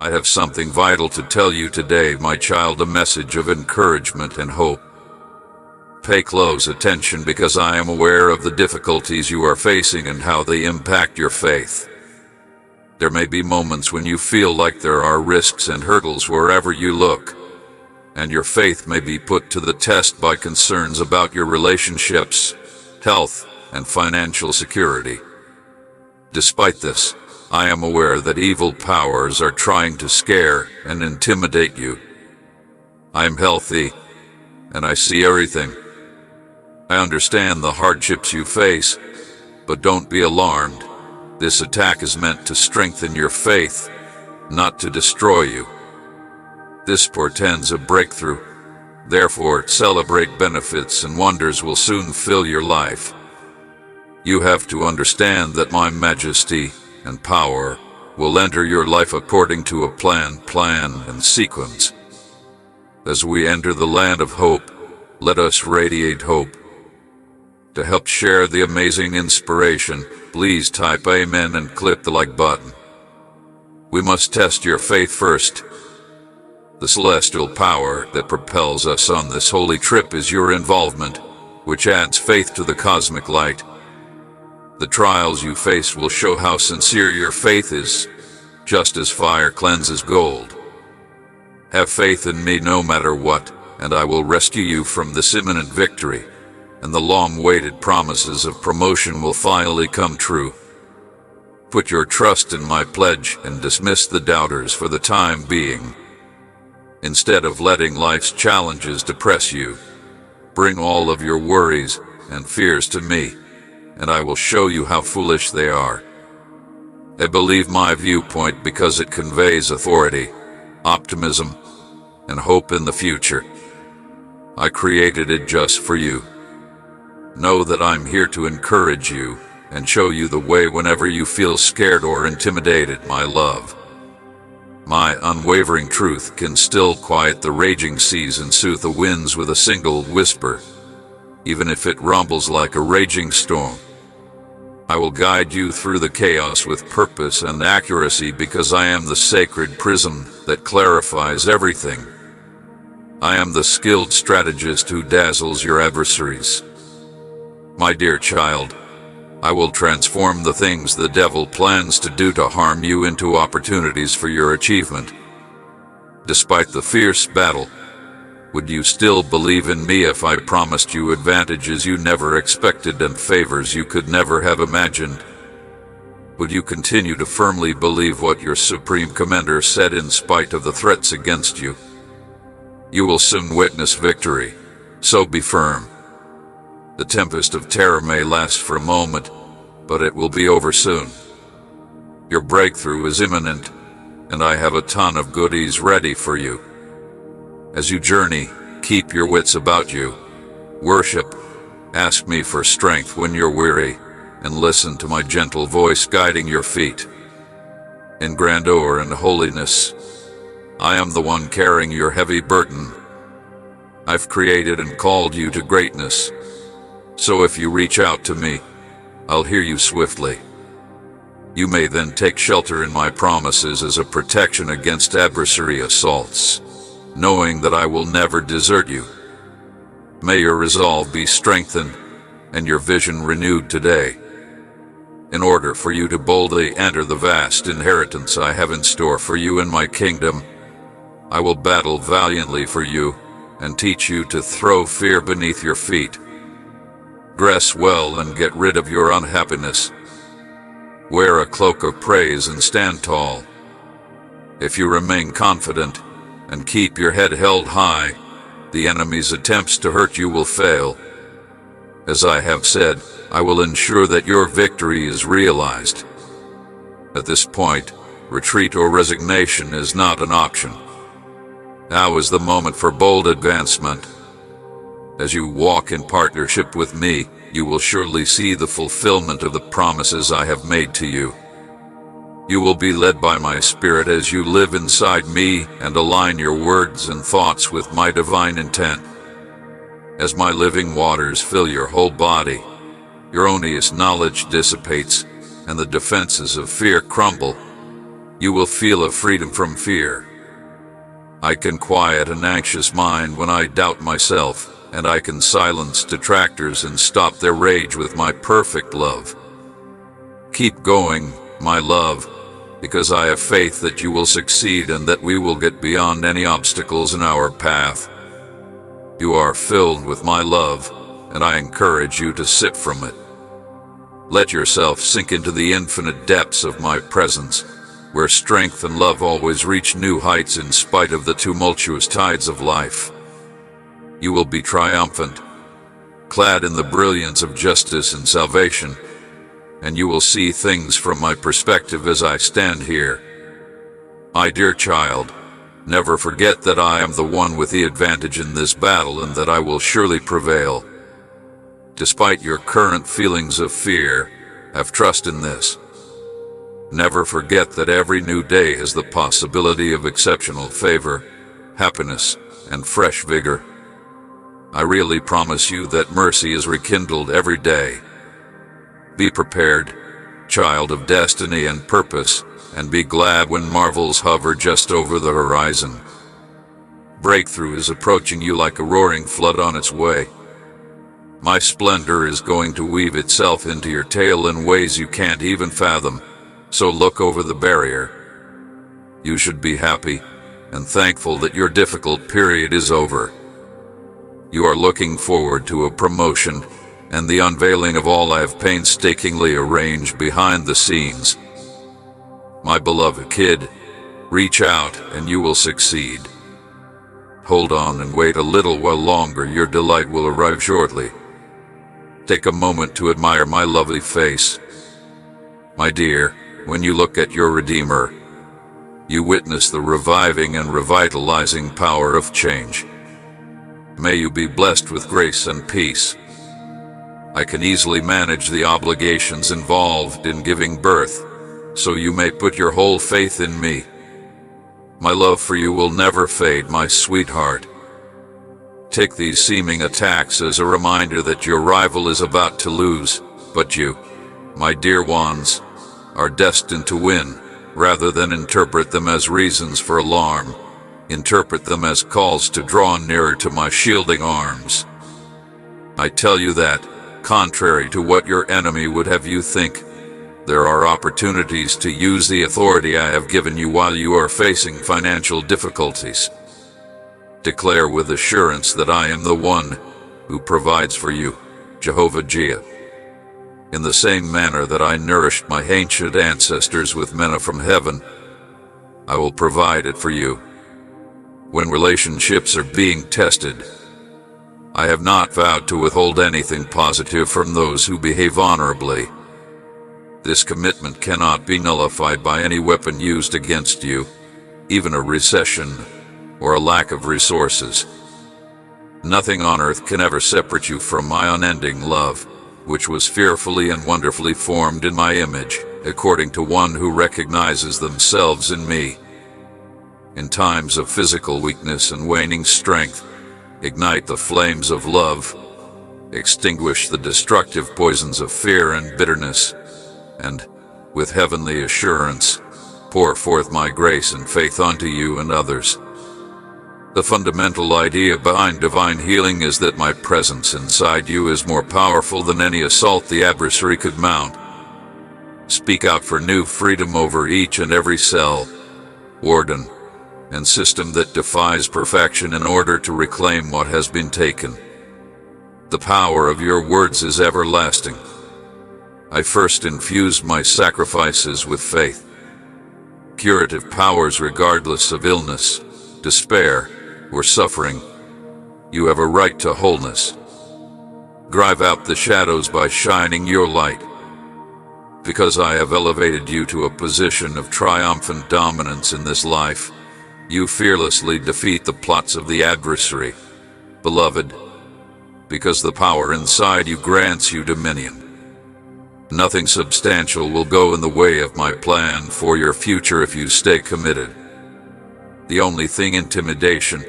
I have something vital to tell you today, my child, a message of encouragement and hope. Pay close attention because I am aware of the difficulties you are facing and how they impact your faith. There may be moments when you feel like there are risks and hurdles wherever you look, and your faith may be put to the test by concerns about your relationships, health, and financial security. Despite this, I am aware that evil powers are trying to scare and intimidate you. I am healthy, and I see everything. I understand the hardships you face, but don't be alarmed. This attack is meant to strengthen your faith, not to destroy you. This portends a breakthrough. Therefore, celebrate benefits and wonders will soon fill your life. You have to understand that my majesty and power will enter your life according to a plan and sequence. As we enter the land of hope, let us radiate hope. To help share the amazing inspiration, please type Amen and click the like button. We must test your faith first. The celestial power that propels us on this holy trip is your involvement, which adds faith to the cosmic light. The trials you face will show how sincere your faith is, just as fire cleanses gold. Have faith in me no matter what, and I will rescue you from this imminent victory, and the long-awaited promises of promotion will finally come true. Put your trust in my pledge and dismiss the doubters for the time being. Instead of letting life's challenges depress you, bring all of your worries and fears to me, and I will show you how foolish they are. I believe my viewpoint because it conveys authority, optimism, and hope in the future. I created it just for you. Know that I'm here to encourage you and show you the way whenever you feel scared or intimidated, my love. My unwavering truth can still quiet the raging seas and soothe the winds with a single whisper, even if it rumbles like a raging storm. I will guide you through the chaos with purpose and accuracy because I am the sacred prism that clarifies everything. I am the skilled strategist who dazzles your adversaries. My dear child, I will transform the things the devil plans to do to harm you into opportunities for your achievement. Despite the fierce battle, would you still believe in me if I promised you advantages you never expected and favors you could never have imagined? Would you continue to firmly believe what your Supreme Commander said in spite of the threats against you? You will soon witness victory, so be firm. The tempest of terror may last for a moment, but it will be over soon. Your breakthrough is imminent, and I have a ton of goodies ready for you. As you journey, keep your wits about you. Worship, ask me for strength when you're weary, and listen to my gentle voice guiding your feet. In grandeur and holiness, I am the one carrying your heavy burden. I've created and called you to greatness. So if you reach out to me, I'll hear you swiftly. You may then take shelter in my promises as a protection against adversary assaults, knowing that I will never desert you. May your resolve be strengthened and your vision renewed today. In order for you to boldly enter the vast inheritance I have in store for you in my kingdom, I will battle valiantly for you and teach you to throw fear beneath your feet. Dress well and get rid of your unhappiness. Wear a cloak of praise and stand tall. If you remain confident and keep your head held high, the enemy's attempts to hurt you will fail. As I have said, I will ensure that your victory is realized. At this point, retreat or resignation is not an option. Now is the moment for bold advancement. As you walk in partnership with me, you will surely see the fulfillment of the promises I have made to you. You will be led by my Spirit as you live inside me and align your words and thoughts with my divine intent. As my living waters fill your whole body, your erroneous knowledge dissipates and the defenses of fear crumble. You will feel a freedom from fear. I can quiet an anxious mind when I doubt myself, and I can silence detractors and stop their rage with my perfect love. Keep going, my love, because I have faith that you will succeed and that we will get beyond any obstacles in our path. You are filled with my love, and I encourage you to sip from it. Let yourself sink into the infinite depths of my presence, where strength and love always reach new heights in spite of the tumultuous tides of life. You will be triumphant, clad in the brilliance of justice and salvation, and you will see things from my perspective as I stand here. My dear child, never forget that I am the one with the advantage in this battle and that I will surely prevail. Despite your current feelings of fear, have trust in this. Never forget that every new day has the possibility of exceptional favor, happiness, and fresh vigor. I really promise you that mercy is rekindled every day. Be prepared, child of destiny and purpose, and be glad when marvels hover just over the horizon. Breakthrough is approaching you like a roaring flood on its way. My splendor is going to weave itself into your tale in ways you can't even fathom. So look over the barrier. You should be happy and thankful that your difficult period is over. You are looking forward to a promotion and the unveiling of all I have painstakingly arranged behind the scenes. My beloved kid, reach out and you will succeed. Hold on and wait a little while longer. Your delight will arrive shortly. Take a moment to admire my lovely face. My dear, when you look at your Redeemer, you witness the reviving and revitalizing power of change. May you be blessed with grace and peace. I can easily manage the obligations involved in giving birth, so you may put your whole faith in me. My love for you will never fade, my sweetheart. Take these seeming attacks as a reminder that your rival is about to lose, but you, my dear ones, are destined to win. Rather than interpret them as reasons for alarm, interpret them as calls to draw nearer to my shielding arms. I tell you that, contrary to what your enemy would have you think, there are opportunities to use the authority I have given you while you are facing financial difficulties. Declare with assurance that I am the one who provides for you, Jehovah Jireh. In the same manner that I nourished my ancient ancestors with manna from heaven, I will provide it for you. When relationships are being tested, I have not vowed to withhold anything positive from those who behave honorably. This commitment cannot be nullified by any weapon used against you, even a recession or a lack of resources. Nothing on earth can ever separate you from my unending love, which was fearfully and wonderfully formed in my image, according to one who recognizes themselves in me. In times of physical weakness and waning strength, ignite the flames of love, extinguish the destructive poisons of fear and bitterness, and, with heavenly assurance, pour forth my grace and faith unto you and others. The fundamental idea behind divine healing is that my presence inside you is more powerful than any assault the adversary could mount. Speak out for new freedom over each and every cell, organ, and system that defies perfection in order to reclaim what has been taken. The power of your words is everlasting. I first infused my sacrifices with faith. Curative powers regardless of illness, despair, or suffering. You have a right to wholeness. Drive out the shadows by shining your light. Because I have elevated you to a position of triumphant dominance in this life, you fearlessly defeat the plots of the adversary. Beloved, because the power inside you grants you dominion. Nothing substantial will go in the way of my plan for your future if you stay committed. The only thing intimidation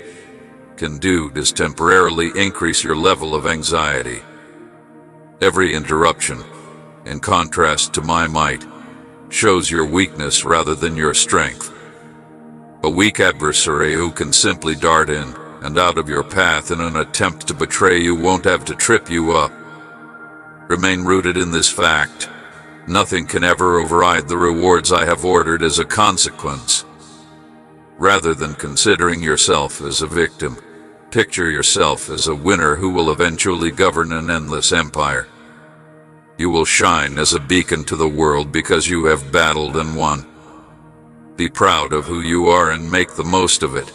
can do is temporarily increase your level of anxiety. Every interruption, in contrast to my might, shows your weakness rather than your strength. A weak adversary who can simply dart in and out of your path in an attempt to betray you won't have to trip you up. Remain rooted in this fact. Nothing can ever override the rewards I have ordered as a consequence. Rather than considering yourself as a victim, picture yourself as a winner who will eventually govern an endless empire. You will shine as a beacon to the world because you have battled and won. Be proud of who you are and make the most of it.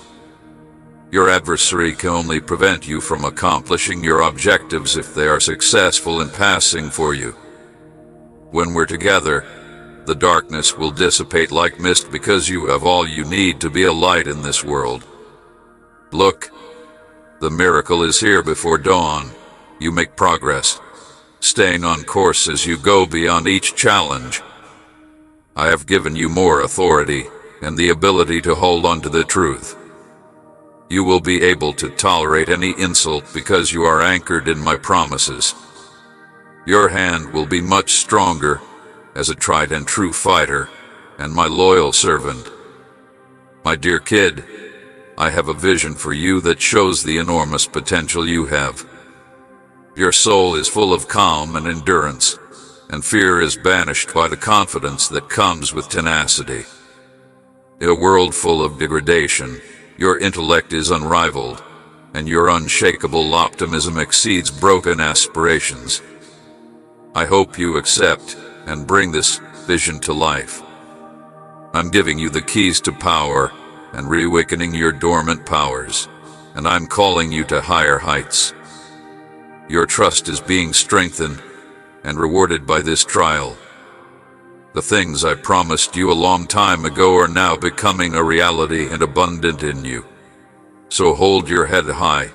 Your adversary can only prevent you from accomplishing your objectives if they are successful in passing for you. When we're together, the darkness will dissipate like mist because you have all you need to be a light in this world. Look, the miracle is here before dawn. You make progress, staying on course as you go beyond each challenge. I have given you more authority and the ability to hold on to the truth. You will be able to tolerate any insult because you are anchored in my promises. Your hand will be much stronger as a tried and true fighter and my loyal servant. My dear kid, I have a vision for you that shows the enormous potential you have. Your soul is full of calm and endurance, and fear is banished by the confidence that comes with tenacity. In a world full of degradation, your intellect is unrivaled, and your unshakable optimism exceeds broken aspirations. I hope you accept and bring this vision to life. I'm giving you the keys to power and reawakening your dormant powers, and I'm calling you to higher heights. Your trust is being strengthened and rewarded by this trial. The things I promised you a long time ago are now becoming a reality and abundant in you. So hold your head high,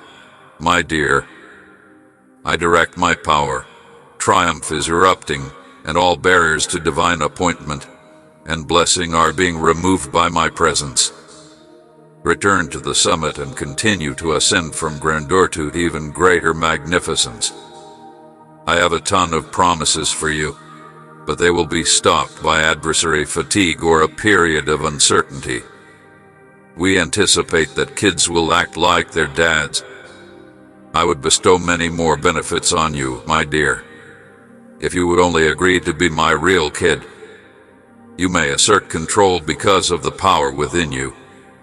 my dear. I direct my power. Triumph is erupting, and all barriers to divine appointment and blessing are being removed by my presence. Return to the summit and continue to ascend from grandeur to even greater magnificence. I have a ton of promises for you, but they will be stopped by adversary fatigue or a period of uncertainty. We anticipate that kids will act like their dads. I would bestow many more benefits on you, my dear, if you would only agree to be my real kid. You may assert control because of the power within you.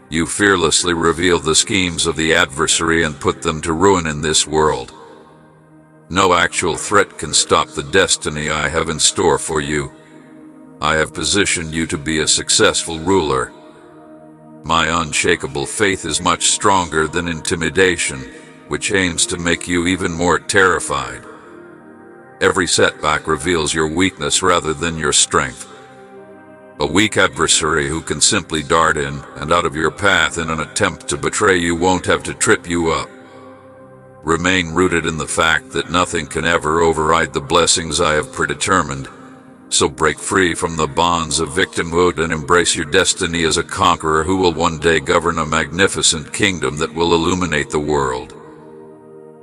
You fearlessly reveal the schemes of the adversary and put them to ruin in this world. No actual threat can stop the destiny I have in store for you. I have positioned you to be a successful ruler. My unshakable faith is much stronger than intimidation, which aims to make you even more terrified. Every setback reveals your weakness rather than your strength. A weak adversary who can simply dart in and out of your path in an attempt to betray you won't have to trip you up. Remain rooted in the fact that nothing can ever override the blessings I have predetermined. So break free from the bonds of victimhood and embrace your destiny as a conqueror who will one day govern a magnificent kingdom that will illuminate the world.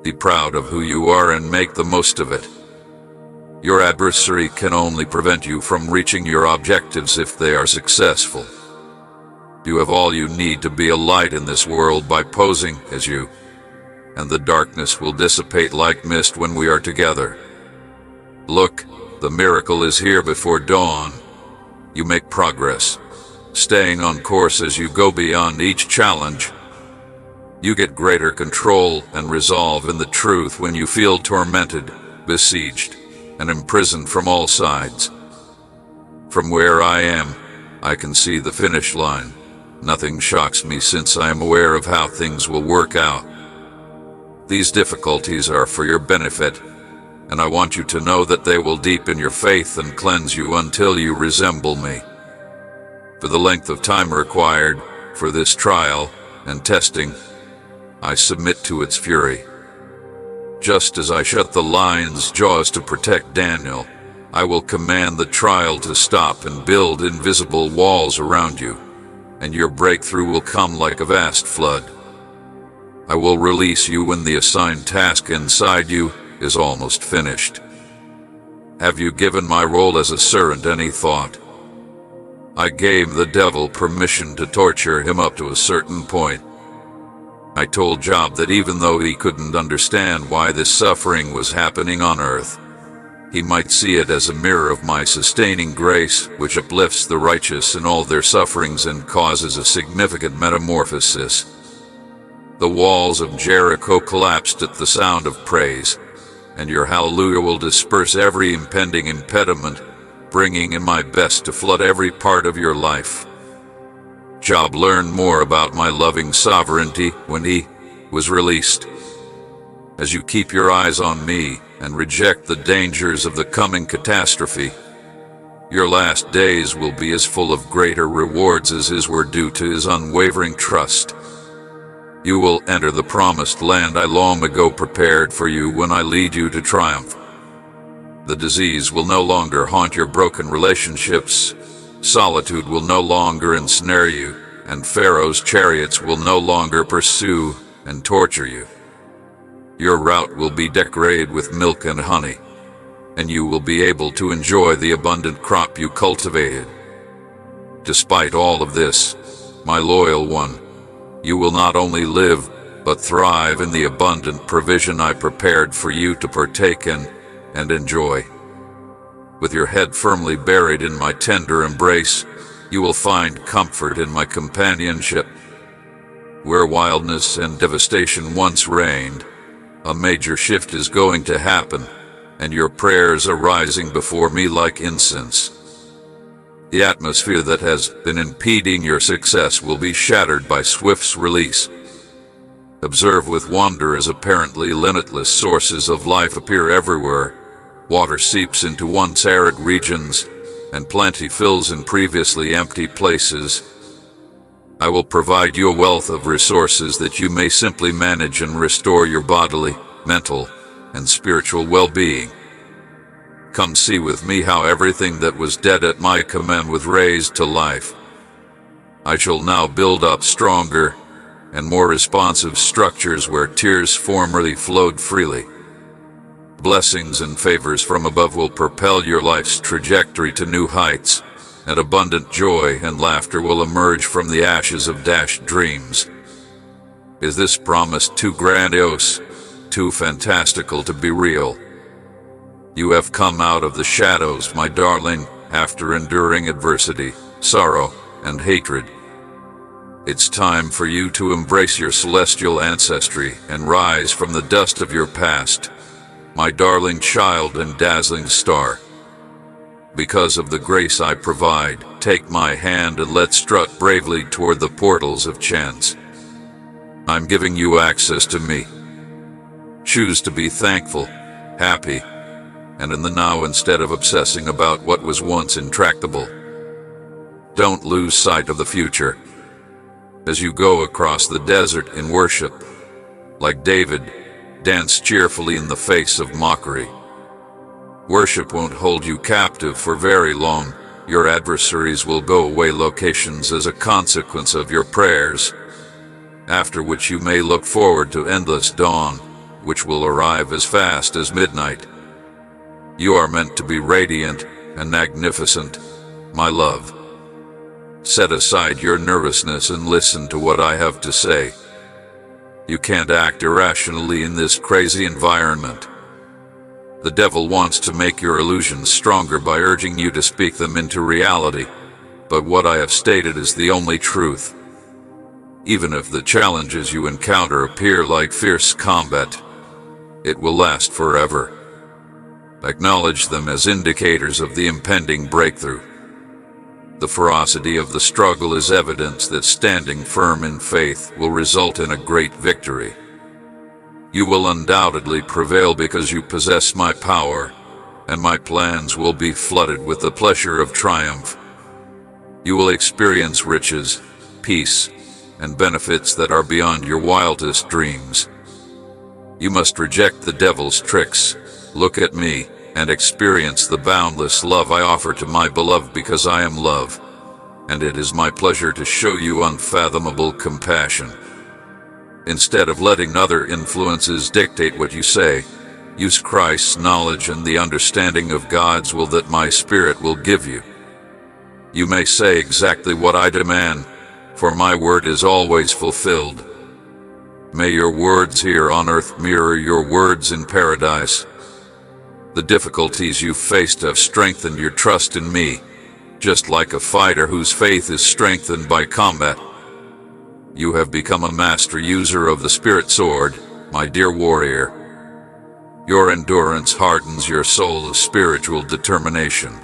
Be proud of who you are and make the most of it. Your adversary can only prevent you from reaching your objectives if they are successful. You have all you need to be a light in this world by posing as you, and the darkness will dissipate like mist when we are together. Look, the miracle is here before dawn. You make progress, staying on course as you go beyond each challenge. You get greater control and resolve in the truth when you feel tormented, besieged, and imprisoned from all sides. From where I am, I can see the finish line. Nothing shocks me since I am aware of how things will work out. These difficulties are for your benefit, and I want you to know that they will deepen your faith and cleanse you until you resemble me. For the length of time required for this trial and testing, I submit to its fury. Just as I shut the lion's jaws to protect Daniel, I will command the trial to stop and build invisible walls around you, and your breakthrough will come like a vast flood. I will release you when the assigned task inside you is almost finished. Have you given my role as a servant any thought? I gave the devil permission to torture him up to a certain point. I told Job that even though he couldn't understand why this suffering was happening on earth, he might see it as a mirror of my sustaining grace, which uplifts the righteous in all their sufferings and causes a significant metamorphosis. The walls of Jericho collapsed at the sound of praise, and your hallelujah will disperse every impending impediment, bringing in my best to flood every part of your life. Job learned more about my loving sovereignty when he was released. As you keep your eyes on me and reject the dangers of the coming catastrophe, your last days will be as full of greater rewards as his were due to his unwavering trust. You will enter the promised land I long ago prepared for you when I lead you to triumph. The disease will no longer haunt your broken relationships, solitude will no longer ensnare you, and Pharaoh's chariots will no longer pursue and torture you. Your route will be decorated with milk and honey, and you will be able to enjoy the abundant crop you cultivated. Despite all of this, my loyal one, you will not only live, but thrive in the abundant provision I prepared for you to partake in and enjoy. With your head firmly buried in my tender embrace, you will find comfort in my companionship. Where wildness and devastation once reigned, a major shift is going to happen, and your prayers are rising before me like incense. The atmosphere that has been impeding your success will be shattered by swift's release. Observe with wonder as apparently limitless sources of life appear everywhere. Water seeps into once arid regions, and plenty fills in previously empty places. I will provide you a wealth of resources that you may simply manage and restore your bodily, mental, and spiritual well-being. Come see with me how everything that was dead at my command was raised to life. I shall now build up stronger and more responsive structures where tears formerly flowed freely. Blessings and favors from above will propel your life's trajectory to new heights, and abundant joy and laughter will emerge from the ashes of dashed dreams. Is this promise too grandiose, too fantastical to be real? You have come out of the shadows, my darling, after enduring adversity, sorrow, and hatred. It's time for you to embrace your celestial ancestry and rise from the dust of your past, my darling child and dazzling star. Because of the grace I provide, take my hand and let's strut bravely toward the portals of chance. I'm giving you access to me. Choose to be thankful, happy, and in the now instead of obsessing about what was once intractable. Don't lose sight of the future. As you go across the desert in worship, like David, dance cheerfully in the face of mockery. Worship won't hold you captive for very long. Your adversaries will go away locations as a consequence of your prayers, after which you may look forward to endless dawn, which will arrive as fast as midnight. You are meant to be radiant and magnificent, my love. Set aside your nervousness and listen to what I have to say. You can't act irrationally in this crazy environment. The devil wants to make your illusions stronger by urging you to speak them into reality, but what I have stated is the only truth. Even if the challenges you encounter appear like fierce combat, it will last forever. Acknowledge them as indicators of the impending breakthrough. The ferocity of the struggle is evidence that standing firm in faith will result in a great victory. You will undoubtedly prevail because you possess my power, and my plans will be flooded with the pleasure of triumph. You will experience riches, peace, and benefits that are beyond your wildest dreams. You must reject the devil's tricks, look at me, and experience the boundless love I offer to my beloved because I am love, and it is my pleasure to show you unfathomable compassion. Instead of letting other influences dictate what you say, use Christ's knowledge and the understanding of God's will that my Spirit will give you. You may say exactly what I demand, for my word is always fulfilled. May your words here on earth mirror your words in paradise. The difficulties you've faced have strengthened your trust in me, just like a fighter whose faith is strengthened by combat. You have become a master user of the spirit sword, my dear warrior. Your endurance hardens your soul of spiritual determination.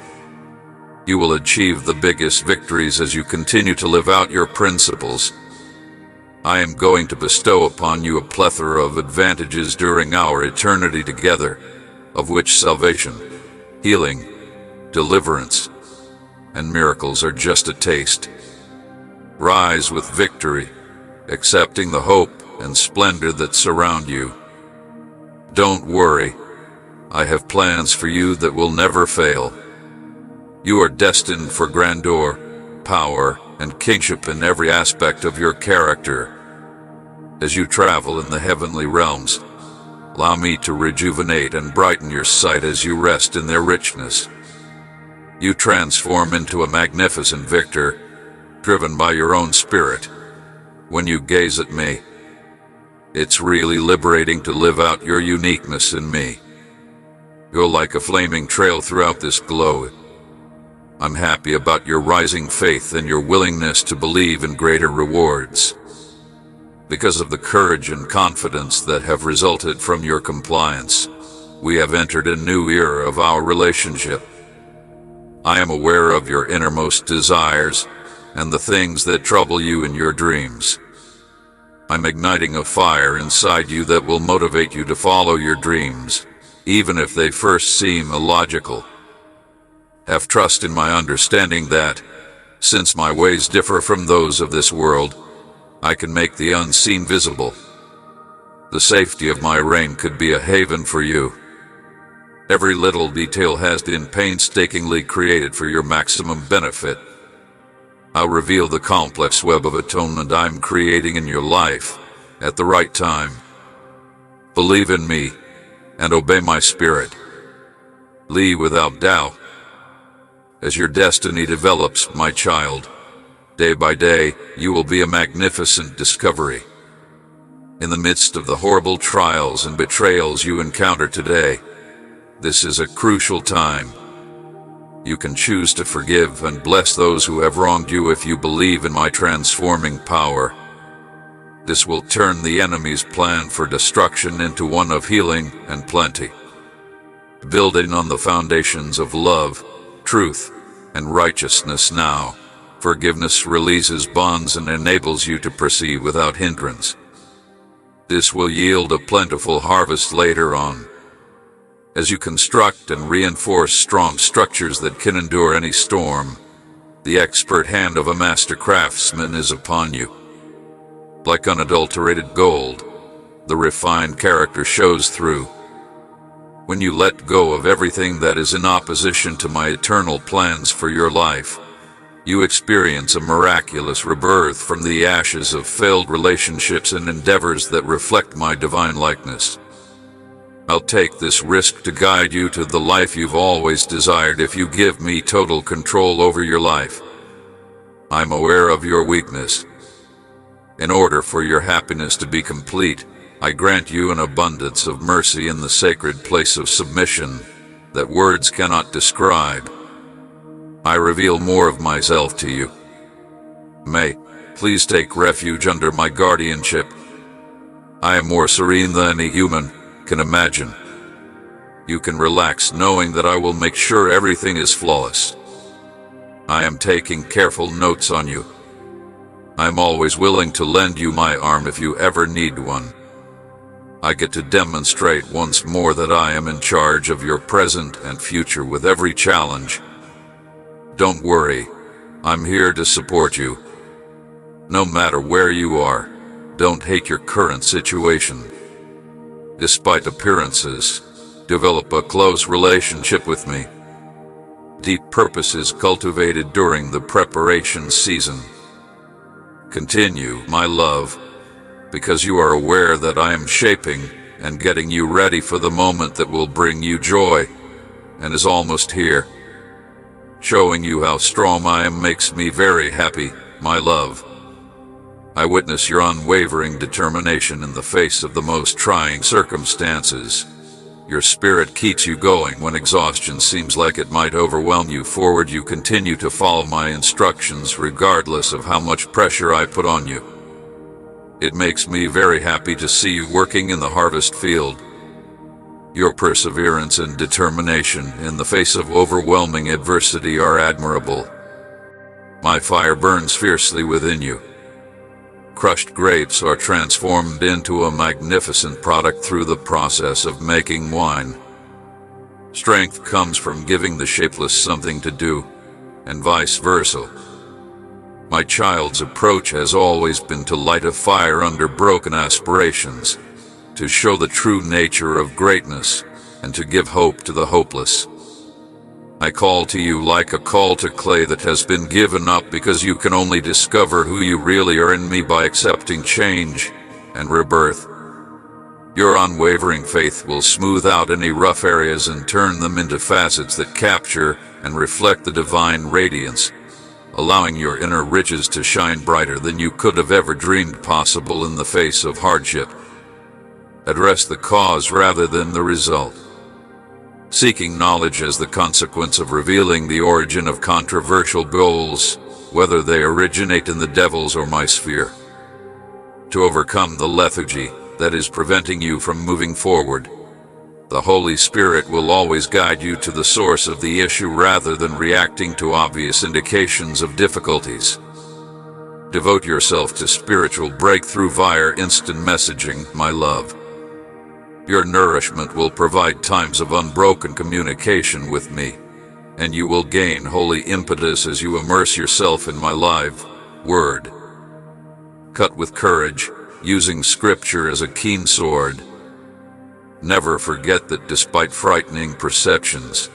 You will achieve the biggest victories as you continue to live out your principles. I am going to bestow upon you a plethora of advantages during our eternity together, of which salvation, healing, deliverance, and miracles are just a taste. Rise with victory, accepting the hope and splendor that surround you. Don't worry, I have plans for you that will never fail. You are destined for grandeur, power, and kingship in every aspect of your character. As you travel in the heavenly realms, allow me to rejuvenate and brighten your sight as you rest in their richness. You transform into a magnificent victor, driven by your own spirit. When you gaze at me, it's really liberating to live out your uniqueness in me. You're like a flaming trail throughout this glow. I'm happy about your rising faith and your willingness to believe in greater rewards. Because of the courage and confidence that have resulted from your compliance, we have entered a new era of our relationship. I am aware of your innermost desires and the things that trouble you in your dreams. I'm igniting a fire inside you that will motivate you to follow your dreams, even if they first seem illogical. Have trust in my understanding that, since my ways differ from those of this world, I can make the unseen visible. The safety of my reign could be a haven for you. Every little detail has been painstakingly created for your maximum benefit. I'll reveal the complex web of atonement I'm creating in your life at the right time. Believe in me and obey my spirit. Lead without doubt. As your destiny develops, my child, day by day, you will be a magnificent discovery. In the midst of the horrible trials and betrayals you encounter today, this is a crucial time. You can choose to forgive and bless those who have wronged you if you believe in my transforming power. This will turn the enemy's plan for destruction into one of healing and plenty. Building on the foundations of love, truth, and righteousness now, forgiveness releases bonds and enables you to proceed without hindrance. This will yield a plentiful harvest later on. As you construct and reinforce strong structures that can endure any storm, the expert hand of a master craftsman is upon you. Like unadulterated gold, the refined character shows through. When you let go of everything that is in opposition to my eternal plans for your life, you experience a miraculous rebirth from the ashes of failed relationships and endeavors that reflect my divine likeness. I'll take this risk to guide you to the life you've always desired if you give me total control over your life. I'm aware of your weakness. In order for your happiness to be complete, I grant you an abundance of mercy in the sacred place of submission that words cannot describe. I reveal more of myself to you. May, please take refuge under my guardianship. I am more serene than any human can imagine. You can relax knowing that I will make sure everything is flawless. I am taking careful notes on you. I am always willing to lend you my arm if you ever need one. I get to demonstrate once more that I am in charge of your present and future with every challenge. Don't worry, I'm here to support you. No matter where you are, don't hate your current situation. Despite appearances, develop a close relationship with me. Deep purpose is cultivated during the preparation season. Continue, my love, because you are aware that I am shaping and getting you ready for the moment that will bring you joy and is almost here. Showing you how strong I am makes me very happy, my love. I witness your unwavering determination in the face of the most trying circumstances. Your spirit keeps you going when exhaustion seems like it might overwhelm you. Forward, you continue to follow my instructions regardless of how much pressure I put on you. It makes me very happy to see you working in the harvest field. Your perseverance and determination in the face of overwhelming adversity are admirable. My fire burns fiercely within you. Crushed grapes are transformed into a magnificent product through the process of making wine. Strength comes from giving the shapeless something to do, and vice versa. My child's approach has always been to light a fire under broken aspirations, to show the true nature of greatness, and to give hope to the hopeless. I call to you like a call to clay that has been given up, because you can only discover who you really are in me by accepting change and rebirth. Your unwavering faith will smooth out any rough areas and turn them into facets that capture and reflect the divine radiance, allowing your inner riches to shine brighter than you could have ever dreamed possible in the face of hardship. Address the cause rather than the result, seeking knowledge as the consequence of revealing the origin of controversial goals, whether they originate in the devil's or my sphere. To overcome the lethargy that is preventing you from moving forward, the Holy Spirit will always guide you to the source of the issue rather than reacting to obvious indications of difficulties. Devote yourself to spiritual breakthrough via instant messaging, my love. Your nourishment will provide times of unbroken communication with me, and you will gain holy impetus as you immerse yourself in my live word. Cut with courage, using scripture as a keen sword. Never forget that despite frightening perceptions,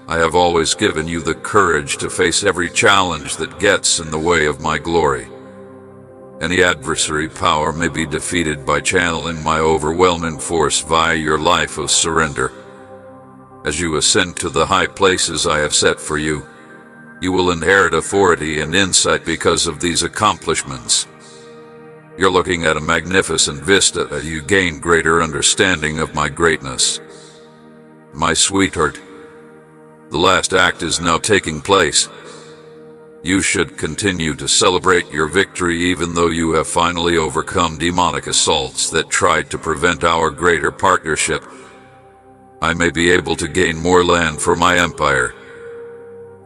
I have always given you the courage to face every challenge that gets in the way of my glory. Any adversary power may be defeated by channeling my overwhelming force via your life of surrender. As you ascend to the high places I have set for you, you will inherit authority and insight because of these accomplishments. You're looking at a magnificent vista as you gain greater understanding of my greatness. My sweetheart, the last act is now taking place. You should continue to celebrate your victory even though you have finally overcome demonic assaults that tried to prevent our greater partnership. I may be able to gain more land for my empire.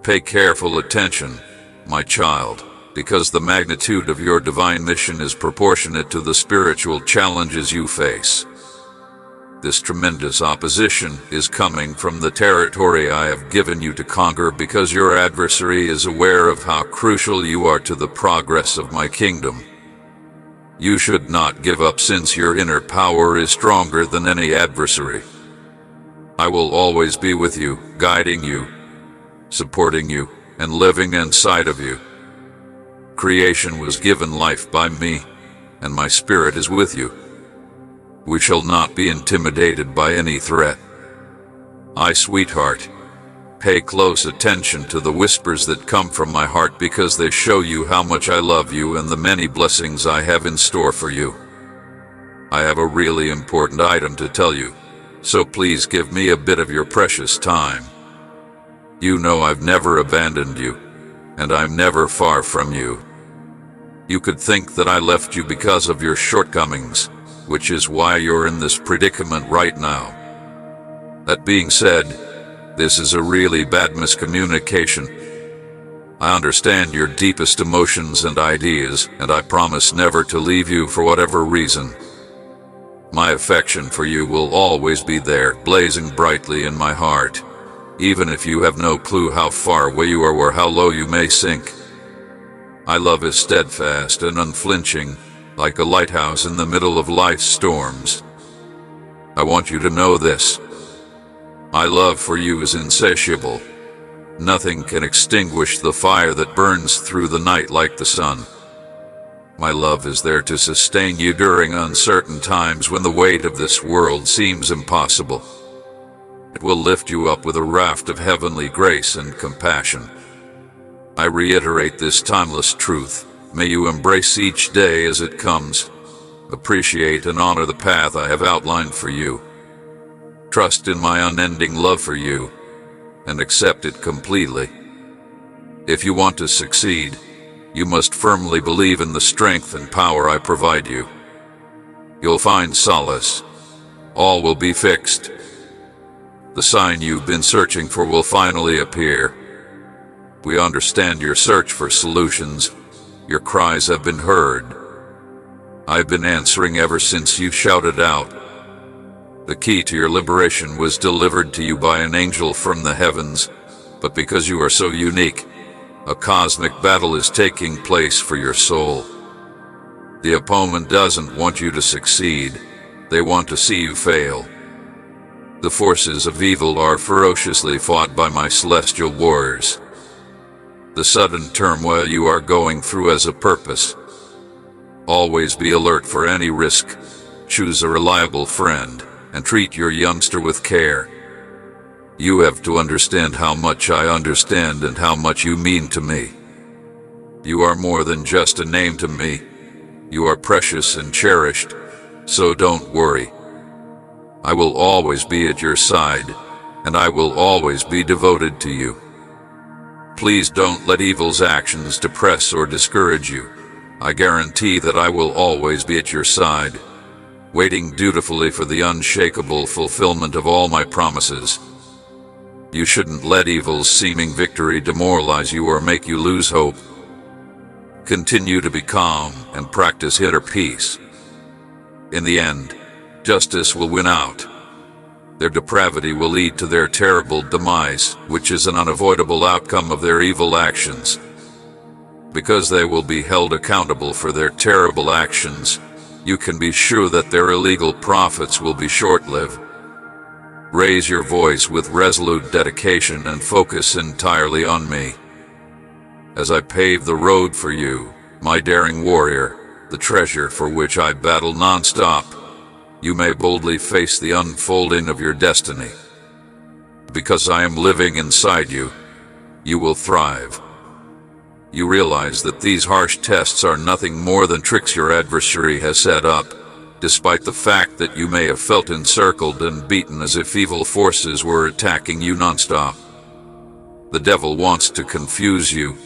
Pay careful attention, my child, because the magnitude of your divine mission is proportionate to the spiritual challenges you face. This tremendous opposition is coming from the territory I have given you to conquer, because your adversary is aware of how crucial you are to the progress of my kingdom. You should not give up, since your inner power is stronger than any adversary. I will always be with you, guiding you, supporting you, and living inside of you. Creation was given life by me, and my spirit is with you. We shall not be intimidated by any threat. Sweetheart, pay close attention to the whispers that come from my heart, because they show you how much I love you and the many blessings I have in store for you. I have a really important item to tell you, so please give me a bit of your precious time. You know I've never abandoned you, and I'm never far from you. You could think that I left you because of your shortcomings, which is why you're in this predicament right now. That being said, this is a really bad miscommunication. I understand your deepest emotions and ideas, and I promise never to leave you for whatever reason. My affection for you will always be there, blazing brightly in my heart, even if you have no clue how far away you are or how low you may sink. My love is steadfast and unflinching, like a lighthouse in the middle of life's storms. I want you to know this. My love for you is insatiable. Nothing can extinguish the fire that burns through the night like the sun. My love is there to sustain you during uncertain times when the weight of this world seems impossible. It will lift you up with a raft of heavenly grace and compassion, I reiterate this timeless truth. May you embrace each day as it comes. Appreciate and honor the path I have outlined for you. Trust in my unending love for you, and accept it completely. If you want to succeed, you must firmly believe in the strength and power I provide you. You'll find solace. All will be fixed. The sign you've been searching for will finally appear. We understand your search for solutions. Your cries have been heard. I've been answering ever since you shouted out. The key to your liberation was delivered to you by an angel from the heavens, but because you are so unique, a cosmic battle is taking place for your soul. The opponent doesn't want you to succeed. They want to see you fail. The forces of evil are ferociously fought by my celestial warriors. The sudden turmoil you are going through has a purpose. Always be alert for any risk. Choose a reliable friend, and treat your youngster with care. You have to understand how much I understand and how much you mean to me. You are more than just a name to me. You are precious and cherished, so don't worry. I will always be at your side, and I will always be devoted to you. Please don't let evil's actions depress or discourage you. I guarantee that I will always be at your side, waiting dutifully for the unshakable fulfillment of all my promises. You shouldn't let evil's seeming victory demoralize you or make you lose hope. Continue to be calm and practice inner peace. In the end, justice will win out. Their depravity will lead to their terrible demise, which is an unavoidable outcome of their evil actions. Because they will be held accountable for their terrible actions, you can be sure that their illegal profits will be short-lived. Raise your voice with resolute dedication and focus entirely on me. As I pave the road for you, my daring warrior, the treasure for which I battle non-stop, you may boldly face the unfolding of your destiny. Because I am living inside you, you will thrive. You realize that these harsh tests are nothing more than tricks your adversary has set up, despite the fact that you may have felt encircled and beaten as if evil forces were attacking you non-stop. The devil wants to confuse you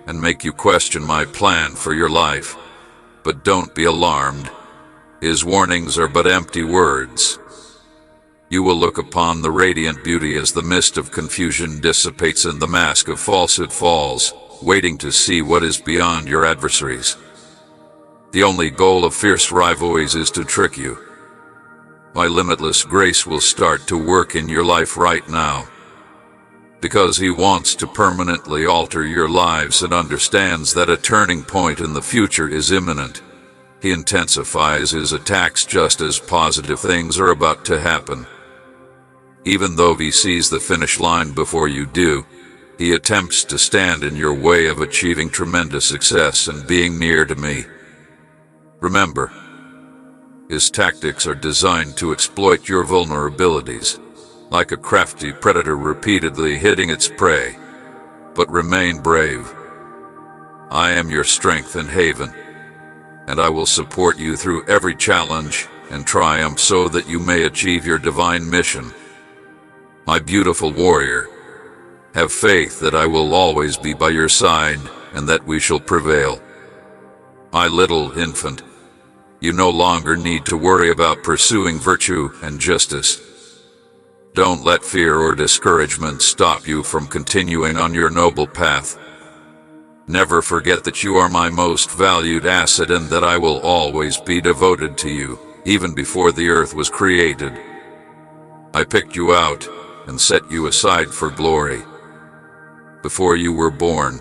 and make you question my plan for your life, but don't be alarmed. His warnings are but empty words. You will look upon the radiant beauty as the mist of confusion dissipates and the mask of falsehood falls, waiting to see what is beyond your adversaries. The only goal of fierce rivalries is to trick you. My limitless grace will start to work in your life right now. Because he wants to permanently alter your lives and understands that a turning point in the future is imminent. He intensifies his attacks just as positive things are about to happen. Even though he sees the finish line before you do, he attempts to stand in your way of achieving tremendous success and being near to me. Remember, his tactics are designed to exploit your vulnerabilities, like a crafty predator repeatedly hitting its prey. But remain brave. I am your strength and haven, and I will support you through every challenge and triumph so that you may achieve your divine mission. My beautiful warrior, have faith that I will always be by your side and that we shall prevail. My little infant, you no longer need to worry about pursuing virtue and justice. Don't let fear or discouragement stop you from continuing on your noble path. Never forget that you are my most valued asset and that I will always be devoted to you, even before the earth was created. I picked you out and set you aside for glory. Before you were born,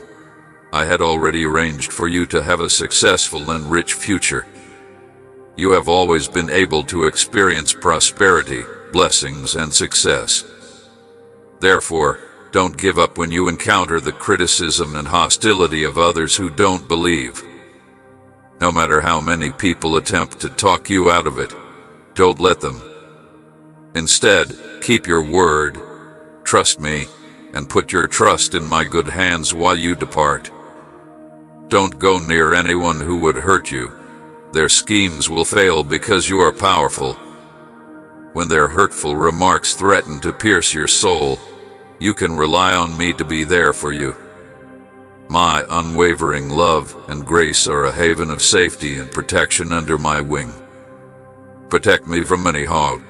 I had already arranged for you to have a successful and rich future. You have always been able to experience prosperity, blessings, and success. Therefore, don't give up when you encounter the criticism and hostility of others who don't believe. No matter how many people attempt to talk you out of it, don't let them. Instead, keep your word, trust me, and put your trust in my good hands while you depart. Don't go near anyone who would hurt you. Their schemes will fail because you are powerful. When their hurtful remarks threaten to pierce your soul, you can rely on me to be there for you. My unwavering love and grace are a haven of safety and protection under my wing. Protect me from any harm.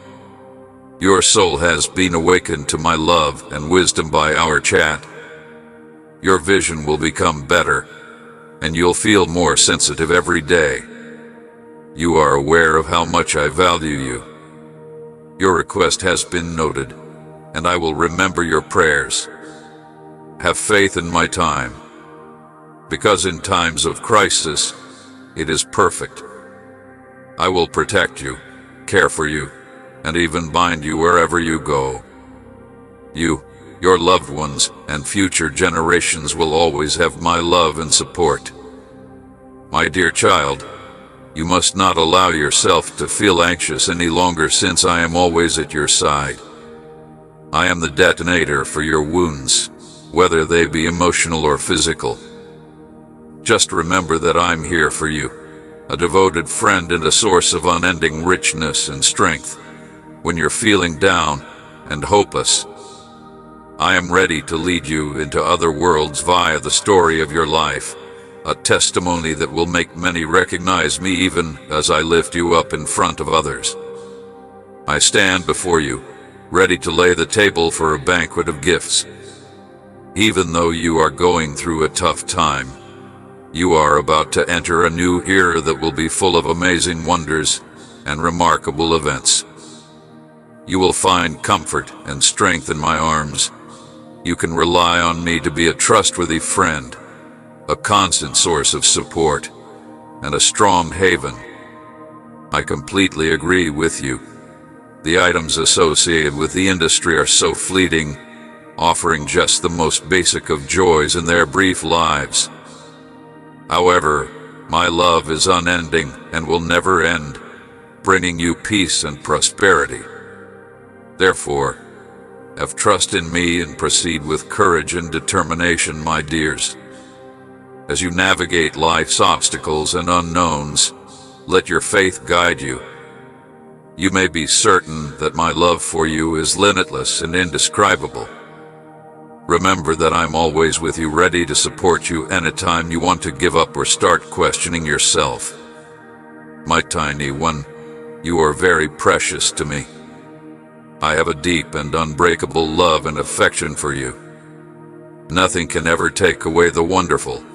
Your soul has been awakened to my love and wisdom by our chat. Your vision will become better, and you'll feel more sensitive every day. You are aware of how much I value you. Your request has been noted, and I will remember your prayers. Have faith in my time, because in times of crisis, it is perfect. I will protect you, care for you, and even bind you wherever you go. You, your loved ones, and future generations will always have my love and support. My dear child, you must not allow yourself to feel anxious any longer, since I am always at your side. I am the detonator for your wounds, whether they be emotional or physical. Just remember that I'm here for you, a devoted friend and a source of unending richness and strength. When you're feeling down and hopeless, I am ready to lead you into other worlds via the story of your life, a testimony that will make many recognize me even as I lift you up in front of others. I stand before you, ready to lay the table for a banquet of gifts. Even though you are going through a tough time, you are about to enter a new era that will be full of amazing wonders and remarkable events. You will find comfort and strength in my arms. You can rely on me to be a trustworthy friend, a constant source of support, and a strong haven. I completely agree with you. The items associated with the industry are so fleeting, offering just the most basic of joys in their brief lives. However, my love is unending and will never end, bringing you peace and prosperity. Therefore, have trust in me and proceed with courage and determination, my dears. As you navigate life's obstacles and unknowns, let your faith guide you. You may be certain that my love for you is limitless and indescribable. Remember that I'm always with you, ready to support you anytime you want to give up or start questioning yourself. My tiny one, you are very precious to me. I have a deep and unbreakable love and affection for you. Nothing can ever take away the wonderful,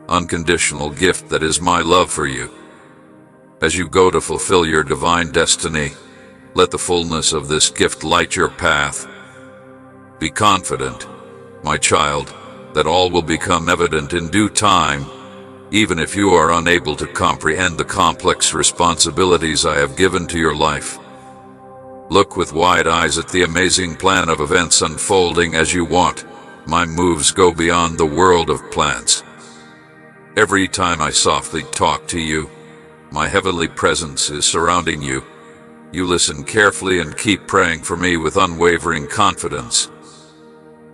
unconditional gift that is my love for you. As you go to fulfill your divine destiny, let the fullness of this gift light your path. Be confident, my child, that all will become evident in due time, even if you are unable to comprehend the complex responsibilities I have given to your life. Look with wide eyes at the amazing plan of events unfolding as you want. My moves go beyond the world of plans. Every time I softly talk to you, my heavenly presence is surrounding you. You listen carefully and keep praying for me with unwavering confidence.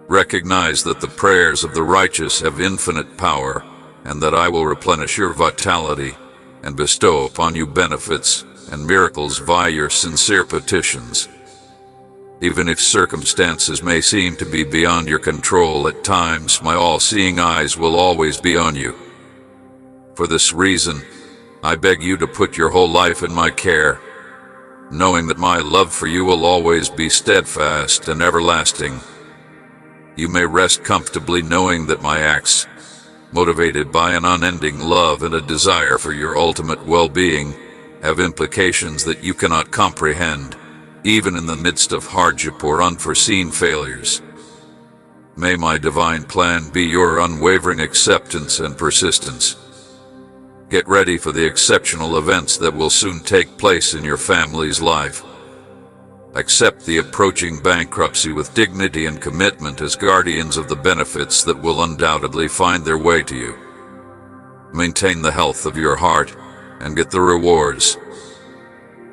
Recognize that the prayers of the righteous have infinite power, and that I will replenish your vitality and bestow upon you benefits and miracles via your sincere petitions. Even if circumstances may seem to be beyond your control at times, my all-seeing eyes will always be on you. For this reason, I beg you to put your whole life in my care, knowing that my love for you will always be steadfast and everlasting. You may rest comfortably knowing that my acts, motivated by an unending love and a desire for your ultimate well-being, have implications that you cannot comprehend, even in the midst of hardship or unforeseen failures. May my divine plan be your unwavering acceptance and persistence. Get ready for the exceptional events that will soon take place in your family's life. Accept the approaching bankruptcy with dignity and commitment as guardians of the benefits that will undoubtedly find their way to you. Maintain the health of your heart and get the rewards.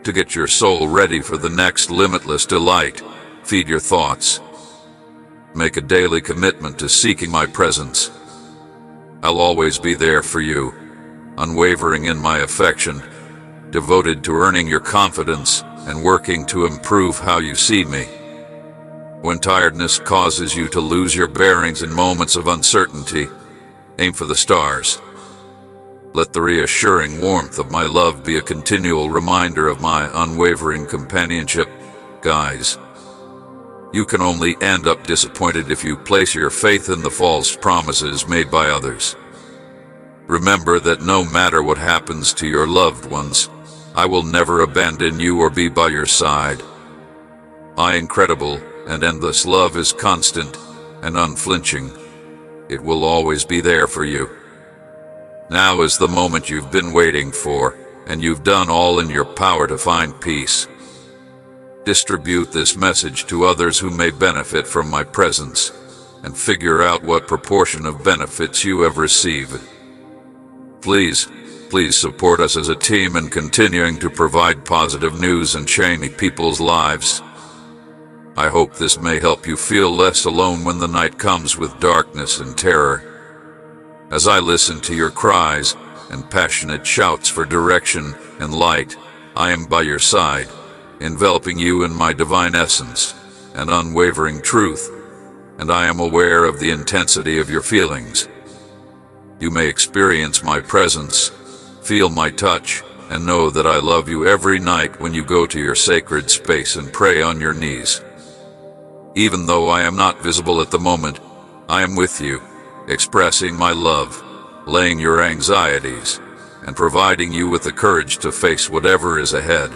To get your soul ready for the next limitless delight, feed your thoughts. Make a daily commitment to seeking my presence. I'll always be there for you, unwavering in my affection, devoted to earning your confidence and working to improve how you see me. When tiredness causes you to lose your bearings in moments of uncertainty, aim for the stars. Let the reassuring warmth of my love be a continual reminder of my unwavering companionship. Guys, you can only end up disappointed if you place your faith in the false promises made by others. Remember that no matter what happens to your loved ones, I will never abandon you or be by your side. My incredible and endless love is constant and unflinching. It will always be there for you. Now is the moment you've been waiting for, and you've done all in your power to find peace. Distribute this message to others who may benefit from my presence, and figure out what proportion of benefits you have received. Please support us as a team in continuing to provide positive news and change people's lives. I hope this may help you feel less alone when the night comes with darkness and terror. As I listen to your cries and passionate shouts for direction and light, I am by your side, enveloping you in my divine essence and unwavering truth, and I am aware of the intensity of your feelings. You may experience my presence, feel my touch, and know that I love you every night when you go to your sacred space and pray on your knees. Even though I am not visible at the moment, I am with you, expressing my love, laying your anxieties, and providing you with the courage to face whatever is ahead.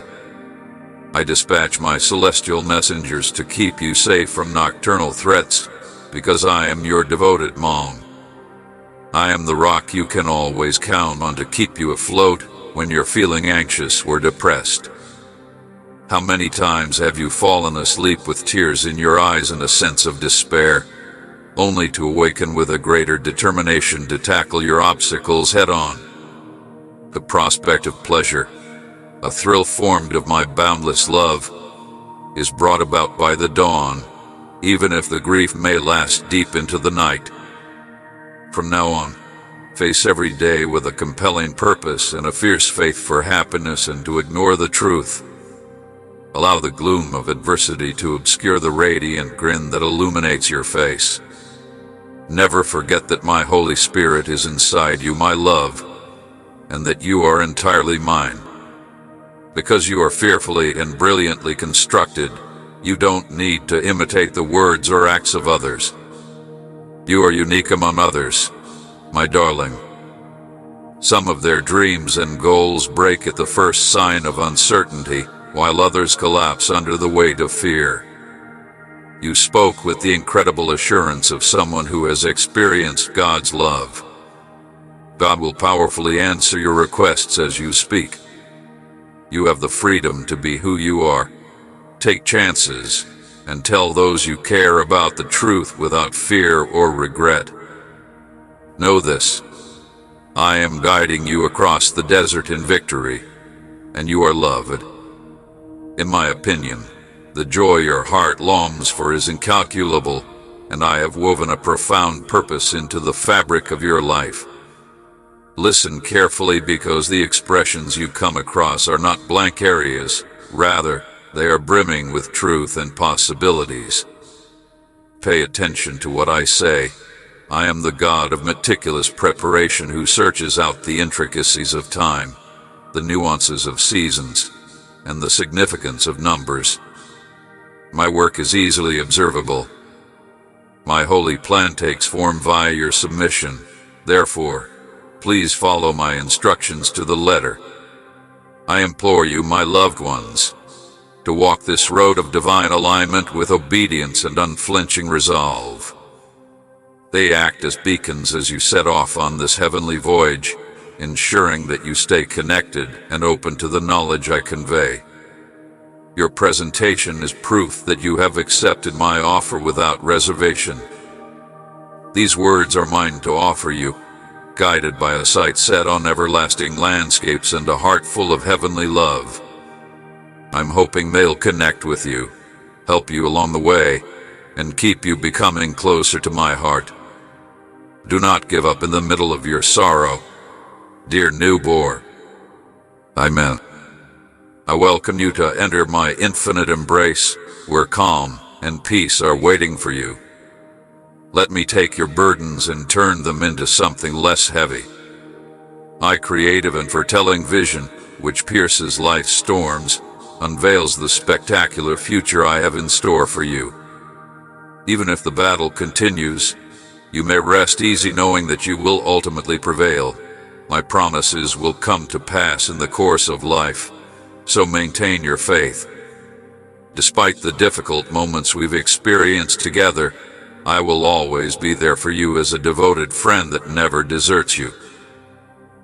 I dispatch my celestial messengers to keep you safe from nocturnal threats, because I am your devoted mom. I am the rock you can always count on to keep you afloat when you're feeling anxious or depressed. How many times have you fallen asleep with tears in your eyes and a sense of despair, only to awaken with a greater determination to tackle your obstacles head-on? The prospect of pleasure, a thrill formed of my boundless love, is brought about by the dawn, even if the grief may last deep into the night. From now on, face every day with a compelling purpose and a fierce faith for happiness, and to ignore the truth. Allow the gloom of adversity to obscure the radiant grin that illuminates your face. Never forget that my Holy Spirit is inside you, my love, and that you are entirely mine. Because you are fearfully and brilliantly constructed, you don't need to imitate the words or acts of others. You are unique among others, my darling. Some of their dreams and goals break at the first sign of uncertainty, while others collapse under the weight of fear. You spoke with the incredible assurance of someone who has experienced God's love. God will powerfully answer your requests as you speak. You have the freedom to be who you are. Take chances, and tell those you care about the truth without fear or regret. Know this: I am guiding you across the desert in victory, and you are loved. In my opinion, the joy your heart longs for is incalculable, and I have woven a profound purpose into the fabric of your life. Listen carefully, because the expressions you come across are not blank areas. Rather, they are brimming with truth and possibilities. Pay attention to what I say. I am the God of meticulous preparation who searches out the intricacies of time, the nuances of seasons, and the significance of numbers. My work is easily observable. My holy plan takes form via your submission. Therefore, please follow my instructions to the letter. I implore you, my loved ones, to walk this road of divine alignment with obedience and unflinching resolve. They act as beacons as you set off on this heavenly voyage, ensuring that you stay connected and open to the knowledge I convey. Your presentation is proof that you have accepted my offer without reservation. These words are mine to offer you, guided by a sight set on everlasting landscapes and a heart full of heavenly love. I'm hoping they'll connect with you, help you along the way, and keep you becoming closer to my heart. Do not give up in the middle of your sorrow, dear newborn. Amen. I welcome you to enter my infinite embrace, where calm and peace are waiting for you. Let me take your burdens and turn them into something less heavy. My creative and foretelling vision, which pierces life's storms, unveils the spectacular future I have in store for you. Even if the battle continues, you may rest easy knowing that you will ultimately prevail. My promises will come to pass in the course of life, so maintain your faith. Despite the difficult moments we've experienced together, I will always be there for you as a devoted friend that never deserts you.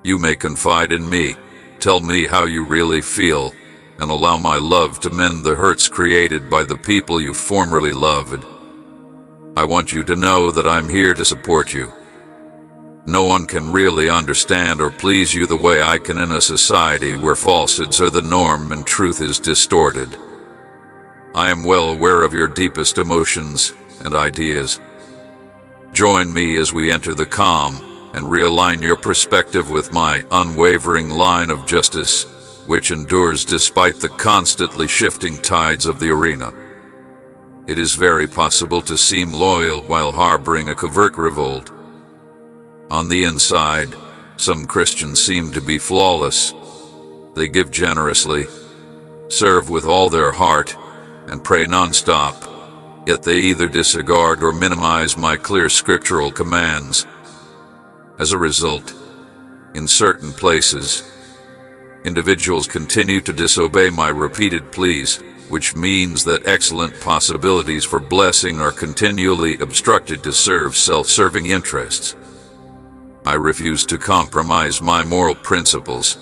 You may confide in me, tell me how you really feel, and allow my love to mend the hurts created by the people you formerly loved. I want you to know that I'm here to support you. No one can really understand or please you the way I can in a society where falsehoods are the norm and truth is distorted. I am well aware of your deepest emotions and ideas. Join me as we enter the calm and realign your perspective with my unwavering line of justice, which endures despite the constantly shifting tides of the arena. It is very possible to seem loyal while harboring a covert revolt. On the inside, some Christians seem to be flawless. They give generously, serve with all their heart, and pray non-stop, yet they either disregard or minimize my clear scriptural commands. As a result, in certain places, individuals continue to disobey my repeated pleas, which means that excellent possibilities for blessing are continually obstructed to serve self-serving interests. I refuse to compromise my moral principles.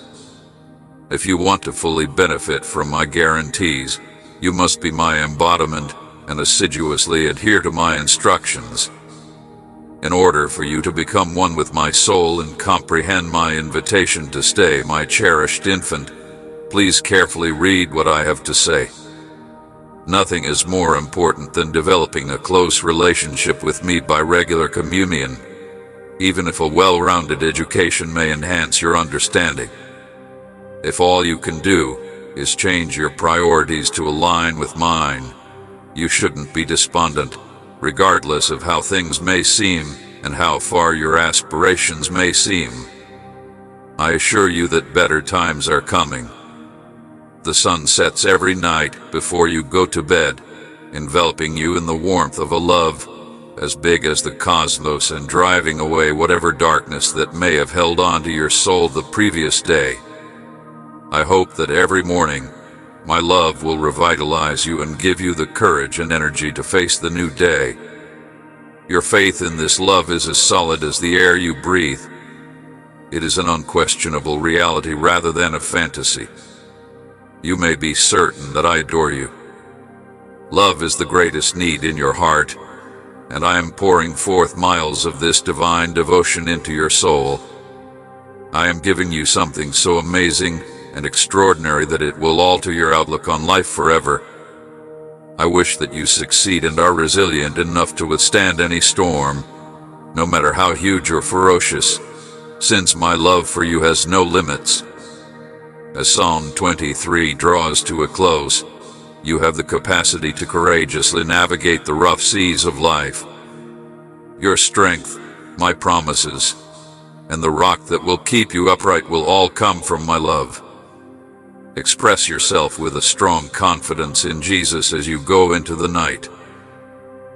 If you want to fully benefit from my guarantees, you must be my embodiment and assiduously adhere to my instructions. In order for you to become one with my soul and comprehend my invitation to stay my cherished infant, please carefully read what I have to say. Nothing is more important than developing a close relationship with me by regular communion, even if a well-rounded education may enhance your understanding. If all you can do is change your priorities to align with mine, you shouldn't be despondent, regardless of how things may seem and how far your aspirations may seem. I assure you that better times are coming. The sun sets every night before you go to bed, enveloping you in the warmth of a love as big as the cosmos and driving away whatever darkness that may have held on to your soul the previous day. I hope that every morning, my love will revitalize you and give you the courage and energy to face the new day. Your faith in this love is as solid as the air you breathe. It is an unquestionable reality rather than a fantasy. You may be certain that I adore you. Love is the greatest need in your heart, and I am pouring forth miles of this divine devotion into your soul. I am giving you something so amazing and extraordinary that it will alter your outlook on life forever. I wish that you succeed and are resilient enough to withstand any storm, no matter how huge or ferocious, since my love for you has no limits. As Psalm 23 draws to a close, you have the capacity to courageously navigate the rough seas of life. Your strength, my promises, and the rock that will keep you upright will all come from my love. Express yourself with a strong confidence in Jesus as you go into the night.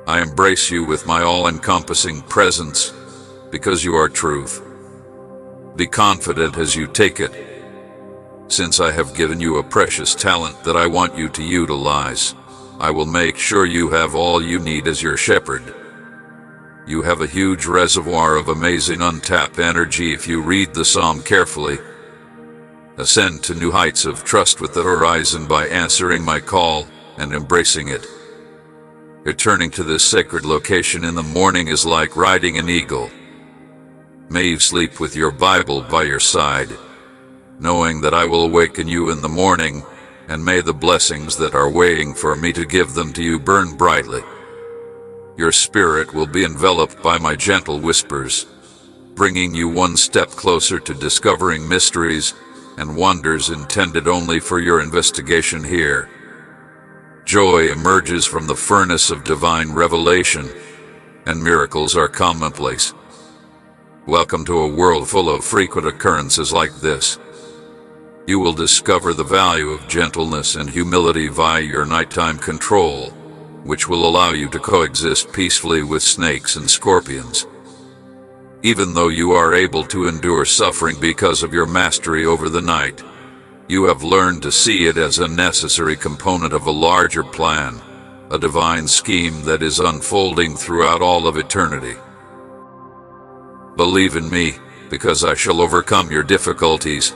I embrace you with my all-encompassing presence because you are truth. Be confident as you take it, since I have given you a precious talent that I want you to utilize. I will make sure you have all you need as your shepherd. You have a huge reservoir of amazing untapped energy if you read the psalm carefully. Ascend to new heights of trust with the horizon by answering my call and embracing it. Returning to this sacred location in the morning is like riding an eagle. May you sleep with your Bible by your side, knowing that I will awaken you in the morning, and may the blessings that are waiting for me to give them to you burn brightly. Your spirit will be enveloped by my gentle whispers, bringing you one step closer to discovering mysteries and wonders intended only for your investigation here. Joy emerges from the furnace of divine revelation, and miracles are commonplace. Welcome to a world full of frequent occurrences like this. You will discover the value of gentleness and humility via your nighttime control, which will allow you to coexist peacefully with snakes and scorpions. Even though you are able to endure suffering because of your mastery over the night, you have learned to see it as a necessary component of a larger plan, a divine scheme that is unfolding throughout all of eternity. Believe in me, because I shall overcome your difficulties,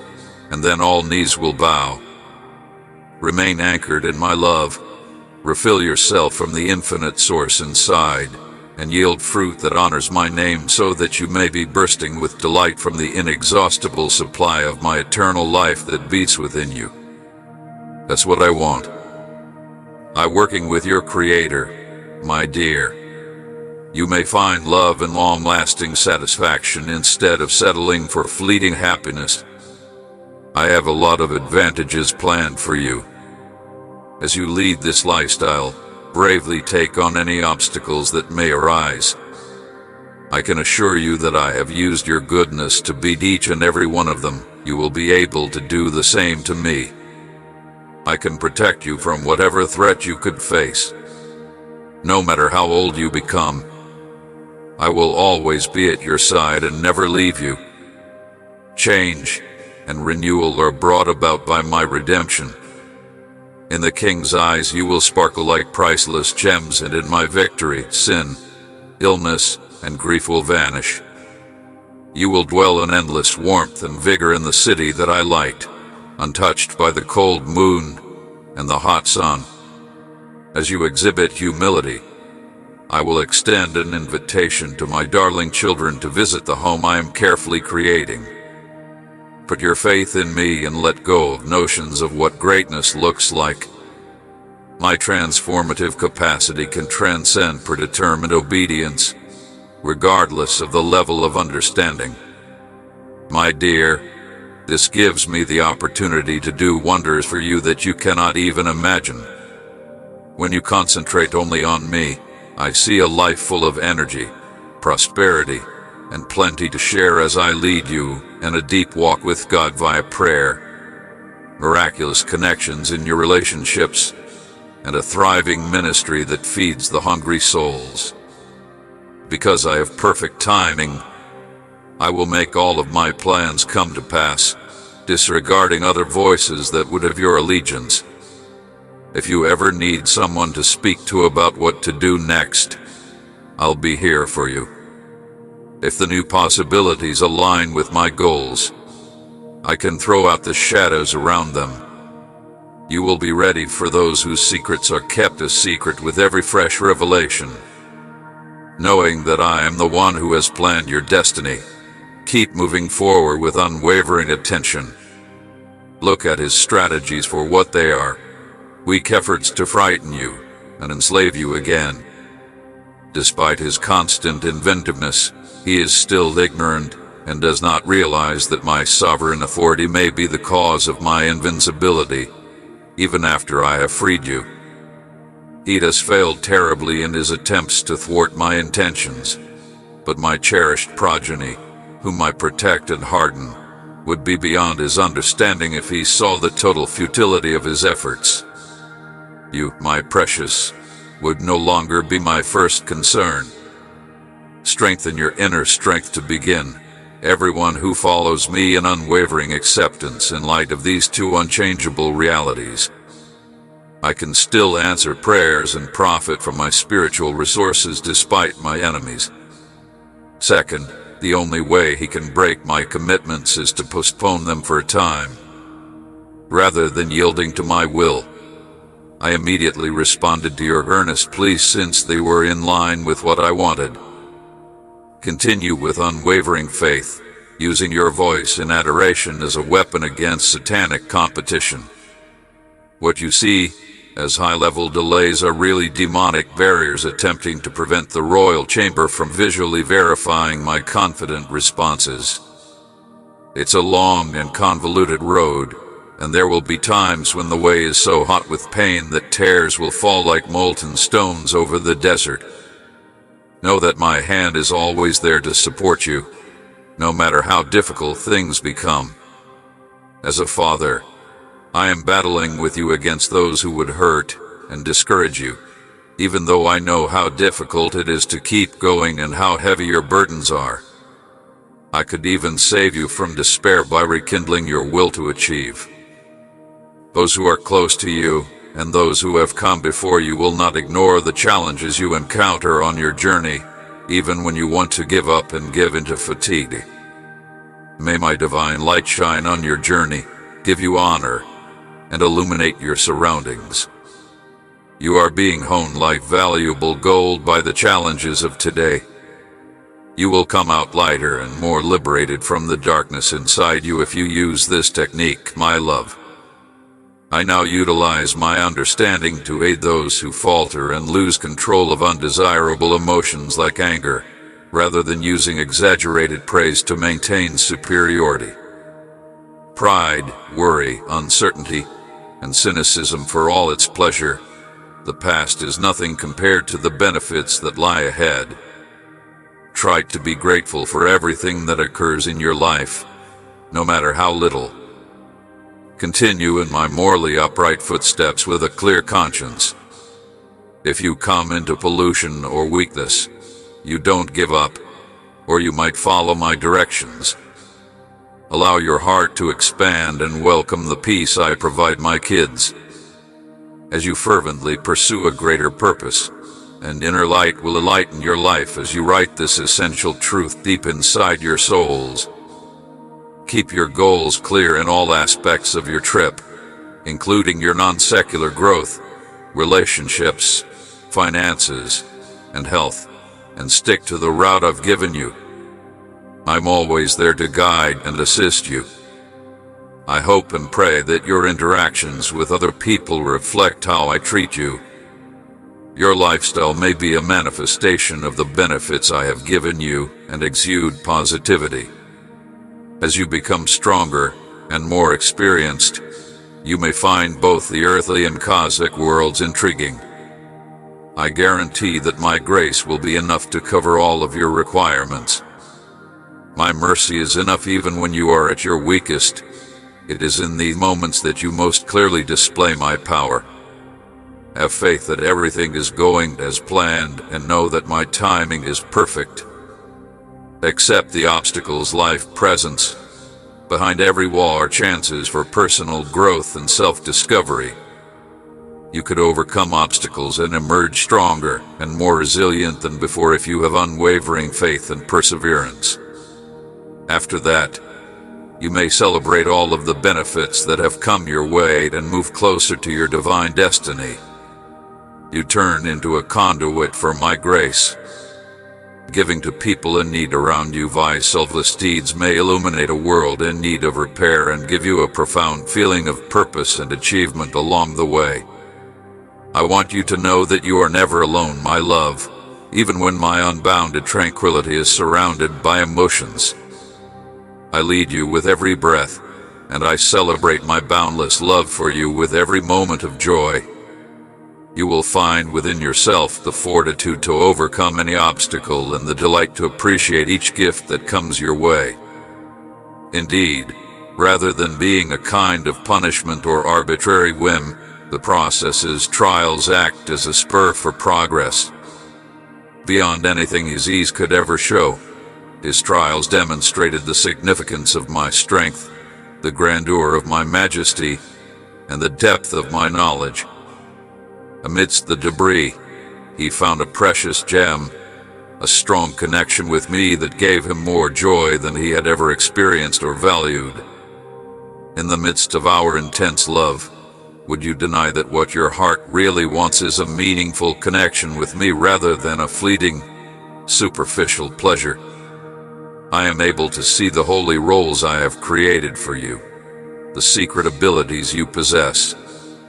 and then all knees will bow. Remain anchored in my love, refill yourself from the infinite source inside, and yield fruit that honors my name so that you may be bursting with delight from the inexhaustible supply of my eternal life that beats within you. That's what I want. I'm working with your Creator, my dear. You may find love and long-lasting satisfaction instead of settling for fleeting happiness. I have a lot of advantages planned for you. As you lead this lifestyle, bravely take on any obstacles that may arise. I can assure you that I have used your goodness to beat each and every one of them. You will be able to do the same to me. I can protect you from whatever threat you could face. No matter how old you become, I will always be at your side and never leave you. Change and renewal are brought about by my redemption. In the King's eyes you will sparkle like priceless gems, and in my victory, sin, illness, and grief will vanish. You will dwell in endless warmth and vigor in the city that I light, untouched by the cold moon and the hot sun. As you exhibit humility, I will extend an invitation to my darling children to visit the home I am carefully creating. Put your faith in me and let go of notions of what greatness looks like. My transformative capacity can transcend predetermined obedience, regardless of the level of understanding. My dear, this gives me the opportunity to do wonders for you that you cannot even imagine. When you concentrate only on me, I see a life full of energy, prosperity, and plenty to share as I lead you in a deep walk with God via prayer, miraculous connections in your relationships, and a thriving ministry that feeds the hungry souls. Because I have perfect timing, I will make all of my plans come to pass, disregarding other voices that would have your allegiance. If you ever need someone to speak to about what to do next, I'll be here for you. If the new possibilities align with my goals, I can throw out the shadows around them. You will be ready for those whose secrets are kept a secret with every fresh revelation. Knowing that I am the one who has planned your destiny, keep moving forward with unwavering attention. Look at his strategies for what they are: weak efforts to frighten you and enslave you again. Despite his constant inventiveness, he is still ignorant and does not realize that my sovereign authority may be the cause of my invincibility, even after I have freed you. He has failed terribly in his attempts to thwart my intentions, but my cherished progeny, whom I protect and harden, would be beyond his understanding if he saw the total futility of his efforts. You, my precious, would no longer be my first concern. Strengthen your inner strength to begin. Everyone who follows me in unwavering acceptance in light of these two unchangeable realities. I can still answer prayers and profit from my spiritual resources despite my enemies. Second, the only way he can break my commitments is to postpone them for a time. Rather than yielding to my will, I immediately responded to your earnest pleas since they were in line with what I wanted. Continue with unwavering faith, using your voice in adoration as a weapon against satanic competition. What you see as high-level delays are really demonic barriers attempting to prevent the royal chamber from visually verifying my confident responses. It's a long and convoluted road, and there will be times when the way is so hot with pain that tears will fall like molten stones over the desert. Know that my hand is always there to support you, no matter how difficult things become. As a father, I am battling with you against those who would hurt and discourage you, even though I know how difficult it is to keep going and how heavy your burdens are. I could even save you from despair by rekindling your will to achieve. Those who are close to you and those who have come before you will not ignore the challenges you encounter on your journey, even when you want to give up and give into fatigue. May my divine light shine on your journey, give you honor, and illuminate your surroundings. You are being honed like valuable gold by the challenges of today. You will come out lighter and more liberated from the darkness inside you if you use this technique, my love. I now utilize my understanding to aid those who falter and lose control of undesirable emotions like anger, rather than using exaggerated praise to maintain superiority. Pride, worry, uncertainty, and cynicism for all its pleasure. The past is nothing compared to the benefits that lie ahead. Try to be grateful for everything that occurs in your life, no matter how little. Continue in my morally upright footsteps with a clear conscience. If you come into pollution or weakness, you don't give up, or you might follow my directions. Allow your heart to expand and welcome the peace I provide my kids. As you fervently pursue a greater purpose, and inner light will enlighten your life as you write this essential truth deep inside your souls. Keep your goals clear in all aspects of your trip, including your non-secular growth, relationships, finances, and health, and stick to the route I've given you. I'm always there to guide and assist you. I hope and pray that your interactions with other people reflect how I treat you. Your lifestyle may be a manifestation of the benefits I have given you and exude positivity. As you become stronger and more experienced, you may find both the earthly and cosmic worlds intriguing. I guarantee that my grace will be enough to cover all of your requirements. My mercy is enough even when you are at your weakest. It is in these moments that you most clearly display my power. Have faith that everything is going as planned and know that my timing is perfect. Accept the obstacles life presents. Behind every wall are chances for personal growth and self-discovery. You could overcome obstacles and emerge stronger and more resilient than before if you have unwavering faith and perseverance. After that, you may celebrate all of the benefits that have come your way and move closer to your divine destiny. You turn into a conduit for my grace. Giving to people in need around you via selfless deeds may illuminate a world in need of repair and give you a profound feeling of purpose and achievement along the way. I want you to know that you are never alone, my love, even when my unbounded tranquility is surrounded by emotions. I lead you with every breath, and I celebrate my boundless love for you with every moment of joy. You will find within yourself the fortitude to overcome any obstacle and the delight to appreciate each gift that comes your way. Indeed, rather than being a kind of punishment or arbitrary whim, the process's trials act as a spur for progress. Beyond anything his ease could ever show, his trials demonstrated the significance of my strength, the grandeur of my majesty, and the depth of my knowledge. Amidst the debris, he found a precious gem, a strong connection with me that gave him more joy than he had ever experienced or valued. In the midst of our intense love, would you deny that what your heart really wants is a meaningful connection with me rather than a fleeting, superficial pleasure? I am able to see the holy roles I have created for you, the secret abilities you possess,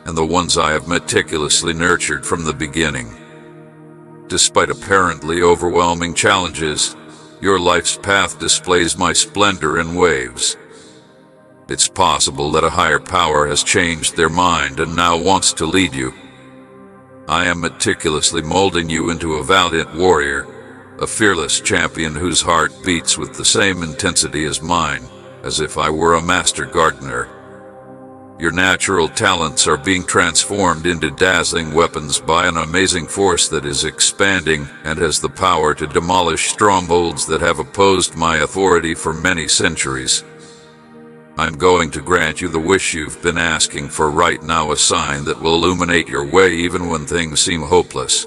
and the ones I have meticulously nurtured from the beginning. Despite apparently overwhelming challenges, your life's path displays my splendor in waves. It's possible that a higher power has changed their mind and now wants to lead you. I am meticulously molding you into a valiant warrior, a fearless champion whose heart beats with the same intensity as mine, as if I were a master gardener. Your natural talents are being transformed into dazzling weapons by an amazing force that is expanding and has the power to demolish strongholds that have opposed my authority for many centuries. I'm going to grant you the wish you've been asking for right now, a sign that will illuminate your way even when things seem hopeless.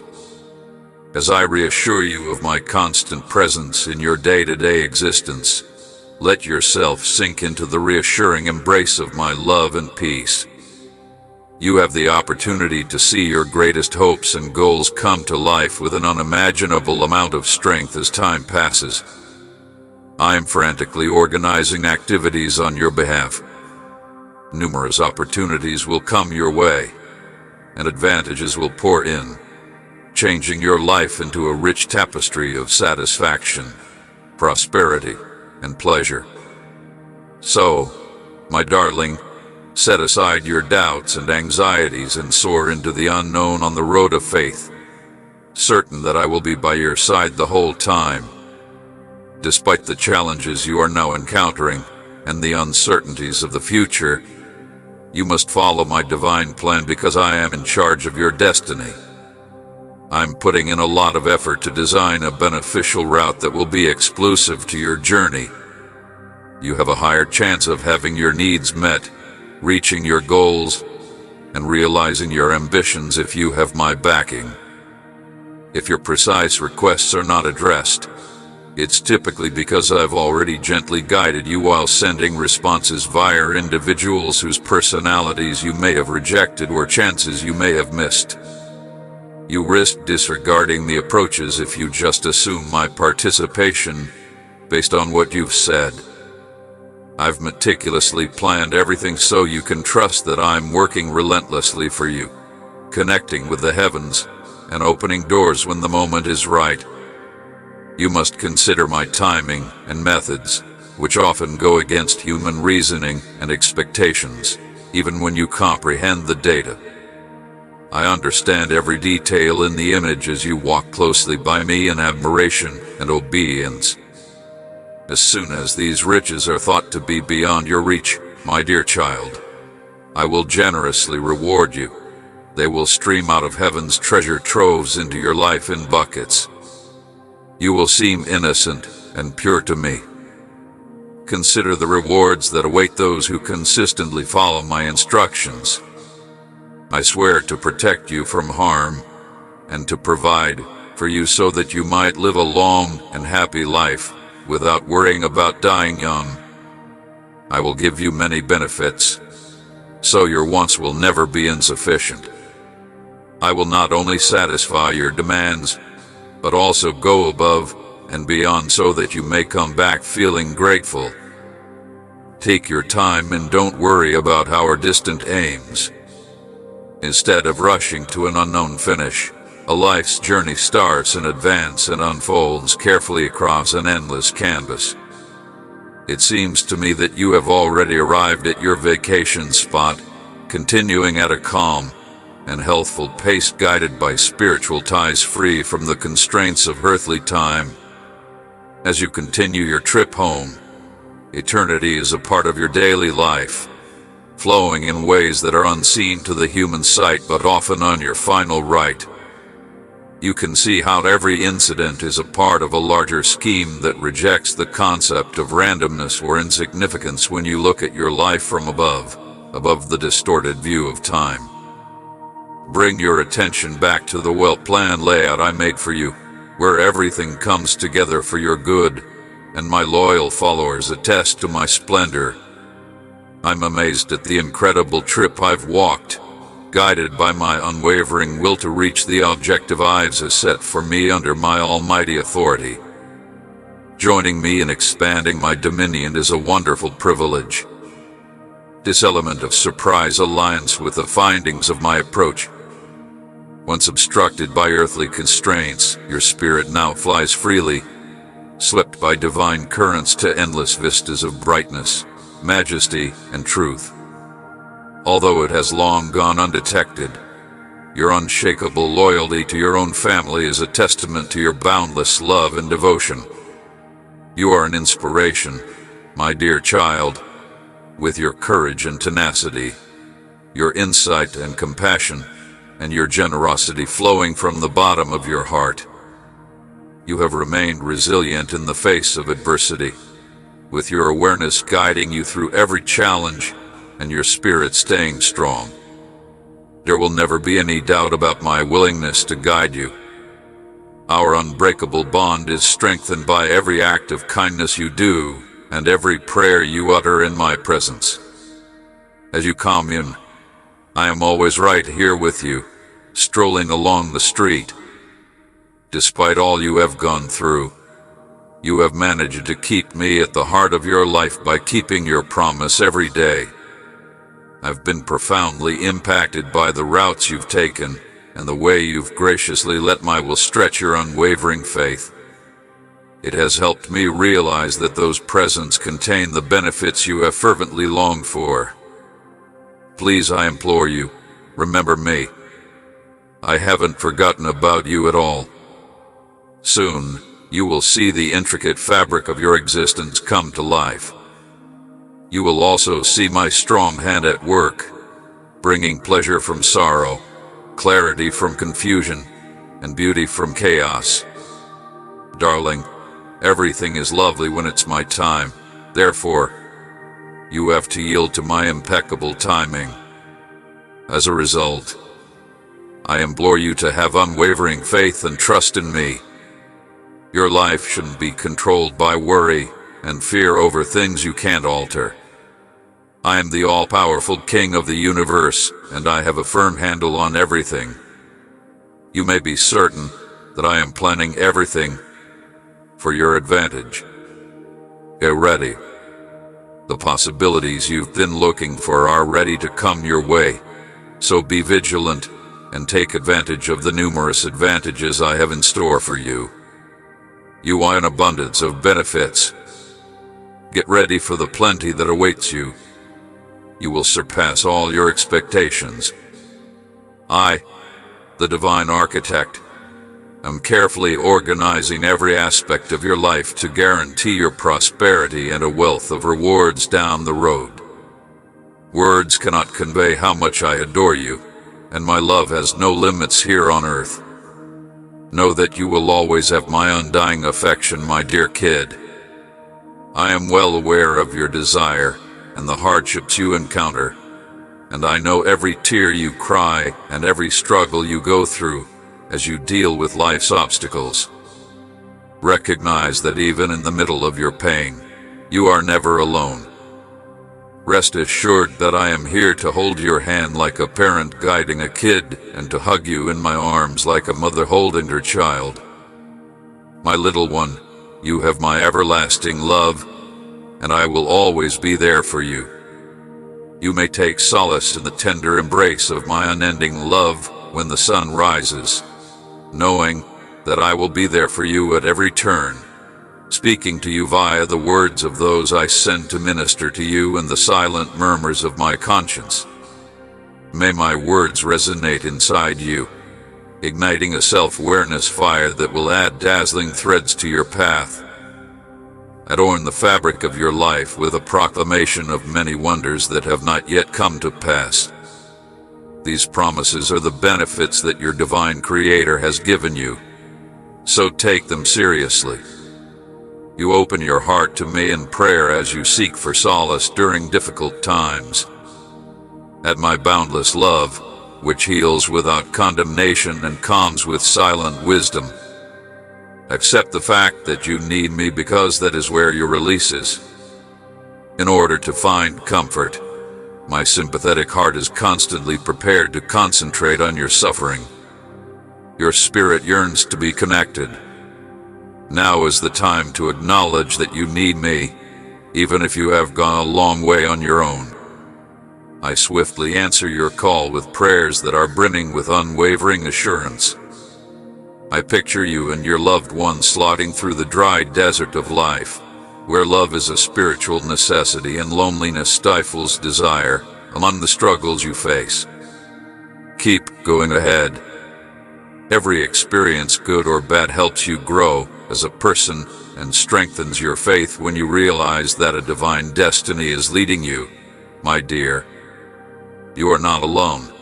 As I reassure you of my constant presence in your day-to-day existence, let yourself sink into the reassuring embrace of my love and peace. You have the opportunity to see your greatest hopes and goals come to life with an unimaginable amount of strength as time passes. I am frantically organizing activities on your behalf. Numerous opportunities will come your way, and advantages will pour in, changing your life into a rich tapestry of satisfaction, prosperity, and pleasure. So, my darling, set aside your doubts and anxieties and soar into the unknown on the road of faith, certain that I will be by your side the whole time. Despite the challenges you are now encountering and the uncertainties of the future, you must follow my divine plan because I am in charge of your destiny. I'm putting in a lot of effort to design a beneficial route that will be exclusive to your journey. You have a higher chance of having your needs met, reaching your goals, and realizing your ambitions if you have my backing. If your precise requests are not addressed, it's typically because I've already gently guided you while sending responses via individuals whose personalities you may have rejected or chances you may have missed. You risk disregarding the approaches if you just assume my participation based on what you've said. I've meticulously planned everything so you can trust that I'm working relentlessly for you, connecting with the heavens and opening doors when the moment is right. You must consider my timing and methods, which often go against human reasoning and expectations, even when you comprehend the data. I understand every detail in the image as you walk closely by me in admiration and obedience. As soon as these riches are thought to be beyond your reach, my dear child, I will generously reward you. They will stream out of heaven's treasure troves into your life in buckets. You will seem innocent and pure to me. Consider the rewards that await those who consistently follow my instructions. I swear to protect you from harm and to provide for you so that you might live a long and happy life without worrying about dying young. I will give you many benefits, so your wants will never be insufficient. I will not only satisfy your demands, but also go above and beyond so that you may come back feeling grateful. Take your time and don't worry about our distant aims. Instead of rushing to an unknown finish, a life's journey starts in advance and unfolds carefully across an endless canvas. It seems to me that you have already arrived at your vacation spot, continuing at a calm and healthful pace guided by spiritual ties free from the constraints of earthly time. As you continue your trip home, eternity is a part of your daily life, flowing in ways that are unseen to the human sight but often on your final right. You can see how every incident is a part of a larger scheme that rejects the concept of randomness or insignificance when you look at your life from above the distorted view of time. Bring your attention back to the well-planned layout I made for you, where everything comes together for your good, and my loyal followers attest to my splendor. I'm amazed at the incredible trip I've walked, guided by my unwavering will to reach the objective I've set for me under my almighty authority. Joining me in expanding my dominion is a wonderful privilege. This element of surprise aligns with the findings of my approach. Once obstructed by earthly constraints, your spirit now flies freely, swept by divine currents to endless vistas of brightness, majesty, and truth. Although it has long gone undetected, your unshakable loyalty to your own family is a testament to your boundless love and devotion. You are an inspiration, my dear child, with your courage and tenacity, your insight and compassion, and your generosity flowing from the bottom of your heart. You have remained resilient in the face of adversity, with your awareness guiding you through every challenge and your spirit staying strong. There will never be any doubt about my willingness to guide you. Our unbreakable bond is strengthened by every act of kindness you do and every prayer you utter in my presence. As you commune, I am always right here with you, strolling along the street. Despite all you have gone through, you have managed to keep me at the heart of your life by keeping your promise every day. I've been profoundly impacted by the routes you've taken and the way you've graciously let my will stretch your unwavering faith. It has helped me realize that those presents contain the benefits you have fervently longed for. Please, I implore you, remember me. I haven't forgotten about you at all. Soon, you will see the intricate fabric of your existence come to life. You will also see my strong hand at work, bringing pleasure from sorrow, clarity from confusion, and beauty from chaos. Darling, everything is lovely when it's my time. Therefore, you have to yield to my impeccable timing. As a result, I implore you to have unwavering faith and trust in me. Your life shouldn't be controlled by worry and fear over things you can't alter. I am the all-powerful King of the universe, and I have a firm handle on everything. You may be certain that I am planning everything for your advantage. Get ready. The possibilities you've been looking for are ready to come your way, so be vigilant and take advantage of the numerous advantages I have in store for you. You are an abundance of benefits. Get ready for the plenty that awaits you. You will surpass all your expectations. I, the Divine Architect, am carefully organizing every aspect of your life to guarantee your prosperity and a wealth of rewards down the road. Words cannot convey how much I adore you, and my love has no limits here on earth. Know that you will always have my undying affection, my dear kid. I am well aware of your desire and the hardships you encounter, and I know every tear you cry and every struggle you go through as you deal with life's obstacles. Recognize that even in the middle of your pain, you are never alone. Rest assured that I am here to hold your hand like a parent guiding a kid and to hug you in my arms like a mother holding her child. My little one, you have my everlasting love, and I will always be there for you. You may take solace in the tender embrace of my unending love when the sun rises, knowing that I will be there for you at every turn, speaking to you via the words of those I send to minister to you and the silent murmurs of my conscience. May my words resonate inside you, igniting a self-awareness fire that will add dazzling threads to your path. Adorn the fabric of your life with a proclamation of many wonders that have not yet come to pass. These promises are the benefits that your divine Creator has given you, so take them seriously. You open your heart to me in prayer as you seek for solace during difficult times. At my boundless love, which heals without condemnation and calms with silent wisdom, accept the fact that you need me because that is where your release is. In order to find comfort, my sympathetic heart is constantly prepared to concentrate on your suffering. Your spirit yearns to be connected. Now is the time to acknowledge that you need me, even if you have gone a long way on your own. I swiftly answer your call with prayers that are brimming with unwavering assurance. I picture you and your loved one sliding through the dry desert of life, where love is a spiritual necessity and loneliness stifles desire, among the struggles you face. Keep going ahead. Every experience, good or bad, helps you grow as a person and strengthens your faith when you realize that a divine destiny is leading you, my dear. You are not alone.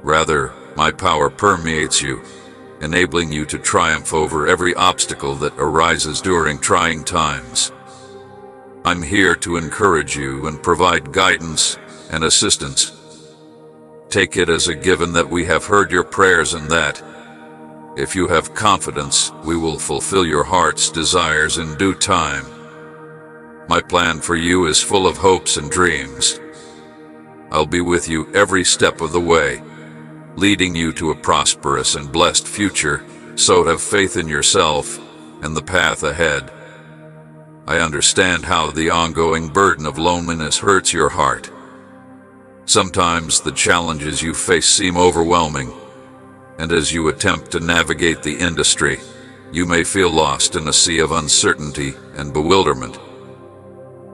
Rather, my power permeates you, enabling you to triumph over every obstacle that arises during trying times. I'm here to encourage you and provide guidance and assistance. Take it as a given that we have heard your prayers and that, if you have confidence, we will fulfill your heart's desires in due time. My plan for you is full of hopes and dreams. I'll be with you every step of the way, leading you to a prosperous and blessed future, so have faith in yourself and the path ahead. I understand how the ongoing burden of loneliness hurts your heart. Sometimes the challenges you face seem overwhelming, and as you attempt to navigate the industry, you may feel lost in a sea of uncertainty and bewilderment.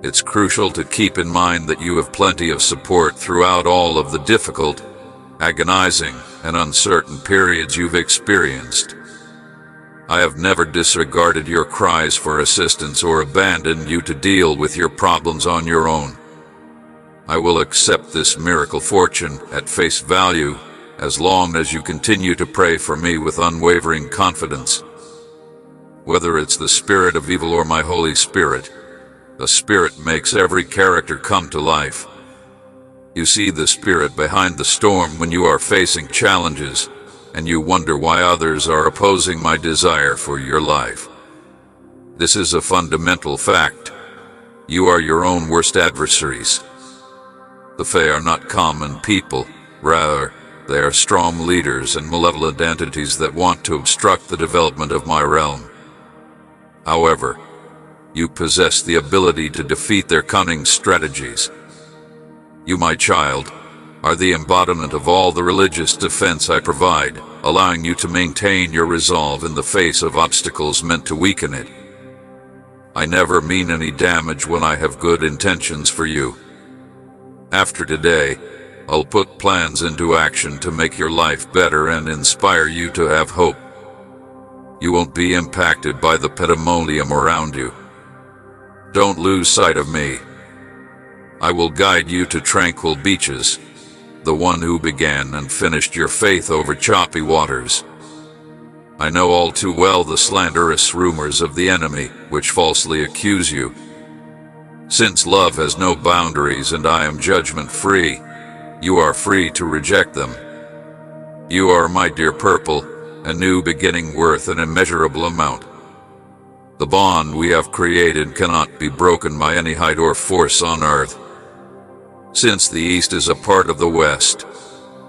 It's crucial to keep in mind that you have plenty of support throughout all of the difficult, agonizing, and uncertain periods you've experienced. I have never disregarded your cries for assistance or abandoned you to deal with your problems on your own. I will accept this miracle fortune at face value as long as you continue to pray for me with unwavering confidence. Whether it's the spirit of evil or my Holy Spirit, the Spirit makes every character come to life. You see the Spirit behind the storm when you are facing challenges, and you wonder why others are opposing my desire for your life. This is a fundamental fact. You are your own worst adversaries. The Fae are not common people, rather, they are strong leaders and malevolent entities that want to obstruct the development of my realm. However, you possess the ability to defeat their cunning strategies. You, my child, are the embodiment of all the religious defense I provide, allowing you to maintain your resolve in the face of obstacles meant to weaken it. I never mean any damage when I have good intentions for you. After today, I'll put plans into action to make your life better and inspire you to have hope. You won't be impacted by the pandemonium around you. Don't lose sight of me. I will guide you to tranquil beaches, the one who began and finished your faith over choppy waters. I know all too well the slanderous rumors of the enemy which falsely accuse you. Since love has no boundaries and I am judgment-free, you are free to reject them. You are my dear purple, a new beginning worth an immeasurable amount. The bond we have created cannot be broken by any height or force on earth. Since the East is a part of the West,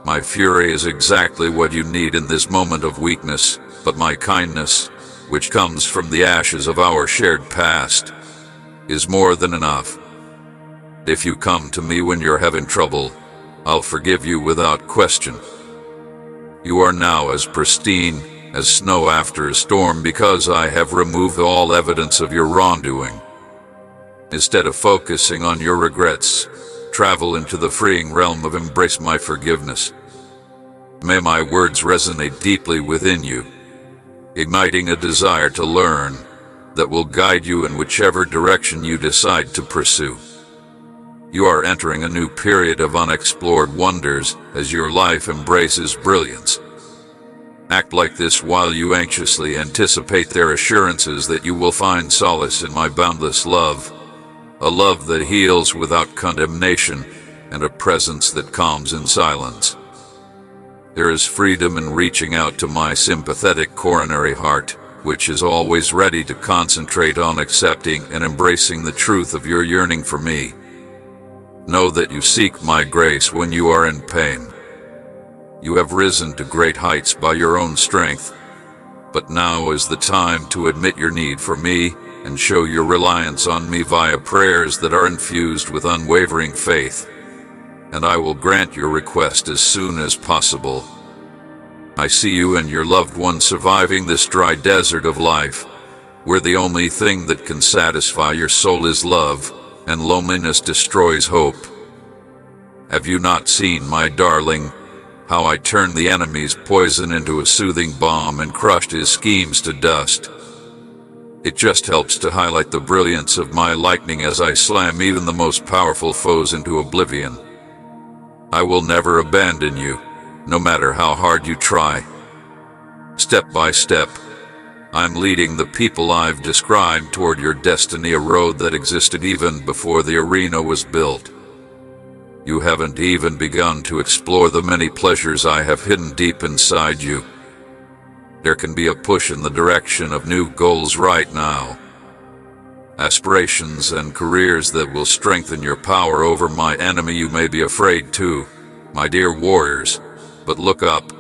my fury is exactly what you need in this moment of weakness, but my kindness, which comes from the ashes of our shared past, is more than enough. If you come to me when you're having trouble, I'll forgive you without question. You are now as pristine as snow after a storm because I have removed all evidence of your wrongdoing. Instead of focusing on your regrets, travel into the freeing realm of embrace my forgiveness. May my words resonate deeply within you, igniting a desire to learn that will guide you in whichever direction you decide to pursue. You are entering a new period of unexplored wonders as your life embraces brilliance. Act like this while you anxiously anticipate their assurances that you will find solace in my boundless love, a love that heals without condemnation and a presence that calms in silence. There is freedom in reaching out to my sympathetic coronary heart, which is always ready to concentrate on accepting and embracing the truth of your yearning for me. Know that you seek my grace when you are in pain. You have risen to great heights by your own strength, but now is the time to admit your need for me and show your reliance on me via prayers that are infused with unwavering faith. and I will grant your request as soon as possible. I see you and your loved one surviving this dry desert of life, where the only thing that can satisfy your soul is love, and loneliness destroys hope. Have you not seen, my darling, how I turned the enemy's poison into a soothing balm and crushed his schemes to dust? It just helps to highlight the brilliance of my lightning as I slam even the most powerful foes into oblivion. I will never abandon you, no matter how hard you try. Step by step, I'm leading the people I've described toward your destiny, a road that existed even before the arena was built. You haven't even begun to explore the many pleasures I have hidden deep inside you. There can be a push in the direction of new goals right now. Aspirations and careers that will strengthen your power over my enemy. You may be afraid too, my dear warriors, but look up.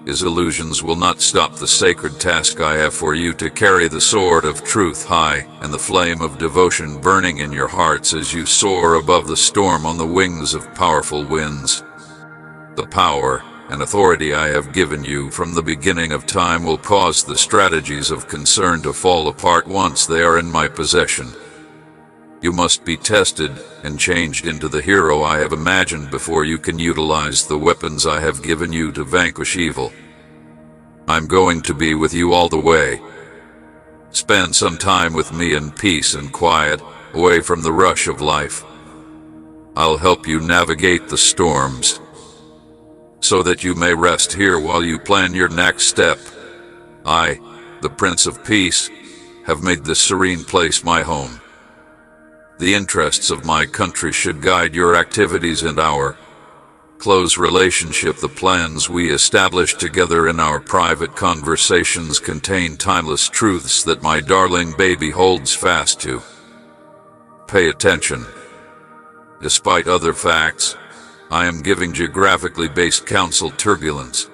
His illusions will not stop the sacred task I have for you, to carry the sword of truth high and the flame of devotion burning in your hearts as you soar above the storm on the wings of powerful winds. The power and authority I have given you from the beginning of time will cause the strategies of concern to fall apart once they are in my possession. You must be tested and changed into the hero I have imagined before you can utilize the weapons I have given you to vanquish evil. I'm going to be with you all the way. Spend some time with me in peace and quiet, away from the rush of life. I'll help you navigate the storms, so that you may rest here while you plan your next step. I, the Prince of Peace, have made this serene place my home. The interests of my country should guide your activities and our close relationship. The plans we establish together in our private conversations contain timeless truths that my darling baby holds fast to. Pay attention. Despite other facts, I am giving geographically based counsel. Turbulence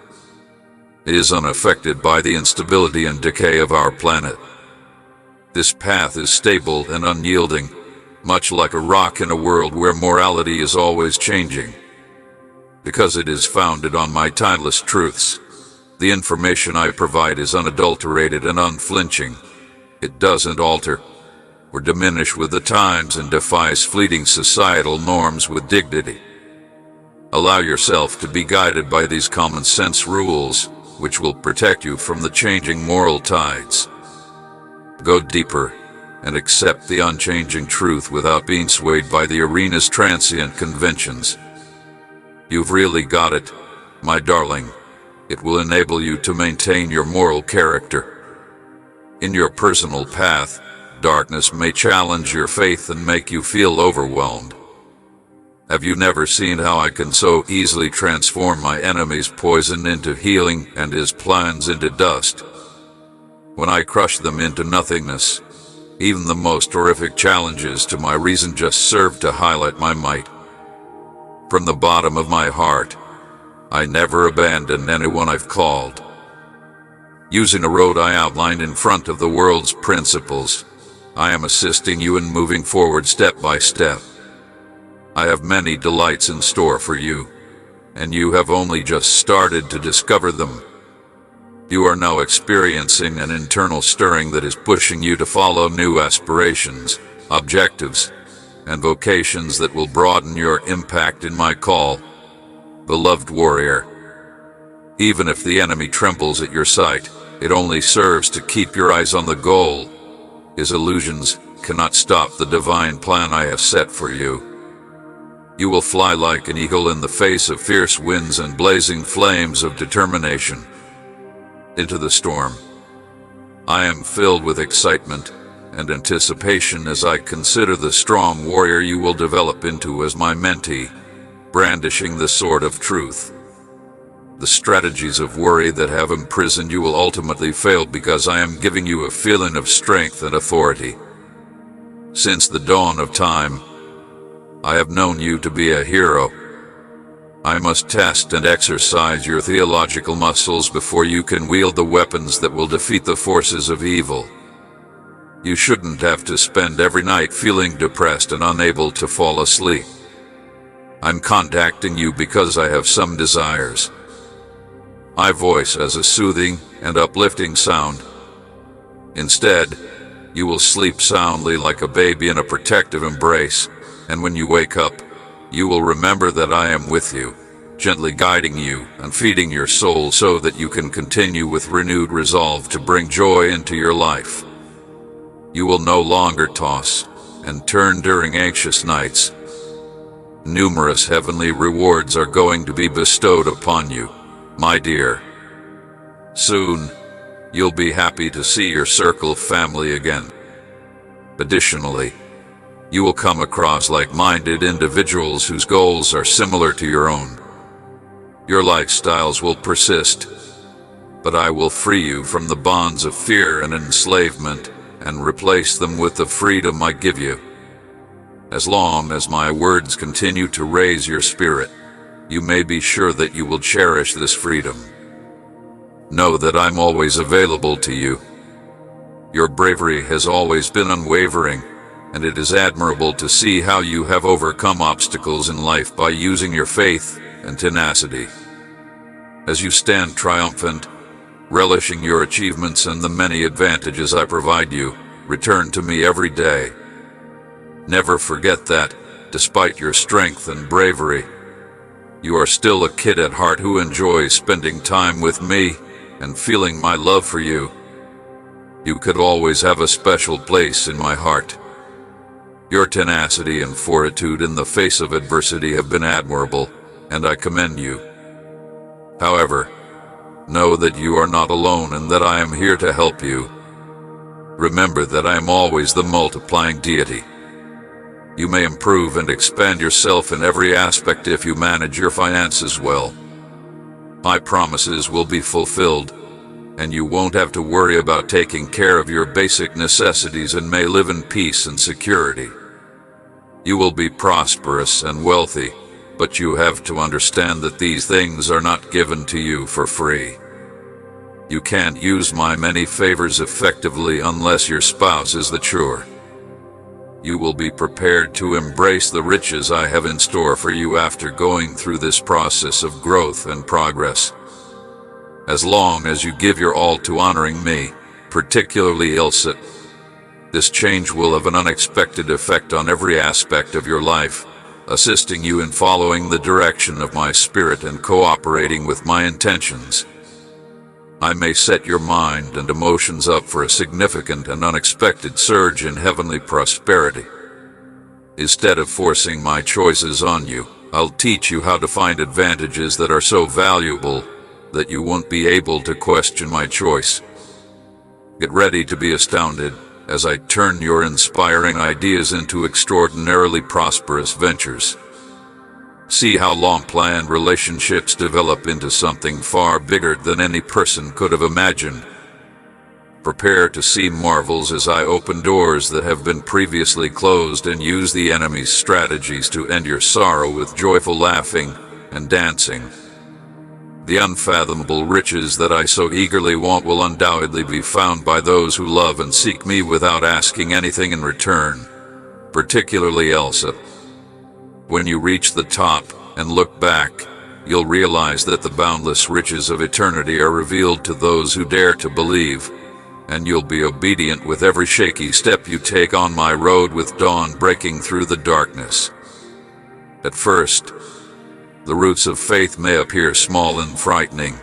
is unaffected by the instability and decay of our planet. This path is stable and unyielding, much like a rock in a world where morality is always changing. Because it is founded on my timeless truths, the information I provide is unadulterated and unflinching. It doesn't alter or diminish with the times and defies fleeting societal norms with dignity. Allow yourself to be guided by these common sense rules, which will protect you from the changing moral tides. Go deeper and accept the unchanging truth without being swayed by the arena's transient conventions. You've really got it, my darling. It will enable you to maintain your moral character. In your personal path, darkness may challenge your faith and make you feel overwhelmed. Have you never seen how I can so easily transform my enemy's poison into healing and his plans into dust? When I crush them into nothingness, even the most horrific challenges to my reason just serve to highlight my might. From the bottom of my heart, I never abandon anyone I've called. Using a road I outlined in front of the world's principles, I am assisting you in moving forward step by step. I have many delights in store for you, and you have only just started to discover them. You are now experiencing an internal stirring that is pushing you to follow new aspirations, objectives, and vocations that will broaden your impact in my call. Beloved warrior, even if the enemy trembles at your sight, it only serves to keep your eyes on the goal. His illusions cannot stop the divine plan I have set for you. You will fly like an eagle in the face of fierce winds and blazing flames of determination. Into the storm. I am filled with excitement and anticipation as I consider the strong warrior you will develop into as my mentee, brandishing the sword of truth. The strategies of worry that have imprisoned you will ultimately fail because I am giving you a feeling of strength and authority. Since the dawn of time, I have known you to be a hero. I must test and exercise your theological muscles before you can wield the weapons that will defeat the forces of evil. You shouldn't have to spend every night feeling depressed and unable to fall asleep. I'm contacting you because I have some desires. My voice has a soothing and uplifting sound. Instead, you will sleep soundly like a baby in a protective embrace, and when you wake up, you will remember that I am with you, gently guiding you and feeding your soul so that you can continue with renewed resolve to bring joy into your life. You will no longer toss and turn during anxious nights. Numerous heavenly rewards are going to be bestowed upon you, my dear. Soon, you'll be happy to see your circle of family again. Additionally, you will come across like-minded individuals whose goals are similar to your own. Your lifestyles will persist, but I will free you from the bonds of fear and enslavement and replace them with the freedom I give you. As long as my words continue to raise your spirit, you may be sure that you will cherish this freedom. Know that I'm always available to you. Your bravery has always been unwavering, and it is admirable to see how you have overcome obstacles in life by using your faith and tenacity. As you stand triumphant, relishing your achievements and the many advantages I provide you, return to me every day. Never forget that, despite your strength and bravery, you are still a kid at heart who enjoys spending time with me and feeling my love for you. You could always have a special place in my heart. Your tenacity and fortitude in the face of adversity have been admirable, and I commend you. However, know that you are not alone and that I am here to help you. Remember that I am always the multiplying deity. You may improve and expand yourself in every aspect if you manage your finances well. My promises will be fulfilled, and you won't have to worry about taking care of your basic necessities and may live in peace and security. You will be prosperous and wealthy, but you have to understand that these things are not given to you for free. You can't use my many favors effectively unless your spouse is mature. You will be prepared to embrace the riches I have in store for you after going through this process of growth and progress. As long as you give your all to honoring me, particularly Ilse, this change will have an unexpected effect on every aspect of your life, assisting you in following the direction of my spirit and cooperating with my intentions. I may set your mind and emotions up for a significant and unexpected surge in heavenly prosperity. Instead of forcing my choices on you, I'll teach you how to find advantages that are so valuable that you won't be able to question my choice. Get ready to be astounded as I turn your inspiring ideas into extraordinarily prosperous ventures. See how long-planned relationships develop into something far bigger than any person could have imagined. Prepare to see marvels as I open doors that have been previously closed and use the enemy's strategies to end your sorrow with joyful laughing and dancing. The unfathomable riches that I so eagerly want will undoubtedly be found by those who love and seek me without asking anything in return, particularly Elsa. When you reach the top and look back, you'll realize that the boundless riches of eternity are revealed to those who dare to believe, and you'll be obedient with every shaky step you take on my road with dawn breaking through the darkness. At first, the roots of faith may appear small and frightening.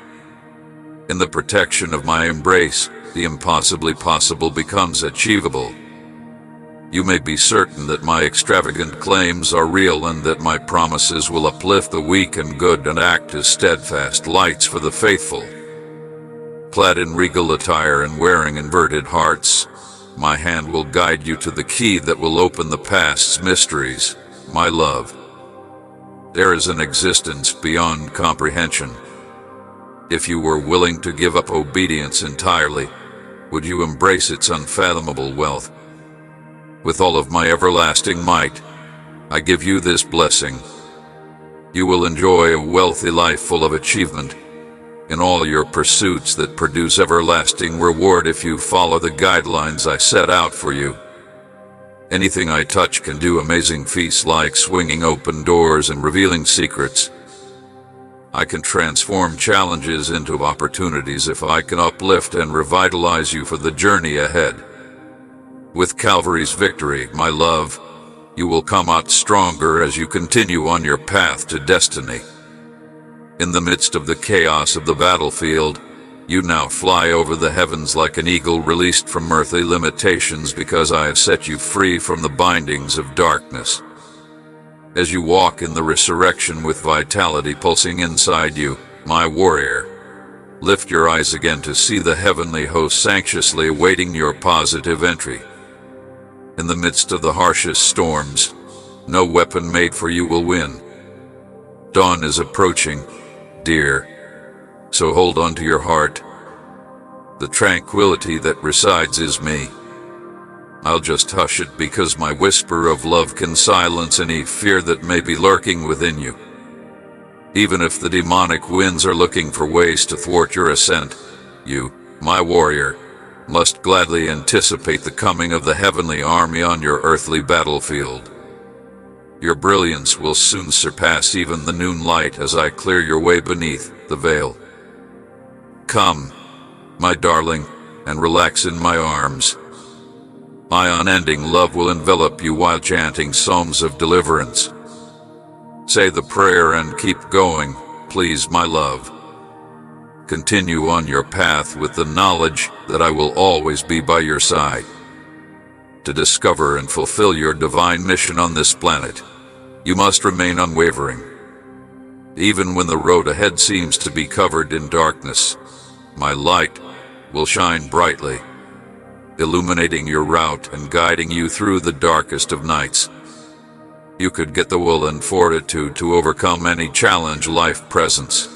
In the protection of my embrace, the impossibly possible becomes achievable. You may be certain that my extravagant claims are real and that my promises will uplift the weak and good and act as steadfast lights for the faithful. Clad in regal attire and wearing inverted hearts, my hand will guide you to the key that will open the past's mysteries, my love. There is an existence beyond comprehension. If you were willing to give up obedience entirely, would you embrace its unfathomable wealth? With all of my everlasting might, I give you this blessing. You will enjoy a wealthy life full of achievement in all your pursuits that produce everlasting reward if you follow the guidelines I set out for you. Anything I touch can do amazing feats like swinging open doors and revealing secrets. I can transform challenges into opportunities if I can uplift and revitalize you for the journey ahead. With Calvary's victory, my love, you will come out stronger as you continue on your path to destiny. In the midst of the chaos of the battlefield, you now fly over the heavens like an eagle released from earthly limitations because I have set you free from the bindings of darkness. As you walk in the resurrection with vitality pulsing inside you, my warrior, lift your eyes again to see the heavenly hosts anxiously awaiting your positive entry. In the midst of the harshest storms, no weapon made for you will win. Dawn is approaching, dear, so hold on to your heart. The tranquility that resides is me. I'll just hush it because my whisper of love can silence any fear that may be lurking within you. Even if the demonic winds are looking for ways to thwart your ascent, you, my warrior, must gladly anticipate the coming of the heavenly army on your earthly battlefield. Your brilliance will soon surpass even the noon light as I clear your way beneath the veil. Come, my darling, and relax in my arms. My unending love will envelop you while chanting psalms of deliverance. Say the prayer and keep going, please, my love. Continue on your path with the knowledge that I will always be by your side. To discover and fulfill your divine mission on this planet, you must remain unwavering. Even when the road ahead seems to be covered in darkness, my light will shine brightly, illuminating your route and guiding you through the darkest of nights. You could get the will and fortitude to overcome any challenge life presents.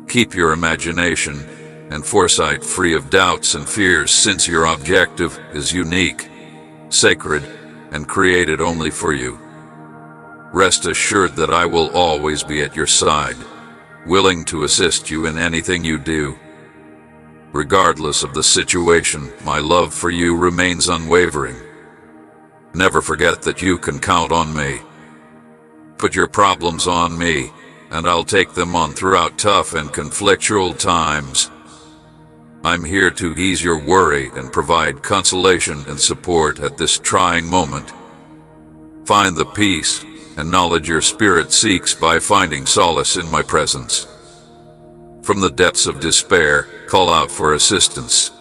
Keep your imagination and foresight free of doubts and fears, since your objective is unique, sacred, and created only for you. Rest assured that I will always be at your side, willing to assist you in anything you do. Regardless of the situation, my love for you remains unwavering. Never forget that you can count on me. Put your problems on me, and I'll take them on throughout tough and conflictual times. I'm here to ease your worry and provide consolation and support at this trying moment. Find the peace and knowledge your spirit seeks by finding solace in my presence. From the depths of despair, call out for assistance.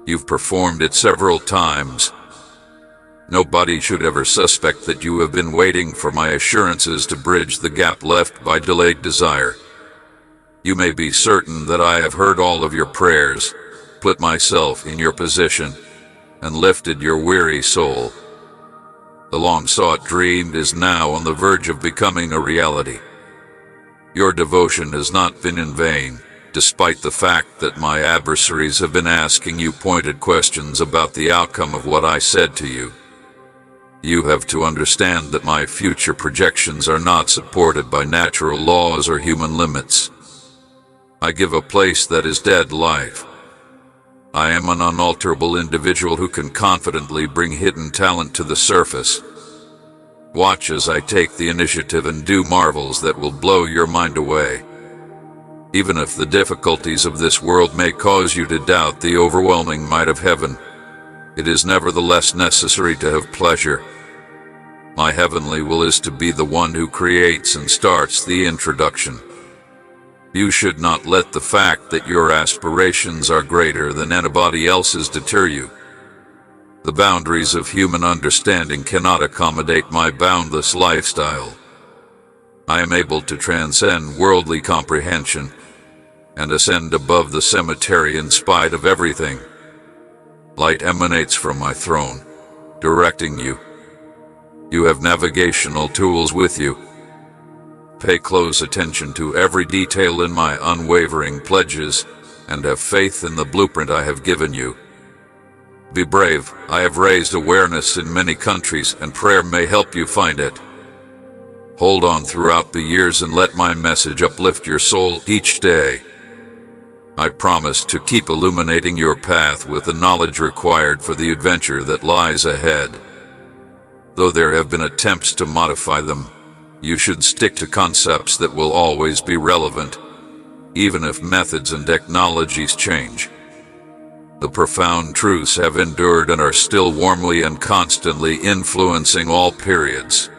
You've performed it several times. Nobody should ever suspect that you have been waiting for my assurances to bridge the gap left by delayed desire. You may be certain that I have heard all of your prayers, put myself in your position, and lifted your weary soul. The long-sought dream is now on the verge of becoming a reality. Your devotion has not been in vain, despite the fact that my adversaries have been asking you pointed questions about the outcome of what I said to you. You have to understand that my future projections are not supported by natural laws or human limits. I give a place that is dead life. I am an unalterable individual who can confidently bring hidden talent to the surface. Watch as I take the initiative and do marvels that will blow your mind away. Even if the difficulties of this world may cause you to doubt the overwhelming might of heaven, it is nevertheless necessary to have pleasure. My heavenly will is to be the one who creates and starts the introduction. You should not let the fact that your aspirations are greater than anybody else's deter you. The boundaries of human understanding cannot accommodate my boundless lifestyle. I am able to transcend worldly comprehension and ascend above the cemetery in spite of everything. Light emanates from my throne, directing you. You have navigational tools with you. Pay close attention to every detail in my unwavering pledges, and have faith in the blueprint I have given you. Be brave. I have raised awareness in many countries, and prayer may help you find it. Hold on throughout the years and let my message uplift your soul each day. I promise to keep illuminating your path with the knowledge required for the adventure that lies ahead. though there have been attempts to modify them, you should stick to concepts that will always be relevant, even if methods and technologies change. The profound truths have endured and are still warmly and constantly influencing all periods.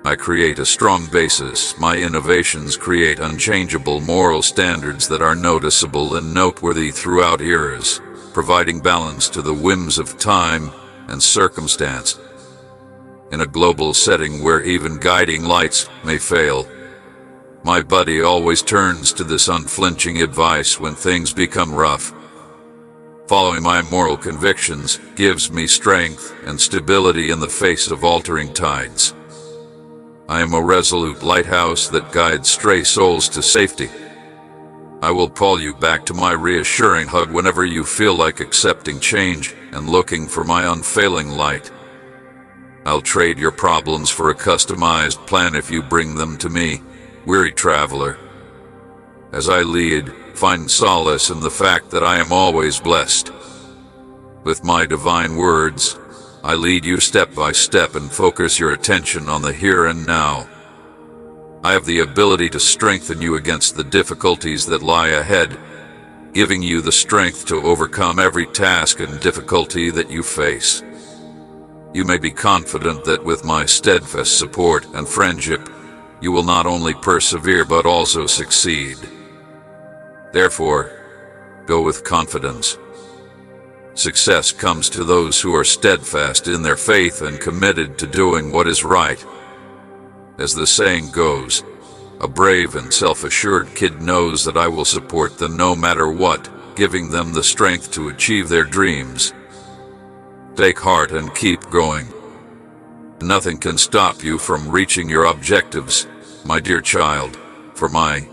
I create a strong basis. My innovations create unchangeable moral standards that are noticeable and noteworthy throughout eras, providing balance to the whims of time and circumstance. In a global setting where even guiding lights may fail, my buddy always turns to this unflinching advice when things become rough. Following my moral convictions gives me strength and stability in the face of altering tides. I am a resolute lighthouse that guides stray souls to safety. I will call you back to my reassuring hug whenever you feel like accepting change and looking for my unfailing light. I'll trade your problems for a customized plan if you bring them to me, weary traveler. As I lead, find solace in the fact that I am always blessed. With my divine words, I lead you step by step and focus your attention on the here and now. I have the ability to strengthen you against the difficulties that lie ahead, giving you the strength to overcome every task and difficulty that you face. You may be confident that with my steadfast support and friendship, you will not only persevere but also succeed. Therefore, go with confidence. Success comes to those who are steadfast in their faith and committed to doing what is right. As the saying goes, a brave and self-assured kid knows that I will support them no matter what, giving them the strength to achieve their dreams. Take heart and keep going. Nothing can stop you from reaching your objectives, my dear child, for my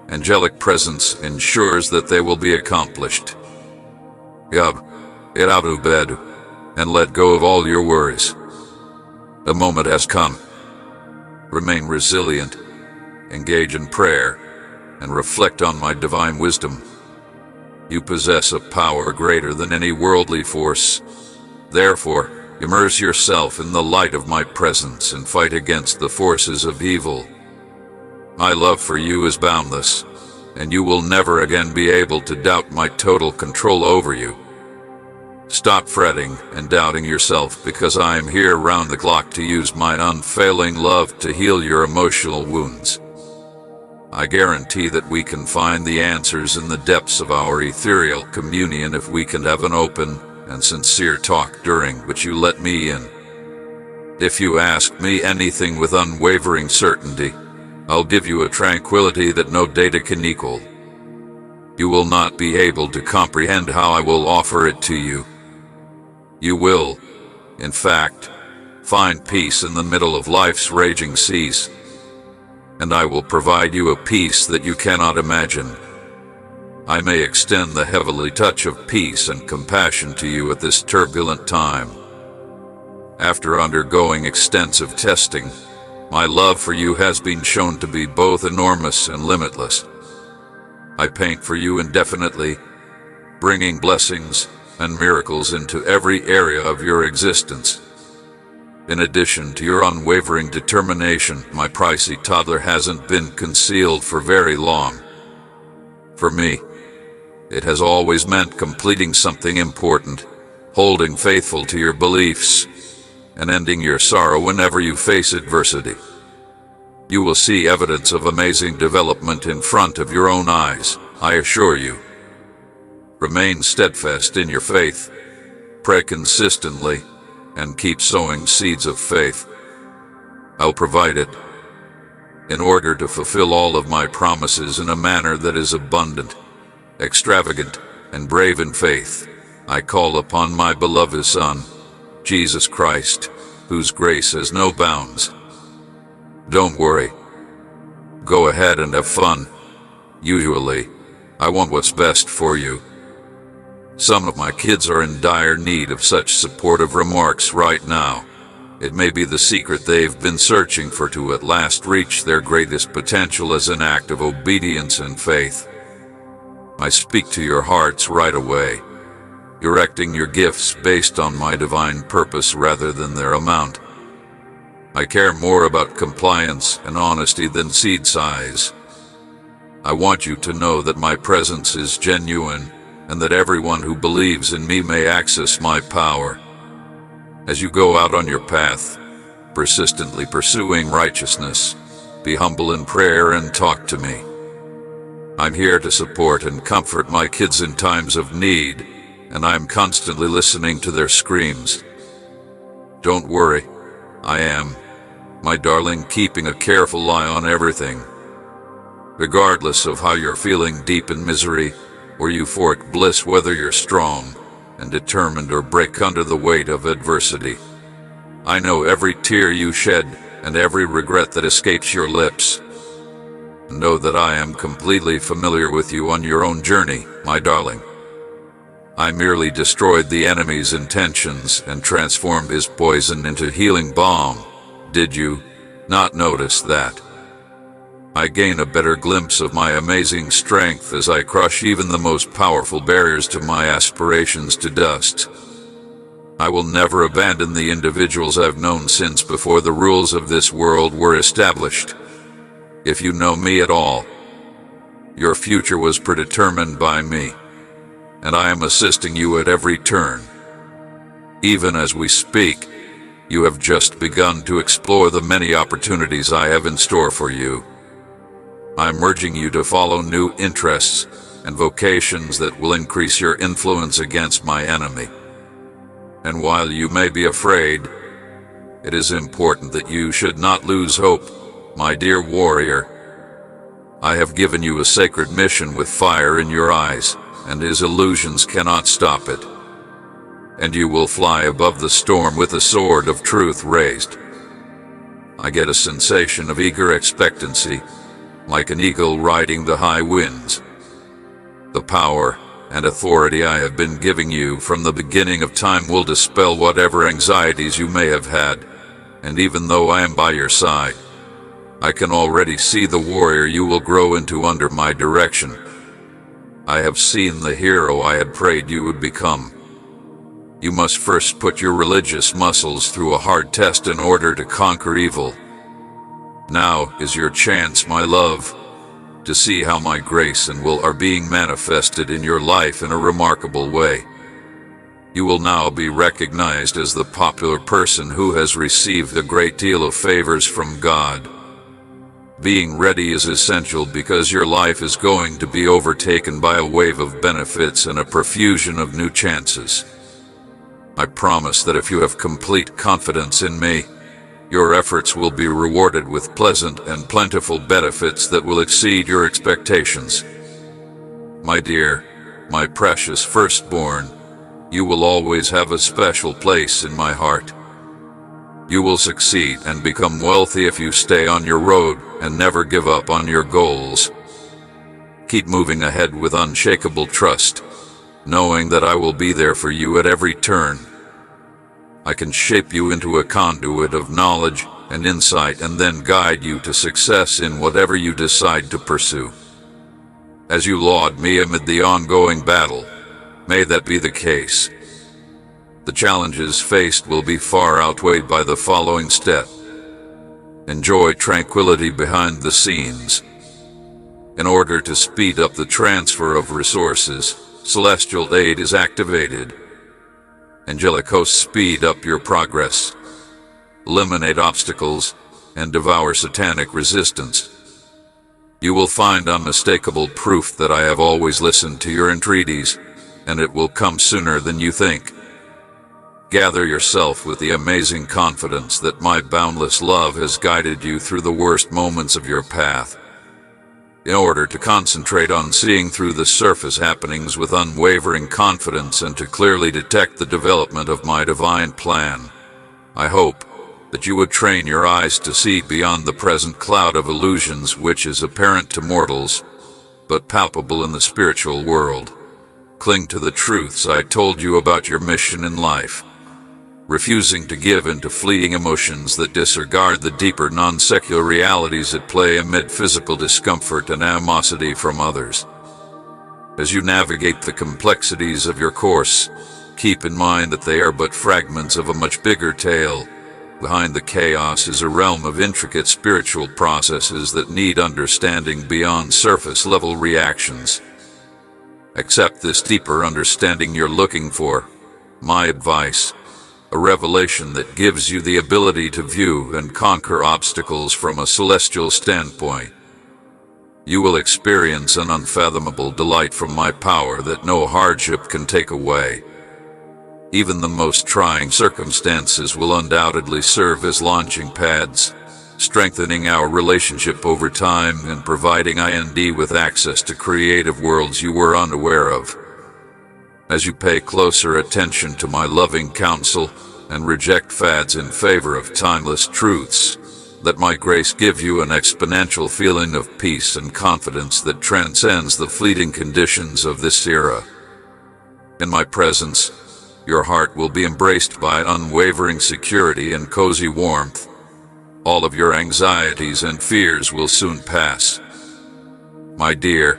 angelic presence ensures that they will be accomplished. Get out of bed and let go of all your worries. The moment has come. Remain resilient, engage in prayer, and reflect on my divine wisdom. You possess a power greater than any worldly force. Therefore, immerse yourself in the light of my presence and fight against the forces of evil. My love for you is boundless, and you will never again be able to doubt my total control over you. Stop fretting and doubting yourself, because I am here round the clock to use my unfailing love to heal your emotional wounds. I guarantee that we can find the answers in the depths of our ethereal communion if we can have an open and sincere talk during which you let me in. If you ask me anything with unwavering certainty, I'll give you a tranquility that no data can equal. You will not be able to comprehend how I will offer it to you. You will, in fact, find peace in the middle of life's raging seas, and I will provide you a peace that you cannot imagine. I may extend the heavenly touch of peace and compassion to you at this turbulent time. After undergoing extensive testing, my love for you has been shown to be both enormous and limitless. I paint for you indefinitely, bringing blessings and miracles into every area of your existence. In addition to your unwavering determination, my pricey toddler hasn't been concealed for very long. For me, it has always meant completing something important, holding faithful to your beliefs, and ending your sorrow whenever you face adversity. You will see evidence of amazing development in front of your own eyes, I assure you. Remain steadfast in your faith, pray consistently, and keep sowing seeds of faith. I'll provide it. In order to fulfill all of my promises in a manner that is abundant, extravagant, and brave in faith, I call upon my beloved Son, Jesus Christ, whose grace has no bounds. Don't worry. Go ahead and have fun. Usually, I want what's best for you. Some of my kids are in dire need of such supportive remarks right now. It may be the secret they've been searching for to at last reach their greatest potential as an act of obedience and faith. I speak to your hearts right away. directing your gifts based on my divine purpose rather than their amount. I care more about compliance and honesty than seed size. I want you to know that my presence is genuine and that everyone who believes in me may access my power. As you go out on your path, persistently pursuing righteousness, be humble in prayer and talk to me. I'm here to support and comfort my kids in times of need, and I'm constantly listening to their screams. Don't worry, I am, my darling, keeping a careful eye on everything. Regardless of how you're feeling, deep in misery or euphoric bliss, whether you're strong and determined or break under the weight of adversity, I know every tear you shed and every regret that escapes your lips. Know that I am completely familiar with you on your own journey, my darling. I merely destroyed the enemy's intentions and transformed his poison into healing balm. Did you not notice that? I gain a better glimpse of my amazing strength as I crush even the most powerful barriers to my aspirations to dust. I will never abandon the individuals I've known since before the rules of this world were established. If you know me at all, your future was predetermined by me, and I am assisting you at every turn. Even as we speak, you have just begun to explore the many opportunities I have in store for you. I'm urging you to follow new interests and vocations that will increase your influence against my enemy. And while you may be afraid, it is important that you should not lose hope, my dear warrior. I have given you a sacred mission with fire in your eyes, and his illusions cannot stop it. And you will fly above the storm with the sword of truth raised. I get a sensation of eager expectancy, like an eagle riding the high winds. The power and authority I have been giving you from the beginning of time will dispel whatever anxieties you may have had, and even though I am by your side, I can already see the warrior you will grow into under my direction. I have seen the hero I had prayed you would become. You must first put your religious muscles through a hard test in order to conquer evil. Now is your chance, my love, to see how my grace and will are being manifested in your life in a remarkable way. You will now be recognized as the popular person who has received a great deal of favors from God. Being ready is essential because your life is going to be overtaken by a wave of benefits and a profusion of new chances. I promise that if you have complete confidence in me, your efforts will be rewarded with pleasant and plentiful benefits that will exceed your expectations. My dear, my precious firstborn, you will always have a special place in my heart. You will succeed and become wealthy if you stay on your road and never give up on your goals. Keep moving ahead with unshakable trust, knowing that I will be there for you at every turn. I can shape you into a conduit of knowledge and insight and then guide you to success in whatever you decide to pursue. As you laud me amid the ongoing battle, may that be the case. The challenges faced will be far outweighed by the following step. Enjoy tranquility behind the scenes. In order to speed up the transfer of resources, celestial aid is activated. Angelic hosts speed up your progress, eliminate obstacles, and devour satanic resistance. You will find unmistakable proof that I have always listened to your entreaties, and it will come sooner than you think. Gather yourself with the amazing confidence that my boundless love has guided you through the worst moments of your path. In order to concentrate on seeing through the surface happenings with unwavering confidence and to clearly detect the development of my divine plan, I hope that you would train your eyes to see beyond the present cloud of illusions which is apparent to mortals, but palpable in the spiritual world. Cling to the truths I told you about your mission in life, refusing to give in to fleeting emotions that disregard the deeper non-secular realities at play amid physical discomfort and animosity from others. As you navigate the complexities of your course, keep in mind that they are but fragments of a much bigger tale. Behind the chaos is a realm of intricate spiritual processes that need understanding beyond surface-level reactions. Accept this deeper understanding you're looking for. My advice: a revelation that gives you the ability to view and conquer obstacles from a celestial standpoint. You will experience an unfathomable delight from my power that no hardship can take away. Even the most trying circumstances will undoubtedly serve as launching pads, strengthening our relationship over time and providing IND with access to creative worlds you were unaware of. As you pay closer attention to my loving counsel and reject fads in favor of timeless truths, let my grace give you an exponential feeling of peace and confidence that transcends the fleeting conditions of this era. In my presence, your heart will be embraced by unwavering security and cozy warmth. All of your anxieties and fears will soon pass. My dear,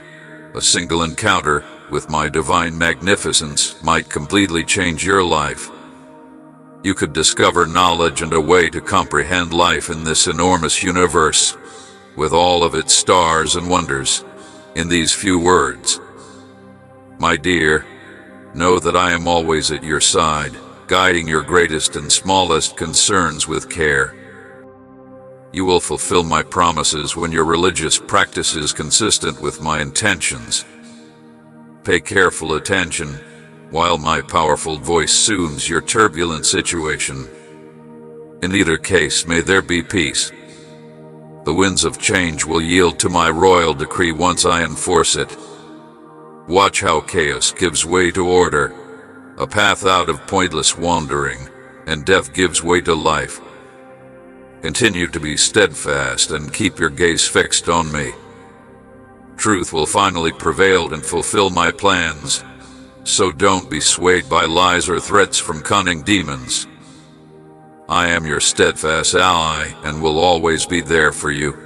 a single encounter with my divine magnificence might completely change your life. You could discover knowledge and a way to comprehend life in this enormous universe, with all of its stars and wonders, in these few words. My dear, know that I am always at your side, guiding your greatest and smallest concerns with care. You will fulfill my promises when your religious practice is consistent with my intentions. Pay careful attention while my powerful voice soothes your turbulent situation. In either case, may there be peace. The winds of change will yield to my royal decree once I enforce it. Watch how chaos gives way to order, a path out of pointless wandering, and death gives way to life. Continue to be steadfast and keep your gaze fixed on me. Truth will finally prevail and fulfill my plans, so don't be swayed by lies or threats from cunning demons. I am your steadfast ally and will always be there for you,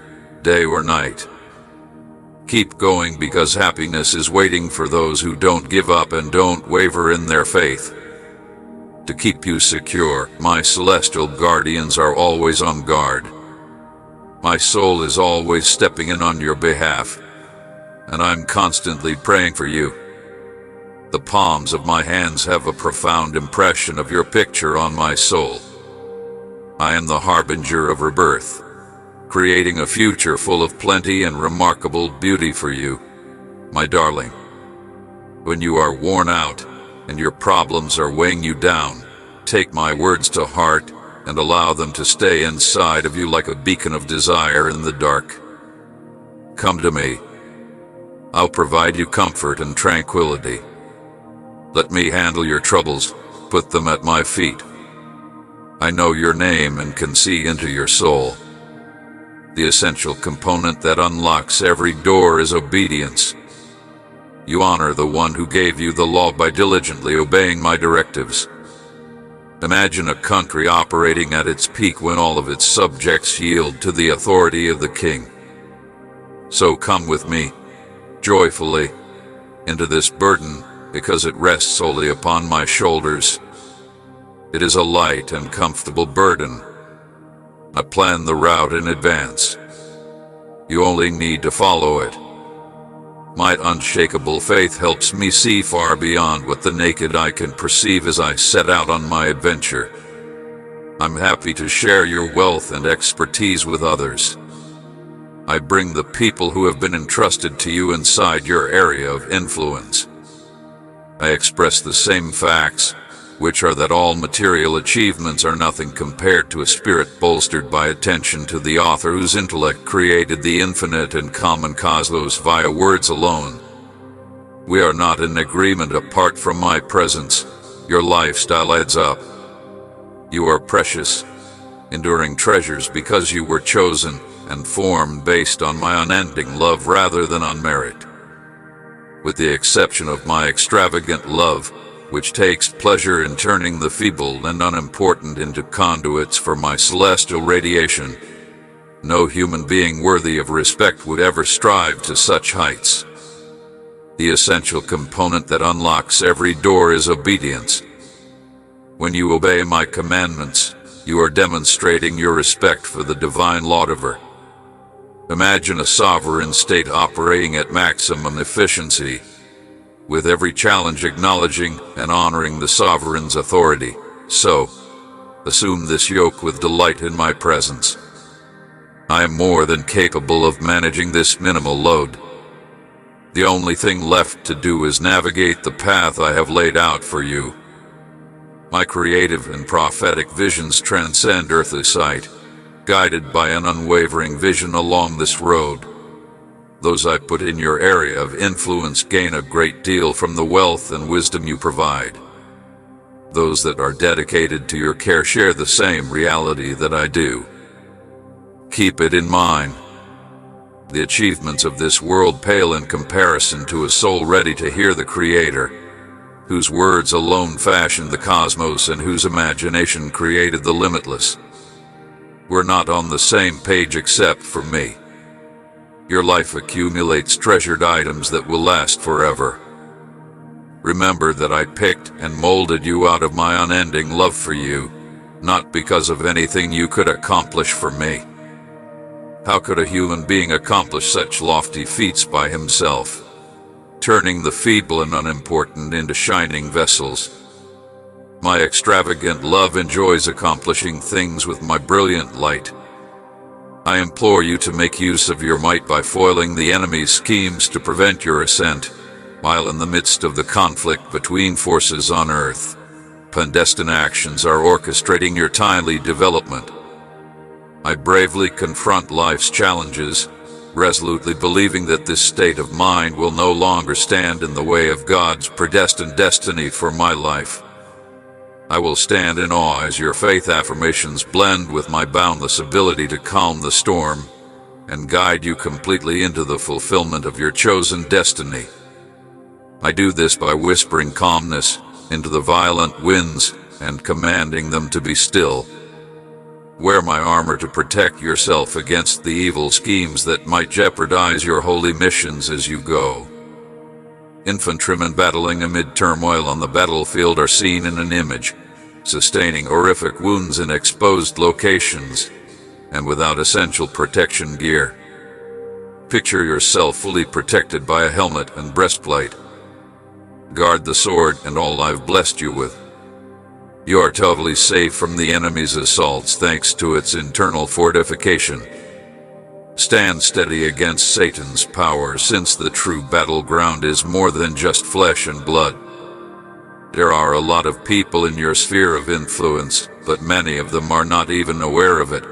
day or night. Keep going because happiness is waiting for those who don't give up and don't waver in their faith. To keep you secure, my celestial guardians are always on guard. My soul is always stepping in on your behalf, and I'm constantly praying for you. The palms of my hands have a profound impression of your picture on my soul. I am the harbinger of rebirth, creating a future full of plenty and remarkable beauty for you, my darling. When you are worn out and your problems are weighing you down, take my words to heart and allow them to stay inside of you like a beacon of desire in the dark. Come to me. I'll provide you comfort and tranquility. Let me handle your troubles, put them at my feet. I know your name and can see into your soul. The essential component that unlocks every door is obedience. You honor the one who gave you the law by diligently obeying my directives. Imagine a country operating at its peak when all of its subjects yield to the authority of the king. So come with me, joyfully, into this burden, because it rests solely upon my shoulders. It is a light and comfortable burden. I plan the route in advance. You only need to follow it. My unshakable faith helps me see far beyond what the naked eye can perceive as I set out on my adventure. I'm happy to share your wealth and expertise with others. I bring the people who have been entrusted to you inside your area of influence. I express the same facts, which are that all material achievements are nothing compared to a spirit bolstered by attention to the author whose intellect created the infinite and common cosmos via words alone. We are not in agreement apart from my presence. Your lifestyle adds up. You are precious, enduring treasures because you were chosen and formed based on my unending love rather than on merit. With the exception of my extravagant love, which takes pleasure in turning the feeble and unimportant into conduits for my celestial radiation, no human being worthy of respect would ever strive to such heights. The essential component that unlocks every door is obedience. When you obey my commandments, you are demonstrating your respect for the divine lawgiver. Imagine a sovereign state operating at maximum efficiency, with every challenge acknowledging and honoring the sovereign's authority. So, assume this yoke with delight in my presence. I am more than capable of managing this minimal load. The only thing left to do is navigate the path I have laid out for you. My creative and prophetic visions transcend earthly sight, guided by an unwavering vision along this road. Those I put in your area of influence gain a great deal from the wealth and wisdom you provide. Those that are dedicated to your care share the same reality that I do. Keep it in mind. The achievements of this world pale in comparison to a soul ready to hear the Creator, whose words alone fashioned the cosmos and whose imagination created the limitless. We're not on the same page except for me. Your life accumulates treasured items that will last forever. Remember that I picked and molded you out of my unending love for you, not because of anything you could accomplish for me. How could a human being accomplish such lofty feats by himself, turning the feeble and unimportant into shining vessels? My extravagant love enjoys accomplishing things with my brilliant light. I implore you to make use of your might by foiling the enemy's schemes to prevent your ascent, while in the midst of the conflict between forces on earth. Clandestine actions are orchestrating your timely development. I bravely confront life's challenges, resolutely believing that this state of mind will no longer stand in the way of God's predestined destiny for my life. I will stand in awe as your faith affirmations blend with my boundless ability to calm the storm and guide you completely into the fulfillment of your chosen destiny. I do this by whispering calmness into the violent winds and commanding them to be still. Wear my armor to protect yourself against the evil schemes that might jeopardize your holy missions as you go. Infantrymen battling amid turmoil on the battlefield are seen in an image, sustaining horrific wounds in exposed locations, and without essential protection gear. Picture yourself fully protected by a helmet and breastplate. Guard the sword and all I've blessed you with. You are totally safe from the enemy's assaults thanks to its internal fortification. Stand steady against Satan's power, since the true battleground is more than just flesh and blood. There are a lot of people in your sphere of influence, but many of them are not even aware of it.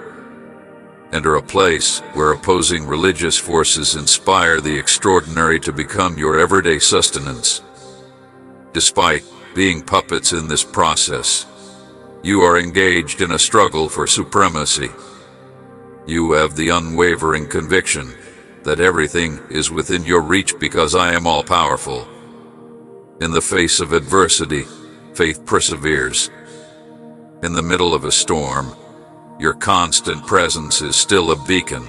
Enter a place where opposing religious forces inspire the extraordinary to become your everyday sustenance. Despite being puppets in this process, you are engaged in a struggle for supremacy. You have the unwavering conviction that everything is within your reach because I am all-powerful. In the face of adversity, faith perseveres. In the middle of a storm, your constant presence is still a beacon.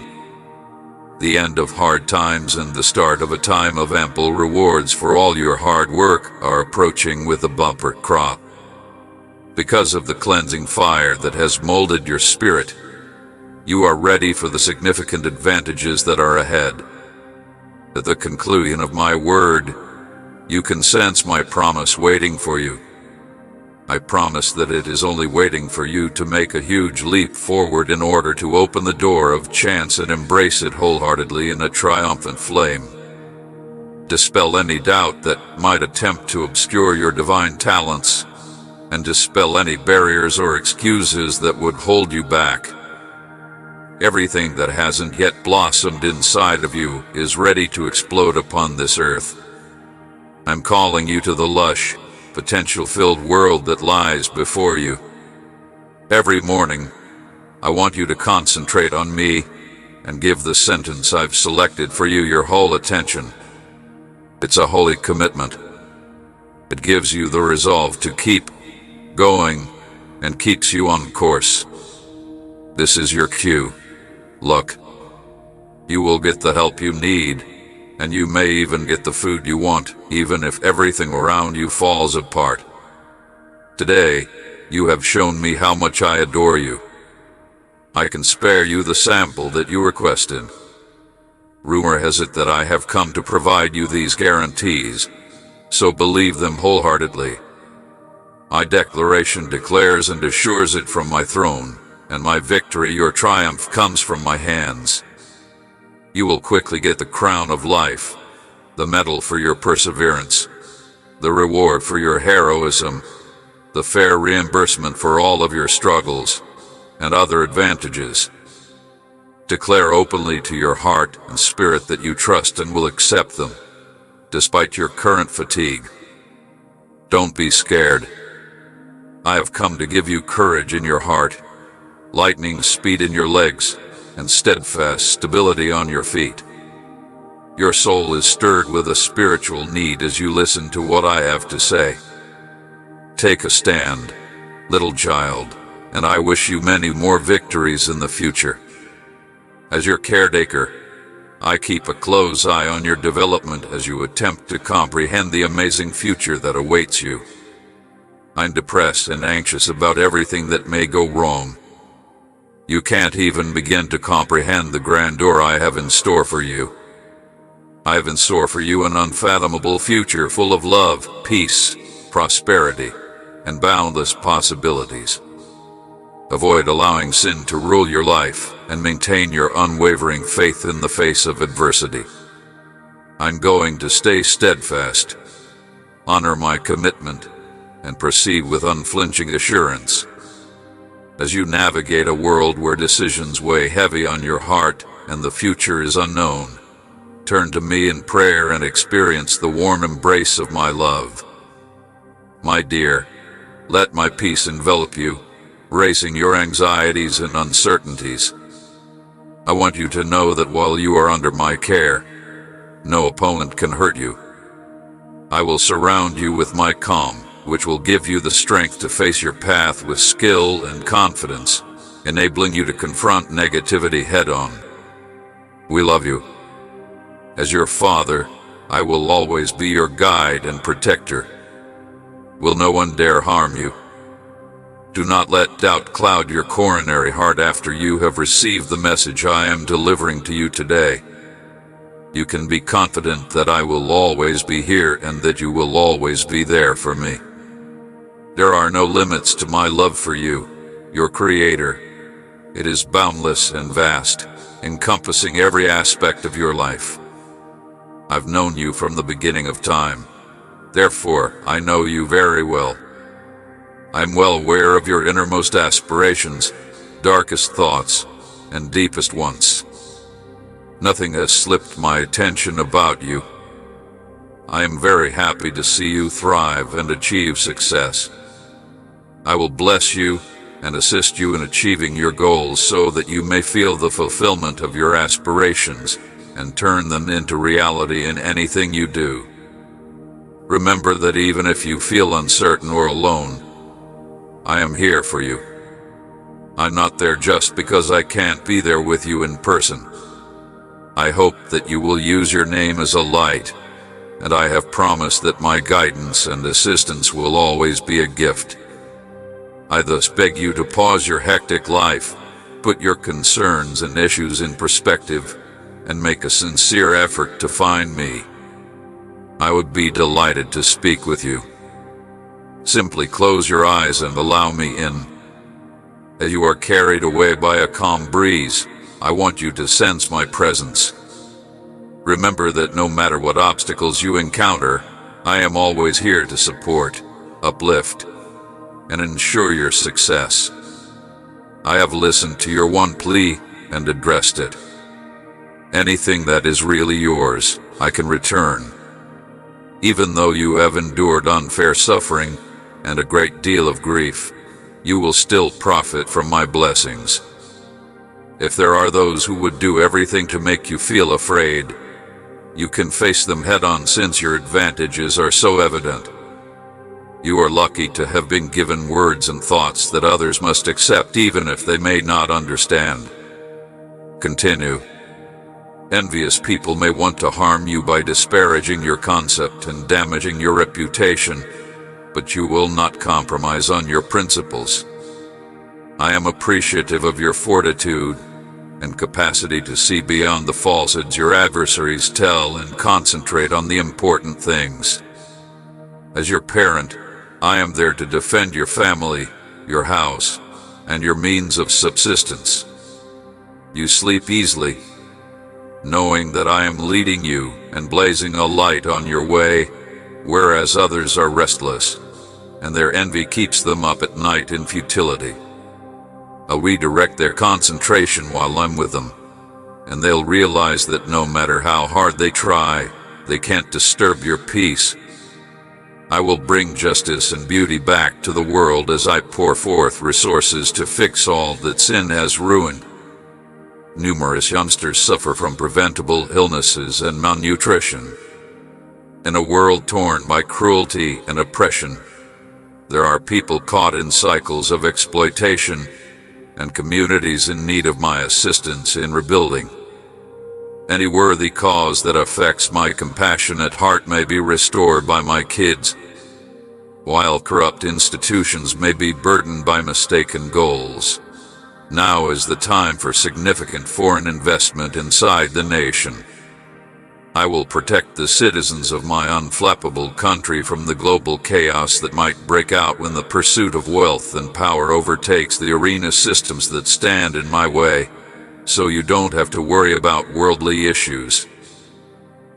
The end of hard times and the start of a time of ample rewards for all your hard work are approaching with a bumper crop. Because of the cleansing fire that has molded your spirit, you are ready for the significant advantages that are ahead. At the conclusion of my word, you can sense my promise waiting for you. I promise that it is only waiting for you to make a huge leap forward in order to open the door of chance and embrace it wholeheartedly in a triumphant flame. Dispel any doubt that might attempt to obscure your divine talents, and dispel any barriers or excuses that would hold you back. Everything that hasn't yet blossomed inside of you is ready to explode upon this earth. I'm calling you to the lush, potential-filled world that lies before you. Every morning, I want you to concentrate on me and give the sentence I've selected for you your whole attention. It's a holy commitment. It gives you the resolve to keep going and keeps you on course. This is your cue. Look, you will get the help you need, and you may even get the food you want, even if everything around you falls apart. Today, you have shown me how much I adore you. I can spare you the sample that you requested. Rumor has it that I have come to provide you these guarantees, so believe them wholeheartedly. My declaration declares and assures it from my throne, and my victory, your triumph, comes from my hands. You will quickly get the crown of life, the medal for your perseverance, the reward for your heroism, the fair reimbursement for all of your struggles, and other advantages. Declare openly to your heart and spirit that you trust and will accept them, despite your current fatigue. Don't be scared. I have come to give you courage in your heart, lightning speed in your legs, and steadfast stability on your feet. Your soul is stirred with a spiritual need as you listen to what I have to say. Take a stand, little child, and I wish you many more victories in the future. As your caretaker, I keep a close eye on your development as you attempt to comprehend the amazing future that awaits you. I'm depressed and anxious about everything that may go wrong. You can't even begin to comprehend the grandeur I have in store for you. I have in store for you an unfathomable future full of love, peace, prosperity, and boundless possibilities. Avoid allowing sin to rule your life and maintain your unwavering faith in the face of adversity. I'm going to stay steadfast, honor my commitment, and proceed with unflinching assurance. As you navigate a world where decisions weigh heavy on your heart and the future is unknown, turn to me in prayer and experience the warm embrace of my love. My dear, let my peace envelop you, erasing your anxieties and uncertainties. I want you to know that while you are under my care, no opponent can hurt you. I will surround you with my calm, which will give you the strength to face your path with skill and confidence, enabling you to confront negativity head-on. We love you. As your father, I will always be your guide and protector. Will no one dare harm you? Do not let doubt cloud your coronary heart after you have received the message I am delivering to you today. You can be confident that I will always be here and that you will always be there for me. There are no limits to my love for you, your Creator. It is boundless and vast, encompassing every aspect of your life. I've known you from the beginning of time. Therefore, I know you very well. I'm well aware of your innermost aspirations, darkest thoughts, and deepest wants. Nothing has slipped my attention about you. I am very happy to see you thrive and achieve success. I will bless you and assist you in achieving your goals so that you may feel the fulfillment of your aspirations and turn them into reality in anything you do. Remember that even if you feel uncertain or alone, I am here for you. I'm not there just because I can't be there with you in person. I hope that you will use your name as a light, and I have promised that my guidance and assistance will always be a gift. I thus beg you to pause your hectic life, put your concerns and issues in perspective, and make a sincere effort to find me. I would be delighted to speak with you. Simply close your eyes and allow me in. As you are carried away by a calm breeze, I want you to sense my presence. Remember that no matter what obstacles you encounter, I am always here to support, uplift, and ensure your success. I have listened to your one plea and addressed it. Anything that is really yours, I can return. Even though you have endured unfair suffering and a great deal of grief, you will still profit from my blessings. If there are those who would do everything to make you feel afraid, you can face them head-on since your advantages are so evident. You are lucky to have been given words and thoughts that others must accept even if they may not understand. Continue. Envious people may want to harm you by disparaging your concept and damaging your reputation, but you will not compromise on your principles. I am appreciative of your fortitude and capacity to see beyond the falsehoods your adversaries tell and concentrate on the important things. As your parent, I am there to defend your family, your house, and your means of subsistence. You sleep easily, knowing that I am leading you and blazing a light on your way, whereas others are restless, and their envy keeps them up at night in futility. I'll redirect their concentration while I'm with them, and they'll realize that no matter how hard they try, they can't disturb your peace. I will bring justice and beauty back to the world as I pour forth resources to fix all that sin has ruined. Numerous youngsters suffer from preventable illnesses and malnutrition. In a world torn by cruelty and oppression, there are people caught in cycles of exploitation and communities in need of my assistance in rebuilding. Any worthy cause that affects my compassionate heart may be restored by my kids, while corrupt institutions may be burdened by mistaken goals. Now is the time for significant foreign investment inside the nation. I will protect the citizens of my unflappable country from the global chaos that might break out when the pursuit of wealth and power overtakes the arena systems that stand in my way, so you don't have to worry about worldly issues.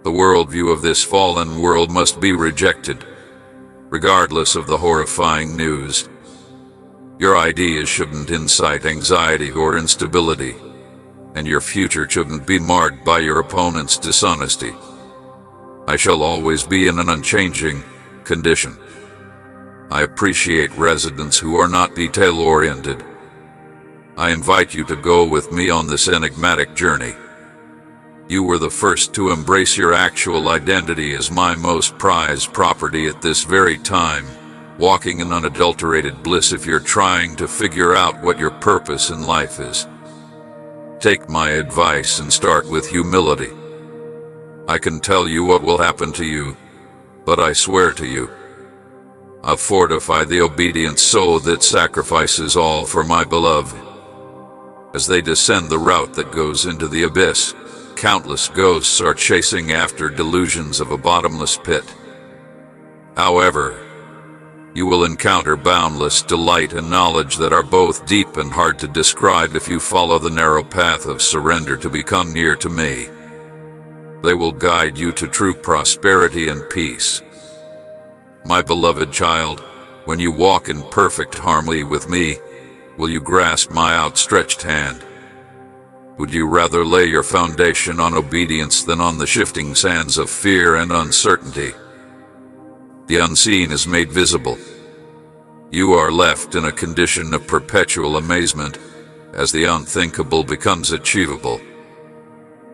The worldview of this fallen world must be rejected, regardless of the horrifying news. Your ideas shouldn't incite anxiety or instability, and your future shouldn't be marred by your opponent's dishonesty. I shall always be in an unchanging condition. I appreciate residents who are not detail-oriented. I invite you to go with me on this enigmatic journey. You were the first to embrace your actual identity as my most prized property at this very time, walking in unadulterated bliss if you're trying to figure out what your purpose in life is. Take my advice and start with humility. I can tell you what will happen to you, but I swear to you, I'll fortify the obedient soul that sacrifices all for my beloved. As they descend the route that goes into the abyss, countless ghosts are chasing after delusions of a bottomless pit. However, you will encounter boundless delight and knowledge that are both deep and hard to describe if you follow the narrow path of surrender to become near to me. They will guide you to true prosperity and peace. My beloved child, when you walk in perfect harmony with me, will you grasp my outstretched hand? Would you rather lay your foundation on obedience than on the shifting sands of fear and uncertainty? The unseen is made visible. You are left in a condition of perpetual amazement as the unthinkable becomes achievable.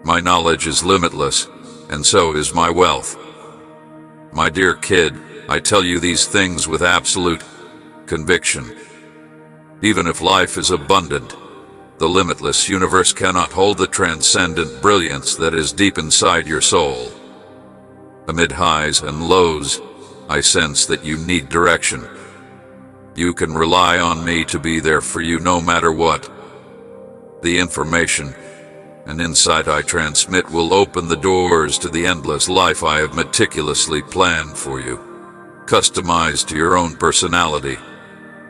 My knowledge is limitless, and so is my wealth. My dear kid, I tell you these things with absolute conviction. Even if life is abundant, the limitless universe cannot hold the transcendent brilliance that is deep inside your soul. Amid highs and lows, I sense that you need direction. You can rely on me to be there for you no matter what. The information and insight I transmit will open the doors to the endless life I have meticulously planned for you, customized to your own personality.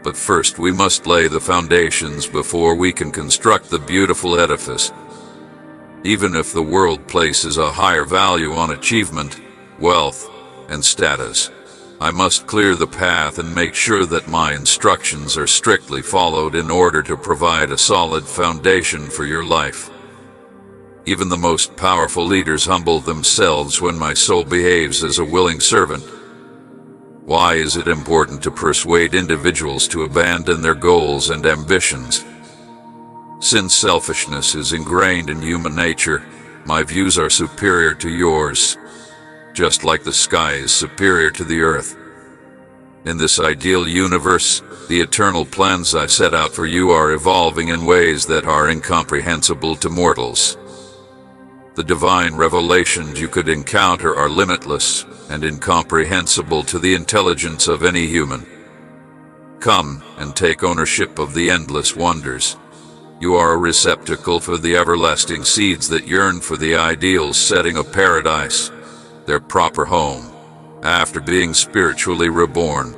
But first we must lay the foundations before we can construct the beautiful edifice. Even if the world places a higher value on achievement, wealth, and status, I must clear the path and make sure that my instructions are strictly followed in order to provide a solid foundation for your life. Even the most powerful leaders humble themselves when my soul behaves as a willing servant. Why is it important to persuade individuals to abandon their goals and ambitions? Since selfishness is ingrained in human nature, my views are superior to yours, just like the sky is superior to the earth. In this ideal universe, the eternal plans I set out for you are evolving in ways that are incomprehensible to mortals. The divine revelations you could encounter are limitless and incomprehensible to the intelligence of any human. Come and take ownership of the endless wonders. You are a receptacle for the everlasting seeds that yearn for the ideal setting of paradise, their proper home, after being spiritually reborn.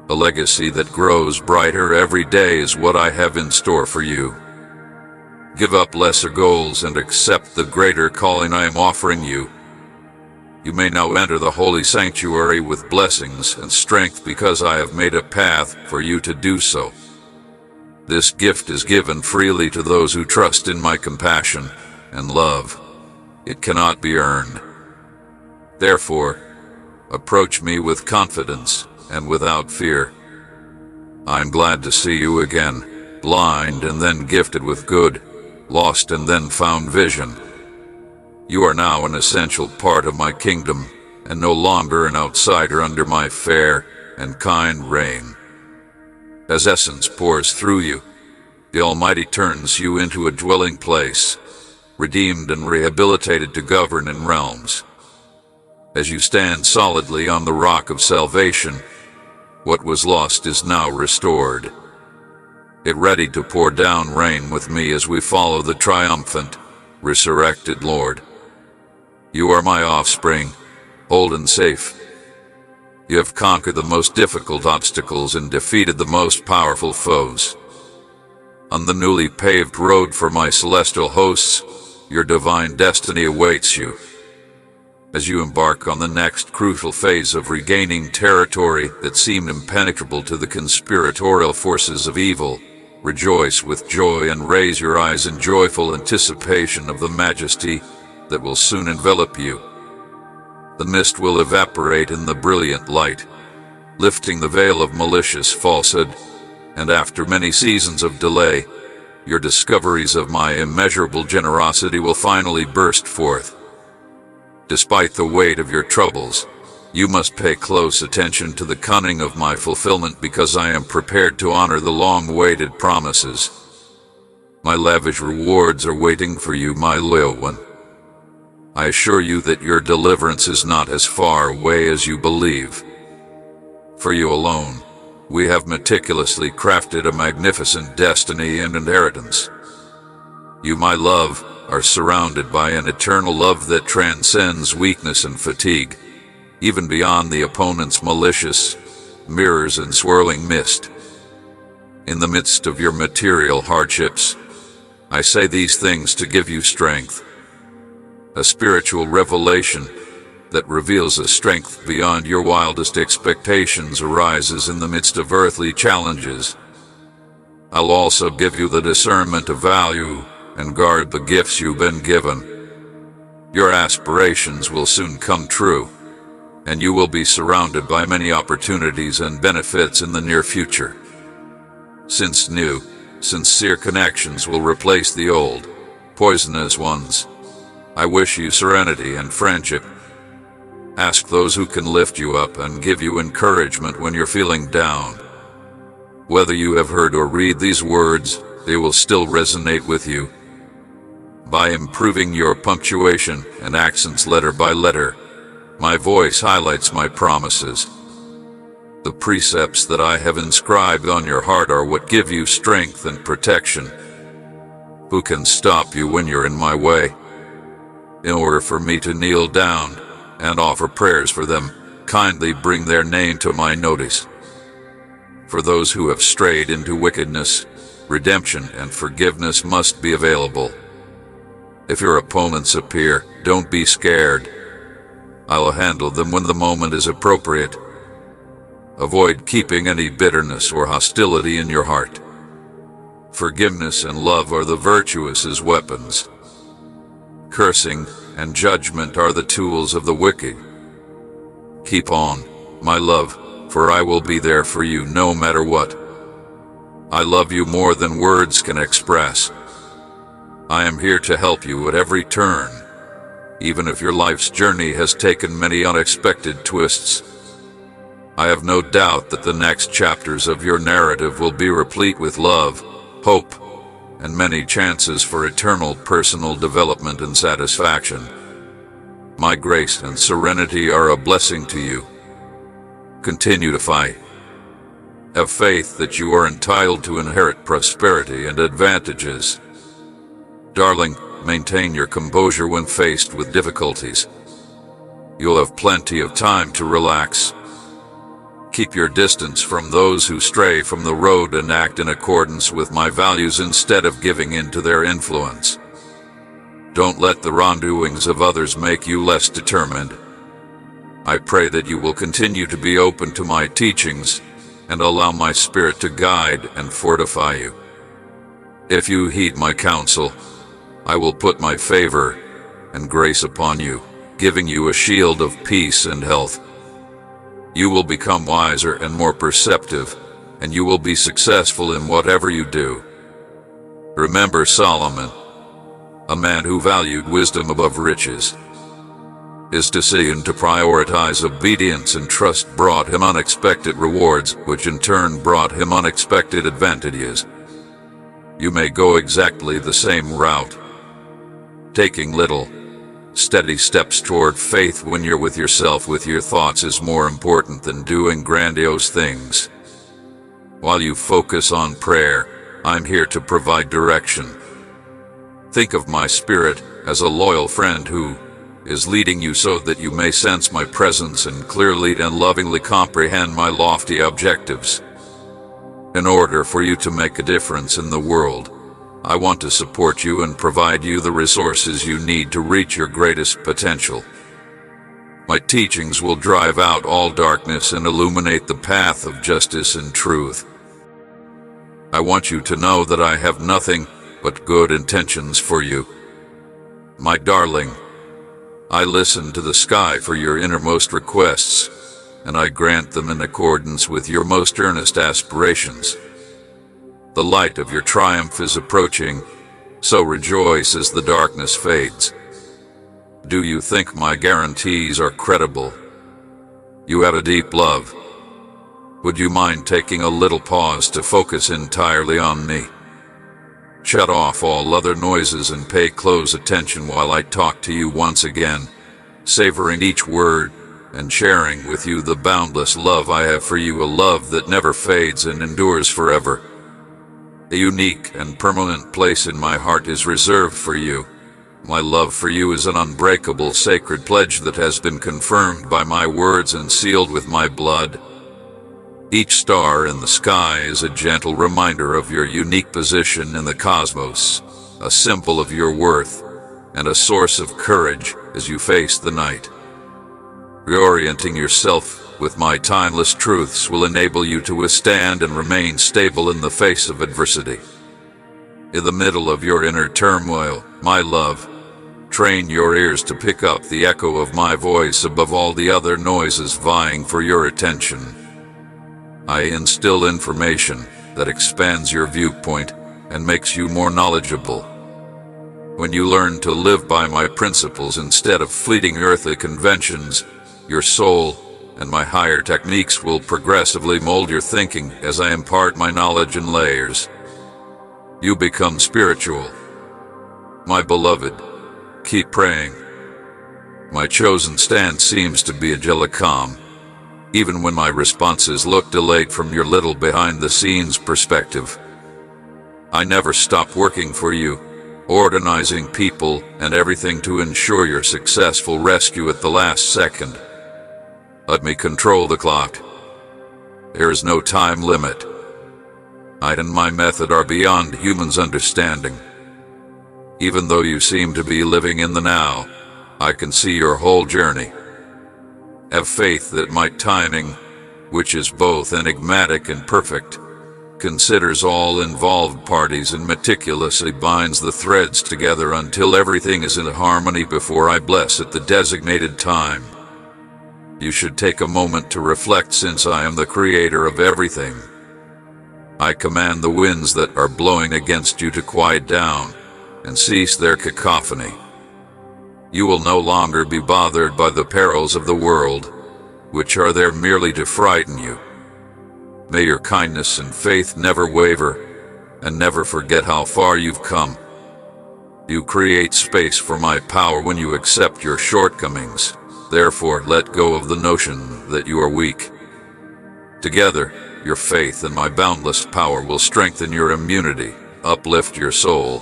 A legacy that grows brighter every day is what I have in store for you. Give up lesser goals and accept the greater calling I am offering you. You may now enter the holy sanctuary with blessings and strength because I have made a path for you to do so. This gift is given freely to those who trust in my compassion and love. It cannot be earned. Therefore, approach me with confidence and without fear. I am glad to see you again, blind and then gifted with good, lost and then found vision. You are now an essential part of my kingdom, and no longer an outsider under my fair and kind reign. As essence pours through you, the Almighty turns you into a dwelling place, redeemed and rehabilitated to govern in realms. As you stand solidly on the rock of salvation, what was lost is now restored. Get ready to pour down rain with me as we follow the triumphant, resurrected Lord. You are my offspring, old and safe. You have conquered the most difficult obstacles and defeated the most powerful foes. On the newly paved road for my celestial hosts, your divine destiny awaits you. As you embark on the next crucial phase of regaining territory that seemed impenetrable to the conspiratorial forces of evil, rejoice with joy and raise your eyes in joyful anticipation of the majesty that will soon envelop you. The mist will evaporate in the brilliant light, lifting the veil of malicious falsehood, and after many seasons of delay, your discoveries of my immeasurable generosity will finally burst forth. Despite the weight of your troubles, you must pay close attention to the cunning of my fulfillment because I am prepared to honor the long-awaited promises. My lavish rewards are waiting for you, my loyal one. I assure you that your deliverance is not as far away as you believe. For you alone, we have meticulously crafted a magnificent destiny and inheritance. You, my love, are surrounded by an eternal love that transcends weakness and fatigue, even beyond the opponent's malicious mirrors and swirling mist. In the midst of your material hardships, I say these things to give you strength. A spiritual revelation that reveals a strength beyond your wildest expectations arises in the midst of earthly challenges. I'll also give you the discernment to value and guard the gifts you've been given. Your aspirations will soon come true, and you will be surrounded by many opportunities and benefits in the near future. Since new, sincere connections will replace the old, poisonous ones, I wish you serenity and friendship. Ask those who can lift you up and give you encouragement when you're feeling down. Whether you have heard or read these words, they will still resonate with you. By improving your punctuation and accents letter by letter, my voice highlights my promises. The precepts that I have inscribed on your heart are what give you strength and protection. Who can stop you when you're in my way? In order for me to kneel down and offer prayers for them, kindly bring their name to my notice. For those who have strayed into wickedness, redemption and forgiveness must be available. If your opponents appear, don't be scared. I will handle them when the moment is appropriate. Avoid keeping any bitterness or hostility in your heart. Forgiveness and love are the virtuous as weapons. Cursing and judgment are the tools of the wicked. Keep on, my love, for I will be there for you no matter what. I love you more than words can express. I am here to help you at every turn, even if your life's journey has taken many unexpected twists. I have no doubt that the next chapters of your narrative will be replete with love, hope, and many chances for eternal personal development and satisfaction. My grace and serenity are a blessing to you. Continue to fight. Have faith that you are entitled to inherit prosperity and advantages. Darling, maintain your composure when faced with difficulties. You'll have plenty of time to relax. Keep your distance from those who stray from the road and act in accordance with my values instead of giving in to their influence. Don't let the wrongdoings of others make you less determined. I pray that you will continue to be open to my teachings and allow my spirit to guide and fortify you. If you heed my counsel, I will put my favor and grace upon you, giving you a shield of peace and health. You will become wiser and more perceptive, and you will be successful in whatever you do. Remember Solomon, a man who valued wisdom above riches. His decision to prioritize obedience and trust brought him unexpected rewards, which in turn brought him unexpected advantages. You may go exactly the same route, taking little, steady steps toward faith when you're with yourself with your thoughts is more important than doing grandiose things. While you focus on prayer, I'm here to provide direction. Think of my spirit as a loyal friend who is leading you so that you may sense my presence and clearly and lovingly comprehend my lofty objectives. In order for you to make a difference in the world, I want to support you and provide you the resources you need to reach your greatest potential. My teachings will drive out all darkness and illuminate the path of justice and truth. I want you to know that I have nothing but good intentions for you. My darling, I listen to the sky for your innermost requests, and I grant them in accordance with your most earnest aspirations. The light of your triumph is approaching, so rejoice as the darkness fades. Do you think my guarantees are credible? You have a deep love. Would you mind taking a little pause to focus entirely on me? Shut off all other noises and pay close attention while I talk to you once again, savoring each word and sharing with you the boundless love I have for you, a love that never fades and endures forever. A unique and permanent place in my heart is reserved for you. My love for you is an unbreakable sacred pledge that has been confirmed by my words and sealed with my blood. Each star in the sky is a gentle reminder of your unique position in the cosmos, a symbol of your worth, and a source of courage as you face the night. Reorienting yourself with my timeless truths will enable you to withstand and remain stable in the face of adversity. In the middle of your inner turmoil, my love, train your ears to pick up the echo of my voice above all the other noises vying for your attention. I instill information that expands your viewpoint and makes you more knowledgeable. When you learn to live by my principles instead of fleeting earthly conventions, your soul and my higher techniques will progressively mold your thinking as I impart my knowledge in layers. You become spiritual. My beloved, keep praying. My chosen stance seems to be angelic calm, even when my responses look delayed from your little behind-the-scenes perspective. I never stop working for you, organizing people and everything to ensure your successful rescue at the last second. Let me control the clock. There is no time limit. I and my method are beyond humans' understanding. Even though you seem to be living in the now, I can see your whole journey. Have faith that my timing, which is both enigmatic and perfect, considers all involved parties and meticulously binds the threads together until everything is in harmony before I bless at the designated time. You should take a moment to reflect, since I am the creator of everything. I command the winds that are blowing against you to quiet down and cease their cacophony. You will no longer be bothered by the perils of the world, which are there merely to frighten you. May your kindness and faith never waver, and never forget how far you've come. You create space for my power when you accept your shortcomings. Therefore, let go of the notion that you are weak. Together, your faith in my boundless power will strengthen your immunity, uplift your soul,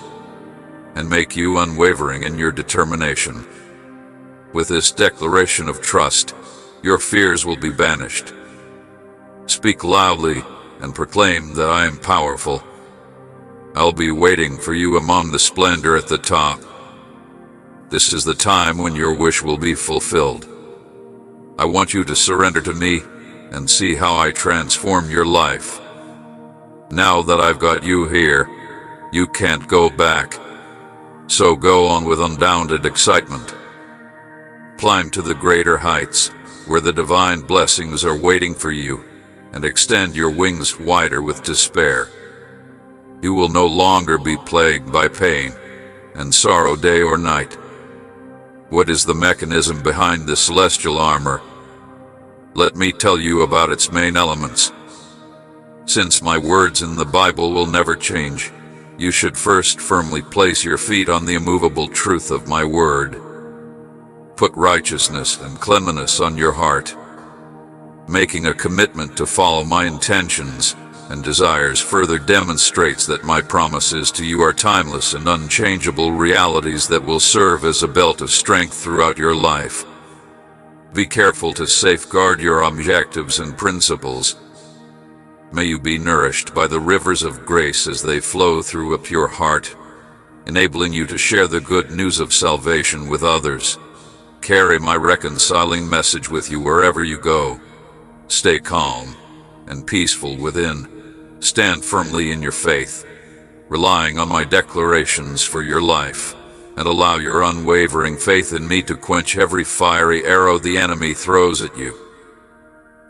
and make you unwavering in your determination. With this declaration of trust, your fears will be banished. Speak loudly and proclaim that I am powerful. I'll be waiting for you among the splendor at the top. This is the time when your wish will be fulfilled. I want you to surrender to me and see how I transform your life. Now that I've got you here, you can't go back. So go on with unbounded excitement. Climb to the greater heights, where the divine blessings are waiting for you, and extend your wings wider with despair. You will no longer be plagued by pain and sorrow day or night. What is the mechanism behind this celestial armor? Let me tell you about its main elements. Since my words in the Bible will never change, you should first firmly place your feet on the immovable truth of my word. Put righteousness and cleanliness on your heart. Making a commitment to follow my intentions and desires further demonstrates that my promises to you are timeless and unchangeable realities that will serve as a belt of strength throughout your life. Be careful to safeguard your objectives and principles. May you be nourished by the rivers of grace as they flow through a pure heart, enabling you to share the good news of salvation with others. Carry my reconciling message with you wherever you go. Stay calm and peaceful within. Stand firmly in your faith, relying on my declarations for your life, and allow your unwavering faith in me to quench every fiery arrow the enemy throws at you.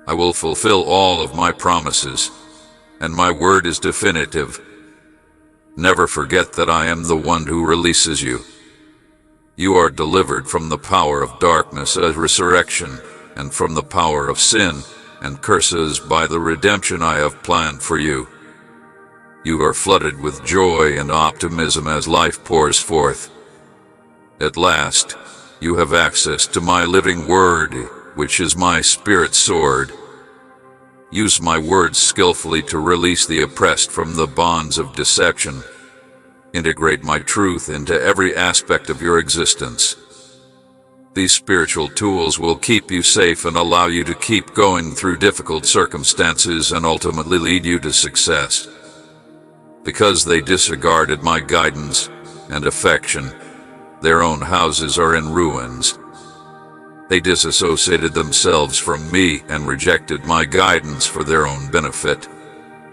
I will fulfill all of my promises, and my word is definitive. Never forget that I am the one who releases you. You are delivered from the power of darkness as resurrection, and from the power of sin and curses by the redemption I have planned for you. You are flooded with joy and optimism as life pours forth. At last, you have access to my living word, which is my spirit sword. Use my words skillfully to release the oppressed from the bonds of deception. Integrate my truth into every aspect of your existence. These spiritual tools will keep you safe and allow you to keep going through difficult circumstances and ultimately lead you to success. Because they disregarded my guidance and affection, their own houses are in ruins. They disassociated themselves from me and rejected my guidance for their own benefit.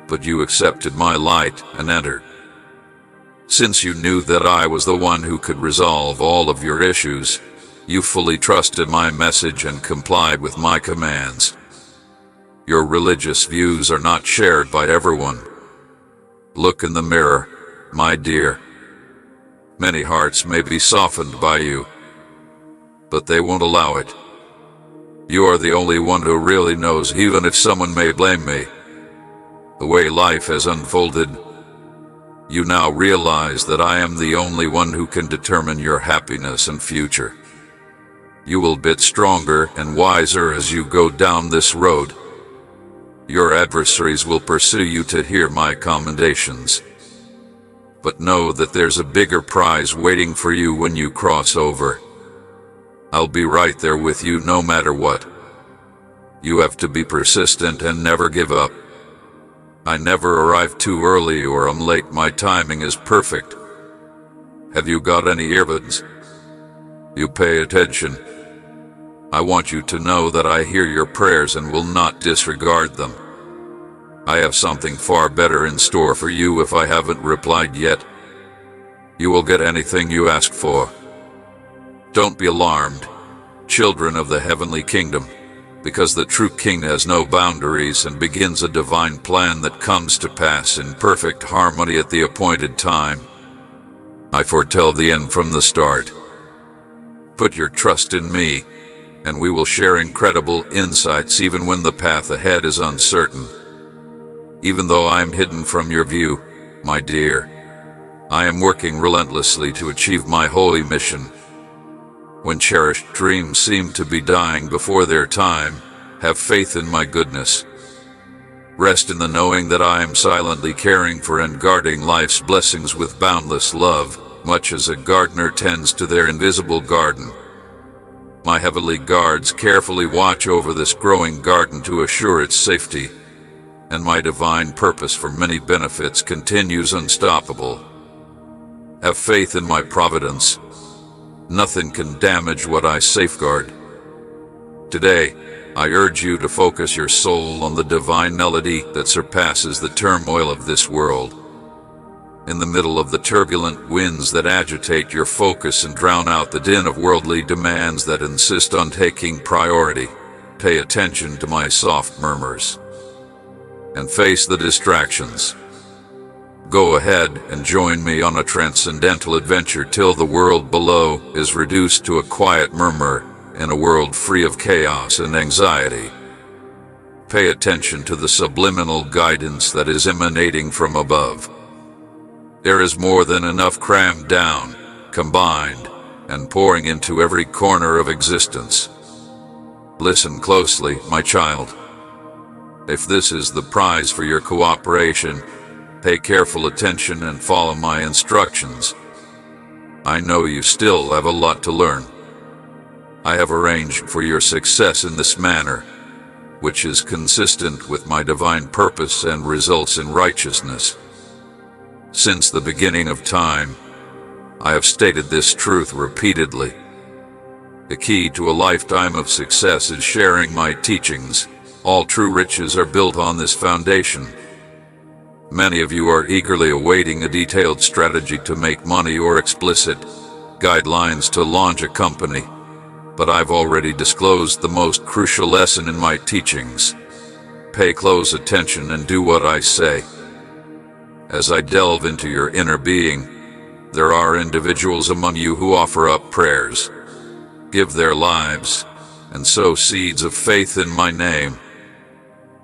But you accepted my light and entered. Since you knew that I was the one who could resolve all of your issues, you fully trusted my message and complied with my commands. Your religious views are not shared by everyone. Look in the mirror, my dear. Many hearts may be softened by you, but they won't allow it. You are the only one who really knows, even if someone may blame me. The way life has unfolded, you now realize that I am the only one who can determine your happiness and future. You will get stronger and wiser as you go down this road. Your adversaries will pursue you to hear my commendations. But know that there's a bigger prize waiting for you when you cross over. I'll be right there with you no matter what. You have to be persistent and never give up. I never arrive too early or am late. My timing is perfect. Have you got any earbuds? You pay attention. I want you to know that I hear your prayers and will not disregard them. I have something far better in store for you if I haven't replied yet. You will get anything you ask for. Don't be alarmed, children of the heavenly kingdom, because the true king has no boundaries and begins a divine plan that comes to pass in perfect harmony at the appointed time. I foretell the end from the start. Put your trust in me, and we will share incredible insights even when the path ahead is uncertain. Even though I am hidden from your view, My dear, I am working relentlessly to achieve my holy mission. When cherished dreams seem to be dying before their time, have faith in my goodness. Rest in the knowing that I am silently caring for and guarding life's blessings with boundless love, much as a gardener tends to their invisible garden. My heavenly guards carefully watch over this growing garden to assure its safety, and my divine purpose for many benefits continues unstoppable. Have faith in my providence. Nothing can damage what I safeguard. Today, I urge you to focus your soul on the divine melody that surpasses the turmoil of this world. In the middle of the turbulent winds that agitate your focus and drown out the din of worldly demands that insist on taking priority, pay attention to my soft murmurs and face the distractions. Go ahead and join me on a transcendental adventure till the world below is reduced to a quiet murmur in a world free of chaos and anxiety. Pay attention to the subliminal guidance that is emanating from above. There is more than enough crammed down, combined, and pouring into every corner of existence. Listen closely, my child. If this is the prize for your cooperation, pay careful attention and follow my instructions. I know you still have a lot to learn. I have arranged for your success in this manner, which is consistent with my divine purpose and results in righteousness. Since the beginning of time, I have stated this truth repeatedly. The key to a lifetime of success is sharing my teachings. All true riches are built on this foundation. Many of you are eagerly awaiting a detailed strategy to make money or explicit guidelines to launch a company, but I've already disclosed the most crucial lesson in my teachings. Pay close attention and do what I say. As I delve into your inner being, there are individuals among you who offer up prayers, give their lives, and sow seeds of faith in my name.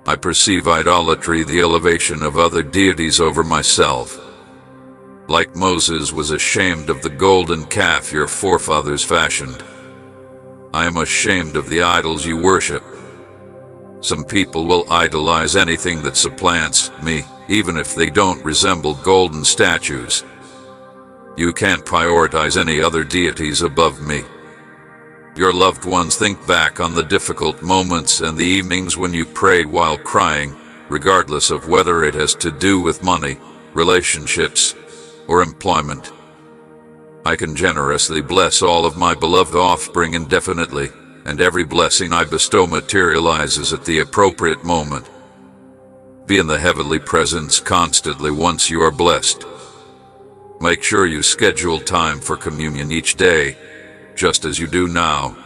I perceive idolatry, the elevation of other deities over myself. Like Moses was ashamed of the golden calf your forefathers fashioned, I am ashamed of the idols you worship. Some people will idolize anything that supplants me, even if they don't resemble golden statues. You can't prioritize any other deities above me. Your loved ones think back on the difficult moments and the evenings when you prayed while crying, regardless of whether it has to do with money, relationships, or employment. I can generously bless all of my beloved offspring indefinitely, and every blessing I bestow materializes at the appropriate moment. Be in the heavenly presence constantly once you are blessed. Make sure you schedule time for communion each day, just as you do now,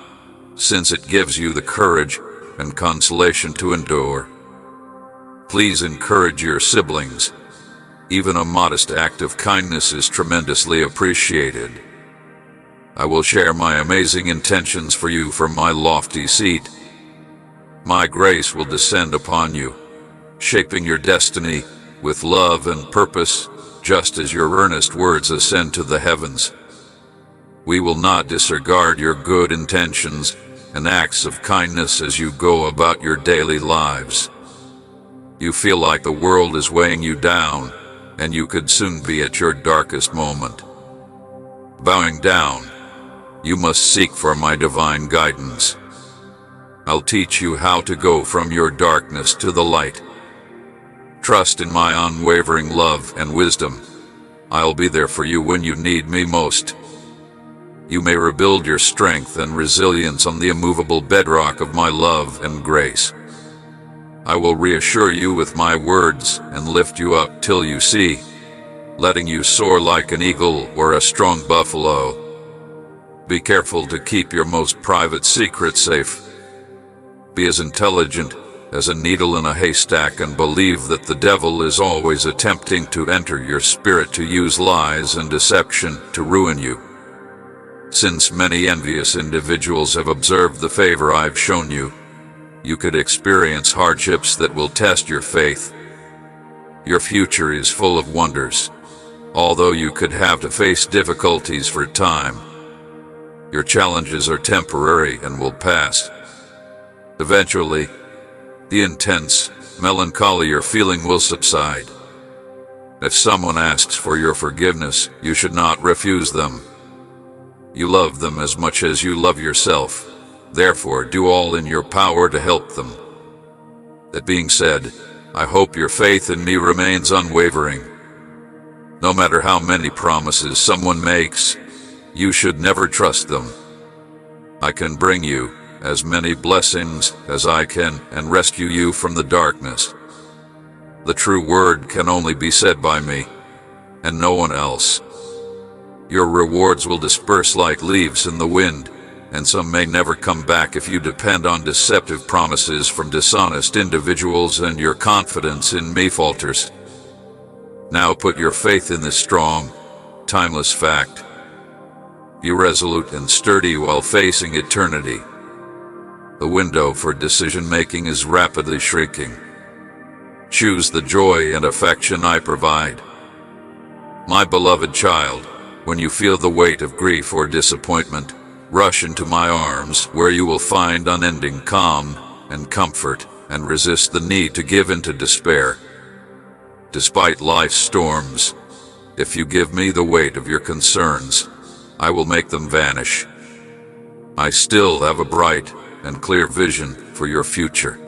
since it gives you the courage and consolation to endure. Please encourage your siblings. Even a modest act of kindness is tremendously appreciated. I will share my amazing intentions for you from my lofty seat. My grace will descend upon you, shaping your destiny with love and purpose, just as your earnest words ascend to the heavens. We will not disregard your good intentions and acts of kindness as you go about your daily lives. You feel like the world is weighing you down, and you could soon be at your darkest moment. Bowing down, you must seek for my divine guidance. I'll teach you how to go from your darkness to the light. Trust in my unwavering love and wisdom. I'll be there for you when you need me most. You may rebuild your strength and resilience on the immovable bedrock of my love and grace. I will reassure you with my words and lift you up till you see, letting you soar like an eagle or a strong buffalo. Be careful to keep your most private secrets safe. Be as intelligent as a needle in a haystack and believe that the devil is always attempting to enter your spirit to use lies and deception to ruin you. Since many envious individuals have observed the favor I've shown you, you could experience hardships that will test your faith. Your future is full of wonders. Although you could have to face difficulties for a time, your challenges are temporary and will pass. Eventually, the intense melancholy you're feeling will subside. If someone asks for your forgiveness, you should not refuse them. You love them as much as you love yourself. Therefore, do all in your power to help them. That being said, I hope your faith in me remains unwavering. No matter how many promises someone makes, you should never trust them. I can bring you as many blessings as I can and rescue you from the darkness. The true word can only be said by me, and no one else. Your rewards will disperse like leaves in the wind, and some may never come back if you depend on deceptive promises from dishonest individuals and your confidence in me falters. Now put your faith in this strong, timeless fact. Be resolute and sturdy while facing eternity. The window for decision-making is rapidly shrinking. Choose the joy and affection I provide. My beloved child, when you feel the weight of grief or disappointment, rush into my arms, where you will find unending calm and comfort, and resist the need to give in to despair. Despite life's storms, if you give me the weight of your concerns, I will make them vanish. I still have a bright and clear vision for your future.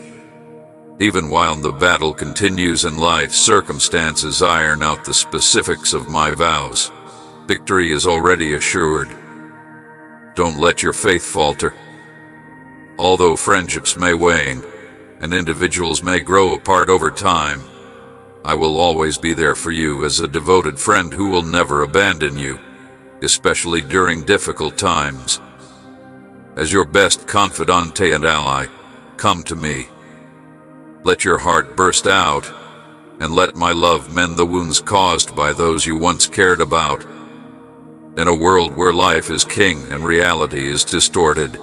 Even while the battle continues and life's circumstances iron out the specifics of my vows, victory is already assured. Don't let your faith falter. Although friendships may wane and individuals may grow apart over time, I will always be there for you as a devoted friend who will never abandon you, especially during difficult times. As your best confidante and ally, come to me. Let your heart burst out, and let my love mend the wounds caused by those you once cared about. In a world where life is king and reality is distorted,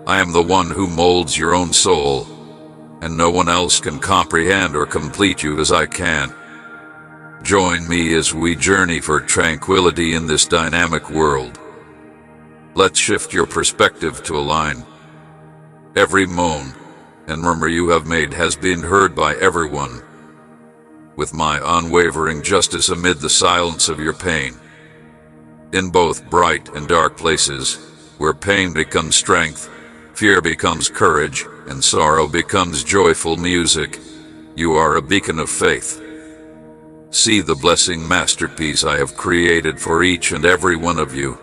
I am the one who molds your own soul, and no one else can comprehend or complete you as I can. Join me as we journey for tranquility in this dynamic world. Let's shift your perspective to align. Every moan and murmur you have made has been heard by everyone, with my unwavering justice amid the silence of your pain. In both bright and dark places, where pain becomes strength, fear becomes courage, and sorrow becomes joyful music, you are a beacon of faith. See the blessing masterpiece I have created for each and every one of you.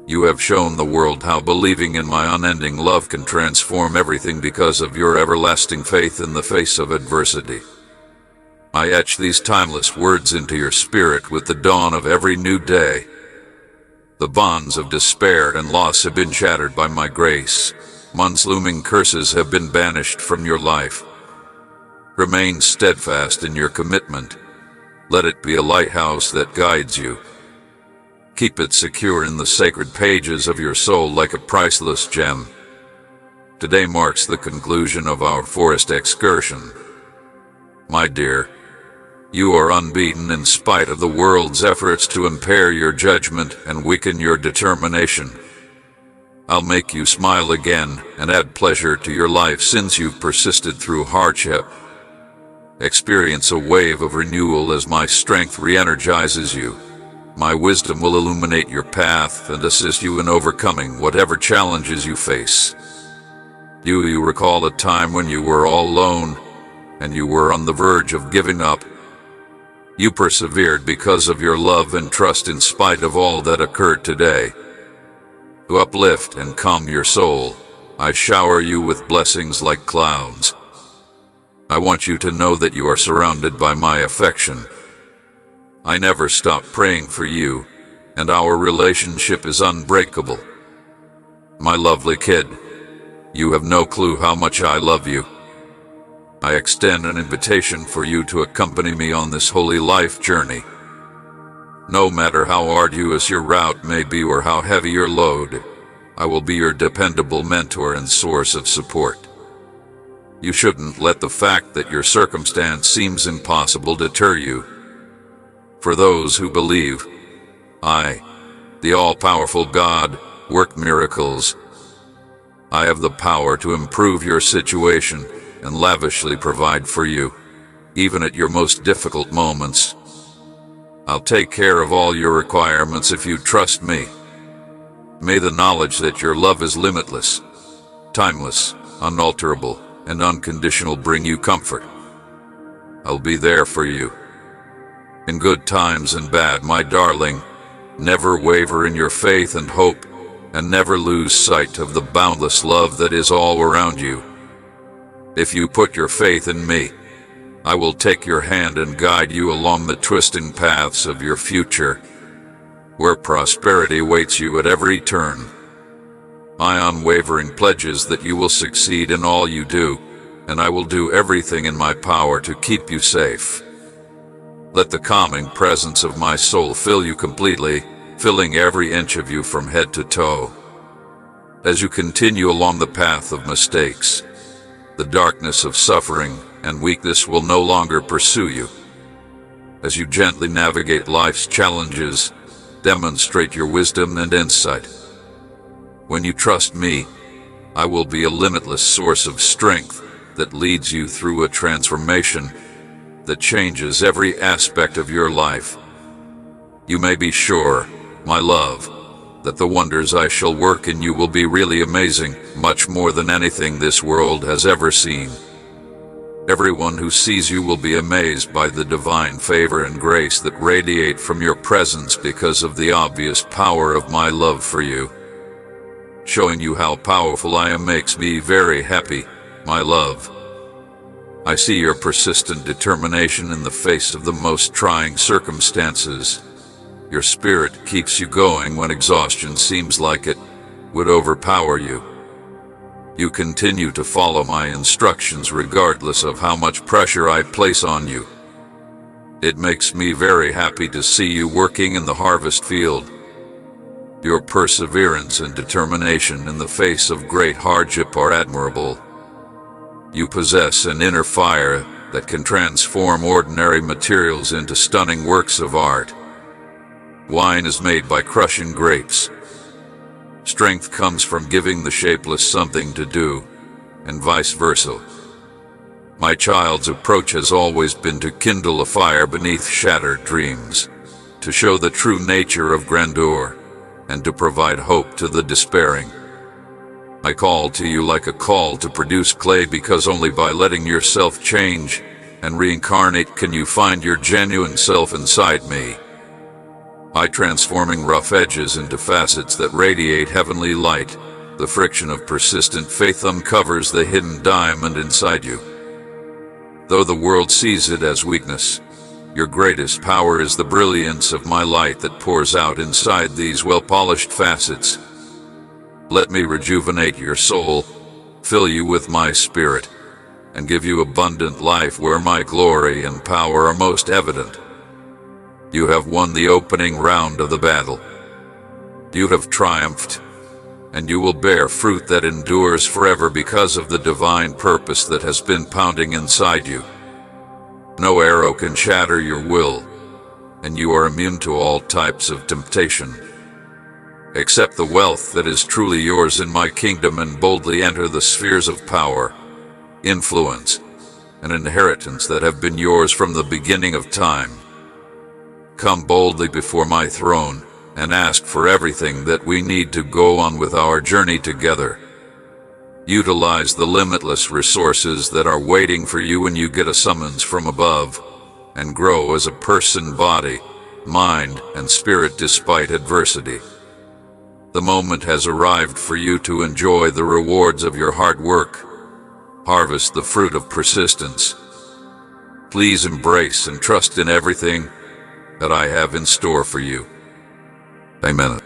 You have shown the world how believing in my unending love can transform everything because of your everlasting faith in the face of adversity. I etch these timeless words into your spirit with the dawn of every new day. The bonds of despair and loss have been shattered by my grace. Months' looming curses have been banished from your life. Remain steadfast in your commitment. Let it be a lighthouse that guides you. Keep it secure in the sacred pages of your soul like a priceless gem. Today marks the conclusion of our forest excursion. My dear, you are unbeaten in spite of the world's efforts to impair your judgment and weaken your determination. I'll make you smile again and add pleasure to your life since you've persisted through hardship. Experience a wave of renewal as my strength re-energizes you. My wisdom will illuminate your path and assist you in overcoming whatever challenges you face. Do you recall a time when you were all alone and you were on the verge of giving up? You persevered because of your love and trust in spite of all that occurred today. To uplift and calm your soul, I shower you with blessings like clouds. I want you to know that you are surrounded by my affection. I never stop praying for you, and our relationship is unbreakable. My lovely kid, you have no clue how much I love you. I extend an invitation for you to accompany me on this holy life journey. No matter how arduous your route may be or how heavy your load, I will be your dependable mentor and source of support. You shouldn't let the fact that your circumstance seems impossible deter you. For those who believe, I, the all-powerful God, work miracles. I have the power to improve your situation and lavishly provide for you, even at your most difficult moments. I'll take care of all your requirements if you trust me. May the knowledge that your love is limitless, timeless, unalterable, and unconditional bring you comfort. I'll be there for you. In good times and bad, my darling, never waver in your faith and hope, and never lose sight of the boundless love that is all around you. If you put your faith in me, I will take your hand and guide you along the twisting paths of your future, where prosperity waits you at every turn. My unwavering pledges that you will succeed in all you do, and I will do everything in my power to keep you safe. Let the calming presence of my soul fill you completely, filling every inch of you from head to toe. As you continue along the path of mistakes, the darkness of suffering and weakness will no longer pursue you. As you gently navigate life's challenges, demonstrate your wisdom and insight. When you trust me, I will be a limitless source of strength that leads you through a transformation that changes every aspect of your life. You may be sure, my love, that the wonders I shall work in you will be really amazing, much more than anything this world has ever seen. Everyone who sees you will be amazed by the divine favor and grace that radiate from your presence because of the obvious power of my love for you. Showing you how powerful I am makes me very happy, my love. I see your persistent determination in the face of the most trying circumstances. Your spirit keeps you going when exhaustion seems like it would overpower you. You continue to follow my instructions regardless of how much pressure I place on you. It makes me very happy to see you working in the harvest field. Your perseverance and determination in the face of great hardship are admirable. You possess an inner fire that can transform ordinary materials into stunning works of art. Wine is made by crushing grapes. Strength comes from giving the shapeless something to do, and vice versa. My child's approach has always been to kindle a fire beneath shattered dreams, to show the true nature of grandeur, and to provide hope to the despairing. I call to you like a call to produce clay, because only by letting yourself change and reincarnate can you find your genuine self inside me. By transforming rough edges into facets that radiate heavenly light, the friction of persistent faith uncovers the hidden diamond inside you. Though the world sees it as weakness, your greatest power is the brilliance of my light that pours out inside these well-polished facets. Let me rejuvenate your soul, fill you with my spirit, and give you abundant life where my glory and power are most evident. You have won the opening round of the battle. You have triumphed, and you will bear fruit that endures forever because of the divine purpose that has been pounding inside you. No arrow can shatter your will, and you are immune to all types of temptation. Accept the wealth that is truly yours in my kingdom and boldly enter the spheres of power, influence, and inheritance that have been yours from the beginning of time. Come boldly before my throne and ask for everything that we need to go on with our journey together. Utilize the limitless resources that are waiting for you when you get a summons from above, and grow as a person, body, mind, and spirit despite adversity. The moment has arrived for you to enjoy the rewards of your hard work. Harvest the fruit of persistence. Please embrace and trust in everything that I have in store for you. Amen.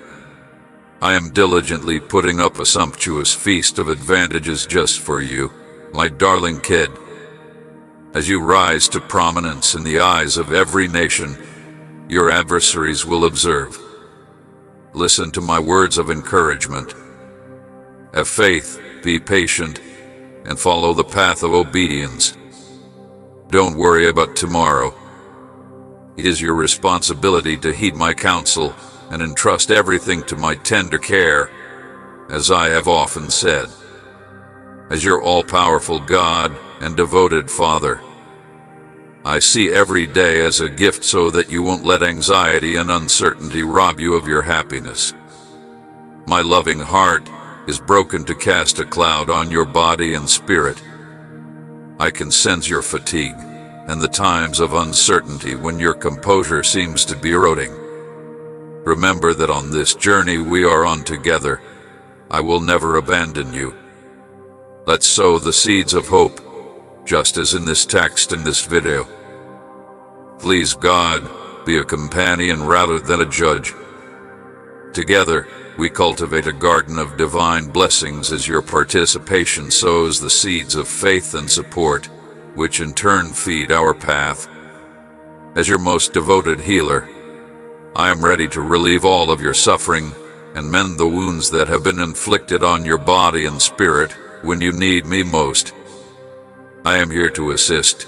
I am diligently putting up a sumptuous feast of advantages just for you, my darling kid. As you rise to prominence in the eyes of every nation, your adversaries will observe. Listen to my words of encouragement. Have faith, be patient, and follow the path of obedience. Don't worry about tomorrow. It is your responsibility to heed my counsel and entrust everything to my tender care, as I have often said. As your all-powerful God and devoted Father, I see every day as a gift so that you won't let anxiety and uncertainty rob you of your happiness. My loving heart is broken to cast a cloud on your body and spirit. I can sense your fatigue and the times of uncertainty when your composure seems to be eroding. Remember that on this journey we are on together, I will never abandon you. Let's sow the seeds of hope, just as in this text in this video. Please God, be a companion rather than a judge. Together, we cultivate a garden of divine blessings as your participation sows the seeds of faith and support, which in turn feed our path. As your most devoted healer, I am ready to relieve all of your suffering and mend the wounds that have been inflicted on your body and spirit when you need me most. I am here to assist,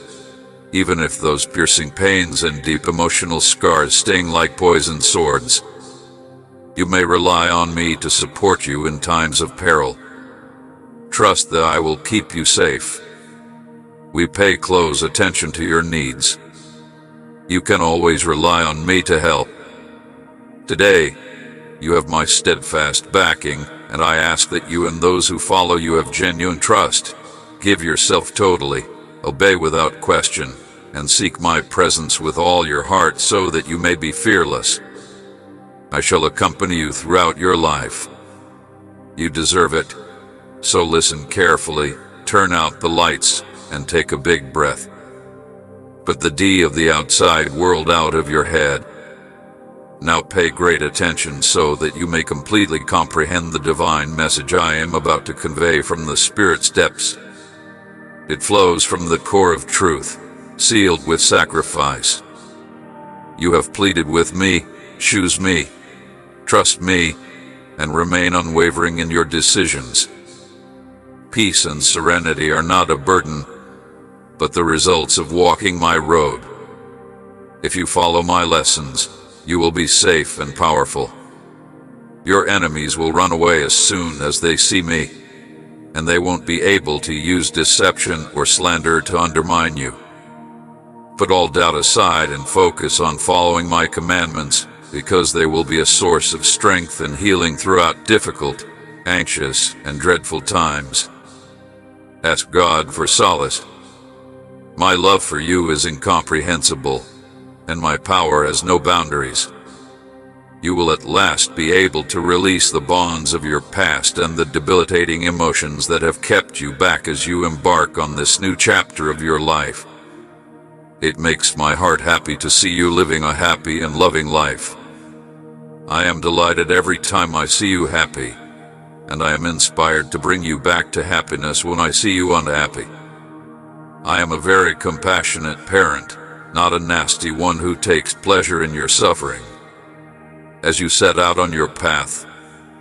even if those piercing pains and deep emotional scars sting like poisoned swords. You may rely on me to support you in times of peril. Trust that I will keep you safe. We pay close attention to your needs. You can always rely on me to help. Today, you have my steadfast backing, and I ask that you and those who follow you have genuine trust. Give yourself totally, obey without question, and seek my presence with all your heart so that you may be fearless. I shall accompany you throughout your life. You deserve it. So listen carefully, turn out the lights, and take a big breath. Put the D of the outside world out of your head. Now pay great attention so that you may completely comprehend the divine message I am about to convey from the Spirit's depths. It flows from the core of truth, sealed with sacrifice. You have pleaded with me, choose me, trust me, and remain unwavering in your decisions. Peace and serenity are not a burden, but the results of walking my road. If you follow my lessons, you will be safe and powerful. Your enemies will run away as soon as they see me, and they won't be able to use deception or slander to undermine you. Put all doubt aside and focus on following my commandments, because they will be a source of strength and healing throughout difficult, anxious, and dreadful times. Ask God for solace. My love for you is incomprehensible, and my power has no boundaries. You will at last be able to release the bonds of your past and the debilitating emotions that have kept you back as you embark on this new chapter of your life. It makes my heart happy to see you living a happy and loving life. I am delighted every time I see you happy, and I am inspired to bring you back to happiness when I see you unhappy. I am a very compassionate parent, not a nasty one who takes pleasure in your suffering. As you set out on your path,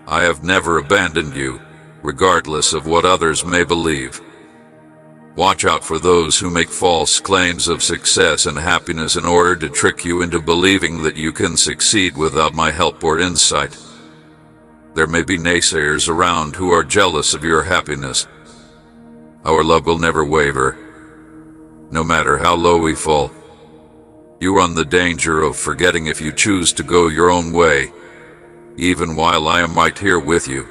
I have never abandoned you, regardless of what others may believe. Watch out for those who make false claims of success and happiness in order to trick you into believing that you can succeed without my help or insight. There may be naysayers around who are jealous of your happiness. Our love will never waver, no matter how low we fall. You run the danger of forgetting if you choose to go your own way, even while I am right here with you.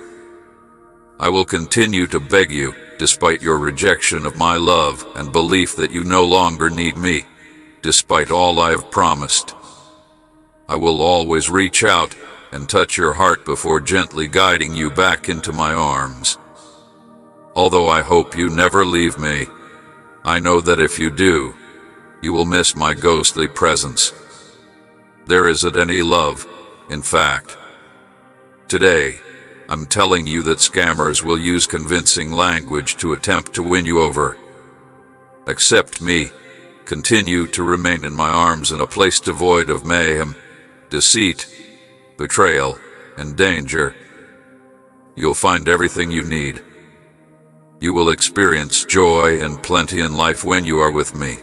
I will continue to beg you, despite your rejection of my love and belief that you no longer need me, despite all I have promised. I will always reach out and touch your heart before gently guiding you back into my arms. Although I hope you never leave me, I know that if you do, you will miss my ghostly presence. There isn't any love, in fact. Today, I'm telling you that scammers will use convincing language to attempt to win you over. Accept me, continue to remain in my arms in a place devoid of mayhem, deceit, betrayal, and danger. You'll find everything you need. You will experience joy and plenty in life when you are with me.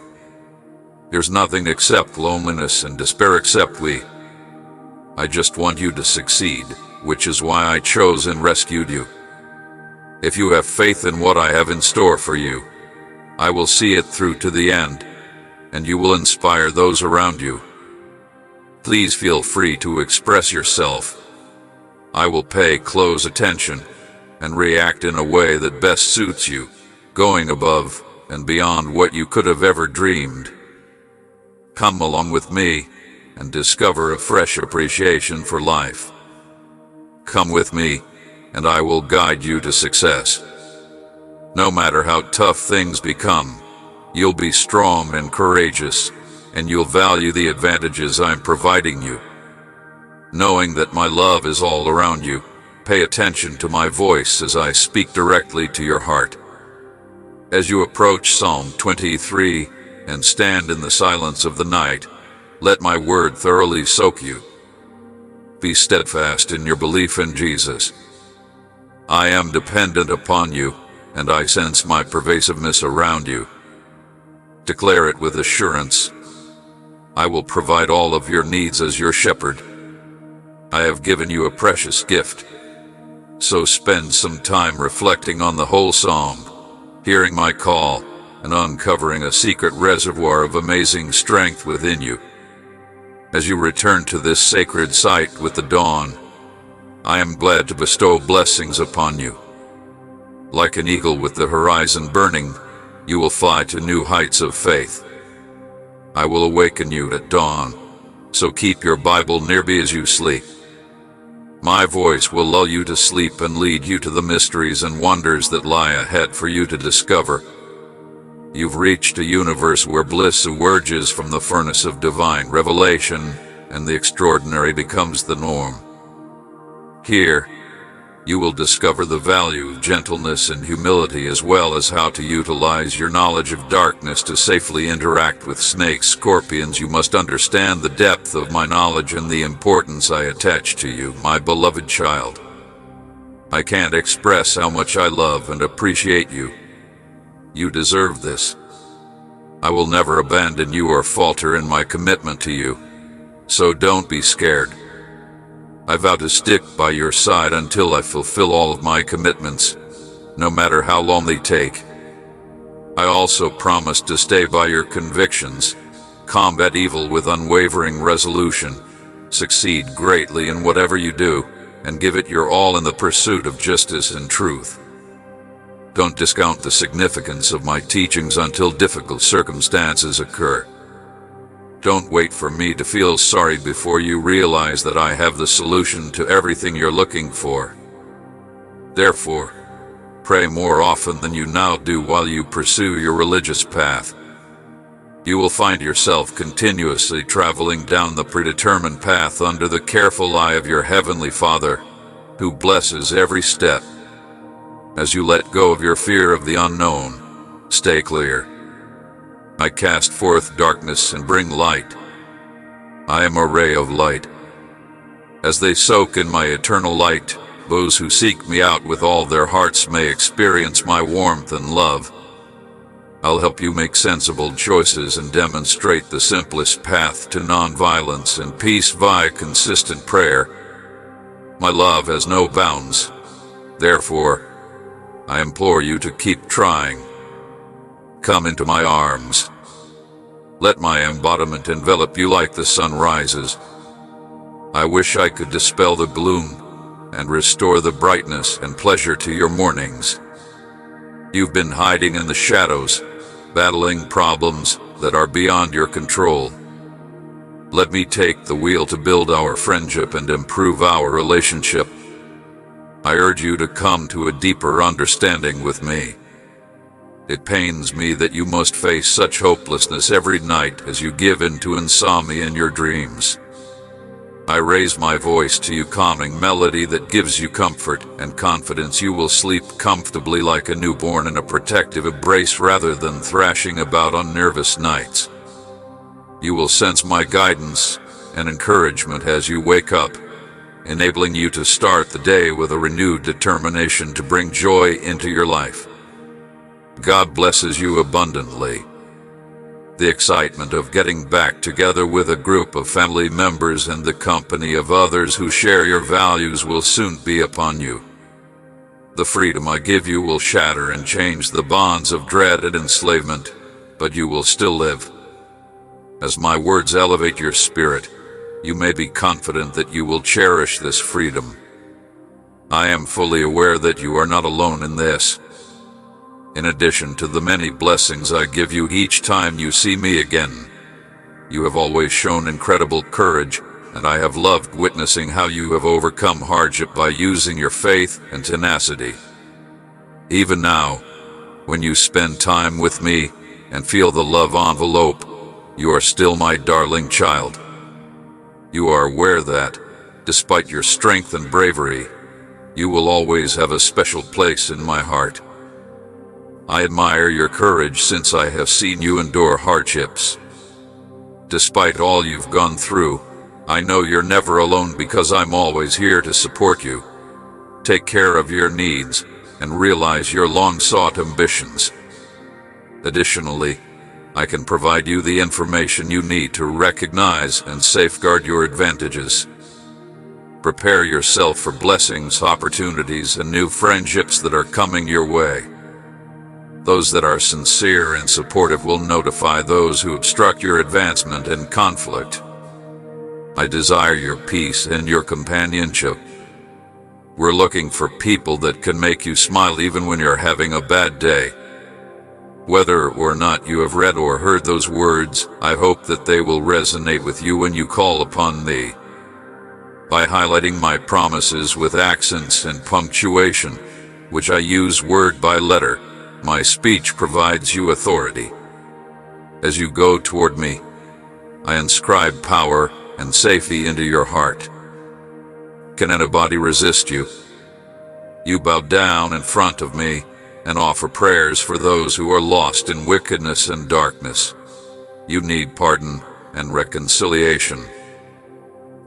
There's nothing except loneliness and despair except we. I just want you to succeed, which is why I chose and rescued you. If you have faith in what I have in store for you, I will see it through to the end, and you will inspire those around you. Please feel free to express yourself. I will pay close attention and react in a way that best suits you, going above and beyond what you could have ever dreamed. Come along with me and discover a fresh appreciation for life. Come with me, and I will guide you to success. No matter how tough things become, you'll be strong and courageous, and you'll value the advantages I'm providing you. Knowing that my love is all around you, pay attention to my voice as I speak directly to your heart. As you approach Psalm 23 and stand in the silence of the night, let my word thoroughly soak you. Be steadfast in your belief in Jesus. I am dependent upon you, and I sense my pervasiveness around you. Declare it with assurance. I will provide all of your needs as your shepherd. I have given you a precious gift. So spend some time reflecting on the whole psalm, hearing my call, and uncovering a secret reservoir of amazing strength within you. As you return to this sacred site with the dawn, I am glad to bestow blessings upon you. Like an eagle with the horizon burning, you will fly to new heights of faith. I will awaken you at dawn, so keep your Bible near me as you sleep. My voice will lull you to sleep and lead you to the mysteries and wonders that lie ahead for you to discover. You've reached a universe where bliss emerges from the furnace of divine revelation, and the extraordinary becomes the norm. Here, you will discover the value of gentleness and humility, as well as how to utilize your knowledge of darkness to safely interact with snakes, scorpions. You must understand the depth of my knowledge and the importance I attach to you, my beloved child. I can't express how much I love and appreciate you. You deserve this. I will never abandon you or falter in my commitment to you, so don't be scared. I vow to stick by your side until I fulfill all of my commitments, no matter how long they take. I also promise to stay by your convictions, combat evil with unwavering resolution, succeed greatly in whatever you do, and give it your all in the pursuit of justice and truth. Don't discount the significance of my teachings until difficult circumstances occur. Don't wait for me to feel sorry before you realize that I have the solution to everything you're looking for. Therefore, pray more often than you now do while you pursue your religious path. You will find yourself continuously traveling down the predetermined path under the careful eye of your Heavenly Father, who blesses every step. As you let go of your fear of the unknown, stay clear. I cast forth darkness and bring light. I am a ray of light. As they soak in my eternal light, those who seek me out with all their hearts may experience my warmth and love. I'll help you make sensible choices and demonstrate the simplest path to nonviolence and peace via consistent prayer. My love has no bounds. Therefore, I implore you to keep trying. Come into my arms. Let my embodiment envelop you like the sun rises. I wish I could dispel the gloom and restore the brightness and pleasure to your mornings. You've been hiding in the shadows, battling problems that are beyond your control. Let me take the wheel to build our friendship and improve our relationship. I urge you to come to a deeper understanding with me. It pains me that you must face such hopelessness every night as you give in to insomnia in your dreams. I raise my voice to you, calming melody that gives you comfort and confidence. You will sleep comfortably like a newborn in a protective embrace rather than thrashing about on nervous nights. You will sense my guidance and encouragement as you wake up, enabling you to start the day with a renewed determination to bring joy into your life. God blesses you abundantly. The excitement of getting back together with a group of family members and the company of others who share your values will soon be upon you. The freedom I give you will shatter and change the bonds of dread and enslavement, but you will still live. As my words elevate your spirit, you may be confident that you will cherish this freedom. I am fully aware that you are not alone in this. In addition to the many blessings I give you each time you see me again, you have always shown incredible courage, and I have loved witnessing how you have overcome hardship by using your faith and tenacity. Even now, when you spend time with me and feel the love envelope, you are still my darling child. You are aware that, despite your strength and bravery, you will always have a special place in my heart. I admire your courage since I have seen you endure hardships. Despite all you've gone through, I know you're never alone because I'm always here to support you, take care of your needs, and realize your long-sought ambitions. Additionally, I can provide you the information you need to recognize and safeguard your advantages. Prepare yourself for blessings, opportunities, and new friendships that are coming your way. Those that are sincere and supportive will notify those who obstruct your advancement and conflict. I desire your peace and your companionship. We're looking for people that can make you smile even when you're having a bad day. Whether or not you have read or heard those words, I hope that they will resonate with you when you call upon me. By highlighting my promises with accents and punctuation, which I use word by letter, my speech provides you authority. As you go toward me, I inscribe power and safety into your heart. Can anybody resist you? You bow down in front of me and offer prayers for those who are lost in wickedness and darkness. You need pardon and reconciliation.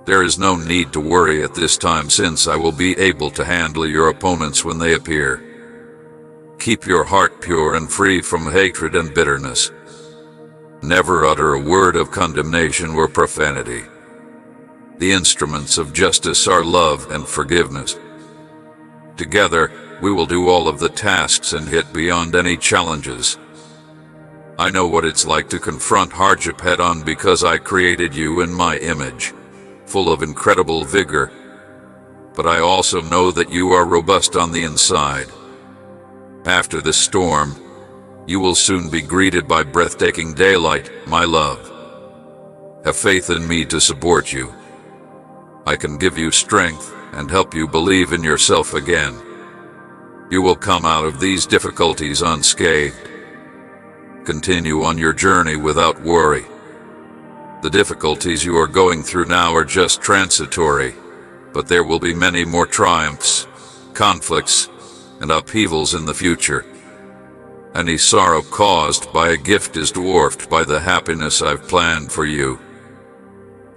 There is no need to worry at this time since I will be able to handle your opponents when they appear. Keep your heart pure and free from hatred and bitterness. Never utter a word of condemnation or profanity. The instruments of justice are love and forgiveness. Together, we will do all of the tasks and hit beyond any challenges. I know what it's like to confront hardship head-on because I created you in my image, full of incredible vigor. But I also know that you are robust on the inside. After this storm, you will soon be greeted by breathtaking daylight, my love. Have faith in me to support you. I can give you strength and help you believe in yourself again. You will come out of these difficulties unscathed. Continue on your journey without worry. The difficulties you are going through now are just transitory, but there will be many more triumphs, conflicts, and upheavals in the future. Any sorrow caused by a gift is dwarfed by the happiness I've planned for you.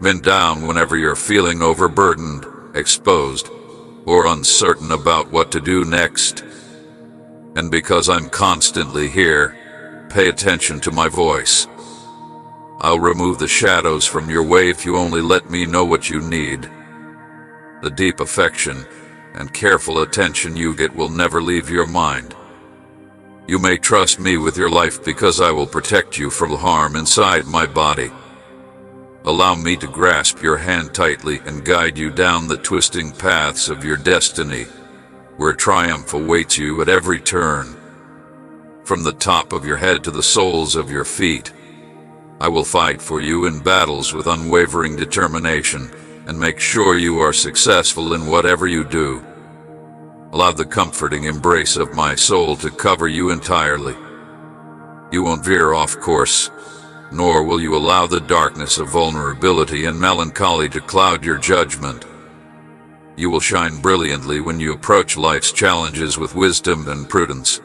Bend down whenever you're feeling overburdened, exposed, or uncertain about what to do next. And because I'm constantly here, pay attention to my voice. I'll remove the shadows from your way if you only let me know what you need. The deep affection and careful attention you get will never leave your mind. You may trust me with your life because I will protect you from harm inside my body. Allow me to grasp your hand tightly and guide you down the twisting paths of your destiny, where triumph awaits you at every turn. From the top of your head to the soles of your feet, I will fight for you in battles with unwavering determination and make sure you are successful in whatever you do. Allow the comforting embrace of my soul to cover you entirely. You won't veer off course, nor will you allow the darkness of vulnerability and melancholy to cloud your judgment. You will shine brilliantly when you approach life's challenges with wisdom and prudence.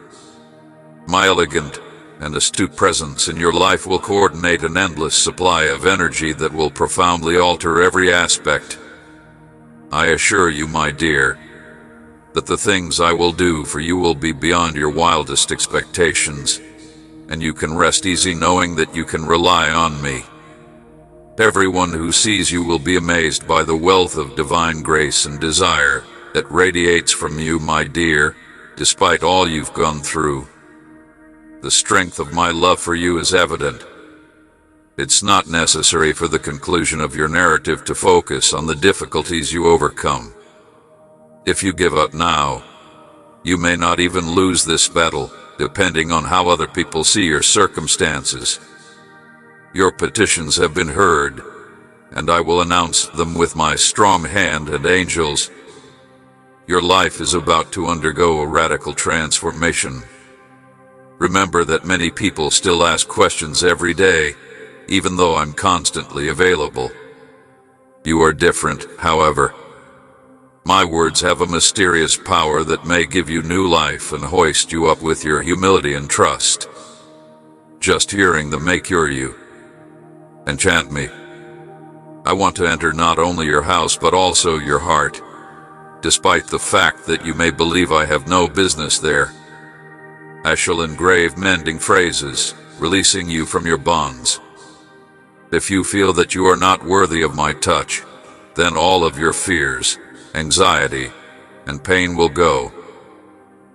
My elegant and astute presence in your life will coordinate an endless supply of energy that will profoundly alter every aspect. I assure you, my dear, that the things I will do for you will be beyond your wildest expectations, and you can rest easy knowing that you can rely on me. Everyone who sees you will be amazed by the wealth of divine grace and desire that radiates from you, my dear, despite all you've gone through. The strength of my love for you is evident. It's not necessary for the conclusion of your narrative to focus on the difficulties you overcome. If you give up now, you may not even lose this battle, depending on how other people see your circumstances. Your petitions have been heard, and I will announce them with my strong hand and angels. Your life is about to undergo a radical transformation. Remember that many people still ask questions every day, even though I'm constantly available. You are different, however. My words have a mysterious power that may give you new life and hoist you up with your humility and trust. Just hearing them may cure you. Enchant me. I want to enter not only your house but also your heart, despite the fact that you may believe I have no business there. I shall engrave mending phrases, releasing you from your bonds. If you feel that you are not worthy of my touch, then all of your fears, anxiety, and pain will go.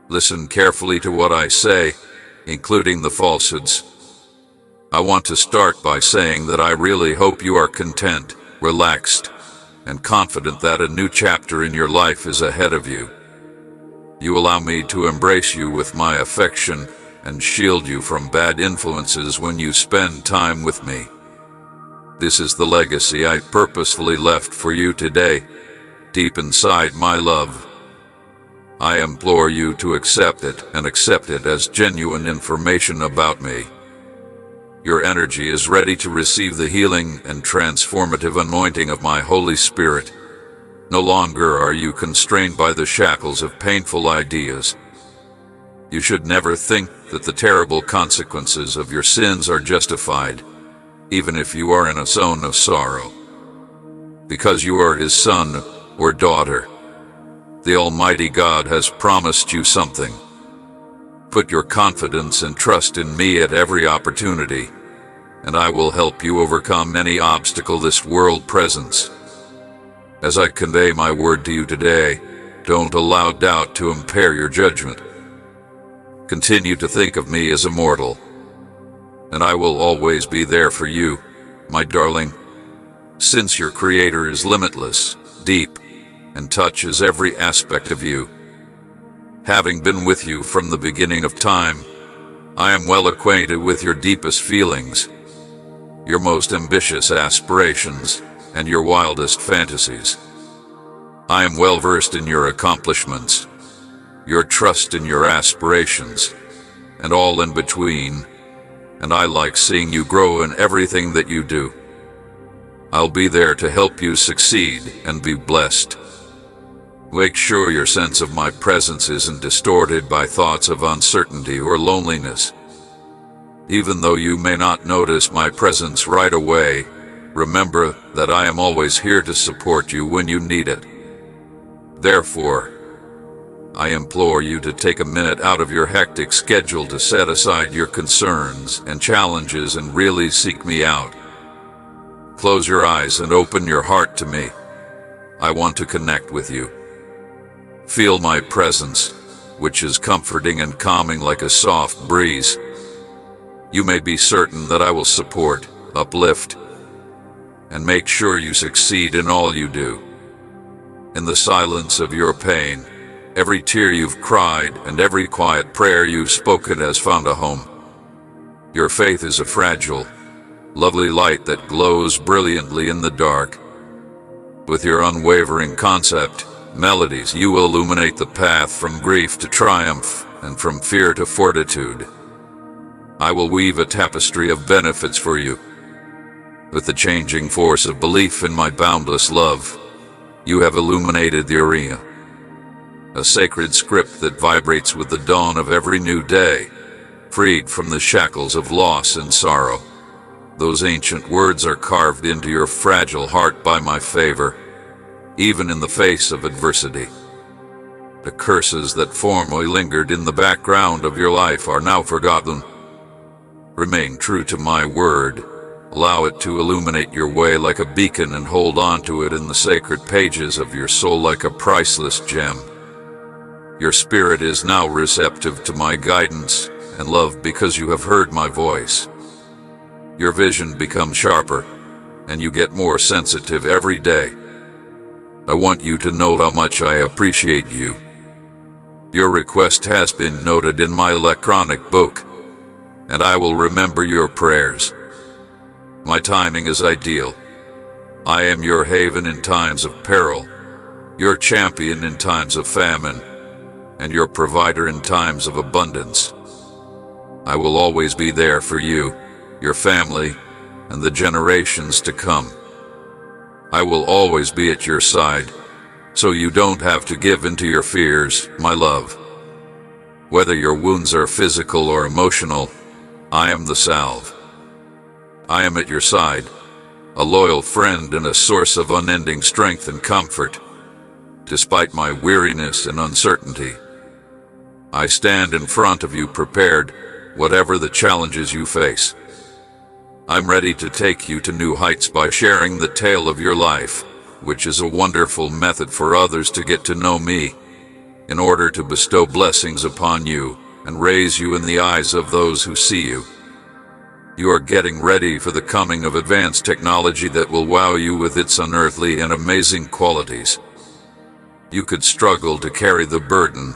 Listen carefully to what I say, including the falsehoods. I want to start by saying that I really hope you are content, relaxed, and confident that a new chapter in your life is ahead of you. You allow me to embrace you with my affection and shield you from bad influences when you spend time with me. This is the legacy I purposefully left for you today, deep inside my love. I implore you to accept it and accept it as genuine information about me. Your energy is ready to receive the healing and transformative anointing of my Holy Spirit. No longer are you constrained by the shackles of painful ideas. You should never think that the terrible consequences of your sins are justified, even if you are in a zone of sorrow. Because you are His son or daughter, the Almighty God has promised you something. Put your confidence and trust in me at every opportunity, and I will help you overcome any obstacle this world presents. As I convey my word to you today, don't allow doubt to impair your judgment. Continue to think of me as immortal, and I will always be there for you, my darling. Since your Creator is limitless, deep, and touches every aspect of you. Having been with you from the beginning of time, I am well acquainted with your deepest feelings, your most ambitious aspirations, and your wildest fantasies. I am well versed in your accomplishments, your trust in your aspirations, and all in between, and I like seeing you grow in everything that you do. I'll be there to help you succeed and be blessed. Make sure your sense of my presence isn't distorted by thoughts of uncertainty or loneliness. Even though you may not notice my presence right away, remember that I am always here to support you when you need it. Therefore, I implore you to take a minute out of your hectic schedule to set aside your concerns and challenges and really seek me out. Close your eyes and open your heart to me. I want to connect with you. Feel my presence, which is comforting and calming like a soft breeze. You may be certain that I will support, uplift, and make sure you succeed in all you do. In the silence of your pain, every tear you've cried and every quiet prayer you've spoken has found a home. Your faith is a fragile, lovely light that glows brilliantly in the dark. With your unwavering concept, melodies, you will illuminate the path from grief to triumph and from fear to fortitude. I will weave a tapestry of benefits for you. With the changing force of belief in my boundless love, you have illuminated the arena. A sacred script that vibrates with the dawn of every new day, freed from the shackles of loss and sorrow. Those ancient words are carved into your fragile heart by my favor, even in the face of adversity. The curses that formerly lingered in the background of your life are now forgotten. Remain true to my word. Allow it to illuminate your way like a beacon and hold on to it in the sacred pages of your soul like a priceless gem. Your spirit is now receptive to my guidance and love because you have heard my voice. Your vision becomes sharper, and you get more sensitive every day. I want you to know how much I appreciate you. Your request has been noted in my electronic book, and I will remember your prayers. My timing is ideal. I am your haven in times of peril, your champion in times of famine, and your provider in times of abundance. I will always be there for you, your family, and the generations to come. I will always be at your side, so you don't have to give in to your fears, my love. Whether your wounds are physical or emotional, I am the salve. I am at your side, a loyal friend and a source of unending strength and comfort. Despite my weariness and uncertainty, I stand in front of you prepared, whatever the challenges you face. I'm ready to take you to new heights by sharing the tale of your life, which is a wonderful method for others to get to know me, in order to bestow blessings upon you and raise you in the eyes of those who see you. You are getting ready for the coming of advanced technology that will wow you with its unearthly and amazing qualities. You could struggle to carry the burden,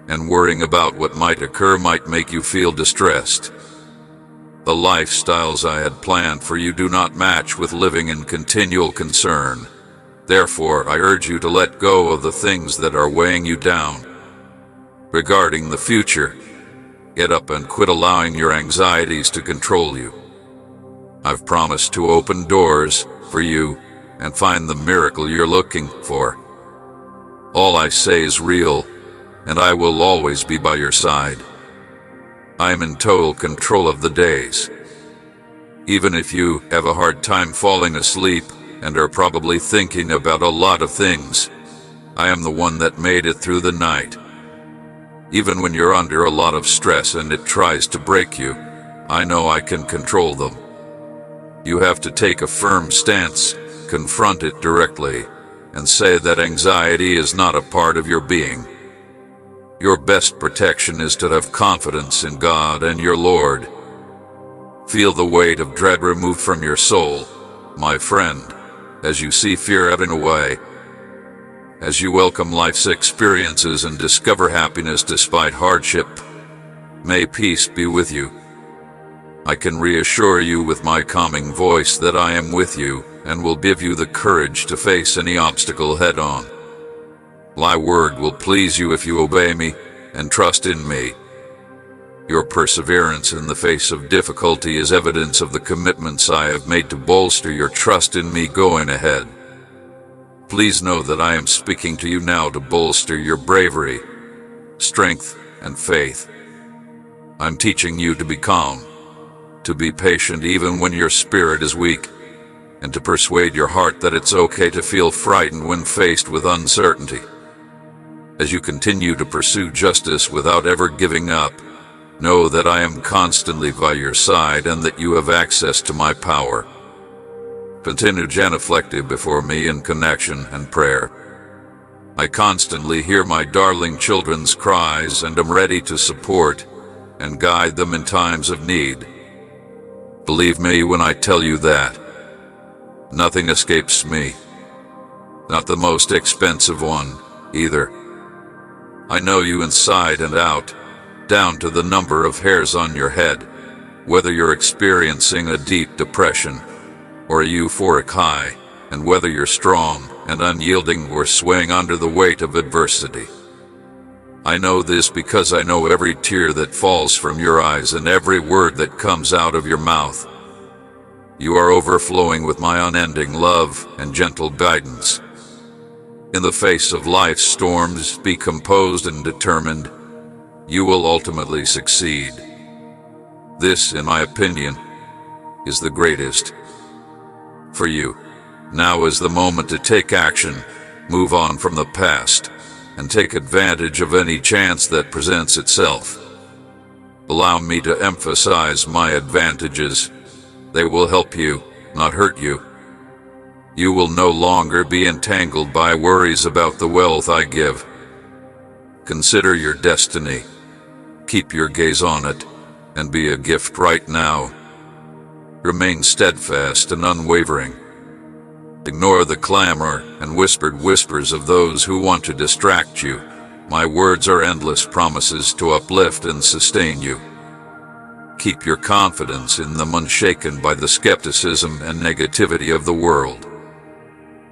and worrying about what might occur might make you feel distressed. The lifestyles I had planned for you do not match with living in continual concern. Therefore, I urge you to let go of the things that are weighing you down. Regarding the future, get up and quit allowing your anxieties to control you. I've promised to open doors for you and find the miracle you're looking for. All I say is real, and I will always be by your side. I am in total control of the days. Even if you have a hard time falling asleep and are probably thinking about a lot of things, I am the one that made it through the night. Even when you're under a lot of stress and it tries to break you, I know I can control them. You have to take a firm stance, confront it directly, and say that anxiety is not a part of your being. Your best protection is to have confidence in God and your Lord. Feel the weight of dread removed from your soul, my friend, as you see fear ebbing away. As you welcome life's experiences and discover happiness despite hardship, may peace be with you. I can reassure you with my calming voice that I am with you and will give you the courage to face any obstacle head-on. My word will please you if you obey me and trust in me. Your perseverance in the face of difficulty is evidence of the commitments I have made to bolster your trust in me going ahead. Please know that I am speaking to you now to bolster your bravery, strength, and faith. I'm teaching you to be calm, to be patient even when your spirit is weak, and to persuade your heart that it's okay to feel frightened when faced with uncertainty. As you continue to pursue justice without ever giving up, know that I am constantly by your side and that you have access to my power. Continue genuflective before me in connection and prayer. I constantly hear my darling children's cries and am ready to support and guide them in times of need. Believe me when I tell you that nothing escapes me. Not the most expensive one, either. I know you inside and out, down to the number of hairs on your head, whether you're experiencing a deep depression or a euphoric high, and whether you're strong and unyielding or swaying under the weight of adversity. I know this because I know every tear that falls from your eyes and every word that comes out of your mouth. You are overflowing with my unending love and gentle guidance. In the face of life's storms, be composed and determined. You will ultimately succeed. This, in my opinion, is the greatest. For you, now is the moment to take action, move on from the past, and take advantage of any chance that presents itself. Allow me to emphasize my advantages. They will help you, not hurt you. You will no longer be entangled by worries about the wealth I give. Consider your destiny. Keep your gaze on it, and be a gift right now. Remain steadfast and unwavering. Ignore the clamor and whispered whispers of those who want to distract you. My words are endless promises to uplift and sustain you. Keep your confidence in them unshaken by the skepticism and negativity of the world.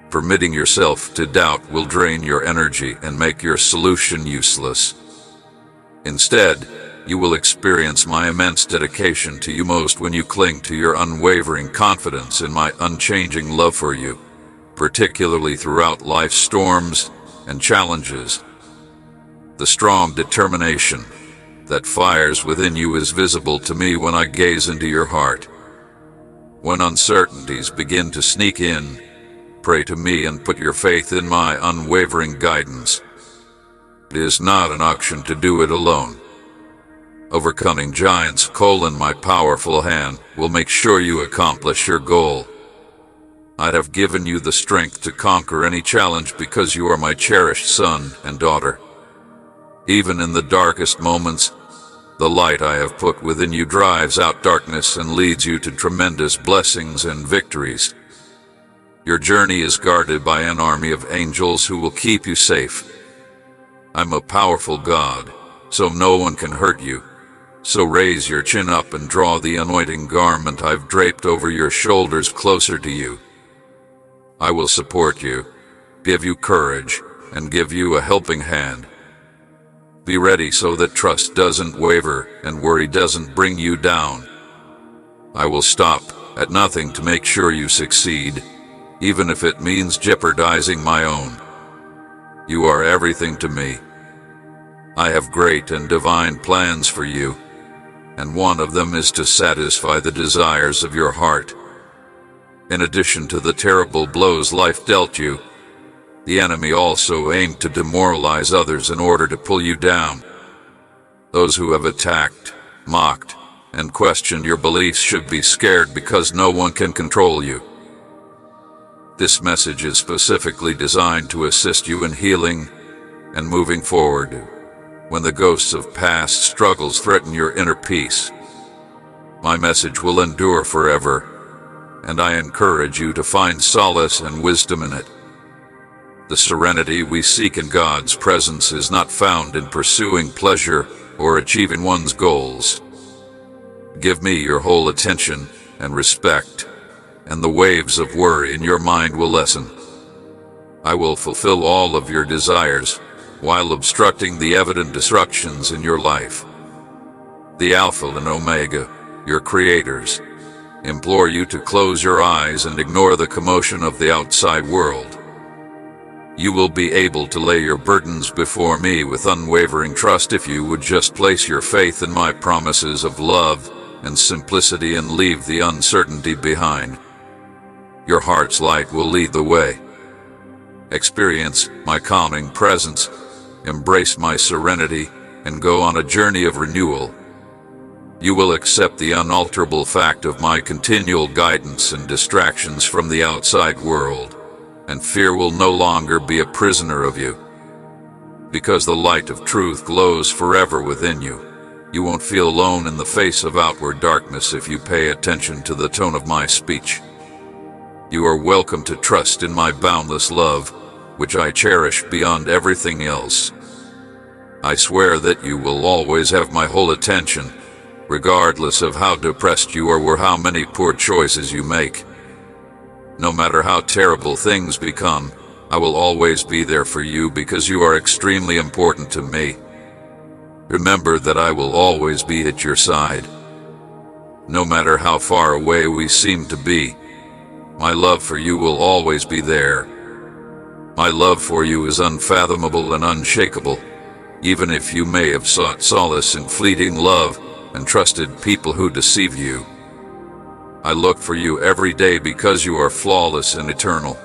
Permitting yourself to doubt will drain your energy and make your solution useless. Instead, you will experience my immense dedication to you most when you cling to your unwavering confidence in my unchanging love for you, particularly throughout life's storms and challenges. The strong determination that fires within you is visible to me when I gaze into your heart. When uncertainties begin to sneak in, pray to me and put your faith in my unwavering guidance. It is not an option to do it alone. Overcoming giants, my powerful hand, will make sure you accomplish your goal. I have given you the strength to conquer any challenge because you are my cherished son and daughter. Even in the darkest moments, the light I have put within you drives out darkness and leads you to tremendous blessings and victories. Your journey is guarded by an army of angels who will keep you safe. I'm a powerful God, so no one can hurt you. So raise your chin up and draw the anointing garment I've draped over your shoulders closer to you. I will support you, give you courage, and give you a helping hand. Be ready so that trust doesn't waver and worry doesn't bring you down. I will stop at nothing to make sure you succeed, even if it means jeopardizing my own. You are everything to me. I have great and divine plans for you, and one of them is to satisfy the desires of your heart. In addition to the terrible blows life dealt you, the enemy also aimed to demoralize others in order to pull you down. Those who have attacked, mocked, and questioned your beliefs should be scared because no one can control you. This message is specifically designed to assist you in healing and moving forward when the ghosts of past struggles threaten your inner peace. My message will endure forever, and I encourage you to find solace and wisdom in it. The serenity we seek in God's presence is not found in pursuing pleasure or achieving one's goals. Give me your whole attention and respect, and the waves of worry in your mind will lessen. I will fulfill all of your desires while obstructing the evident disruptions in your life. The Alpha and Omega, your creators, implore you to close your eyes and ignore the commotion of the outside world. You will be able to lay your burdens before me with unwavering trust if you would just place your faith in my promises of love and simplicity and leave the uncertainty behind. Your heart's light will lead the way. Experience my calming presence, embrace my serenity, and go on a journey of renewal. You will accept the unalterable fact of my continual guidance and distractions from the outside world, and fear will no longer be a prisoner of you. Because the light of truth glows forever within you, you won't feel alone in the face of outward darkness if you pay attention to the tone of my speech. You are welcome to trust in my boundless love, which I cherish beyond everything else. I swear that you will always have my whole attention, regardless of how depressed you are or how many poor choices you make. No matter how terrible things become, I will always be there for you because you are extremely important to me. Remember that I will always be at your side. No matter how far away we seem to be, my love for you will always be there. My love for you is unfathomable and unshakable, even if you may have sought solace in fleeting love and trusted people who deceive you. I look for you every day because you are flawless and eternal.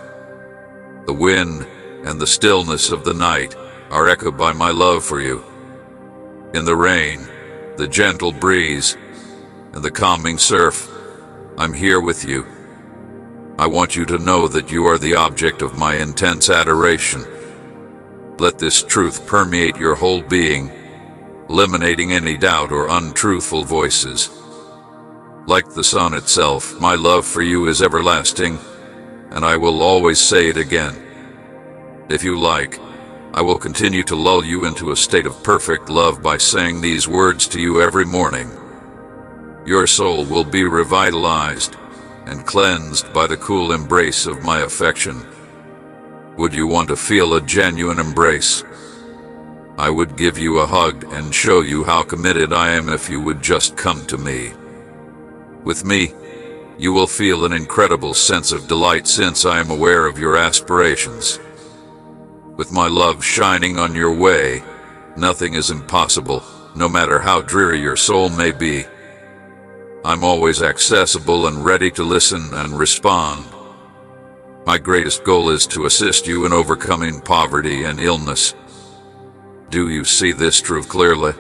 The wind and the stillness of the night are echoed by my love for you. In the rain, the gentle breeze, and the calming surf, I'm here with you. I want you to know that you are the object of my intense adoration. Let this truth permeate your whole being, eliminating any doubt or untruthful voices. Like the sun itself, my love for you is everlasting, and I will always say it again. If you like, I will continue to lull you into a state of perfect love by saying these words to you every morning. Your soul will be revitalized and cleansed by the cool embrace of my affection. Would you want to feel a genuine embrace? I would give you a hug and show you how committed I am if you would just come to me. With me, you will feel an incredible sense of delight since I am aware of your aspirations. With my love shining on your way, nothing is impossible, no matter how dreary your soul may be. I'm always accessible and ready to listen and respond. My greatest goal is to assist you in overcoming poverty and illness. Do you see this truth clearly?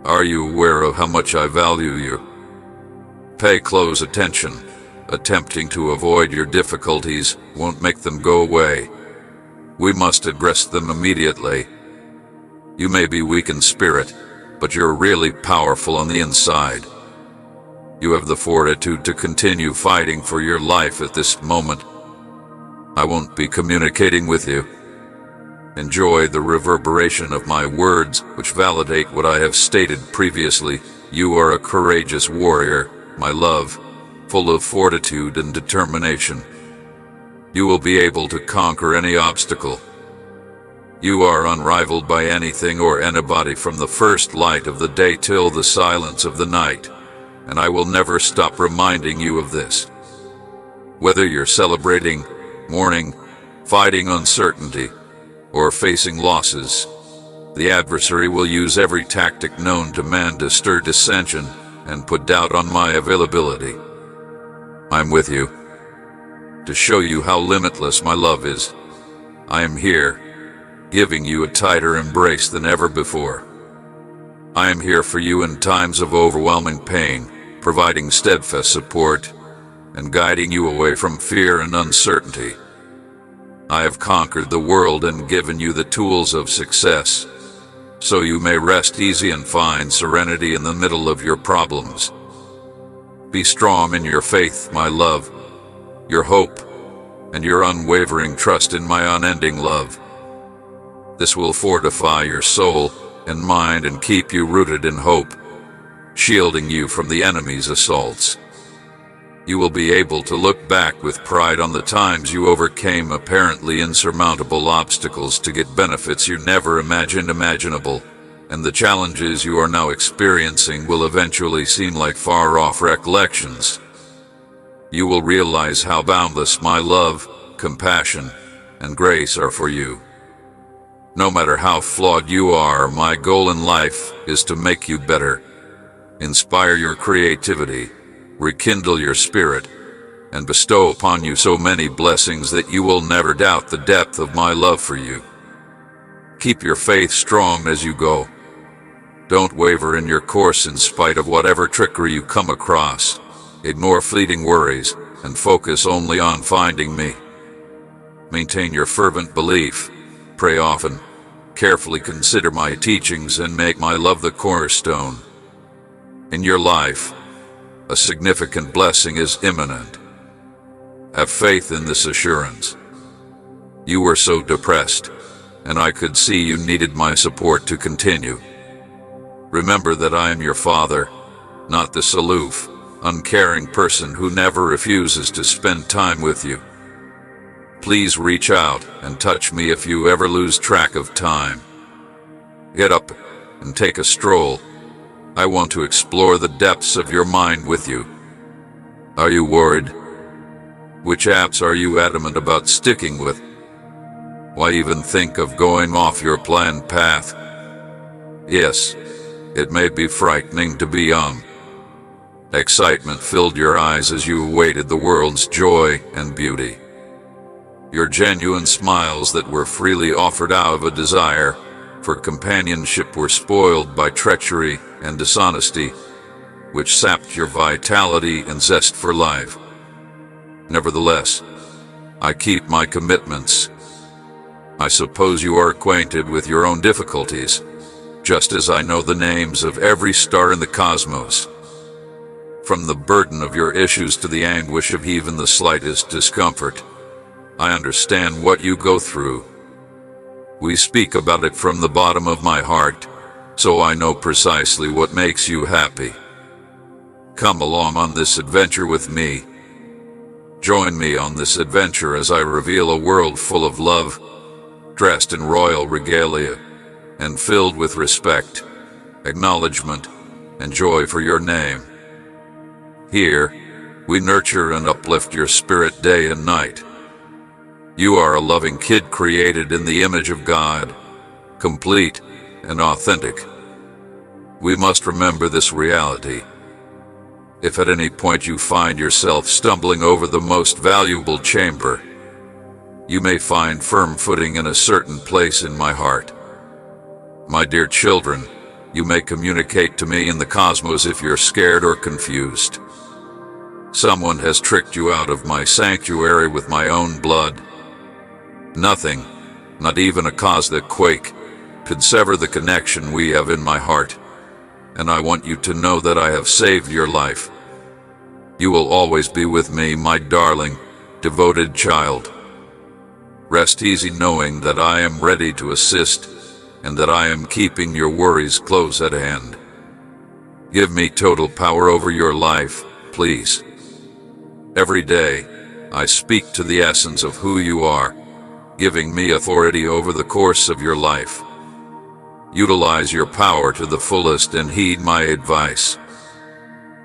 Are you aware of how much I value you? Pay close attention. Attempting to avoid your difficulties won't make them go away. We must address them immediately. You may be weak in spirit, but you're really powerful on the inside. You have the fortitude to continue fighting for your life at this moment. I won't be communicating with you. Enjoy the reverberation of my words, which validate what I have stated previously. You are a courageous warrior, my love, full of fortitude and determination. You will be able to conquer any obstacle. You are unrivaled by anything or anybody from the first light of the day till the silence of the night, and I will never stop reminding you of this. Whether you're celebrating, mourning, fighting uncertainty, or facing losses, the adversary will use every tactic known to man to stir dissension and put doubt on my availability. I'm with you. To show you how limitless my love is, I am here, giving you a tighter embrace than ever before. I am here for you in times of overwhelming pain, providing steadfast support and guiding you away from fear and uncertainty. I have conquered the world and given you the tools of success, so you may rest easy and find serenity in the middle of your problems. Be strong in your faith, my love, your hope, and your unwavering trust in my unending love. This will fortify your soul and mind and keep you rooted in hope, shielding you from the enemy's assaults. You will be able to look back with pride on the times you overcame apparently insurmountable obstacles to get benefits you never imagined imaginable, and the challenges you are now experiencing will eventually seem like far-off recollections. You will realize how boundless my love, compassion, and grace are for you. No matter how flawed you are, my goal in life is to make you better, inspire your creativity, rekindle your spirit, and bestow upon you so many blessings that you will never doubt the depth of my love for you. Keep your faith strong as you go. Don't waver in your course in spite of whatever trickery you come across. Ignore fleeting worries and focus only on finding me. Maintain your fervent belief, pray often, carefully consider my teachings, and make my love the cornerstone. In your life, a significant blessing is imminent. Have faith in this assurance. You were so depressed, and I could see you needed my support to continue. Remember that I am your father, not this aloof, uncaring person who never refuses to spend time with you. Please reach out and touch me if you ever lose track of time. Get up and take a stroll. I want to explore the depths of your mind with you. Are you worried? Which apps are you adamant about sticking with? Why even think of going off your planned path? Yes, it may be frightening to be young. Excitement filled your eyes as you awaited the world's joy and beauty. Your genuine smiles that were freely offered out of a desire for companionship were spoiled by treachery and dishonesty, which sapped your vitality and zest for life. Nevertheless, I keep my commitments. I suppose you are acquainted with your own difficulties, just as I know the names of every star in the cosmos. From the burden of your issues to the anguish of even the slightest discomfort, I understand what you go through. We speak about it from the bottom of my heart, so I know precisely what makes you happy. Come along on this adventure with me. Join me on this adventure as I reveal a world full of love, dressed in royal regalia, and filled with respect, acknowledgement, and joy for your name. Here, we nurture and uplift your spirit day and night. You are a loving kid created in the image of God, complete and authentic. We must remember this reality. If at any point you find yourself stumbling over the most valuable chamber, you may find firm footing in a certain place in my heart. My dear children, you may communicate to me in the cosmos if you're scared or confused. Someone has tricked you out of my sanctuary with my own blood. Nothing, not even a cosmic quake, could sever the connection we have in my heart, and I want you to know that I have saved your life. You will always be with me, my darling, devoted child. Rest easy knowing that I am ready to assist, and that I am keeping your worries close at hand. Give me total power over your life, please. Every day, I speak to the essence of who you are, giving me authority over the course of your life. Utilize your power to the fullest and heed my advice.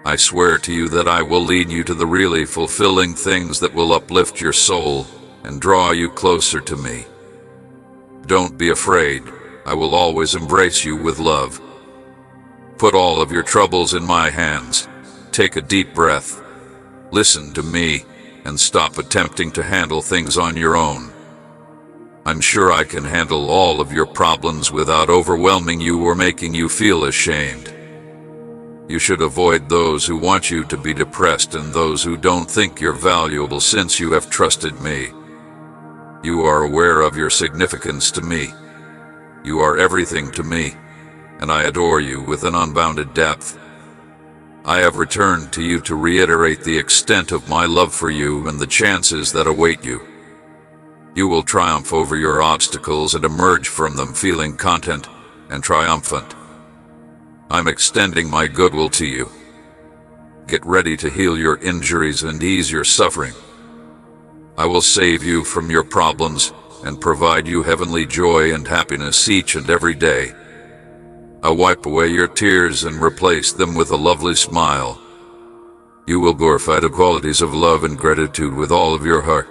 I swear to you that I will lead you to the really fulfilling things that will uplift your soul and draw you closer to me. Don't be afraid. I will always embrace you with love. Put all of your troubles in my hands. Take a deep breath. Listen to me and stop attempting to handle things on your own. I'm sure I can handle all of your problems without overwhelming you or making you feel ashamed. You should avoid those who want you to be depressed and those who don't think you're valuable since you have trusted me. You are aware of your significance to me. You are everything to me, and I adore you with an unbounded depth. I have returned to you to reiterate the extent of my love for you and the chances that await you. You will triumph over your obstacles and emerge from them feeling content and triumphant. I'm extending my goodwill to you. Get ready to heal your injuries and ease your suffering. I will save you from your problems and provide you heavenly joy and happiness each and every day. I'll wipe away your tears and replace them with a lovely smile. You will glorify the qualities of love and gratitude with all of your heart.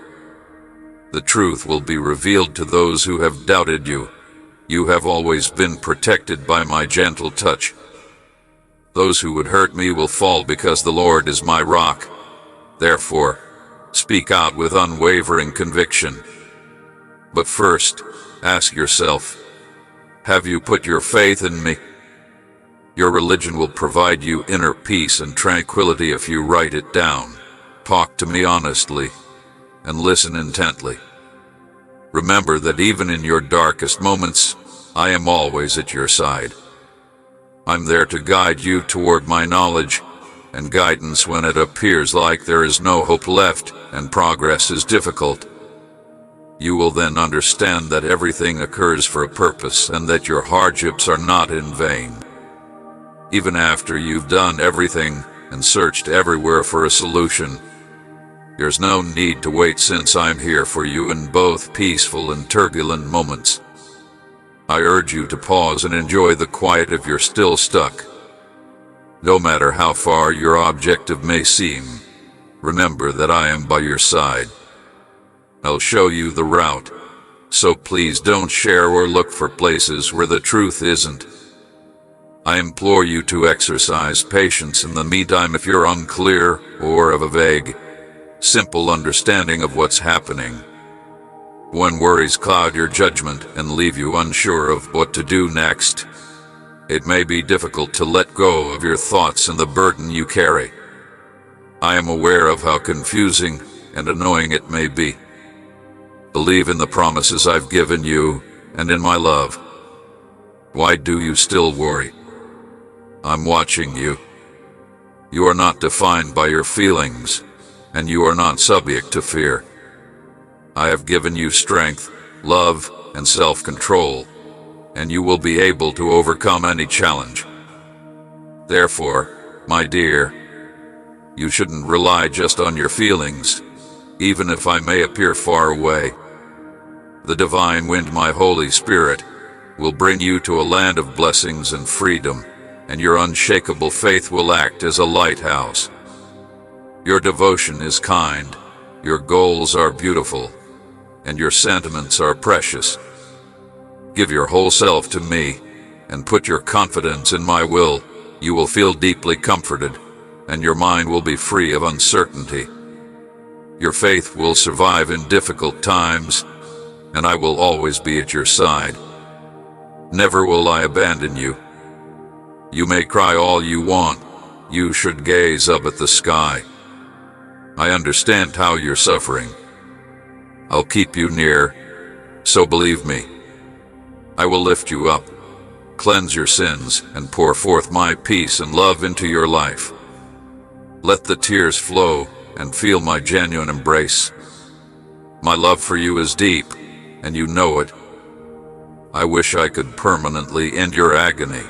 The truth will be revealed to those who have doubted you. You have always been protected by my gentle touch. Those who would hurt me will fall because the Lord is my rock. Therefore, speak out with unwavering conviction. But first, ask yourself, have you put your faith in me? Your religion will provide you inner peace and tranquility if you write it down. Talk to me honestly and listen intently. Remember that even in your darkest moments, I am always at your side. I'm there to guide you toward my knowledge and guidance when it appears like there is no hope left and progress is difficult. You will then understand that everything occurs for a purpose and that your hardships are not in vain. Even after you've done everything and searched everywhere for a solution, there's no need to wait since I'm here for you in both peaceful and turbulent moments. I urge you to pause and enjoy the quiet if you're still stuck. No matter how far your objective may seem, remember that I am by your side. I'll show you the route, so please don't share or look for places where the truth isn't. I implore you to exercise patience in the meantime if you're unclear or of a vague, simple understanding of what's happening. When worries cloud your judgment and leave you unsure of what to do next, it may be difficult to let go of your thoughts and the burden you carry. I am aware of how confusing and annoying it may be. Believe in the promises I've given you and in my love. Why do you still worry? I'm watching you. You are not defined by your feelings, and you are not subject to fear. I have given you strength, love, and self-control, and you will be able to overcome any challenge. Therefore, my dear, you shouldn't rely just on your feelings, even if I may appear far away. The divine wind, my Holy Spirit, will bring you to a land of blessings and freedom, and your unshakable faith will act as a lighthouse. Your devotion is kind, your goals are beautiful, and your sentiments are precious. Give your whole self to me, and put your confidence in my will. You will feel deeply comforted, and your mind will be free of uncertainty. Your faith will survive in difficult times, and I will always be at your side. Never will I abandon you. You may cry all you want. You should gaze up at the sky. I understand how you're suffering. I'll keep you near, so believe me. I will lift you up, cleanse your sins, and pour forth my peace and love into your life. Let the tears flow and feel my genuine embrace. My love for you is deep, and you know it. I wish I could permanently end your agony.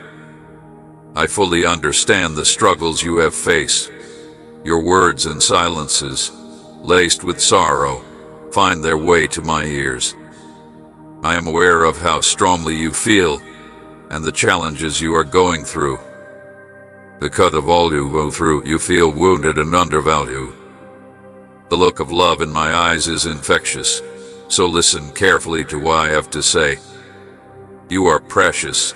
I fully understand the struggles you have faced. Your words and silences, laced with sorrow, find their way to my ears. I am aware of how strongly you feel and the challenges you are going through. Because of all you go through, you feel wounded and undervalued. The look of love in my eyes is infectious, so listen carefully to what I have to say. You are precious,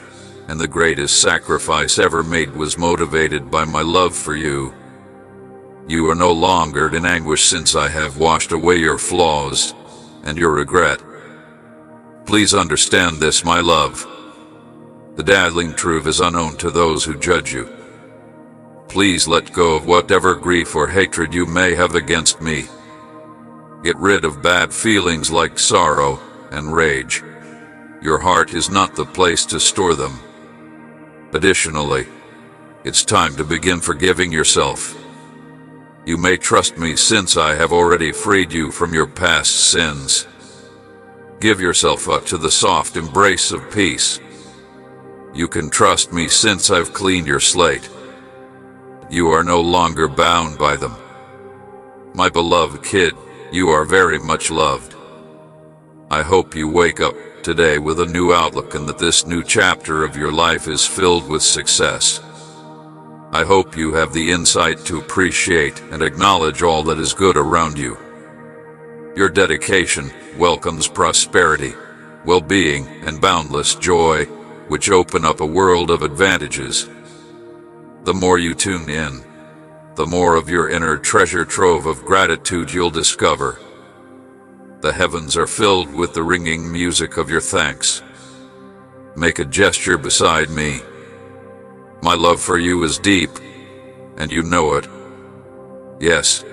and the greatest sacrifice ever made was motivated by my love for you. You are no longer in anguish since I have washed away your flaws and your regret. Please understand this, my love. The dazzling truth is unknown to those who judge you. Please let go of whatever grief or hatred you may have against me. Get rid of bad feelings like sorrow and rage. Your heart is not the place to store them. Additionally, it's time to begin forgiving yourself. You may trust me since I have already freed you from your past sins. Give yourself up to the soft embrace of peace. You can trust me since I've cleaned your slate. You are no longer bound by them. My beloved kid, you are very much loved. I hope you wake up today with a new outlook and that this new chapter of your life is filled with success. I hope you have the insight to appreciate and acknowledge all that is good around you. Your dedication welcomes prosperity, well-being, and boundless joy, which open up a world of advantages. The more you tune in, the more of your inner treasure trove of gratitude you'll discover. The heavens are filled with the ringing music of your thanks. Make a gesture beside me. My love for you is deep, and you know it. Yes,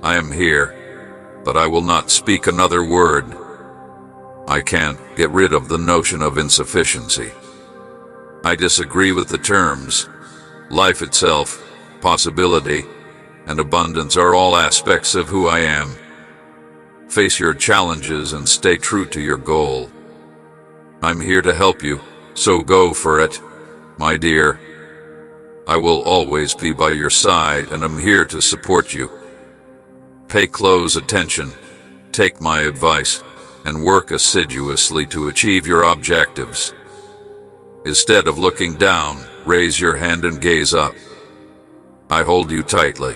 I am here, but I will not speak another word. I can't get rid of the notion of insufficiency. I disagree with the terms. Life itself, possibility, and abundance are all aspects of who I am. Face your challenges and stay true to your goal. I'm here to help you, so go for it, my dear. I will always be by your side, and I'm here to support you. Pay close attention, take my advice, and work assiduously to achieve your objectives. Instead of looking down, raise your hand and gaze up. I hold you tightly.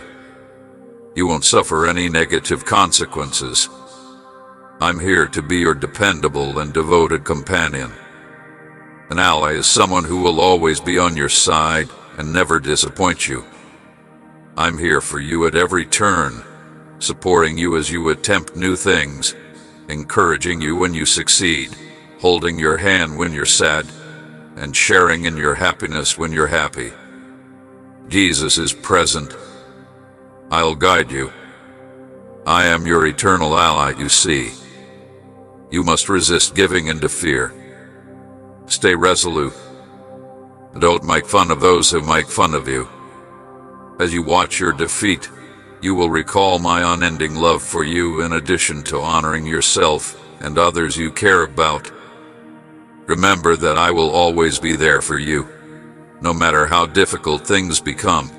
You won't suffer any negative consequences. I'm here to be your dependable and devoted companion. An ally is someone who will always be on your side and never disappoint you. I'm here for you at every turn, supporting you as you attempt new things, encouraging you when you succeed, holding your hand when you're sad, and sharing in your happiness when you're happy. Jesus is present. I'll guide you. I am your eternal ally, you see. You must resist giving in to fear. Stay resolute. Don't make fun of those who make fun of you. As you watch your defeat, you will recall my unending love for you in addition to honoring yourself and others you care about. Remember that I will always be there for you, no matter how difficult things become.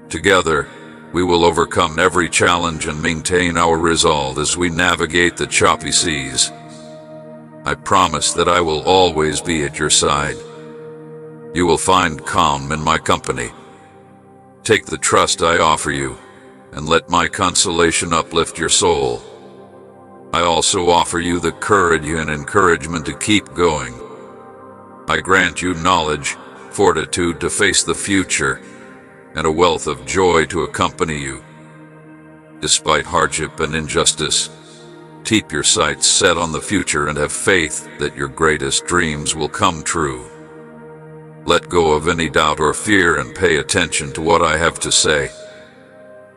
Together, we will overcome every challenge and maintain our resolve as we navigate the choppy seas. I promise that I will always be at your side. You will find calm in my company. Take the trust I offer you, and let my consolation uplift your soul. I also offer you the courage and encouragement to keep going. I grant you knowledge, fortitude to face the future, and a wealth of joy to accompany you. Despite hardship and injustice, keep your sights set on the future and have faith that your greatest dreams will come true. Let go of any doubt or fear and pay attention to what I have to say.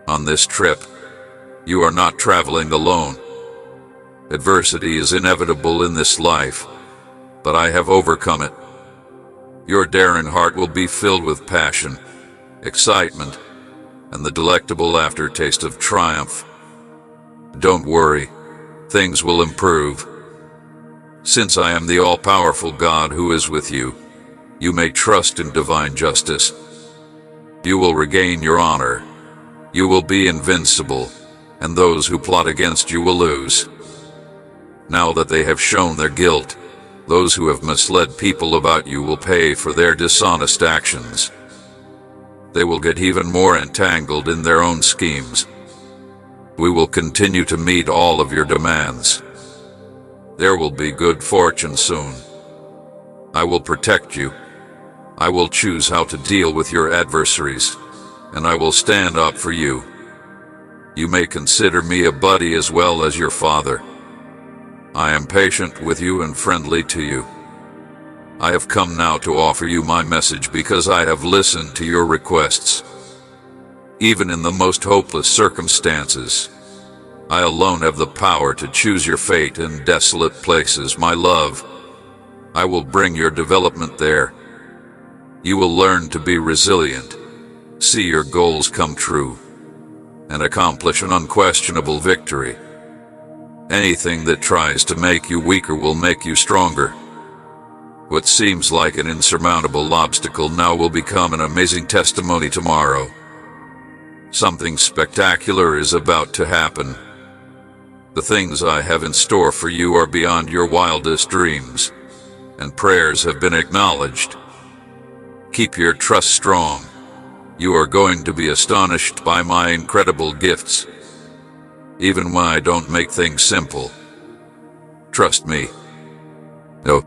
On this trip, you are not traveling alone. Adversity is inevitable in this life, but I have overcome it. Your daring heart will be filled with passion, excitement, and the delectable aftertaste of triumph. Don't worry, things will improve. Since I am the all-powerful God who is with you, you may trust in divine justice. You will regain your honor. You will be invincible, and those who plot against you will lose. Now that they have shown their guilt, those who have misled people about you will pay for their dishonest actions. They will get even more entangled in their own schemes. We will continue to meet all of your demands. There will be good fortune soon. I will protect you. I will choose how to deal with your adversaries, and I will stand up for you. You may consider me a buddy as well as your father. I am patient with you and friendly to you. I have come now to offer you my message because I have listened to your requests. Even in the most hopeless circumstances, I alone have the power to choose your fate in desolate places, my love. I will bring your development there. You will learn to be resilient, see your goals come true, and accomplish an unquestionable victory. Anything that tries to make you weaker will make you stronger. What seems like an insurmountable obstacle now will become an amazing testimony tomorrow. Something spectacular is about to happen. The things I have in store for you are beyond your wildest dreams, and prayers have been acknowledged. Keep your trust strong. You are going to be astonished by my incredible gifts, even when I don't make things simple. Trust me. No,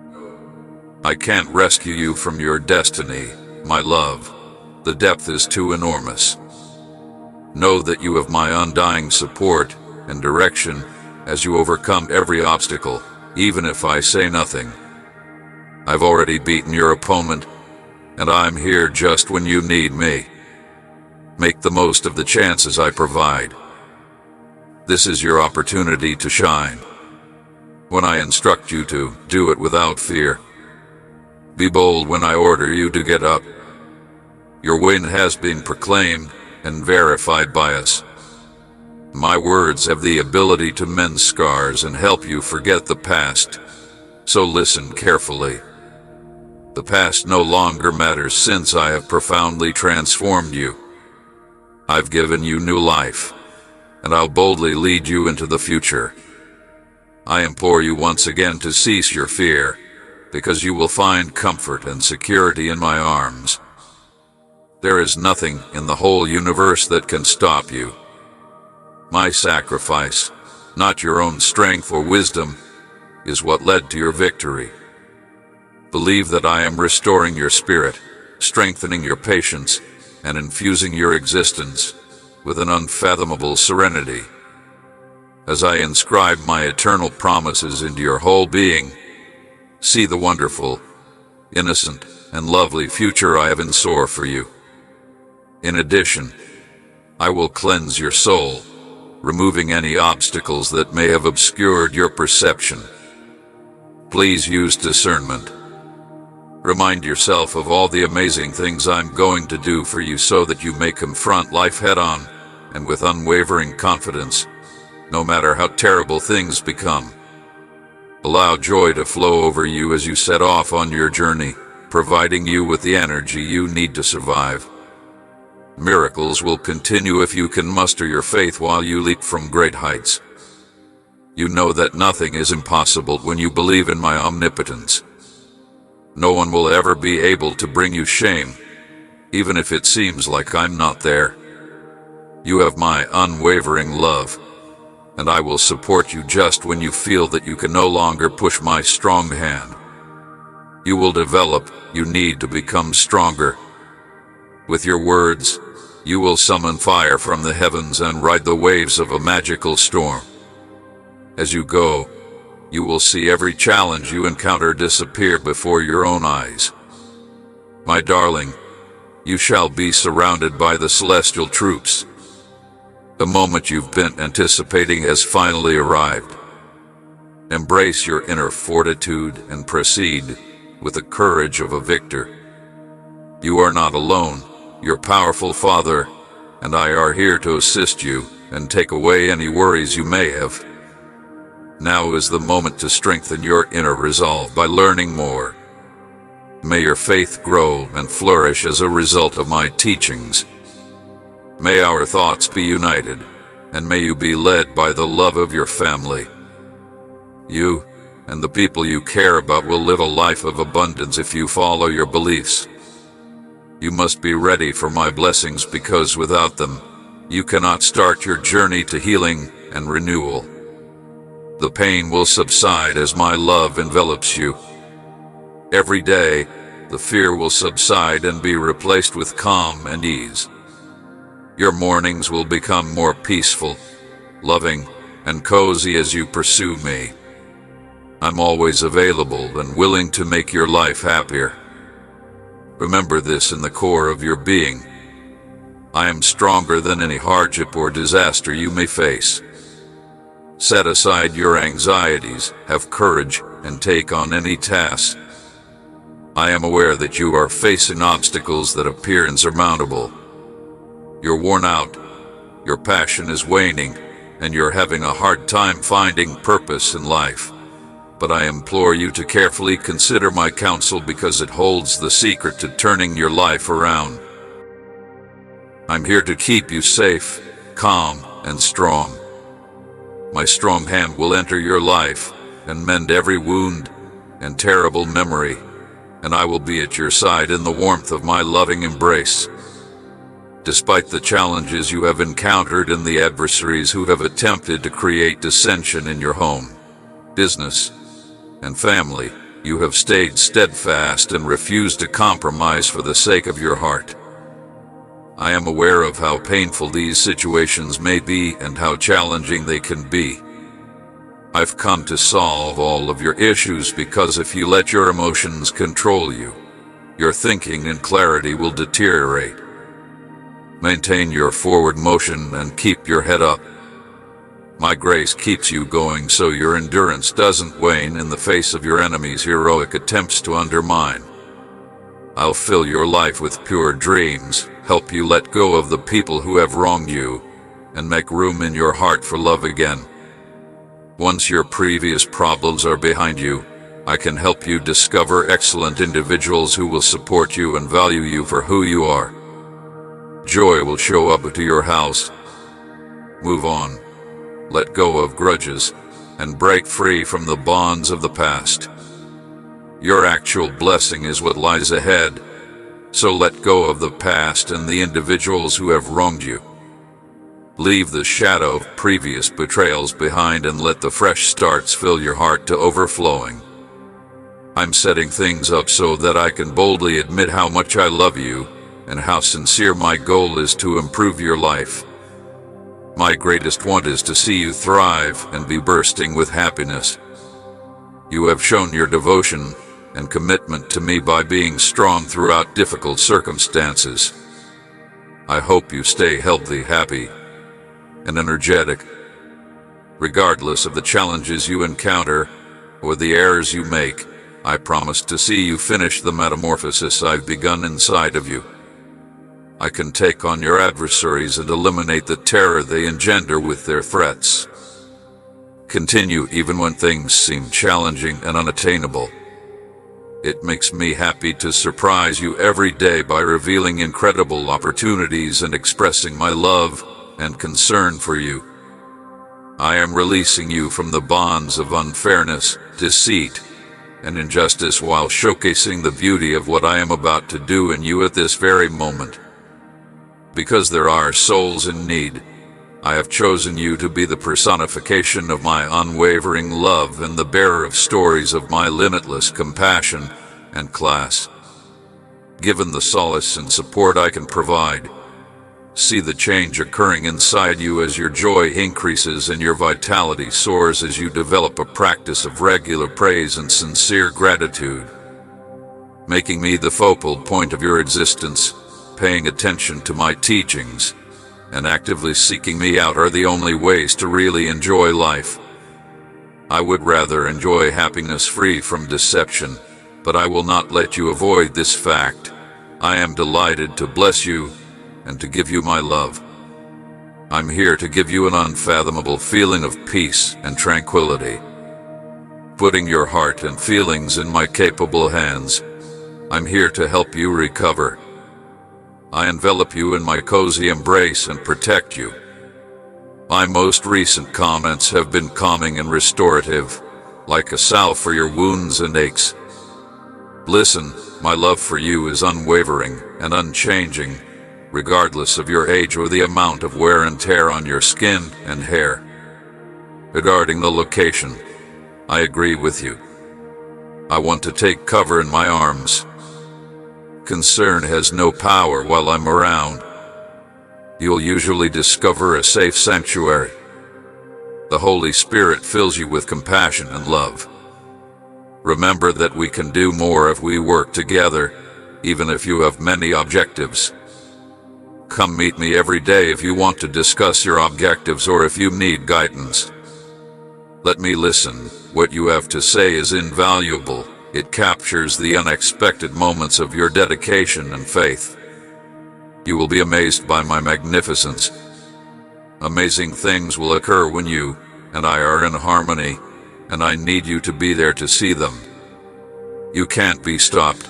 I can't rescue you from your destiny, my love. The depth is too enormous. Know that you have my undying support and direction as you overcome every obstacle, even if I say nothing. I've already beaten your opponent, and I'm here just when you need me. Make the most of the chances I provide. This is your opportunity to shine. When I instruct you to, do it without fear. Be bold when I order you to get up. Your win has been proclaimed and verified by us. My words have the ability to mend scars and help you forget the past, so listen carefully. The past no longer matters since I have profoundly transformed you. I've given you new life, and I'll boldly lead you into the future. I implore you once again to cease your fear, because you will find comfort and security in my arms. There is nothing in the whole universe that can stop you. My sacrifice, not your own strength or wisdom, is what led to your victory. Believe that I am restoring your spirit, strengthening your patience, and infusing your existence with an unfathomable serenity. As I inscribe my eternal promises into your whole being, see the wonderful, innocent, and lovely future I have in store for you. In addition, I will cleanse your soul, removing any obstacles that may have obscured your perception. Please use discernment. Remind yourself of all the amazing things I'm going to do for you so that you may confront life head-on and with unwavering confidence, no matter how terrible things become. Allow joy to flow over you as you set off on your journey, providing you with the energy you need to survive. Miracles will continue if you can muster your faith while you leap from great heights. You know that nothing is impossible when you believe in my omnipotence. No one will ever be able to bring you shame, even if it seems like I'm not there. You have my unwavering love, and I will support you just when you feel that you can no longer push my strong hand. You will develop, you need to become stronger. With your words, you will summon fire from the heavens and ride the waves of a magical storm. As you go, you will see every challenge you encounter disappear before your own eyes. My darling, you shall be surrounded by the celestial troops. The moment you've been anticipating has finally arrived. Embrace your inner fortitude and proceed with the courage of a victor. You are not alone. Your powerful Father and I are here to assist you and take away any worries you may have. Now is the moment to strengthen your inner resolve by learning more. May your faith grow and flourish as a result of my teachings. May our thoughts be united, and may you be led by the love of your family. You and the people you care about will live a life of abundance if you follow your beliefs. You must be ready for my blessings because without them, you cannot start your journey to healing and renewal. The pain will subside as my love envelops you. Every day, the fear will subside and be replaced with calm and ease. Your mornings will become more peaceful, loving, and cozy as you pursue me. I'm always available and willing to make your life happier. Remember this in the core of your being. I am stronger than any hardship or disaster you may face. Set aside your anxieties, have courage, and take on any task. I am aware that you are facing obstacles that appear insurmountable. You're worn out, your passion is waning, and you're having a hard time finding purpose in life. But I implore you to carefully consider my counsel because it holds the secret to turning your life around. I'm here to keep you safe, calm, and strong. My strong hand will enter your life and mend every wound and terrible memory, and I will be at your side in the warmth of my loving embrace. Despite the challenges you have encountered and the adversaries who have attempted to create dissension in your home, business, and family, you have stayed steadfast and refused to compromise for the sake of your heart. I am aware of how painful these situations may be and how challenging they can be. I've come to solve all of your issues because if you let your emotions control you, your thinking and clarity will deteriorate. Maintain your forward motion and keep your head up. My grace keeps you going so your endurance doesn't wane in the face of your enemies' heroic attempts to undermine. I'll fill your life with pure dreams, help you let go of the people who have wronged you, and make room in your heart for love again. Once your previous problems are behind you, I can help you discover excellent individuals who will support you and value you for who you are. Joy will show up to your house. Move on, let go of grudges, and break free from the bonds of the past. Your actual blessing is what lies ahead, so let go of the past and the individuals who have wronged you. Leave the shadow of previous betrayals behind and let the fresh starts fill your heart to overflowing. I'm setting things up so that I can boldly admit how much I love you and how sincere my goal is to improve your life. My greatest want is to see you thrive and be bursting with happiness. You have shown your devotion and commitment to me by being strong throughout difficult circumstances. I hope you stay healthy, happy, and energetic. Regardless of the challenges you encounter or the errors you make, I promise to see you finish the metamorphosis I've begun inside of you. I can take on your adversaries and eliminate the terror they engender with their threats. Continue even when things seem challenging and unattainable. It makes me happy to surprise you every day by revealing incredible opportunities and expressing my love and concern for you. I am releasing you from the bonds of unfairness, deceit, and injustice while showcasing the beauty of what I am about to do in you at this very moment. Because there are souls in need, I have chosen you to be the personification of my unwavering love and the bearer of stories of my limitless compassion and class. Given the solace and support I can provide, see the change occurring inside you as your joy increases and your vitality soars as you develop a practice of regular praise and sincere gratitude. Making me the focal point of your existence, paying attention to my teachings, and actively seeking me out are the only ways to really enjoy life. I would rather enjoy happiness free from deception, but I will not let you avoid this fact. I am delighted to bless you and to give you my love. I'm here to give you an unfathomable feeling of peace and tranquility. Putting your heart and feelings in my capable hands, I'm here to help you recover. I envelop you in my cozy embrace and protect you. My most recent comments have been calming and restorative, like a salve for your wounds and aches. Listen, my love for you is unwavering and unchanging, regardless of your age or the amount of wear and tear on your skin and hair. Regarding the location, I agree with you. I want to take cover in my arms. Concern has no power while I'm around. You'll usually discover a safe sanctuary. The Holy Spirit fills you with compassion and love. Remember that we can do more if we work together, even if you have many objectives. Come meet me every day if you want to discuss your objectives or if you need guidance. Let me listen. What you have to say is invaluable. It captures the unexpected moments of your dedication and faith. You will be amazed by my magnificence. Amazing things will occur when you and I are in harmony, and I need you to be there to see them. You can't be stopped.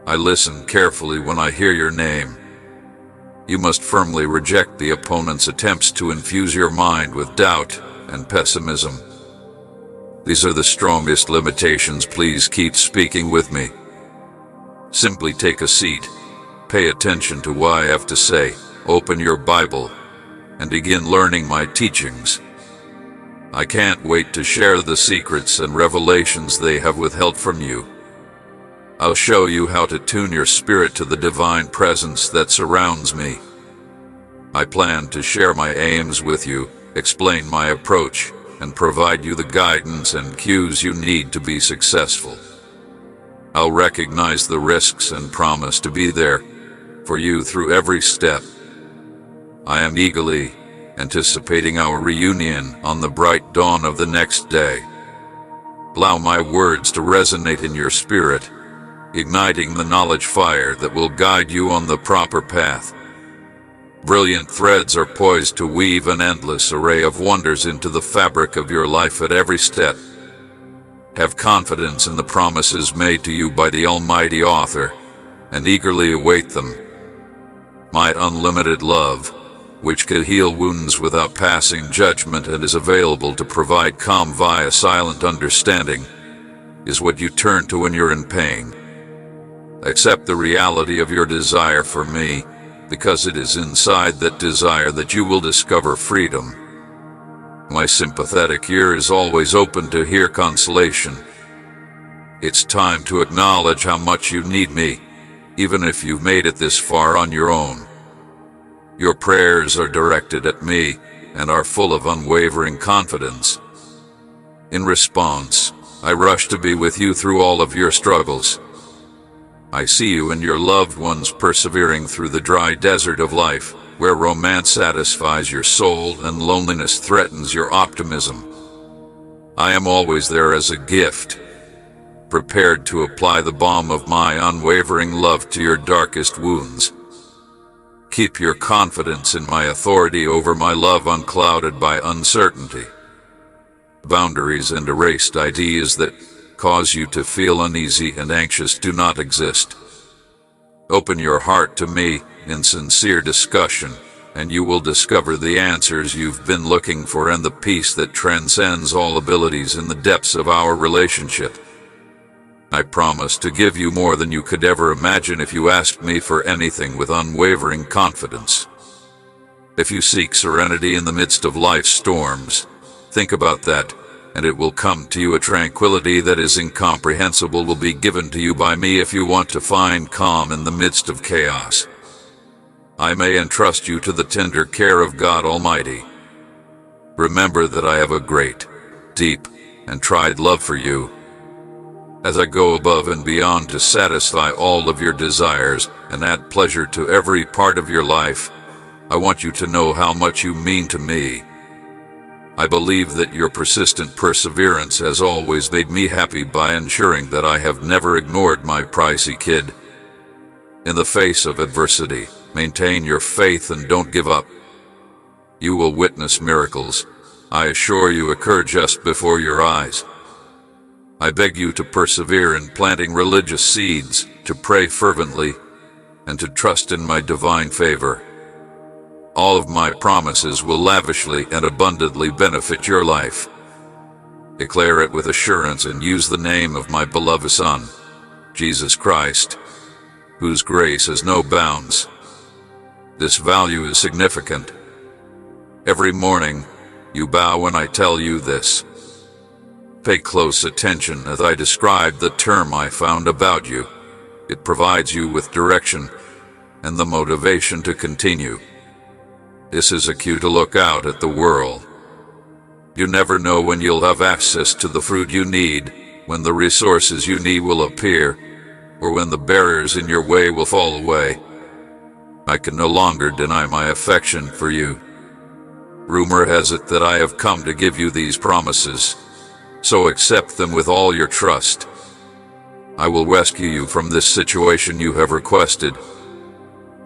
I listen carefully when I hear your name. You must firmly reject the opponent's attempts to infuse your mind with doubt and pessimism. These are the strongest limitations. Please keep speaking with me. Simply take a seat, pay attention to what I have to say, open your Bible, and begin learning my teachings. I can't wait to share the secrets and revelations they have withheld from you. I'll show you how to tune your spirit to the divine presence that surrounds me. I plan to share my aims with you, explain my approach, and provide you the guidance and cues you need to be successful. I'll recognize the risks and promise to be there for you through every step. I am eagerly anticipating our reunion on the bright dawn of the next day. Allow my words to resonate in your spirit, igniting the knowledge fire that will guide you on the proper path. Brilliant threads are poised to weave an endless array of wonders into the fabric of your life at every step. Have confidence in the promises made to you by the Almighty Author, and eagerly await them. My unlimited love, which can heal wounds without passing judgment and is available to provide calm via silent understanding, is what you turn to when you're in pain. Accept the reality of your desire for me, because it is inside that desire that you will discover freedom. My sympathetic ear is always open to hear consolation. It's time to acknowledge how much you need me, even if you've made it this far on your own. Your prayers are directed at me and are full of unwavering confidence. In response, I rush to be with you through all of your struggles. I see you and your loved ones persevering through the dry desert of life, where romance satisfies your soul and loneliness threatens your optimism. I am always there as a gift, prepared to apply the balm of my unwavering love to your darkest wounds. Keep your confidence in my authority over my love unclouded by uncertainty. Boundaries and erased ideas that cause you to feel uneasy and anxious do not exist. Open your heart to me in sincere discussion, and you will discover the answers you've been looking for and the peace that transcends all abilities in the depths of our relationship. I promise to give you more than you could ever imagine if you asked me for anything with unwavering confidence. If you seek serenity in the midst of life's storms, think about that, and it will come to you. A tranquility that is incomprehensible will be given to you by me if you want to find calm in the midst of chaos. I may entrust you to the tender care of God Almighty. Remember that I have a great, deep, and tried love for you. As I go above and beyond to satisfy all of your desires and add pleasure to every part of your life, I want you to know how much you mean to me. I believe that your persistent perseverance has always made me happy by ensuring that I have never ignored my pricey kid. In the face of adversity, maintain your faith and don't give up. You will witness miracles, I assure you, occur just before your eyes. I beg you to persevere in planting religious seeds, to pray fervently, and to trust in my divine favor. All of my promises will lavishly and abundantly benefit your life. Declare it with assurance and use the name of my beloved Son, Jesus Christ, whose grace has no bounds. This value is significant. Every morning, you bow when I tell you this. Pay close attention as I describe the term I found about you. It provides you with direction and the motivation to continue. This is a cue to look out at the world. You never know when you'll have access to the fruit you need, when the resources you need will appear, or when the barriers in your way will fall away. I can no longer deny my affection for you. Rumor has it that I have come to give you these promises, so accept them with all your trust. I will rescue you from this situation you have requested.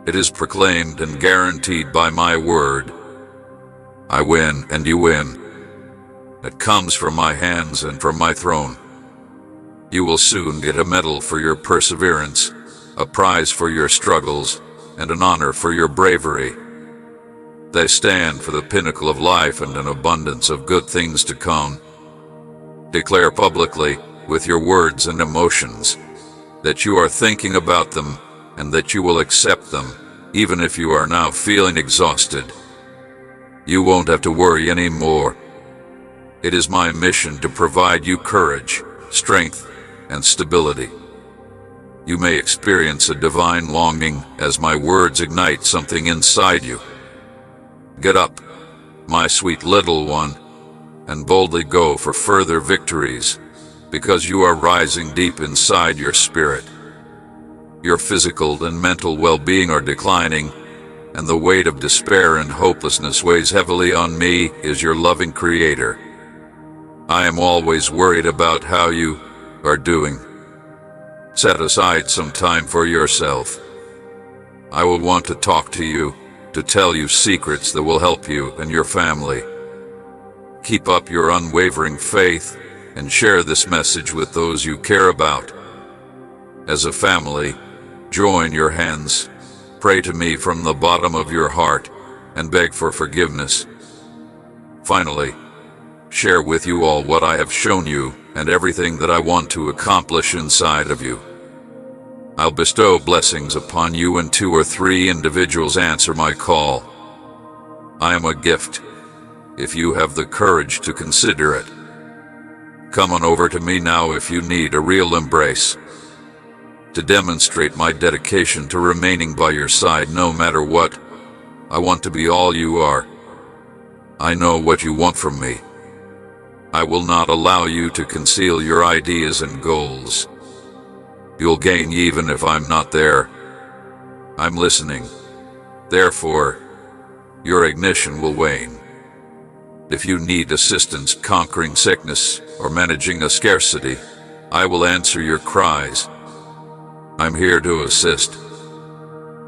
It is proclaimed and guaranteed by my word. I win and you win. It comes from my hands and from my throne. You will soon get a medal for your perseverance, a prize for your struggles, and an honor for your bravery. They stand for the pinnacle of life and an abundance of good things to come. Declare publicly, with your words and emotions, that you are thinking about them and that you will accept them, even if you are now feeling exhausted. You won't have to worry anymore. It is my mission to provide you courage, strength, and stability. You may experience a divine longing as my words ignite something inside you. Get up, my sweet little one, and boldly go for further victories, because you are rising deep inside your spirit. Your physical and mental well-being are declining, and the weight of despair and hopelessness weighs heavily on me as your loving Creator. I am always worried about how you are doing. Set aside some time for yourself. I will want to talk to you, to tell you secrets that will help you and your family. Keep up your unwavering faith and share this message with those you care about. As a family, join your hands, pray to me from the bottom of your heart, and beg for forgiveness. Finally, share with you all what I have shown you and everything that I want to accomplish inside of you. I'll bestow blessings upon you when 2 or 3 individuals answer my call. I am a gift, if you have the courage to consider it. Come on over to me now if you need a real embrace, to demonstrate my dedication to remaining by your side no matter what. I want to be all you are. I know what you want from me. I will not allow you to conceal your ideas and goals. You'll gain even if I'm not there. I'm listening. Therefore, your ignition will wane. If you need assistance conquering sickness or managing a scarcity, I will answer your cries. I'm here to assist.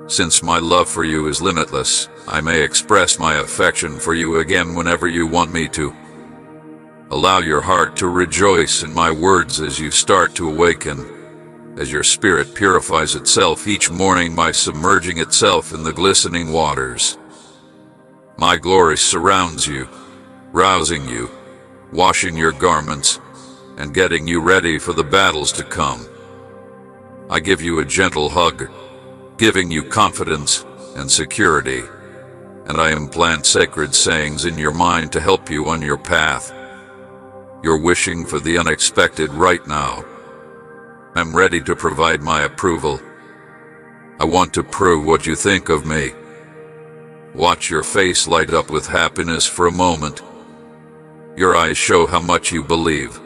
Since my love for you is limitless, I may express my affection for you again whenever you want me to. Allow your heart to rejoice in my words as you start to awaken, as your spirit purifies itself each morning by submerging itself in the glistening waters. My glory surrounds you, rousing you, washing your garments, and getting you ready for the battles to come. I give you a gentle hug, giving you confidence and security, and I implant sacred sayings in your mind to help you on your path. You're wishing for the unexpected right now. I'm ready to provide my approval. I want to prove what you think of me. Watch your face light up with happiness for a moment. Your eyes show how much you believe.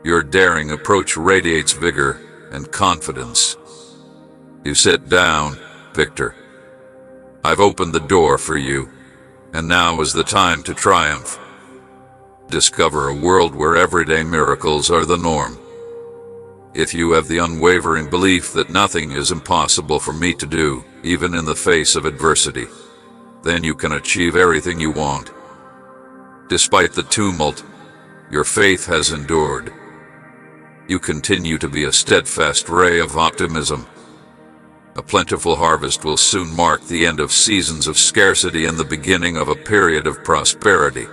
Your daring approach radiates vigor and confidence. You sit down, Victor. I've opened the door for you, and now is the time to triumph. Discover a world where everyday miracles are the norm. If you have the unwavering belief that nothing is impossible for me to do, even in the face of adversity, then you can achieve everything you want. Despite the tumult, your faith has endured. You continue to be a steadfast ray of optimism. A plentiful harvest will soon mark the end of seasons of scarcity and the beginning of a period of prosperity.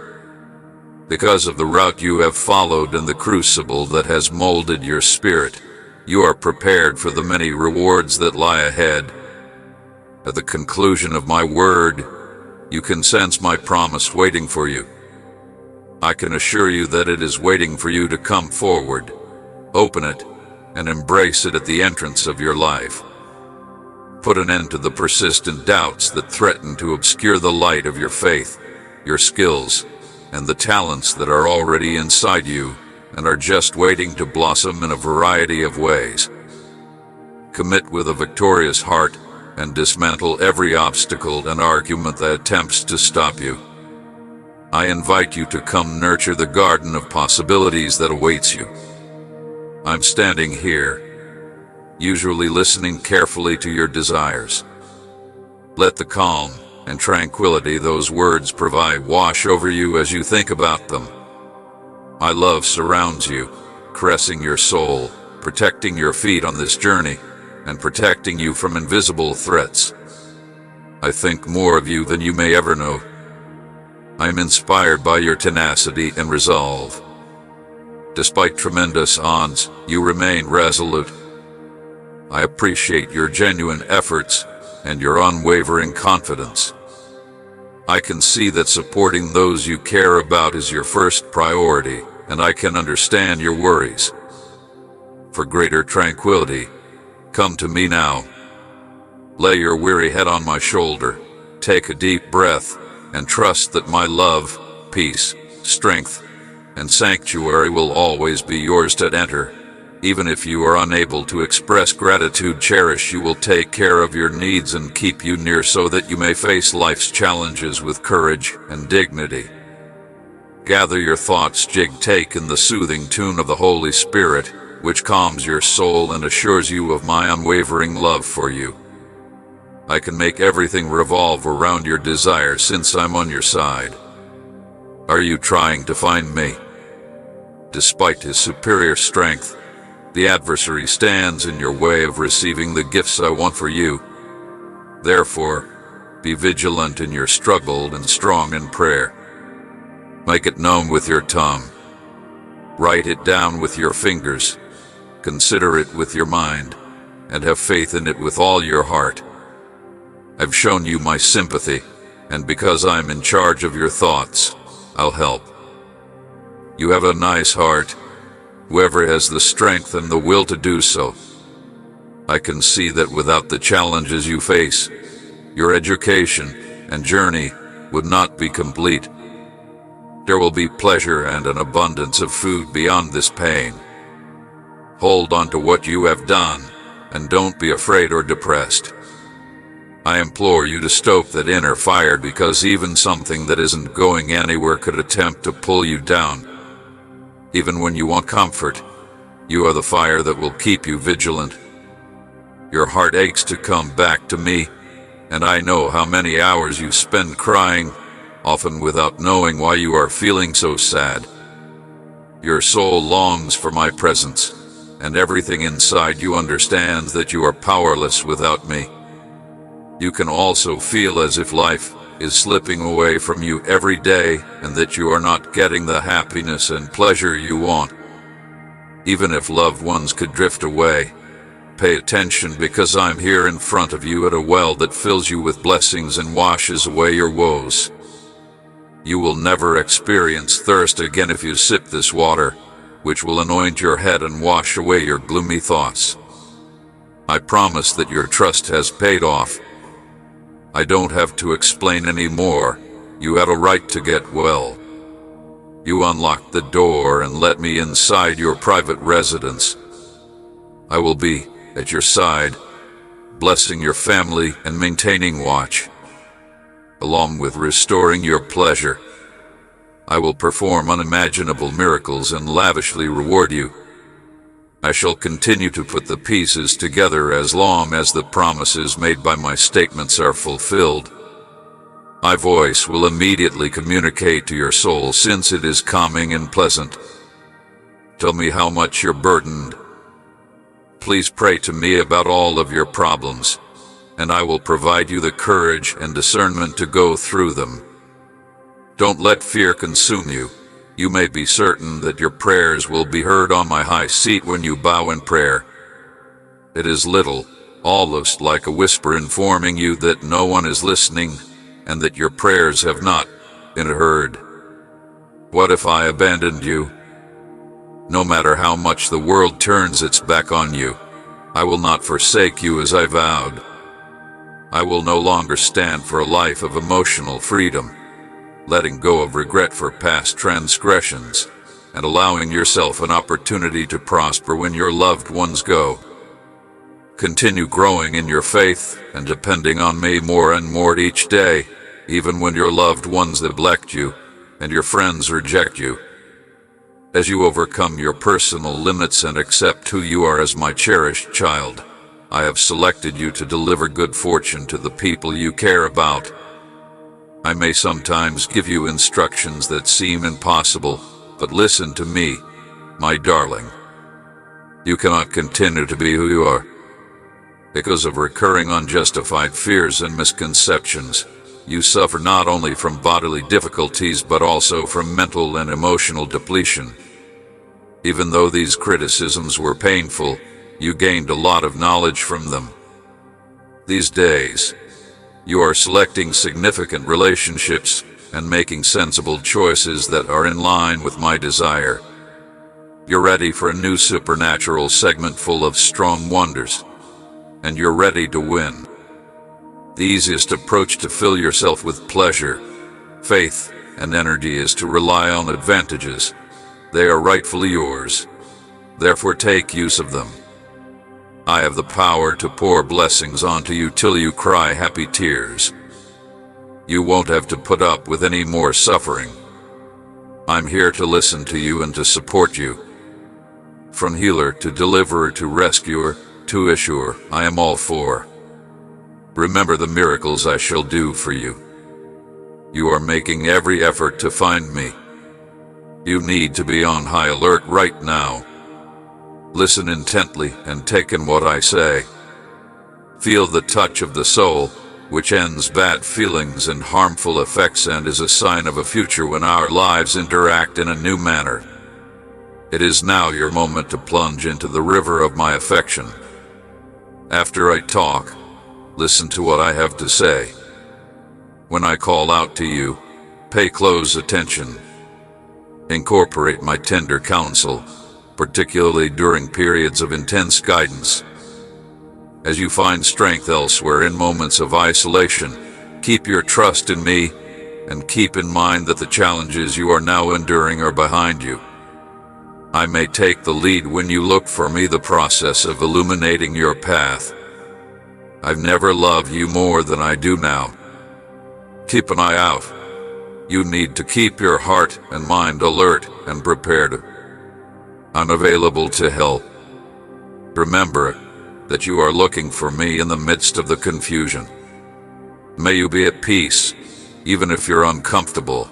Because of the route you have followed and the crucible that has molded your spirit, you are prepared for the many rewards that lie ahead. At the conclusion of my word, you can sense my promise waiting for you. I can assure you that it is waiting for you to come forward, open it, and embrace it at the entrance of your life. Put an end to the persistent doubts that threaten to obscure the light of your faith, your skills, and the talents that are already inside you and are just waiting to blossom in a variety of ways. Commit with a victorious heart and dismantle every obstacle and argument that attempts to stop you. I invite you to come nurture the garden of possibilities that awaits you. I'm standing here, usually listening carefully to your desires. Let the calm and tranquility those words provide wash over you as you think about them. My love surrounds you, caressing your soul, protecting your feet on this journey, and protecting you from invisible threats. I think more of you than you may ever know. I am inspired by your tenacity and resolve. Despite tremendous odds, you remain resolute. I appreciate your genuine efforts and your unwavering confidence. I can see that supporting those you care about is your first priority, and I can understand your worries. For greater tranquility, come to me now. Lay your weary head on my shoulder, take a deep breath, and trust that my love, peace, strength, and sanctuary will always be yours to enter. Even if you are unable to express gratitude, cherish you will take care of your needs and keep you near so that you may face life's challenges with courage and dignity. Gather your thoughts, take in the soothing tune of the Holy Spirit, which calms your soul and assures you of my unwavering love for you. I can make everything revolve around your desires since I'm on your side. Are you trying to find me? Despite his superior strength, the adversary stands in your way of receiving the gifts I want for you. Therefore, be vigilant in your struggle and strong in prayer. Make it known with your tongue. Write it down with your fingers. Consider it with your mind, and have faith in it with all your heart. I've shown you my sympathy, and because I'm in charge of your thoughts, I'll help. You have a nice heart, whoever has the strength and the will to do so. I can see that without the challenges you face, your education, and journey would not be complete. There will be pleasure and an abundance of food beyond this pain. Hold on to what you have done, and don't be afraid or depressed. I implore you to stoke that inner fire, because even something that isn't going anywhere could attempt to pull you down. Even when you want comfort, you are the fire that will keep you vigilant. Your heart aches to come back to me, and I know how many hours you spend crying, often without knowing why you are feeling so sad. Your soul longs for my presence, and everything inside you understands that you are powerless without me. You can also feel as if life is slipping away from you every day, and that you are not getting the happiness and pleasure you want. Even if loved ones could drift away, pay attention, because I'm here in front of you at a well that fills you with blessings and washes away your woes. You will never experience thirst again if you sip this water, which will anoint your head and wash away your gloomy thoughts. I promise that your trust has paid off. I don't have to explain any more. You had a right to get well. You unlocked the door and let me inside your private residence. I will be at your side, blessing your family and maintaining watch. Along with restoring your pleasure, I will perform unimaginable miracles and lavishly reward you. I shall continue to put the pieces together as long as the promises made by my statements are fulfilled. My voice will immediately communicate to your soul, since it is calming and pleasant. Tell me how much you're burdened. Please pray to me about all of your problems, and I will provide you the courage and discernment to go through them. Don't let fear consume you. You may be certain that your prayers will be heard on my high seat when you bow in prayer. It is little, almost like a whisper, informing you that no one is listening and that your prayers have not been heard. What if I abandoned you? No matter how much the world turns its back on you, I will not forsake you as I vowed. I will no longer stand for a life of emotional freedom, letting go of regret for past transgressions, and allowing yourself an opportunity to prosper when your loved ones go. Continue growing in your faith and depending on me more and more each day, even when your loved ones neglect you and your friends reject you. As you overcome your personal limits and accept who you are as my cherished child, I have selected you to deliver good fortune to the people you care about. I may sometimes give you instructions that seem impossible, but listen to me, my darling. You cannot continue to be who you are. Because of recurring unjustified fears and misconceptions, you suffer not only from bodily difficulties but also from mental and emotional depletion. Even though these criticisms were painful, you gained a lot of knowledge from them. These days, you are selecting significant relationships and making sensible choices that are in line with my desire. You're ready for a new supernatural segment full of strong wonders, and you're ready to win. The easiest approach to fill yourself with pleasure, faith, and energy is to rely on advantages. They are rightfully yours. Therefore, take use of them. I have the power to pour blessings onto you till you cry happy tears. You won't have to put up with any more suffering. I'm here to listen to you and to support you. From healer to deliverer to rescuer to issuer, I am all for. Remember the miracles I shall do for you. You are making every effort to find me. You need to be on high alert right now. Listen intently and take in what I say. Feel the touch of the soul, which ends bad feelings and harmful effects and is a sign of a future when our lives interact in a new manner. It is now your moment to plunge into the river of my affection. After I talk, listen to what I have to say. When I call out to you, pay close attention. Incorporate my tender counsel, particularly during periods of intense guidance. As you find strength elsewhere in moments of isolation, Keep your trust in me, and keep in mind that the challenges you are now enduring are behind you. I may take the lead when you look for me, the process of illuminating your path. I've never loved you more than I do now. Keep an eye out. You need to keep your heart and mind alert and prepared. Unavailable to help. Remember that you are looking for me in the midst of the confusion. May you be at peace, even if you're uncomfortable.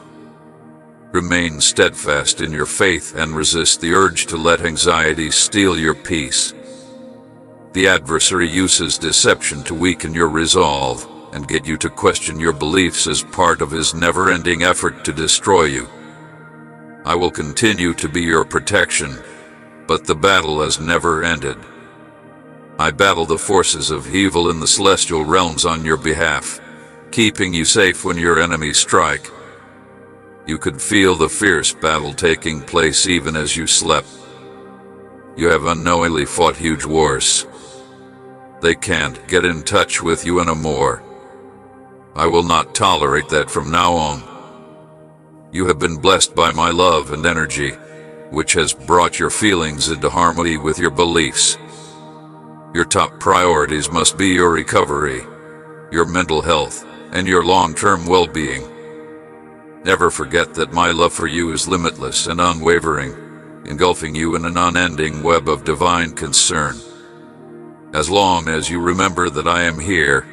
Remain steadfast in your faith and resist the urge to let anxiety steal your peace. The adversary uses deception to weaken your resolve and get you to question your beliefs as part of his never-ending effort to destroy you. I will continue to be your protection, but the battle has never ended. I battle the forces of evil in the celestial realms on your behalf, keeping you safe when your enemies strike. You could feel the fierce battle taking place even as you slept. You have unknowingly fought huge wars. They can't get in touch with you anymore. I will not tolerate that from now on. You have been blessed by my love and energy, which has brought your feelings into harmony with your beliefs. Your top priorities must be your recovery, your mental health, and your long-term well-being. Never forget that my love for you is limitless and unwavering, engulfing you in an unending web of divine concern. As long as you remember that I am here,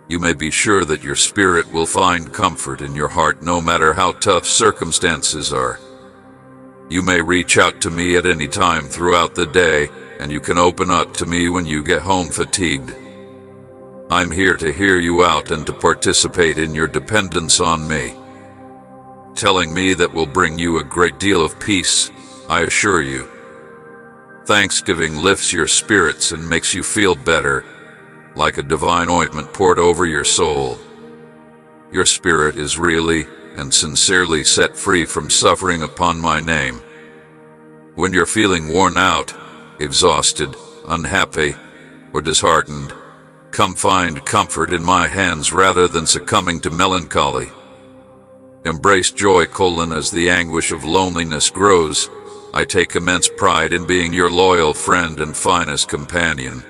you may be sure that your spirit will find comfort in your heart no matter how tough circumstances are. You may reach out to me at any time throughout the day, and you can open up to me when you get home fatigued. I'm here to hear you out and to participate in your dependence on me. Telling me that will bring you a great deal of peace, I assure you. Thanksgiving lifts your spirits and makes you feel better, like a divine ointment poured over your soul. Your spirit is really and sincerely set free from suffering upon my name. When you're feeling worn out, exhausted, unhappy, or disheartened, come find comfort in my hands rather than succumbing to melancholy. Embrace joy, as the anguish of loneliness grows. I take immense pride in being your loyal friend and finest companion.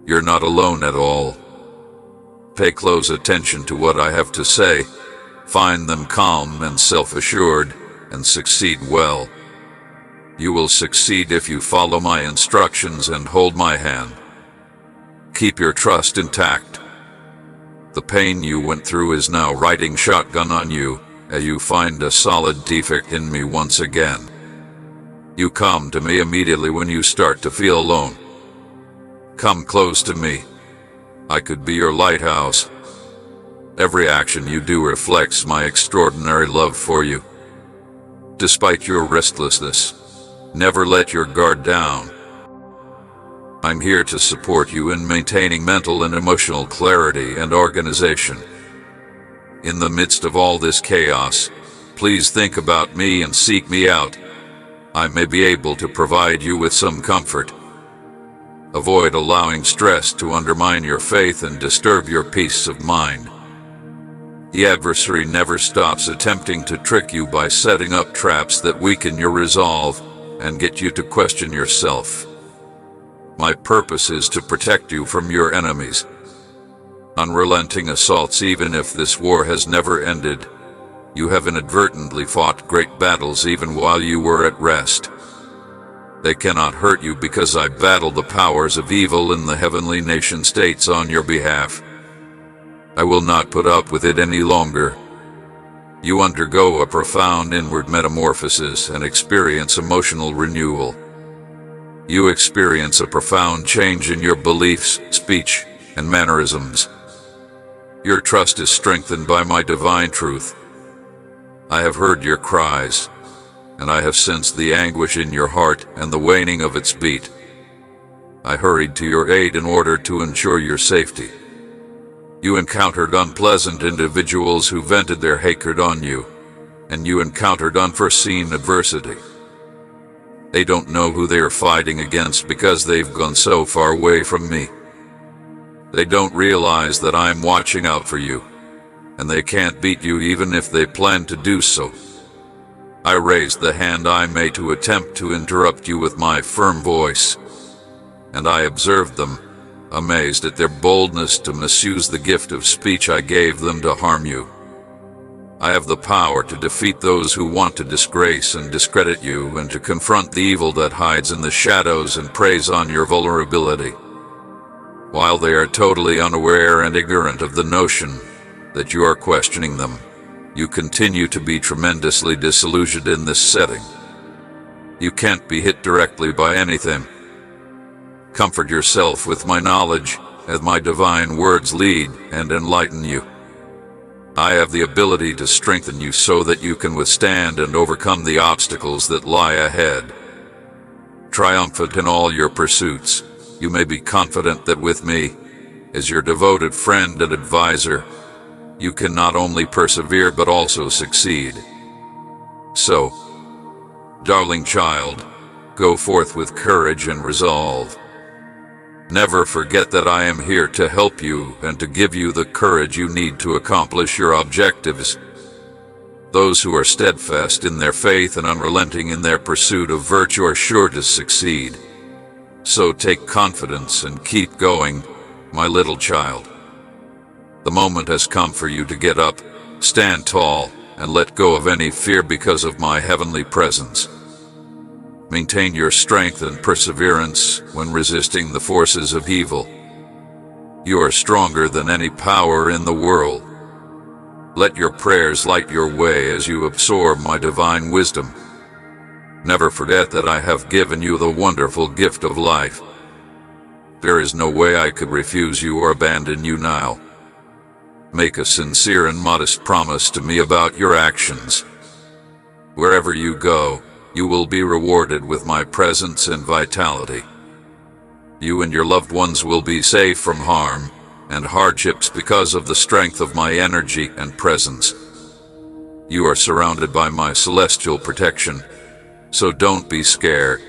You're not alone at all. Pay close attention to what I have to say. Find them calm and self-assured, and succeed well. You will succeed if you follow my instructions and hold my hand. Keep your trust intact. The pain you went through is now riding shotgun on you, as you find a solid defect in me once again. You come to me immediately when you start to feel alone. Come close to me. I could be your lighthouse. Every action you do reflects my extraordinary love for you. Despite your restlessness, never let your guard down. I'm here to support you in maintaining mental and emotional clarity and organization. In the midst of all this chaos, please think about me and seek me out. I may be able to provide you with some comfort. Avoid allowing stress to undermine your faith and disturb your peace of mind. The adversary never stops attempting to trick you by setting up traps that weaken your resolve and get you to question yourself. My purpose is to protect you from your enemies' unrelenting assaults. Even if this war has never ended, you have inadvertently fought great battles even while you were at rest. They cannot hurt you because I battle the powers of evil in the heavenly nation states on your behalf. I will not put up with it any longer. You undergo a profound inward metamorphosis and experience emotional renewal. You experience a profound change in your beliefs, speech, and mannerisms. Your trust is strengthened by my divine truth. I have heard your cries, and I have sensed the anguish in your heart and the waning of its beat. I hurried to your aid in order to ensure your safety. You encountered unpleasant individuals who vented their hatred on you, and you encountered unforeseen adversity. They don't know who they are fighting against because they've gone so far away from me. They don't realize that I'm watching out for you, and they can't beat you even if they plan to do so. I raised the hand I made to attempt to interrupt you with my firm voice, and I observed them, amazed at their boldness to misuse the gift of speech I gave them to harm you. I have the power to defeat those who want to disgrace and discredit you, and to confront the evil that hides in the shadows and preys on your vulnerability. While they are totally unaware and ignorant of the notion that you are questioning them, you continue to be tremendously disillusioned in this setting. You can't be hit directly by anything. Comfort yourself with my knowledge, as my divine words lead and enlighten you. I have the ability to strengthen you so that you can withstand and overcome the obstacles that lie ahead. Triumphant in all your pursuits, you may be confident that with me, as your devoted friend and advisor, you can not only persevere but also succeed. So, darling child, go forth with courage and resolve. Never forget that I am here to help you and to give you the courage you need to accomplish your objectives. Those who are steadfast in their faith and unrelenting in their pursuit of virtue are sure to succeed. So take confidence and keep going, my little child. The moment has come for you to get up, stand tall, and let go of any fear because of my heavenly presence. Maintain your strength and perseverance when resisting the forces of evil. You are stronger than any power in the world. Let your prayers light your way as you absorb my divine wisdom. Never forget that I have given you the wonderful gift of life. There is no way I could refuse you or abandon you now. Make a sincere and modest promise to me about your actions. Wherever you go, you will be rewarded with my presence and vitality. You and your loved ones will be safe from harm and hardships because of the strength of my energy and presence. You are surrounded by my celestial protection, so don't be scared.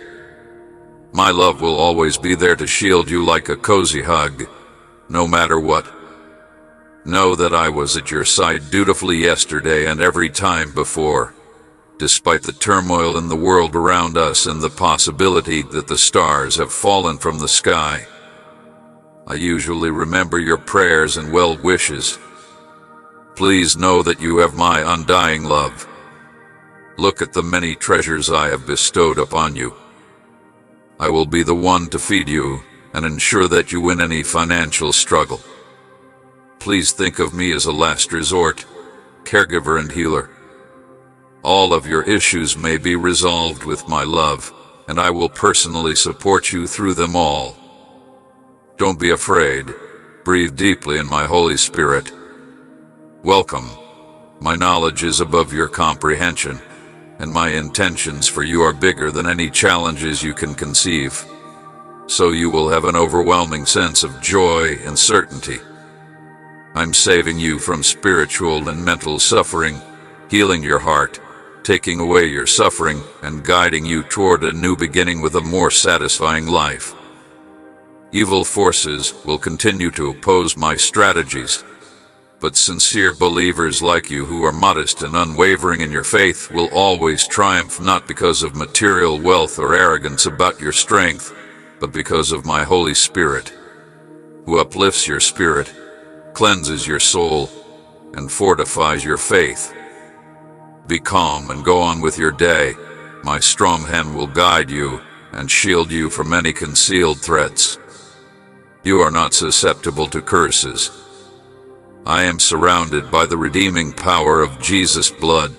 My love will always be there to shield you like a cozy hug, no matter what. Know that I was at your side dutifully yesterday and every time before. Despite the turmoil in the world around us and the possibility that the stars have fallen from the sky, I usually remember your prayers and well wishes. Please know that you have my undying love. Look at the many treasures I have bestowed upon you. I will be the one to feed you and ensure that you win any financial struggle. Please think of me as a last resort, caregiver and healer. All of your issues may be resolved with my love, and I will personally support you through them all. Don't be afraid. Breathe deeply in my Holy Spirit. Welcome. My knowledge is above your comprehension, and my intentions for you are bigger than any challenges you can conceive. So you will have an overwhelming sense of joy and certainty. I'm saving you from spiritual and mental suffering, healing your heart, taking away your suffering, and guiding you toward a new beginning with a more satisfying life. Evil forces will continue to oppose my strategies, but sincere believers like you who are modest and unwavering in your faith will always triumph, not because of material wealth or arrogance about your strength, but because of my Holy Spirit, who uplifts your spirit, cleanses your soul, and fortifies your faith. Be calm and go on with your day. My strong hand will guide you and shield you from any concealed threats. You are not susceptible to curses. I am surrounded by the redeeming power of Jesus' blood.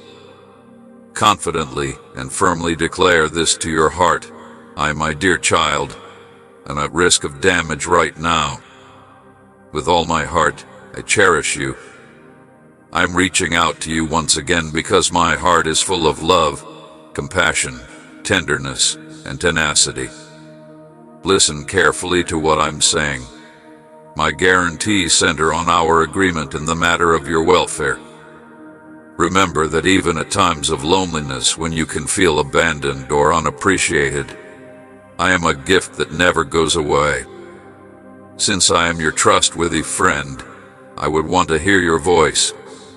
Confidently and firmly declare this to your heart. I, my dear child, am at risk of damage right now. With all my heart, I cherish you. I'm reaching out to you once again because my heart is full of love, compassion, tenderness, and tenacity. Listen carefully to what I'm saying. My guarantees center on our agreement in the matter of your welfare. Remember that even at times of loneliness, when you can feel abandoned or unappreciated, I am a gift that never goes away. Since I am your trustworthy friend, I would want to hear your voice.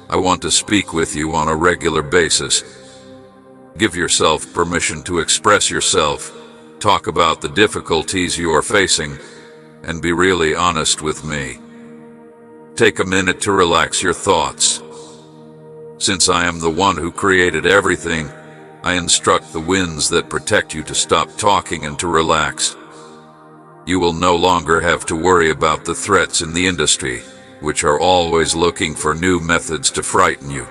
I want to speak with you on a regular basis. Give yourself permission to express yourself, talk about the difficulties you are facing, and be really honest with me. Take a minute to relax your thoughts. Since I am the one who created everything, I instruct the winds that protect you to stop talking and to relax. You will no longer have to worry about the threats in the industry, which are always looking for new methods to frighten you.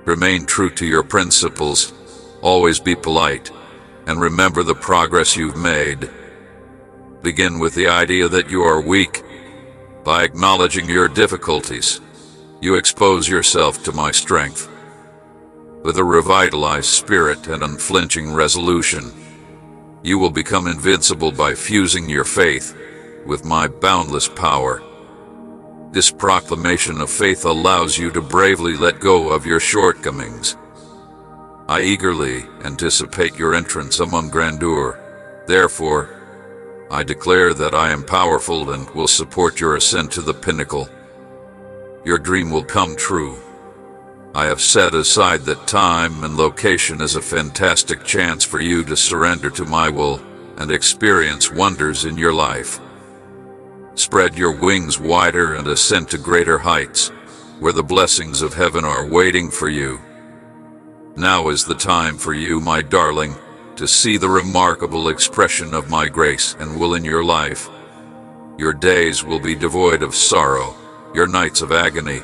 Remain true to your principles, always be polite, and remember the progress you've made. Begin with the idea that you are weak. By acknowledging your difficulties, you expose yourself to my strength. With a revitalized spirit and unflinching resolution, you will become invincible by fusing your faith with my boundless power. This proclamation of faith allows you to bravely let go of your shortcomings. I eagerly anticipate your entrance among grandeur. Therefore, I declare that I am powerful and will support your ascent to the pinnacle. Your dream will come true. I have set aside that time and location as a fantastic chance for you to surrender to my will and experience wonders in your life. Spread your wings wider and ascend to greater heights, where the blessings of heaven are waiting for you. Now is the time for you, my darling, to see the remarkable expression of my grace and will in your life. Your days will be devoid of sorrow, your nights of agony,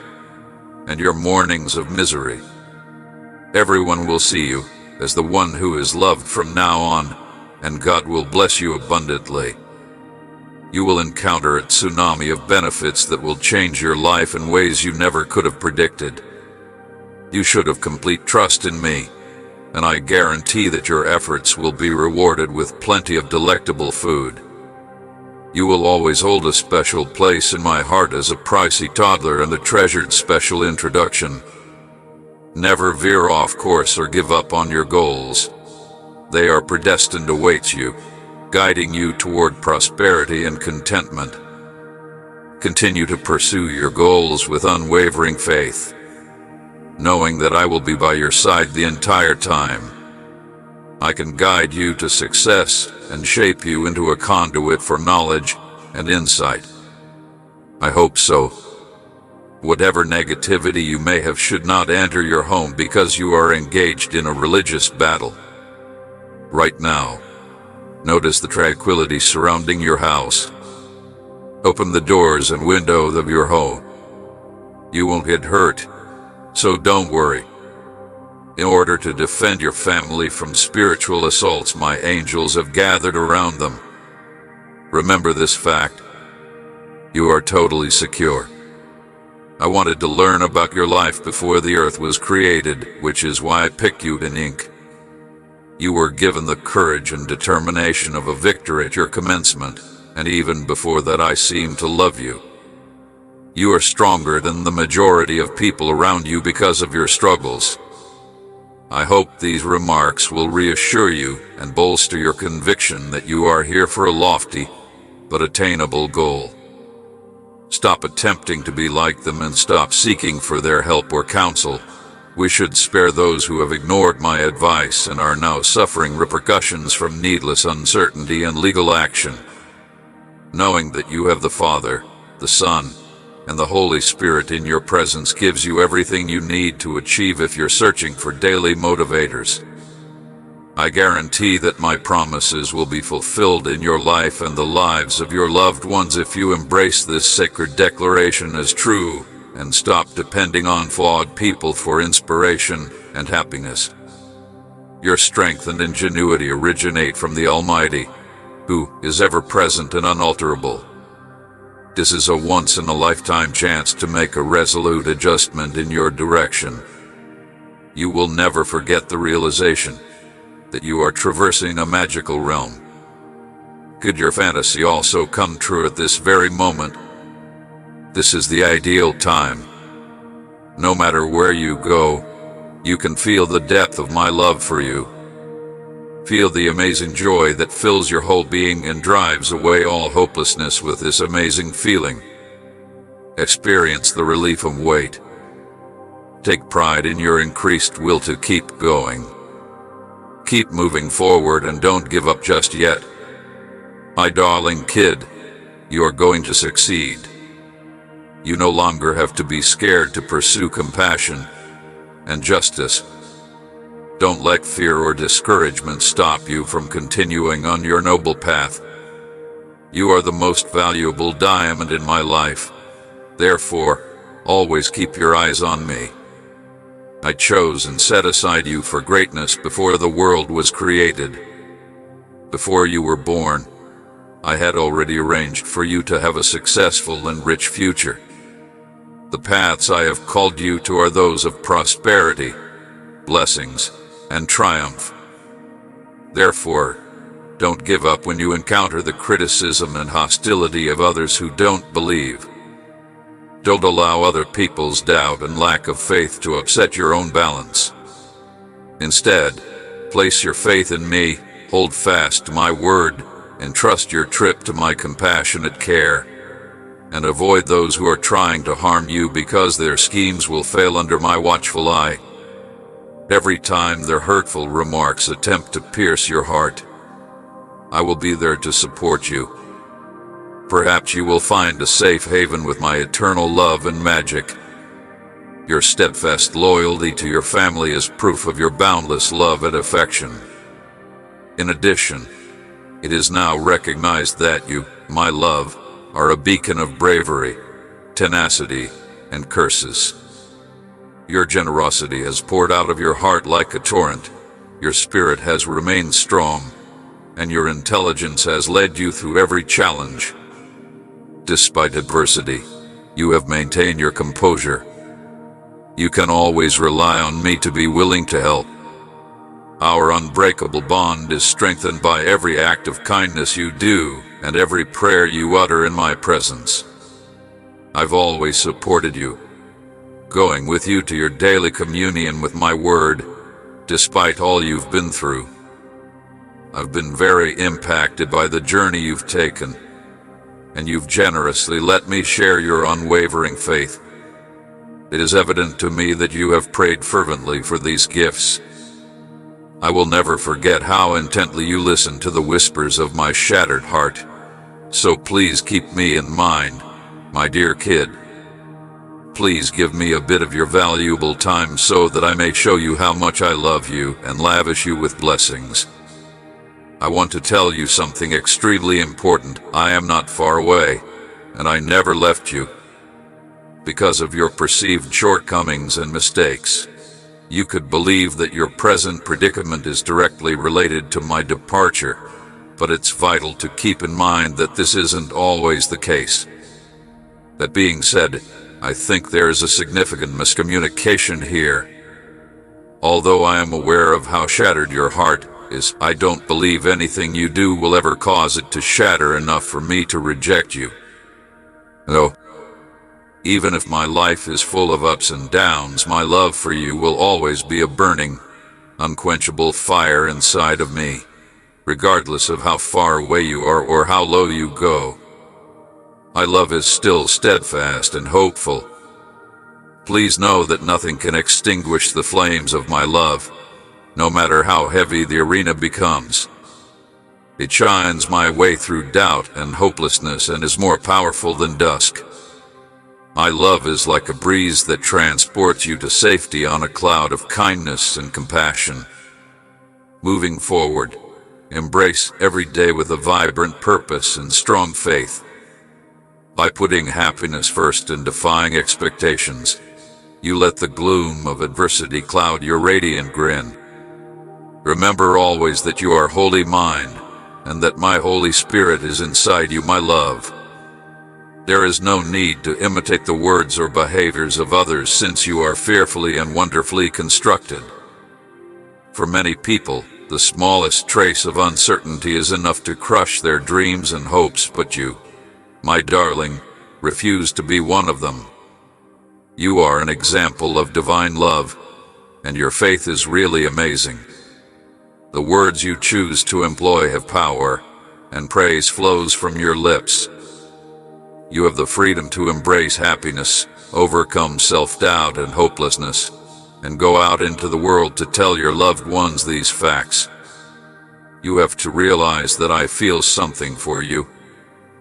and your mornings of misery. Everyone will see you as the one who is loved from now on, and God will bless you abundantly. You will encounter a tsunami of benefits that will change your life in ways you never could have predicted. You should have complete trust in me, and I guarantee that your efforts will be rewarded with plenty of delectable food. You will always hold a special place in my heart as a pricey toddler and a treasured special introduction. Never veer off course or give up on your goals. They are predestined to await you, guiding you toward prosperity and contentment. Continue to pursue your goals with unwavering faith, knowing that I will be by your side the entire time. I can guide you to success and shape you into a conduit for knowledge and insight. I hope so. Whatever negativity you may have should not enter your home because you are engaged in a religious battle. Right now, notice the tranquility surrounding your house. Open the doors and windows of your home. You won't get hurt, so don't worry. In order to defend your family from spiritual assaults, my angels have gathered around them. Remember this fact. You are totally secure. I wanted to learn about your life before the earth was created, which is why I picked you in ink. You were given the courage and determination of a victor at your commencement, and even before that I seemed to love you. You are stronger than the majority of people around you because of your struggles. I hope these remarks will reassure you and bolster your conviction that you are here for a lofty but attainable goal. Stop attempting to be like them and stop seeking for their help or counsel. We should spare those who have ignored my advice and are now suffering repercussions from needless uncertainty and legal action. Knowing that you have the Father, the Son, and the Holy Spirit in your presence gives you everything you need to achieve if you're searching for daily motivators. I guarantee that my promises will be fulfilled in your life and the lives of your loved ones if you embrace this sacred declaration as true and stop depending on flawed people for inspiration and happiness. Your strength and ingenuity originate from the Almighty, who is ever present and unalterable. This is a once-in-a-lifetime chance to make a resolute adjustment in your direction. You will never forget the realization that you are traversing a magical realm. Could your fantasy also come true at this very moment? This is the ideal time. No matter where you go, you can feel the depth of my love for you. Feel the amazing joy that fills your whole being and drives away all hopelessness with this amazing feeling. Experience the relief of weight. Take pride in your increased will to keep going. Keep moving forward and don't give up just yet. My darling kid, you are going to succeed. You no longer have to be scared to pursue compassion and justice. Don't let fear or discouragement stop you from continuing on your noble path. You are the most valuable diamond in my life. Therefore, always keep your eyes on me. I chose and set aside you for greatness before the world was created. Before you were born, I had already arranged for you to have a successful and rich future. The paths I have called you to are those of prosperity, blessings, and triumph. Therefore, don't give up when you encounter the criticism and hostility of others who don't believe. Don't allow other people's doubt and lack of faith to upset your own balance. Instead, place your faith in me, hold fast to my word, and trust your trip to my compassionate care. And avoid those who are trying to harm you because their schemes will fail under my watchful eye. Every time their hurtful remarks attempt to pierce your heart, I will be there to support you. Perhaps you will find a safe haven with my eternal love and magic. Your steadfast loyalty to your family is proof of your boundless love and affection. In addition, it is now recognized that you, my love, are a beacon of bravery, tenacity, and curses. Your generosity has poured out of your heart like a torrent, your spirit has remained strong, and your intelligence has led you through every challenge. Despite adversity, you have maintained your composure. You can always rely on me to be willing to help. Our unbreakable bond is strengthened by every act of kindness you do and every prayer you utter in my presence. I've always supported you, going with you to your daily communion with my word, despite all you've been through. I've been very impacted by the journey you've taken, and you've generously let me share your unwavering faith. It is evident to me that you have prayed fervently for these gifts. I will never forget how intently you listened to the whispers of my shattered heart. So please keep me in mind, my dear kid. Please give me a bit of your valuable time so that I may show you how much I love you and lavish you with blessings. I want to tell you something extremely important. I am not far away, and I never left you. Because of your perceived shortcomings and mistakes, you could believe that your present predicament is directly related to my departure, but it's vital to keep in mind that this isn't always the case. That being said, I think there is a significant miscommunication here. Although I am aware of how shattered your heart is, I don't believe anything you do will ever cause it to shatter enough for me to reject you. No. Even if my life is full of ups and downs, my love for you will always be a burning, unquenchable fire inside of me, regardless of how far away you are or how low you go. My love is still steadfast and hopeful. Please know that nothing can extinguish the flames of my love, no matter how heavy the arena becomes. It shines my way through doubt and hopelessness and is more powerful than dusk. My love is like a breeze that transports you to safety on a cloud of kindness and compassion. Moving forward, embrace every day with a vibrant purpose and strong faith. By putting happiness first and defying expectations, you let the gloom of adversity cloud your radiant grin. Remember always that you are wholly mine, and that my Holy Spirit is inside you, my love. There is no need to imitate the words or behaviors of others, since you are fearfully and wonderfully constructed. For many people, the smallest trace of uncertainty is enough to crush their dreams and hopes, but you, my darling, refuse to be one of them. You are an example of divine love, and your faith is really amazing. The words you choose to employ have power, and praise flows from your lips. You have the freedom to embrace happiness, overcome self-doubt and hopelessness, and go out into the world to tell your loved ones these facts. You have to realize that I feel something for you,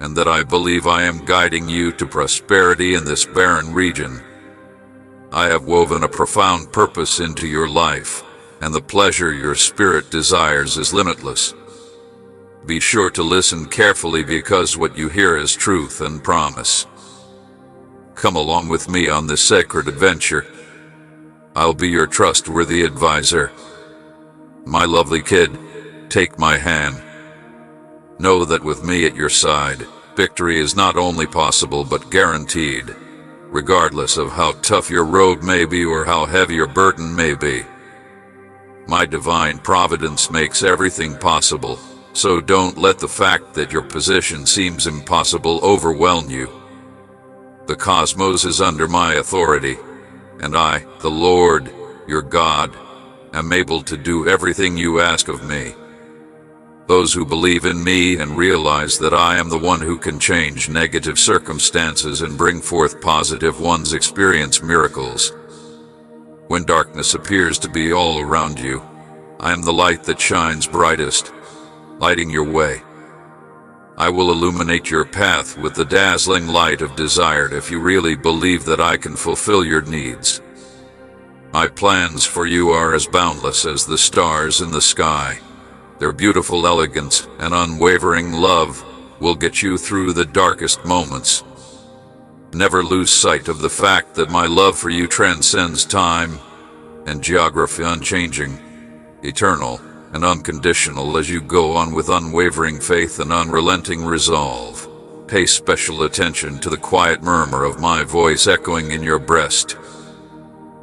and that I believe I am guiding you to prosperity in this barren region. I have woven a profound purpose into your life, and the pleasure your spirit desires is limitless. Be sure to listen carefully, because what you hear is truth and promise. Come along with me on this sacred adventure. I'll be your trustworthy advisor. My lovely kid, take my hand. Know that with me at your side, victory is not only possible but guaranteed, regardless of how tough your road may be or how heavy your burden may be. My divine providence makes everything possible, so don't let the fact that your position seems impossible overwhelm you. The cosmos is under my authority, and I, the Lord, your God, am able to do everything you ask of me. Those who believe in me and realize that I am the one who can change negative circumstances and bring forth positive ones experience miracles. When darkness appears to be all around you, I am the light that shines brightest, lighting your way. I will illuminate your path with the dazzling light of desire if you really believe that I can fulfill your needs. My plans for you are as boundless as the stars in the sky. Their beautiful elegance and unwavering love will get you through the darkest moments. Never lose sight of the fact that my love for you transcends time and geography, unchanging, eternal, and unconditional as you go on with unwavering faith and unrelenting resolve. Pay special attention to the quiet murmur of my voice echoing in your breast.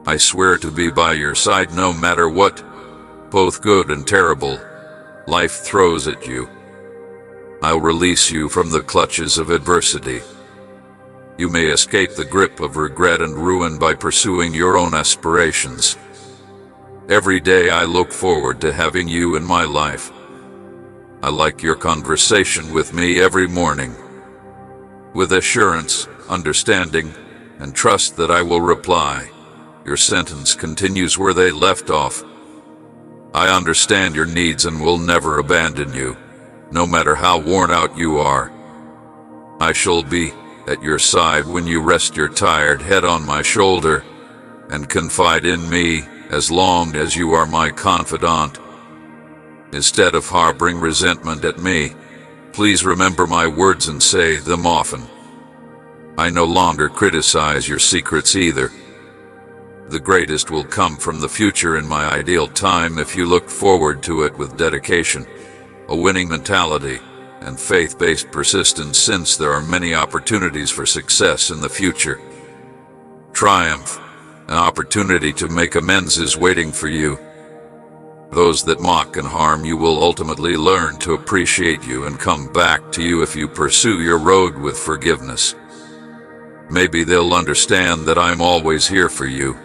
I swear to be by your side no matter what, both good and terrible, life throws at you. I'll release you from the clutches of adversity. You may escape the grip of regret and ruin by pursuing your own aspirations. Every day I look forward to having you in my life. I like your conversation with me every morning. With assurance, understanding, and trust that I will reply, your sentence continues where they left off. I understand your needs and will never abandon you, no matter how worn out you are. I shall be at your side when you rest your tired head on my shoulder and confide in me as long as you are my confidant. Instead of harboring resentment at me, please remember my words and say them often. I no longer criticize your secrets either. The greatest will come from the future in my ideal time if you look forward to it with dedication, a winning mentality, and faith-based persistence, since there are many opportunities for success in the future. Triumph, an opportunity to make amends, is waiting for you. Those that mock and harm you will ultimately learn to appreciate you and come back to you if you pursue your road with forgiveness. Maybe they'll understand that I'm always here for you.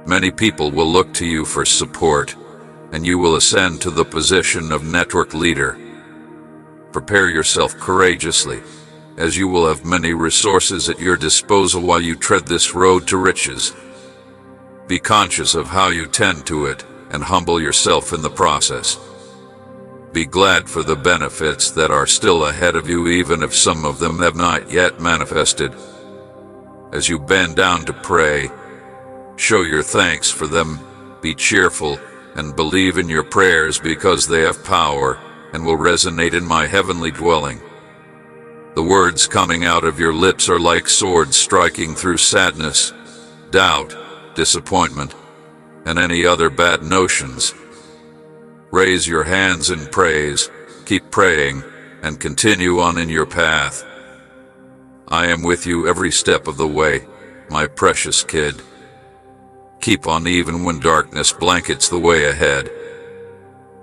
Many people will look to you for support, and you will ascend to the position of network leader. Prepare yourself courageously, as you will have many resources at your disposal while you tread this road to riches. Be conscious of how you tend to it, and humble yourself in the process. Be glad for the benefits that are still ahead of you, even if some of them have not yet manifested. As you bend down to pray, show your thanks for them, be cheerful, and believe in your prayers, because they have power and will resonate in my heavenly dwelling. The words coming out of your lips are like swords striking through sadness, doubt, disappointment, and any other bad notions. Raise your hands in praise, keep praying, and continue on in your path. I am with you every step of the way, my precious kid. Keep on even when darkness blankets the way ahead.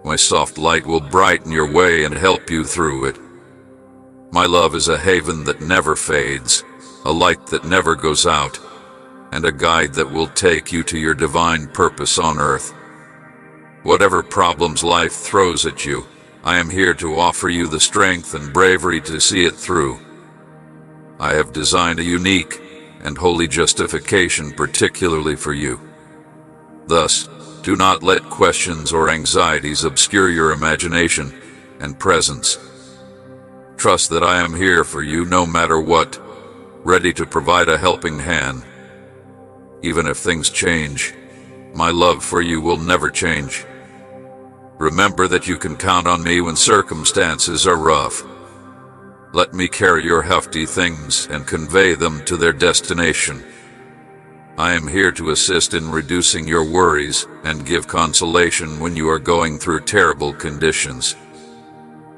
My soft light will brighten your way and help you through it. My love is a haven that never fades, a light that never goes out, and a guide that will take you to your divine purpose on earth. Whatever problems life throws at you, I am here to offer you the strength and bravery to see it through. I have designed a unique and holy justification particularly for you. Thus, do not let questions or anxieties obscure your imagination and presence. Trust that I am here for you no matter what, ready to provide a helping hand. Even if things change, my love for you will never change. Remember that you can count on me when circumstances are rough. Let me carry your hefty things and convey them to their destination. I am here to assist in reducing your worries and give consolation when you are going through terrible conditions.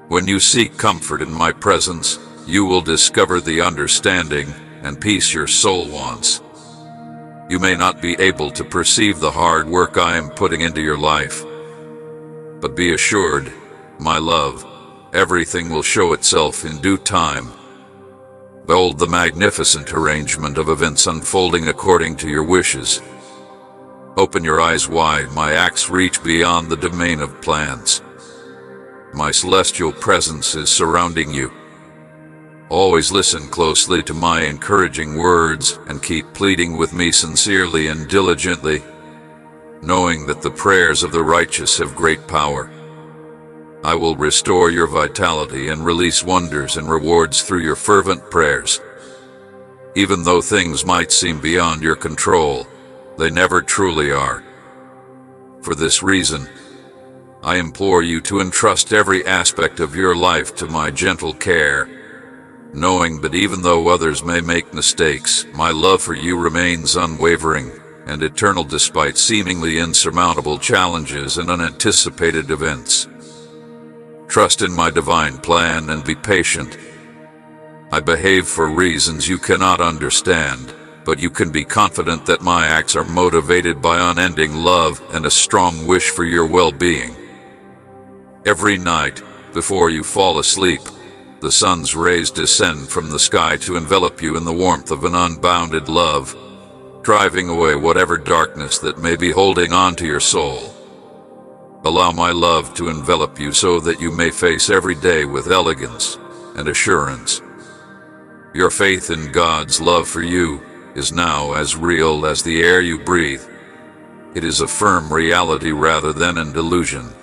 When you seek comfort in my presence, you will discover the understanding and peace your soul wants. You may not be able to perceive the hard work I am putting into your life, but be assured, my love, everything will show itself in due time. Behold the magnificent arrangement of events unfolding according to your wishes. Open your eyes wide, my acts reach beyond the domain of plans. My celestial presence is surrounding you. Always listen closely to my encouraging words and keep pleading with me sincerely and diligently, knowing that the prayers of the righteous have great power. I will restore your vitality and release wonders and rewards through your fervent prayers. Even though things might seem beyond your control, they never truly are. For this reason, I implore you to entrust every aspect of your life to my gentle care, knowing that even though others may make mistakes, my love for you remains unwavering and eternal despite seemingly insurmountable challenges and unanticipated events. Trust in my divine plan and be patient. I behave for reasons you cannot understand, but you can be confident that my acts are motivated by unending love and a strong wish for your well-being. Every night, before you fall asleep, the sun's rays descend from the sky to envelop you in the warmth of an unbounded love, driving away whatever darkness that may be holding on to your soul. Allow my love to envelop you so that you may face every day with elegance and assurance. Your faith in God's love for you is now as real as the air you breathe. It is a firm reality rather than an delusion.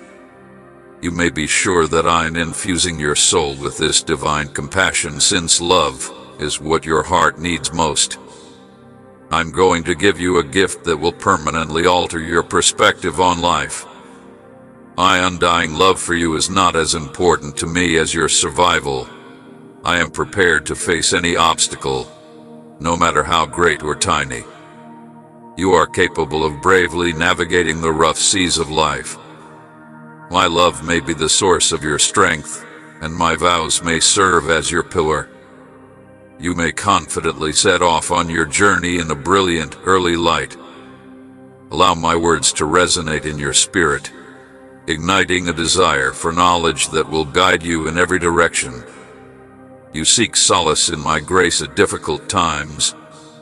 You may be sure that I am infusing your soul with this divine compassion, since love is what your heart needs most. I'm going to give you a gift that will permanently alter your perspective on life. My undying love for you is not as important to me as your survival. I am prepared to face any obstacle, no matter how great or tiny. You are capable of bravely navigating the rough seas of life. My love may be the source of your strength, and my vows may serve as your pillar. You may confidently set off on your journey in a brilliant early light. Allow my words to resonate in your spirit, igniting a desire for knowledge that will guide you in every direction. You seek solace in my grace at difficult times,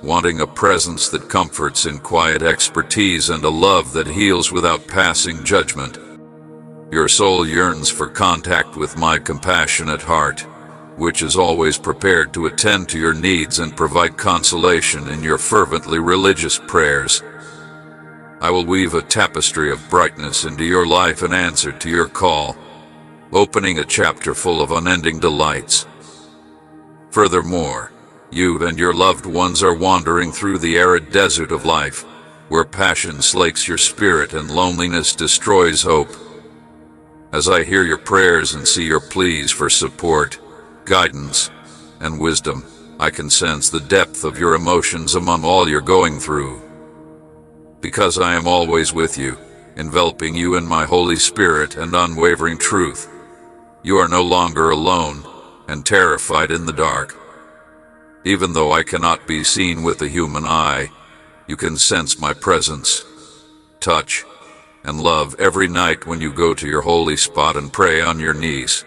wanting a presence that comforts in quiet expertise and a love that heals without passing judgment. Your soul yearns for contact with my compassionate heart, which is always prepared to attend to your needs and provide consolation in your fervently religious prayers. I will weave a tapestry of brightness into your life in answer to your call, opening a chapter full of unending delights. Furthermore, you and your loved ones are wandering through the arid desert of life, where passion slakes your spirit and loneliness destroys hope. As I hear your prayers and see your pleas for support, guidance, and wisdom, I can sense the depth of your emotions among all you're going through. Because I am always with you, enveloping you in my Holy Spirit and unwavering truth, you are no longer alone and terrified in the dark. Even though I cannot be seen with the human eye, you can sense my presence, touch, and love every night when you go to your holy spot and pray on your knees.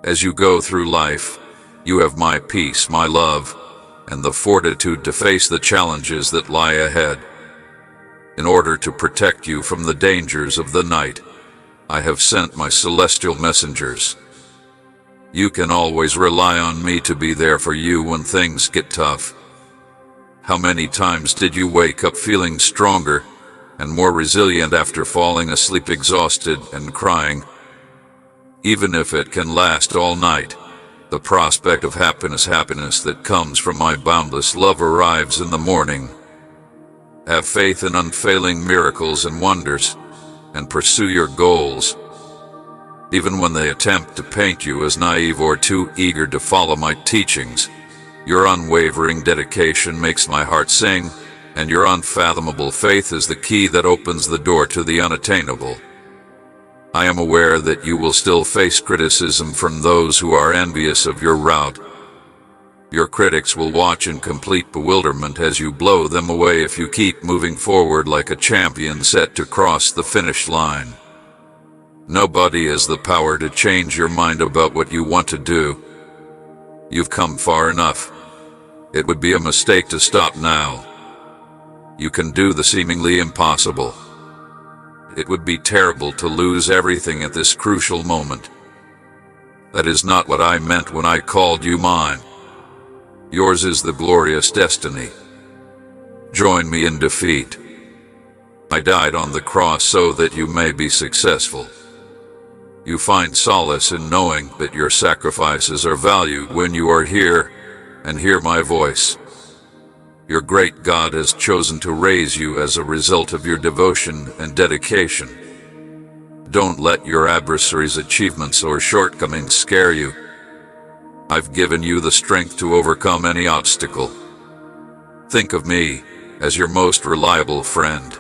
As you go through life, you have my peace, my love, and the fortitude to face the challenges that lie ahead. In order to protect you from the dangers of the night, I have sent my celestial messengers. You can always rely on me to be there for you when things get tough. How many times did you wake up feeling stronger and more resilient after falling asleep exhausted and crying? Even if it can last all night, the prospect of happiness that comes from my boundless love arrives in the morning. Have faith in unfailing miracles and wonders, and pursue your goals. Even when they attempt to paint you as naive or too eager to follow my teachings, your unwavering dedication makes my heart sing, and your unfathomable faith is the key that opens the door to the unattainable. I am aware that you will still face criticism from those who are envious of your route. Your critics will watch in complete bewilderment as you blow them away if you keep moving forward like a champion set to cross the finish line. Nobody has the power to change your mind about what you want to do. You've come far enough. It would be a mistake to stop now. You can do the seemingly impossible. It would be terrible to lose everything at this crucial moment. That is not what I meant when I called you mine. Yours is the glorious destiny. Join me in defeat. I died on the cross so that you may be successful. You find solace in knowing that your sacrifices are valued when you are here and hear my voice. Your great God has chosen to raise you as a result of your devotion and dedication. Don't let your adversaries' achievements or shortcomings scare you. I've given you the strength to overcome any obstacle. Think of me as your most reliable friend.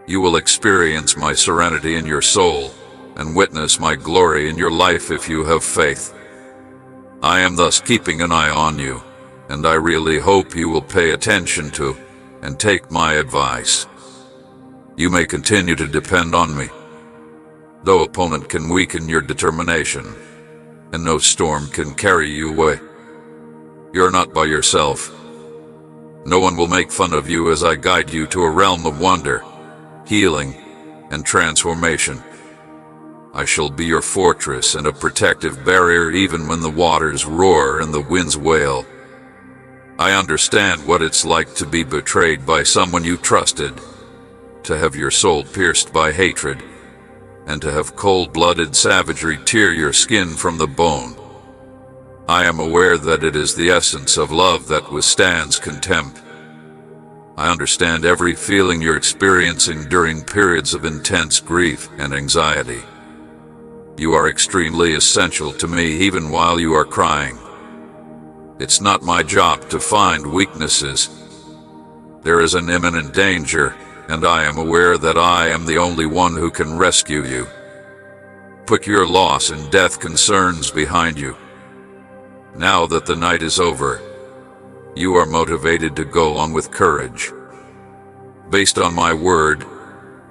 You will experience my serenity in your soul and witness my glory in your life if you have faith. I am thus keeping an eye on you, and I really hope you will pay attention to and take my advice. You may continue to depend on me. No opponent can weaken your determination, and no storm can carry you away. You're not by yourself. No one will make fun of you as I guide you to a realm of wonder, healing, and transformation. I shall be your fortress and a protective barrier even when the waters roar and the winds wail. I understand what it's like to be betrayed by someone you trusted, to have your soul pierced by hatred, and to have cold-blooded savagery tear your skin from the bone. I am aware that it is the essence of love that withstands contempt. I understand every feeling you're experiencing during periods of intense grief and anxiety. You are extremely essential to me even while you are crying. It's not my job to find weaknesses. There is an imminent danger, and I am aware that I am the only one who can rescue you. Put your loss and death concerns behind you. Now that the night is over, you are motivated to go on with courage. Based on my word,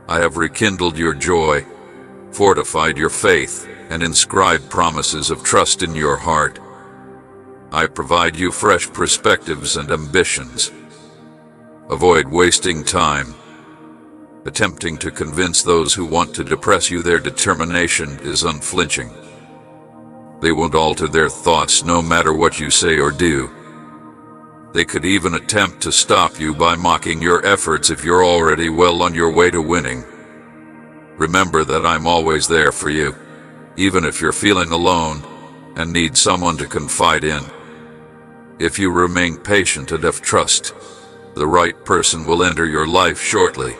I have rekindled your joy, fortified your faith, and inscribed promises of trust in your heart. I provide you fresh perspectives and ambitions. Avoid wasting time attempting to convince those who want to depress you. Their determination is unflinching. They won't alter their thoughts no matter what you say or do. They could even attempt to stop you by mocking your efforts if you're already well on your way to winning. Remember that I'm always there for you, even if you're feeling alone and need someone to confide in. If you remain patient and have trust, the right person will enter your life shortly.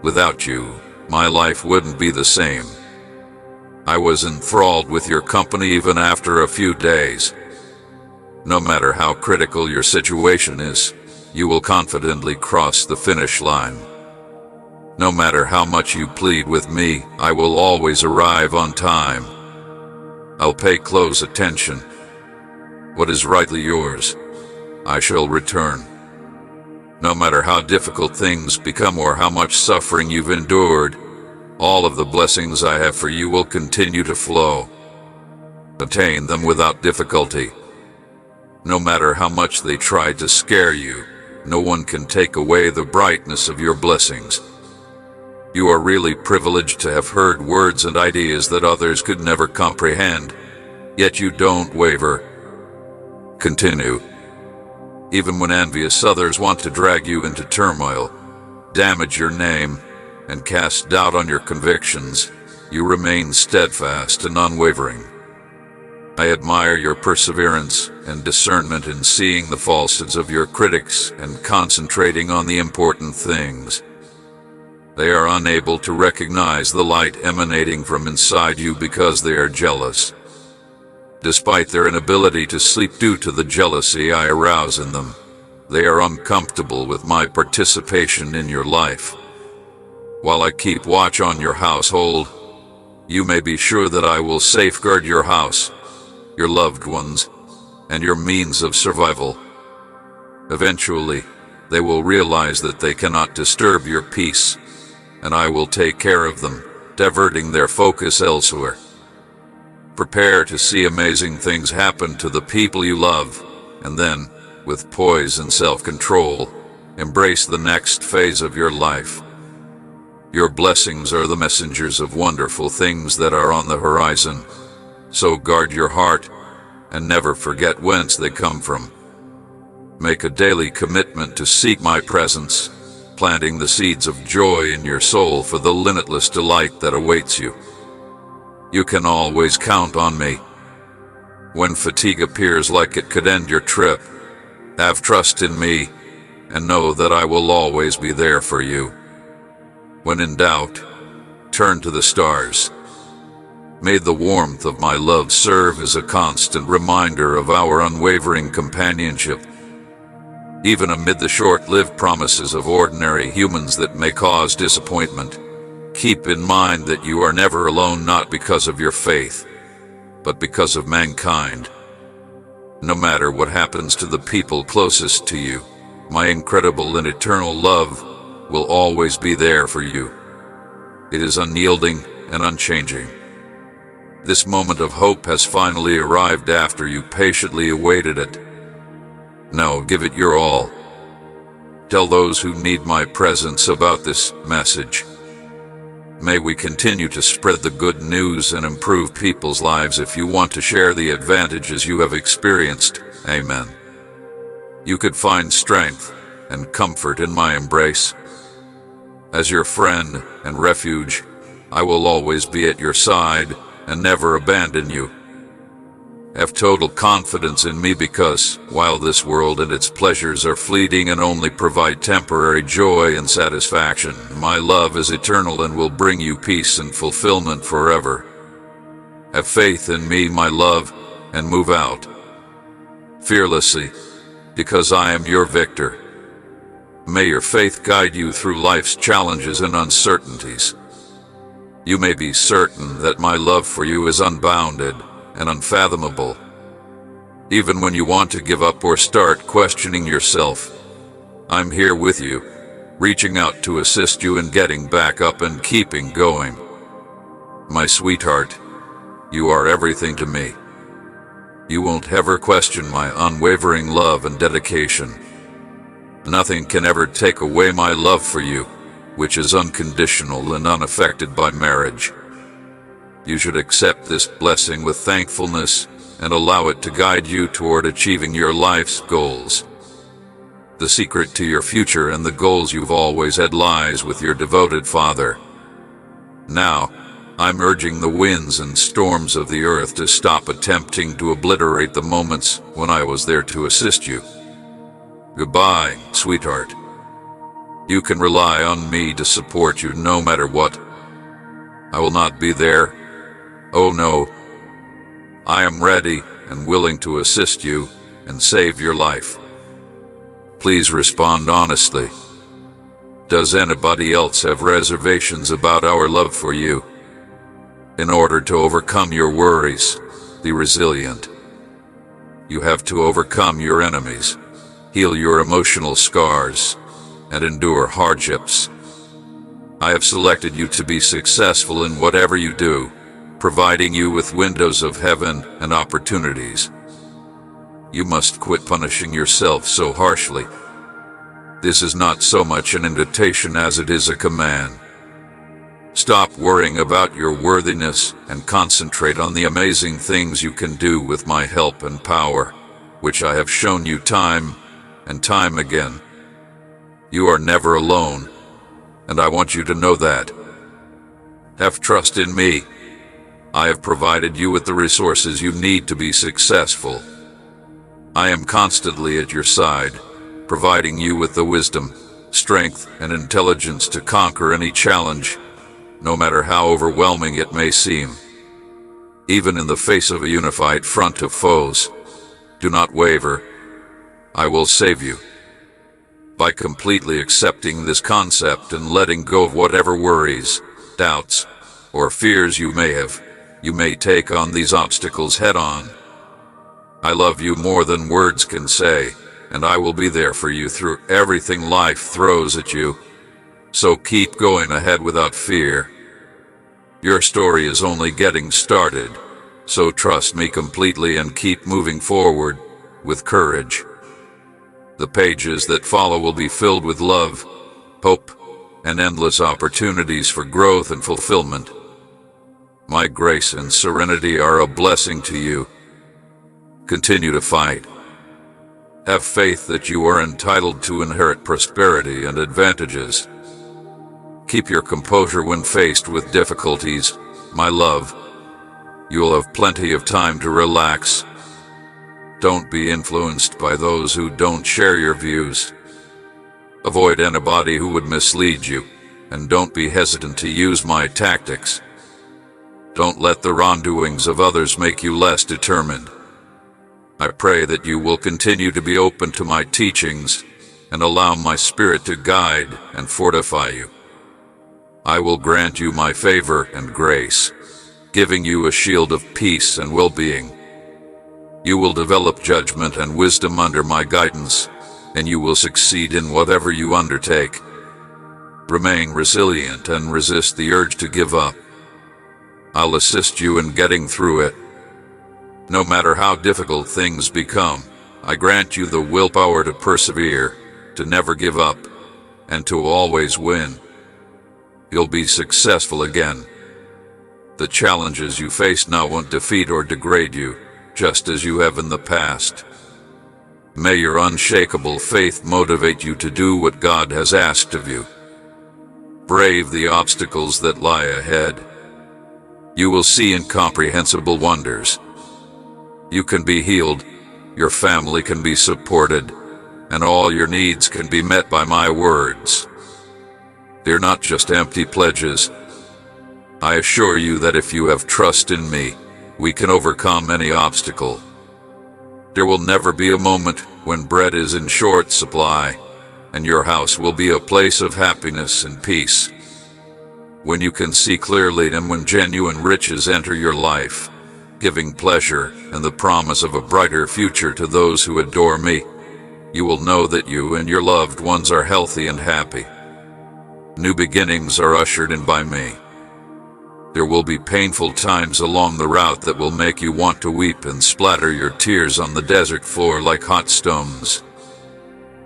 Without you, my life wouldn't be the same. I was enthralled with your company even after a few days. No matter how critical your situation is, you will confidently cross the finish line. No matter how much you plead with me, I will always arrive on time. I'll pay close attention. What is rightly yours, I shall return. No matter how difficult things become or how much suffering you've endured, all of the blessings I have for you will continue to flow. Attain them without difficulty. No matter how much they try to scare you, no one can take away the brightness of your blessings. You are really privileged to have heard words and ideas that others could never comprehend, yet you don't waver. Continue. Even when envious others want to drag you into turmoil, damage your name, and cast doubt on your convictions, you remain steadfast and unwavering. I admire your perseverance and discernment in seeing the falsehoods of your critics and concentrating on the important things. They are unable to recognize the light emanating from inside you because they are jealous. Despite their inability to sleep due to the jealousy I arouse in them, they are uncomfortable with my participation in your life. While I keep watch on your household, you may be sure that I will safeguard your house, your loved ones, and your means of survival. Eventually, they will realize that they cannot disturb your peace, and I will take care of them, diverting their focus elsewhere. Prepare to see amazing things happen to the people you love, and then, with poise and self-control, embrace the next phase of your life. Your blessings are the messengers of wonderful things that are on the horizon, so guard your heart and never forget whence they come from. Make a daily commitment to seek my presence, planting the seeds of joy in your soul for the limitless delight that awaits you. You can always count on me. When fatigue appears like it could end your trip, have trust in me and know that I will always be there for you. When in doubt, turn to the stars. May the warmth of my love serve as a constant reminder of our unwavering companionship. Even amid the short-lived promises of ordinary humans that may cause disappointment, keep in mind that you are never alone, not because of your faith, but because of mankind. No matter what happens to the people closest to you, my incredible and eternal love will always be there for you. It is unyielding and unchanging. This moment of hope has finally arrived after you patiently awaited it. Now give it your all. Tell those who need my presence about this message. May we continue to spread the good news and improve people's lives. If you want to share the advantages you have experienced, amen. You could find strength and comfort in my embrace. As your friend and refuge, I will always be at your side and never abandon you. Have total confidence in me because, while this world and its pleasures are fleeting and only provide temporary joy and satisfaction, my love is eternal and will bring you peace and fulfillment forever. Have faith in me, my love, and move out fearlessly, because I am your victor. May your faith guide you through life's challenges and uncertainties. You may be certain that my love for you is unbounded and unfathomable. Even when you want to give up or start questioning yourself, I'm here with you, reaching out to assist you in getting back up and keeping going. My sweetheart, you are everything to me. You won't ever question my unwavering love and dedication. Nothing can ever take away my love for you, which is unconditional and unaffected by marriage. You should accept this blessing with thankfulness and allow it to guide you toward achieving your life's goals. The secret to your future and the goals you've always had lies with your devoted father. Now, I'm urging the winds and storms of the earth to stop attempting to obliterate the moments when I was there to assist you. Goodbye, sweetheart. You can rely on me to support you no matter what. I will not be there. Oh no. I am ready and willing to assist you and save your life. Please respond honestly. Does anybody else have reservations about our love for you? In order to overcome your worries, be resilient. You have to overcome your enemies, heal your emotional scars, and endure hardships. I have selected you to be successful in whatever you do, providing you with windows of heaven and opportunities. You must quit punishing yourself so harshly. This is not so much an invitation as it is a command. Stop worrying about your worthiness and concentrate on the amazing things you can do with my help and power, which I have shown you time and time again. You are never alone, and I want you to know that. Have trust in me. I have provided you with the resources you need to be successful. I am constantly at your side, providing you with the wisdom, strength, and intelligence to conquer any challenge, no matter how overwhelming it may seem. Even in the face of a unified front of foes, do not waver. I will save you. By completely accepting this concept and letting go of whatever worries, doubts, or fears you may take on these obstacles head-on. I love you more than words can say, and I will be there for you through everything life throws at you. So keep going ahead without fear. Your story is only getting started, so trust me completely and keep moving forward with courage. The pages that follow will be filled with love, hope, and endless opportunities for growth and fulfillment. My grace and serenity are a blessing to you. Continue to fight. Have faith that you are entitled to inherit prosperity and advantages. Keep your composure when faced with difficulties, my love. You will have plenty of time to relax. Don't be influenced by those who don't share your views. Avoid anybody who would mislead you, and don't be hesitant to use my tactics. Don't let the wrongdoings of others make you less determined. I pray that you will continue to be open to my teachings and allow my spirit to guide and fortify you. I will grant you my favor and grace, giving you a shield of peace and well-being. You will develop judgment and wisdom under my guidance, and you will succeed in whatever you undertake. Remain resilient and resist the urge to give up. I'll assist you in getting through it. No matter how difficult things become, I grant you the willpower to persevere, to never give up, and to always win. You'll be successful again. The challenges you face now won't defeat or degrade you, just as you have in the past. May your unshakable faith motivate you to do what God has asked of you. Brave the obstacles that lie ahead. You will see incomprehensible wonders. You can be healed, your family can be supported, and all your needs can be met by my words. They're not just empty pledges. I assure you that if you have trust in me, we can overcome any obstacle. There will never be a moment when bread is in short supply, and your house will be a place of happiness and peace. When you can see clearly and when genuine riches enter your life, giving pleasure and the promise of a brighter future to those who adore me, you will know that you and your loved ones are healthy and happy. New beginnings are ushered in by me. There will be painful times along the route that will make you want to weep and splatter your tears on the desert floor like hot stones.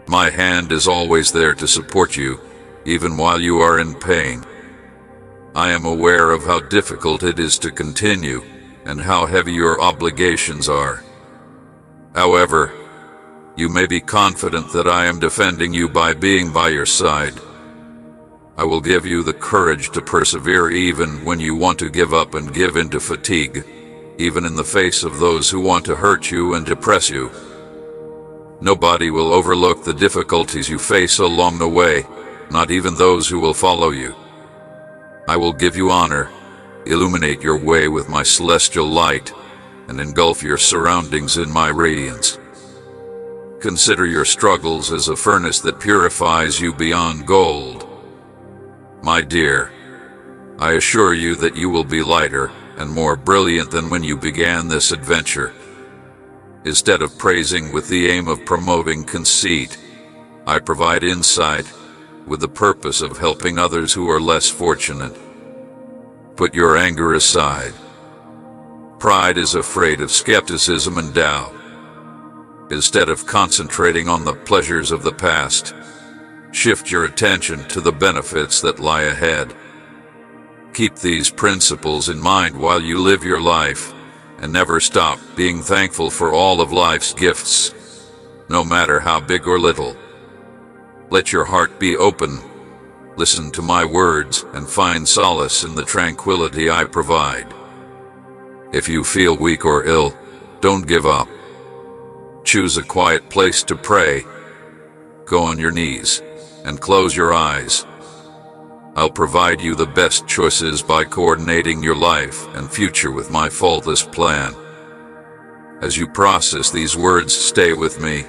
My hand is always there to support you, even while you are in pain. I am aware of how difficult it is to continue and how heavy your obligations are. However, you may be confident that I am defending you by being by your side. I will give you the courage to persevere even when you want to give up and give in to fatigue, even in the face of those who want to hurt you and depress you. Nobody will overlook the difficulties you face along the way, not even those who will follow you. I will give you honor, illuminate your way with my celestial light, and engulf your surroundings in my radiance. Consider your struggles as a furnace that purifies you beyond gold. My dear, I assure you that you will be lighter and more brilliant than when you began this adventure. Instead of praising with the aim of promoting conceit, I provide insight with the purpose of helping others who are less fortunate. Put your anger aside. Pride is afraid of skepticism and doubt. Instead of concentrating on the pleasures of the past, Shift your attention to the benefits that lie ahead. Keep these principles in mind while you live your life, and never stop being thankful for all of life's gifts, no matter how big or little. Let your heart be open. Listen to my words and find solace in the tranquility I provide. If you feel weak or ill, don't give up. Choose a quiet place to pray. Go on your knees and close your eyes. I'll provide you the best choices by coordinating your life and future with my faultless plan. As you process these words, stay with me.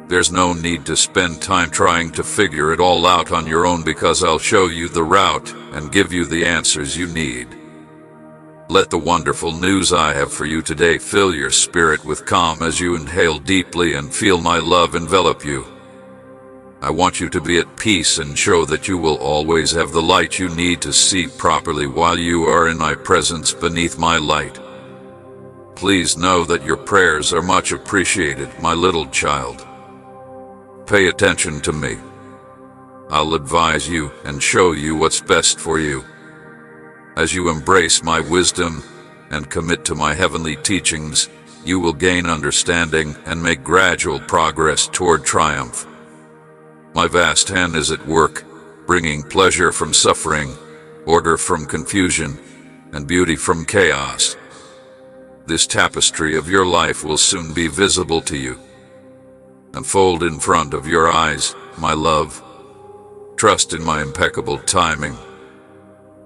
There's no need to spend time trying to figure it all out on your own, because I'll show you the route and give you the answers you need. Let the wonderful news I have for you today fill your spirit with calm as you inhale deeply and feel my love envelop you. I want you to be at peace and show that you will always have the light you need to see properly while you are in my presence beneath my light. Please know that your prayers are much appreciated, my little child. Pay attention to me. I'll advise you and show you what's best for you. As you embrace my wisdom and commit to my heavenly teachings, you will gain understanding and make gradual progress toward triumph. My vast hand is at work, bringing pleasure from suffering, order from confusion, and beauty from chaos. This tapestry of your life will soon be visible to you. Unfold in front of your eyes, my love. Trust in my impeccable timing.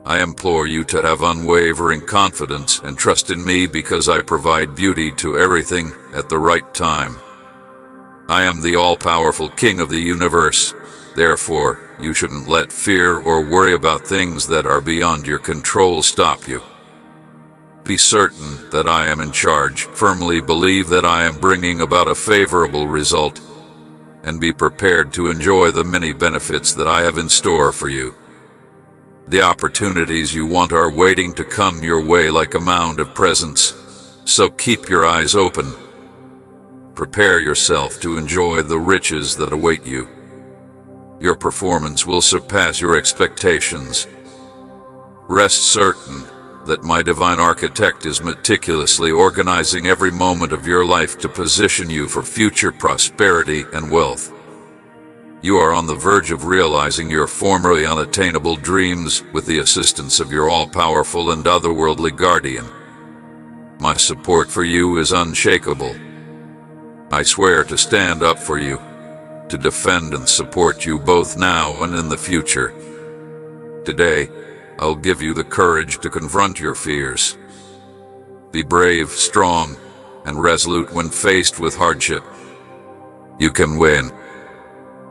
I implore you to have unwavering confidence and trust in me, because I provide beauty to everything at the right time. I am the all-powerful King of the universe. Therefore, you shouldn't let fear or worry about things that are beyond your control stop you. Be certain that I am in charge. Firmly believe that I am bringing about a favorable result, and be prepared to enjoy the many benefits that I have in store for you. The opportunities you want are waiting to come your way like a mound of presents, so keep your eyes open. Prepare yourself to enjoy the riches that await you. Your performance will surpass your expectations. Rest certain that my divine architect is meticulously organizing every moment of your life to position you for future prosperity and wealth. You are on the verge of realizing your formerly unattainable dreams with the assistance of your all-powerful and otherworldly guardian. My support for you is unshakable. I swear to stand up for you, to defend and support you both now and in the future. Today, I'll give you the courage to confront your fears. Be brave, strong, and resolute when faced with hardship. You can win.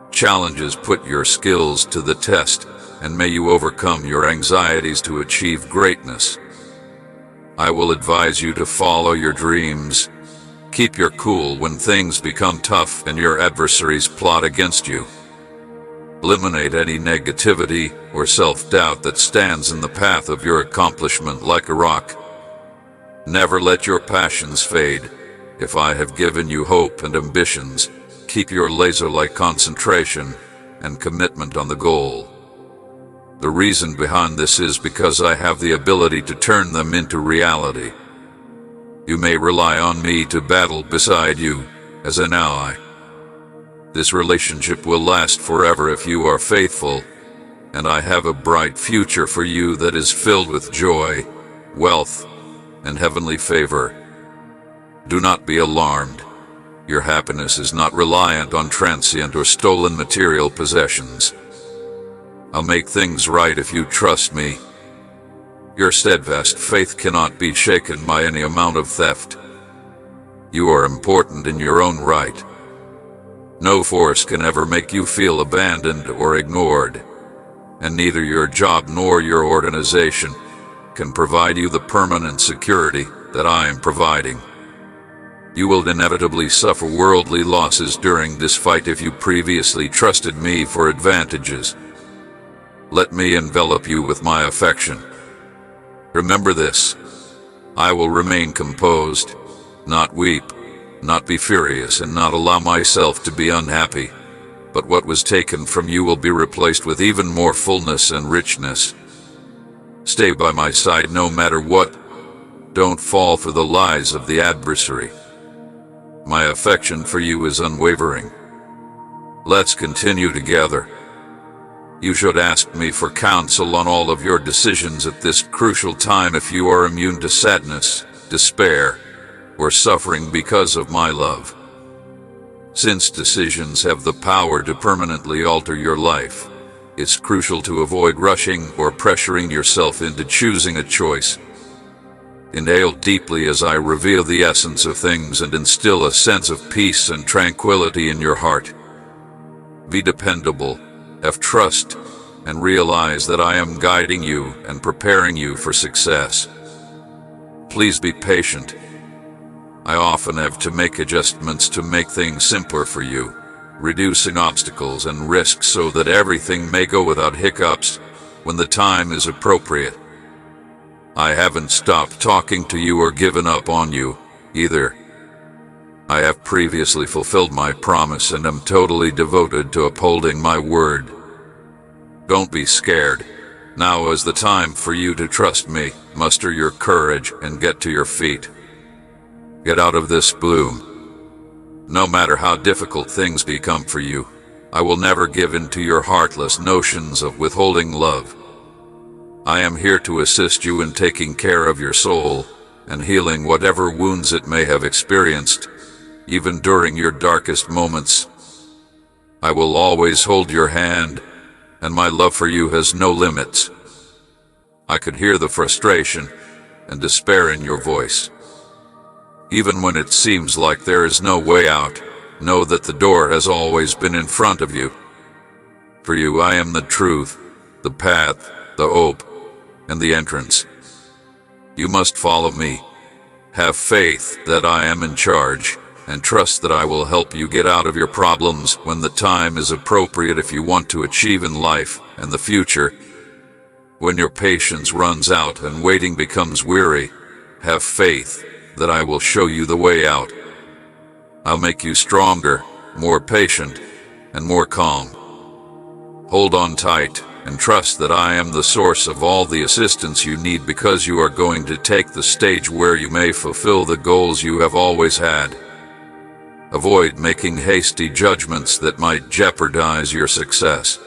Challenges put your skills to the test, and may you overcome your anxieties to achieve greatness. I will advise you to follow your dreams. Keep your cool when things become tough and your adversaries plot against you. Eliminate any negativity or self-doubt that stands in the path of your accomplishment like a rock. Never let your passions fade. If I have given you hope and ambitions, keep your laser-like concentration and commitment on the goal. The reason behind this is because I have the ability to turn them into reality. You may rely on me to battle beside you as an ally. This relationship will last forever if you are faithful, and I have a bright future for you that is filled with joy, wealth, and heavenly favor. Do not be alarmed. Your happiness is not reliant on transient or stolen material possessions. I'll make things right if you trust me. Your steadfast faith cannot be shaken by any amount of theft. You are important in your own right. No force can ever make you feel abandoned or ignored, and neither your job nor your organization can provide you the permanent security that I am providing. You will inevitably suffer worldly losses during this fight if you previously trusted me for advantages. Let me envelop you with my affection. Remember this: I will remain composed, not weep, not be furious, and not allow myself to be unhappy. but what was taken from you will be replaced with even more fullness and richness. Stay by my side no matter what. Don't fall for the lies of the adversary. My affection for you is unwavering. Let's continue together. You should ask me for counsel on all of your decisions at this crucial time if you are immune to sadness, despair, or suffering because of my love. Since decisions have the power to permanently alter your life, it's crucial to avoid rushing or pressuring yourself into choosing a choice. Inhale deeply as I reveal the essence of things and instill a sense of peace and tranquility in your heart. Be dependable, have trust, and realize that I am guiding you and preparing you for success. Please be patient. I often have to make adjustments to make things simpler for you, reducing obstacles and risks so that everything may go without hiccups when the time is appropriate. I haven't stopped talking to you or given up on you, either. I have previously fulfilled my promise and am totally devoted to upholding my word. Don't be scared. Now is the time for you to trust me, muster your courage, and get to your feet. Get out of this gloom. No matter how difficult things become for you, I will never give in to your heartless notions of withholding love. I am here to assist you in taking care of your soul and healing whatever wounds it may have experienced, even during your darkest moments. I will always hold your hand, and my love for you has no limits. I could hear the frustration and despair in your voice. Even when it seems like there is no way out, know that the door has always been in front of you. For you, I am the truth, the path, the hope, and the entrance. You must follow me. Have faith that I am in charge, and trust that I will help you get out of your problems when the time is appropriate if you want to achieve in life and the future. When your patience runs out and waiting becomes weary, have faith that I will show you the way out. I'll make you stronger, more patient, and more calm. Hold on tight and trust that I am the source of all the assistance you need, because you are going to take the stage where you may fulfill the goals you have always had. Avoid making hasty judgments that might jeopardize your success.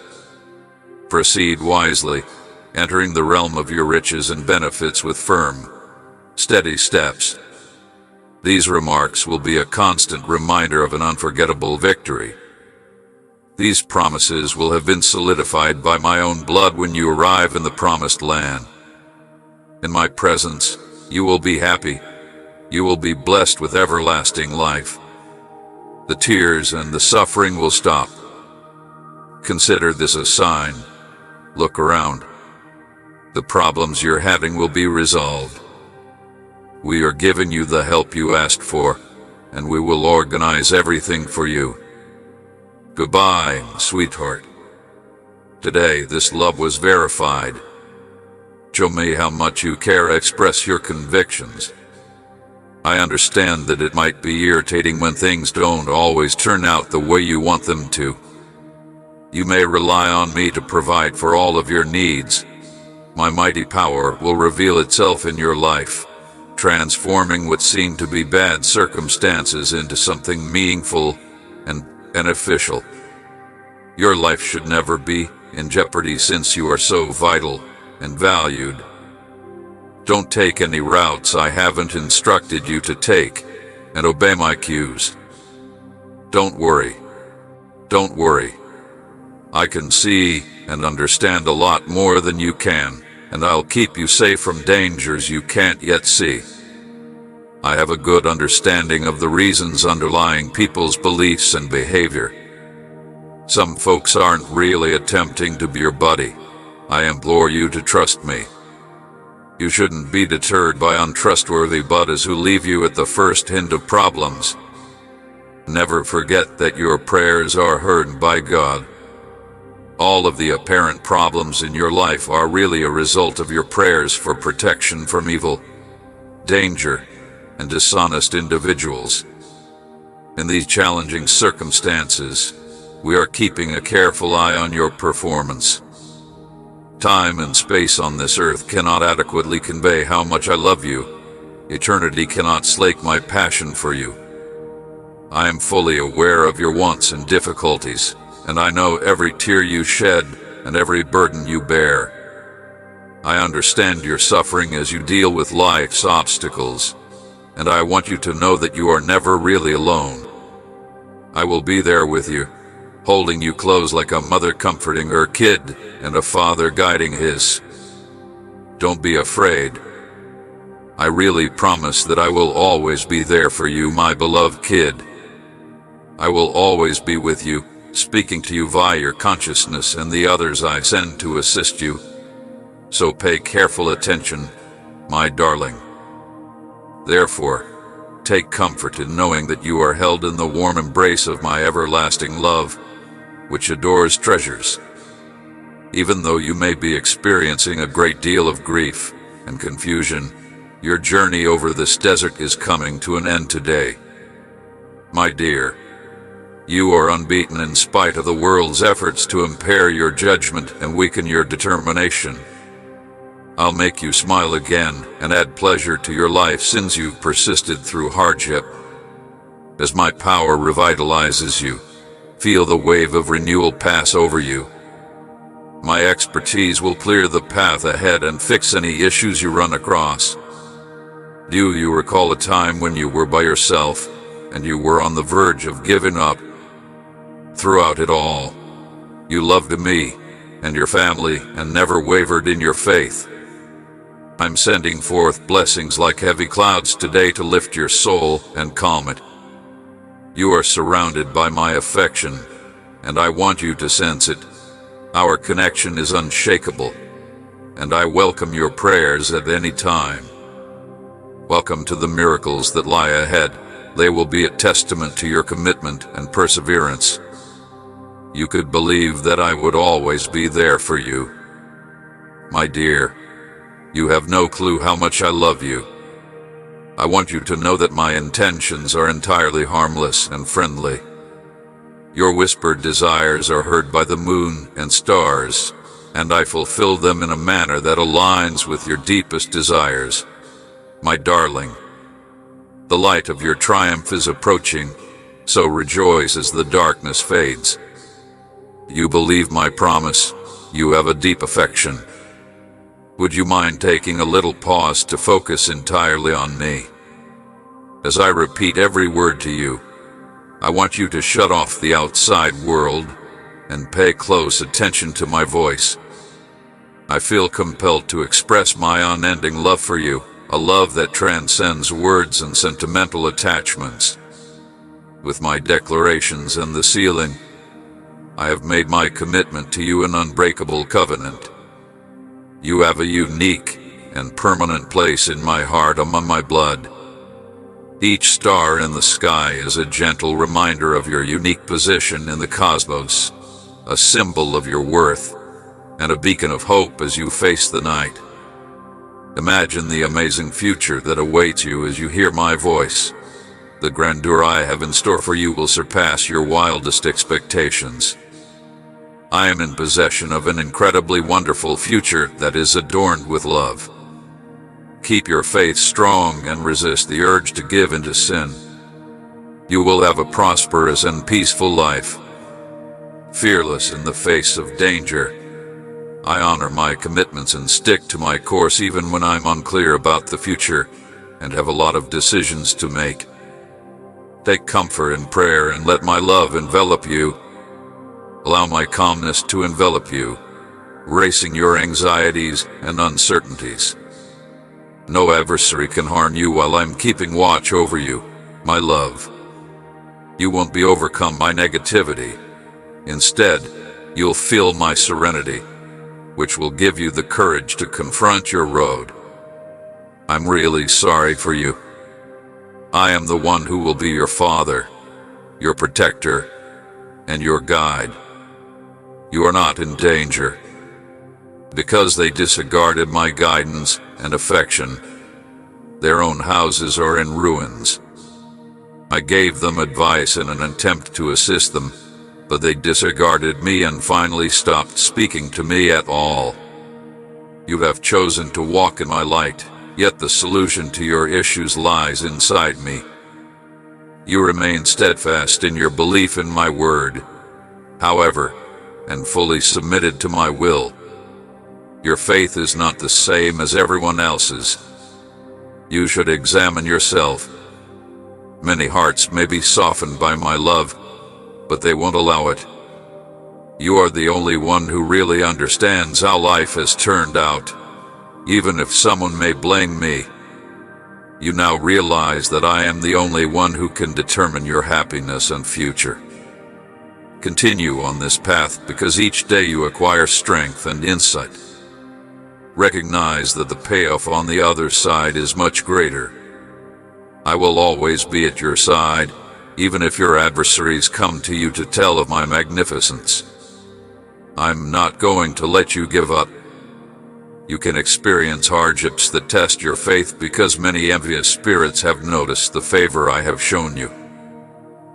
Proceed wisely, entering the realm of your riches and benefits with firm, steady steps. These remarks will be a constant reminder of an unforgettable victory. These promises will have been solidified by my own blood when you arrive in the promised land. In my presence, you will be happy. You will be blessed with everlasting life. The tears and the suffering will stop. Consider this a sign. Look around. The problems you're having will be resolved. We are giving you the help you asked for, and we will organize everything for you. Goodbye, sweetheart. Today, this love was verified. Show me how much you care. Express your convictions. I understand that it might be irritating when things don't always turn out the way you want them to. You may rely on me to provide for all of your needs. My mighty power will reveal itself in your life, transforming what seemed to be bad circumstances into something meaningful and beneficial. Your life should never be in jeopardy since you are so vital and valued. Don't take any routes I haven't instructed you to take, and obey my cues. Don't worry. Don't worry. I can see and understand a lot more than you can, and I'll keep you safe from dangers you can't yet see. I have a good understanding of the reasons underlying people's beliefs and behavior. Some folks aren't really attempting to be your buddy. I implore you to trust me. You shouldn't be deterred by untrustworthy buddies who leave you at the first hint of problems. Never forget that your prayers are heard by God. All of the apparent problems in your life are really a result of your prayers for protection from evil, danger, and dishonest individuals. In these challenging circumstances, We are keeping a careful eye on your performance. Time and space on this earth cannot adequately convey how much I love you. Eternity cannot slake my passion for you. I am fully aware of your wants and difficulties, and I know every tear you shed and every burden you bear. I understand your suffering as you deal with life's obstacles, and I want you to know that you are never really alone. I will be there with you, holding you close like a mother comforting her kid and a father guiding his. Don't be afraid. I really promise that I will always be there for you, my beloved kid. I will always be with you, speaking to you via your consciousness and the others I send to assist you. So pay careful attention, my darling. Therefore, take comfort in knowing that you are held in the warm embrace of my everlasting love, which adores treasures. Even though you may be experiencing a great deal of grief and confusion, your journey over this desert is coming to an end today. My dear, you are unbeaten in spite of the world's efforts to impair your judgment and weaken your determination. I'll make you smile again and add pleasure to your life since you've persisted through hardship. As my power revitalizes you, feel the wave of renewal pass over you. My expertise will clear the path ahead and fix any issues you run across. Do you recall a time when you were by yourself and you were on the verge of giving up? Throughout it all, you loved me and your family and never wavered in your faith. I'm sending forth blessings like heavy clouds today to lift your soul and calm it. You are surrounded by my affection, and I want you to sense it. Our connection is unshakable, and I welcome your prayers at any time. Welcome to the miracles that lie ahead. They will be a testament to your commitment and perseverance. You could believe that I would always be there for you. My dear, you have no clue how much I love you. I want you to know that my intentions are entirely harmless and friendly. Your whispered desires are heard by the moon and stars, and I fulfill them in a manner that aligns with your deepest desires. My darling, the light of your triumph is approaching, so rejoice as the darkness fades. You believe my promise. You have a deep affection. Would you mind taking a little pause to focus entirely on me? As I repeat every word to you, I want you to shut off the outside world and pay close attention to my voice. I feel compelled to express my unending love for you, a love that transcends words and sentimental attachments. With my declarations and the sealing, I have made my commitment to you an unbreakable covenant. You have a unique and permanent place in my heart among my blood. Each star in the sky is a gentle reminder of your unique position in the cosmos, a symbol of your worth, and a beacon of hope as you face the night. Imagine the amazing future that awaits you as you hear my voice. The grandeur I have in store for you will surpass your wildest expectations. I am in possession of an incredibly wonderful future that is adorned with love. Keep your faith strong and resist the urge to give into sin. You will have a prosperous and peaceful life. Fearless in the face of danger, I honor my commitments and stick to my course even when I'm unclear about the future and have a lot of decisions to make. Take comfort in prayer and let my love envelop you. Allow my calmness to envelop you, erasing your anxieties and uncertainties. No adversary can harm you while I'm keeping watch over you, my love. You won't be overcome by negativity. Instead, you'll feel my serenity, which will give you the courage to confront your road. I'm really sorry for you. I am the one who will be your father, your protector, and your guide. You are not in danger. Because they disregarded my guidance and affection, their own houses are in ruins. I gave them advice in an attempt to assist them, but they disregarded me and finally stopped speaking to me at all. You have chosen to walk in my light, yet the solution to your issues lies inside me. You remain steadfast in your belief in my word, however, and fully submitted to my will. Your faith is not the same as everyone else's. You should examine yourself. Many hearts may be softened by my love, but they won't allow it. You are the only one who really understands how life has turned out, even if someone may blame me. You now realize that I am the only one who can determine your happiness and future. Continue on this path because each day you acquire strength and insight. Recognize that the payoff on the other side is much greater. I will always be at your side, even if your adversaries come to you to tell of my magnificence. I'm not going to let you give up. You can experience hardships that test your faith because many envious spirits have noticed the favor I have shown you.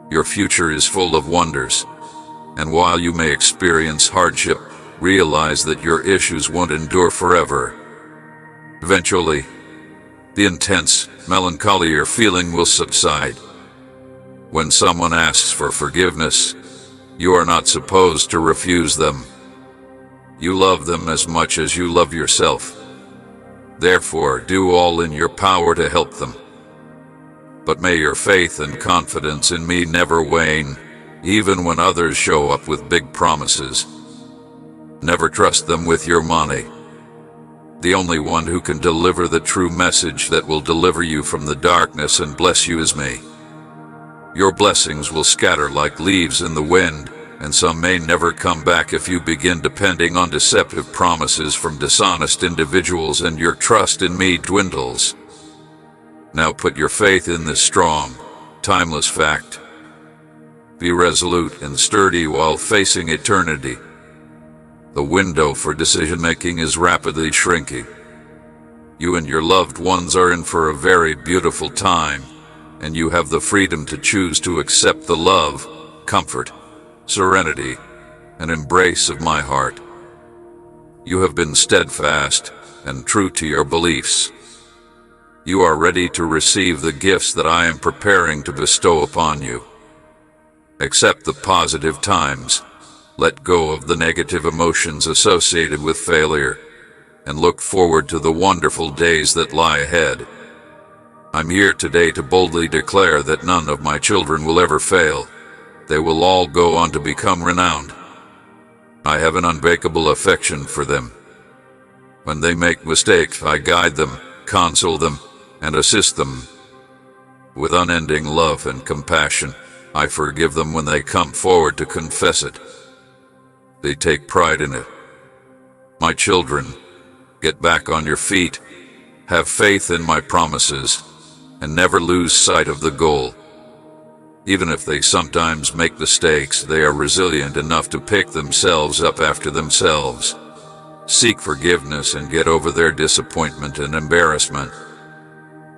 Your future is full of wonders, and while you may experience hardship, realize that your issues won't endure forever. Eventually, the intense melancholy you're feeling will subside. When someone asks for forgiveness, you are not supposed to refuse them. You love them as much as you love yourself. Therefore, do all in your power to help them. But may your faith and confidence in me never wane, even when others show up with big promises. Never trust them with your money. The only one who can deliver the true message that will deliver you from the darkness and bless you is me. Your blessings will scatter like leaves in the wind, and some may never come back if you begin depending on deceptive promises from dishonest individuals and your trust in me dwindles. Now put your faith in this strong, timeless fact. Be resolute and sturdy while facing eternity. The window for decision-making is rapidly shrinking. You and your loved ones are in for a very beautiful time, and you have the freedom to choose to accept the love, comfort, serenity, and embrace of my heart. You have been steadfast and true to your beliefs. You are ready to receive the gifts that I am preparing to bestow upon you. Accept the positive times. Let go of the negative emotions associated with failure, and look forward to the wonderful days that lie ahead. I'm here today to boldly declare that none of my children will ever fail. They will all go on to become renowned. I have an unbreakable affection for them. When they make mistakes, I guide them, counsel them, and assist them. With unending love and compassion, I forgive them when they come forward to confess it. They take pride in it. My children, get back on your feet, have faith in my promises, and never lose sight of the goal. Even if they sometimes make mistakes, they are resilient enough to pick themselves up after themselves. Seek forgiveness and get over their disappointment and embarrassment.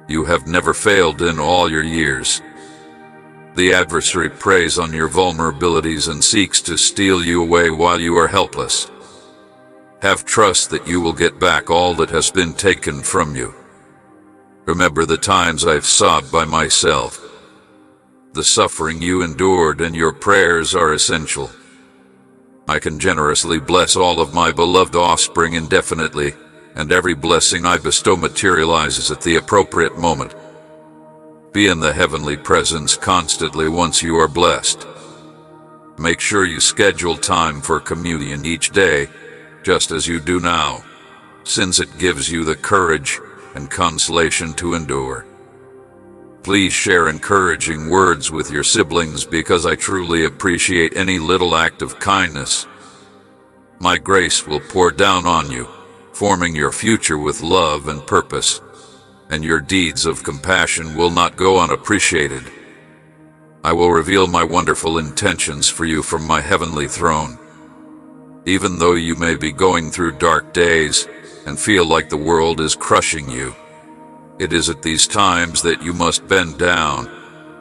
You have never failed in all your years. The adversary preys on your vulnerabilities and seeks to steal you away while you are helpless. Have trust that you will get back all that has been taken from you. Remember the times I've sobbed by myself. The suffering you endured, and your prayers are essential. I can generously bless all of my beloved offspring indefinitely, and every blessing I bestow materializes at the appropriate moment. Be in the heavenly presence constantly once you are blessed. Make sure you schedule time for communion each day, just as you do now, since it gives you the courage and consolation to endure. Please share encouraging words with your siblings because I truly appreciate any little act of kindness. My grace will pour down on you, forming your future with love and purpose, and your deeds of compassion will not go unappreciated. I will reveal my wonderful intentions for you from my heavenly throne. Even though you may be going through dark days and feel like the world is crushing you, it is at these times that you must bend down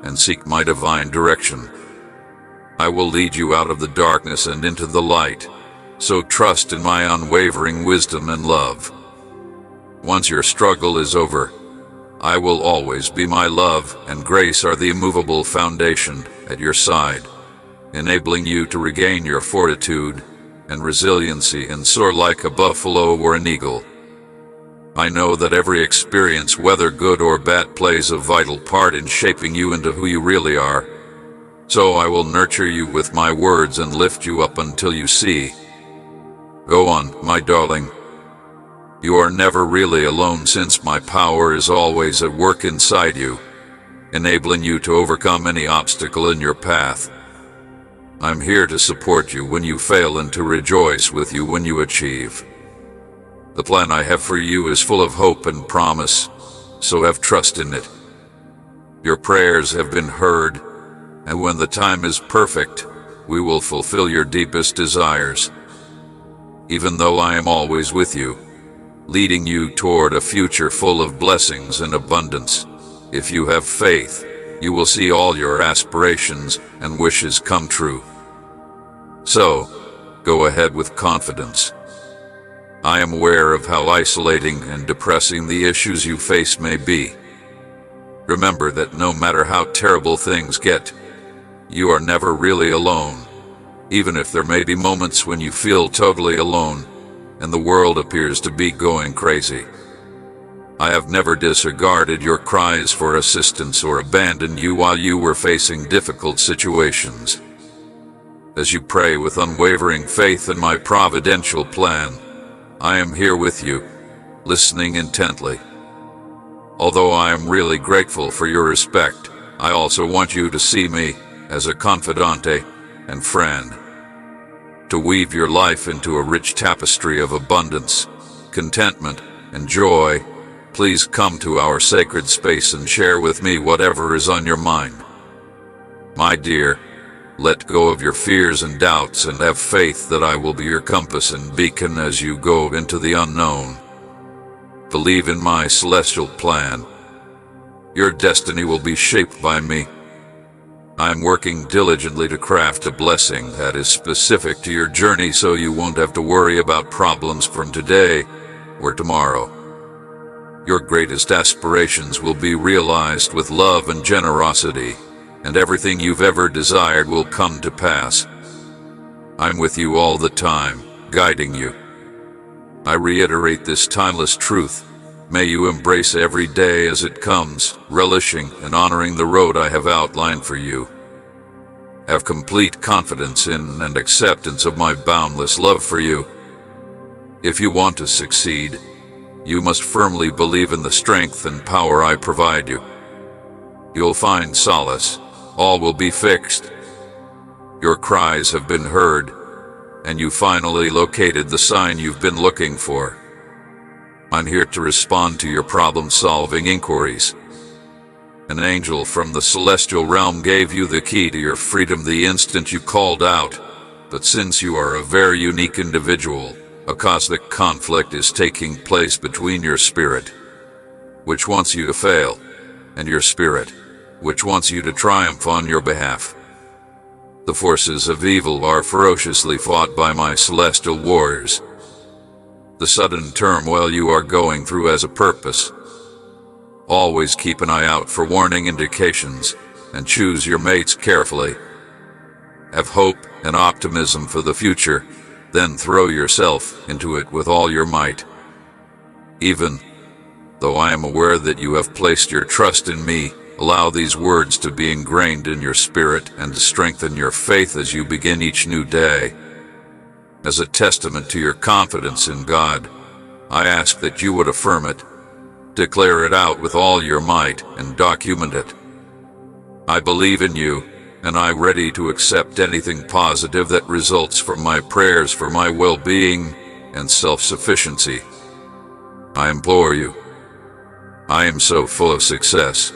and seek my divine direction. I will lead you out of the darkness and into the light, so trust in my unwavering wisdom and love. Once your struggle is over, I will always be. My love and grace are the immovable foundation at your side, enabling you to regain your fortitude and resiliency and soar like a buffalo or an eagle. I know that every experience, whether good or bad, plays a vital part in shaping you into who you really are. So I will nurture you with my words and lift you up until you see. Go on, my darling. You are never really alone, since my power is always at work inside you, enabling you to overcome any obstacle in your path. I'm here to support you when you fail and to rejoice with you when you achieve. The plan I have for you is full of hope and promise, so have trust in it. Your prayers have been heard, and when the time is perfect, we will fulfill your deepest desires. Even though I am always with you, leading you toward a future full of blessings and abundance, if you have faith, you will see all your aspirations and wishes come true. So, go ahead with confidence. I am aware of how isolating and depressing the issues you face may be. Remember that no matter how terrible things get, you are never really alone, even if there may be moments when you feel totally alone and the world appears to be going crazy. I have never disregarded your cries for assistance or abandoned you while you were facing difficult situations. As you pray with unwavering faith in my providential plan, I am here with you, listening intently. Although I am really grateful for your respect, I also want you to see me as a confidante and friend. To weave your life into a rich tapestry of abundance, contentment, and joy, please come to our sacred space and share with me whatever is on your mind. My dear, let go of your fears and doubts and have faith that I will be your compass and beacon as you go into the unknown. Believe in my celestial plan. Your destiny will be shaped by me. I am working diligently to craft a blessing that is specific to your journey, so you won't have to worry about problems from today or tomorrow. Your greatest aspirations will be realized with love and generosity, and everything you've ever desired will come to pass. I'm with you all the time, guiding you. I reiterate this timeless truth. May you embrace every day as it comes, relishing and honoring the road I have outlined for you. Have complete confidence in and acceptance of my boundless love for you. If you want to succeed, you must firmly believe in the strength and power I provide you. You'll find solace. All will be fixed. Your cries have been heard, and you finally located the sign you've been looking for. I'm here to respond to your problem-solving inquiries. An angel from the celestial realm gave you the key to your freedom the instant you called out, but since you are a very unique individual, a cosmic conflict is taking place between your spirit, which wants you to fail, and your spirit, which wants you to triumph on your behalf. The forces of evil are ferociously fought by my celestial warriors. The sudden turmoil you are going through has a purpose. Always keep an eye out for warning indications, and choose your mates carefully. Have hope and optimism for the future, then throw yourself into it with all your might. Even though I am aware that you have placed your trust in me, allow these words to be ingrained in your spirit and to strengthen your faith as you begin each new day. As a testament to your confidence in God, I ask that you would affirm it, declare it out with all your might, and document it. I believe in you, and I'm ready to accept anything positive that results from my prayers for my well-being and self-sufficiency. I implore you. I am so full of success.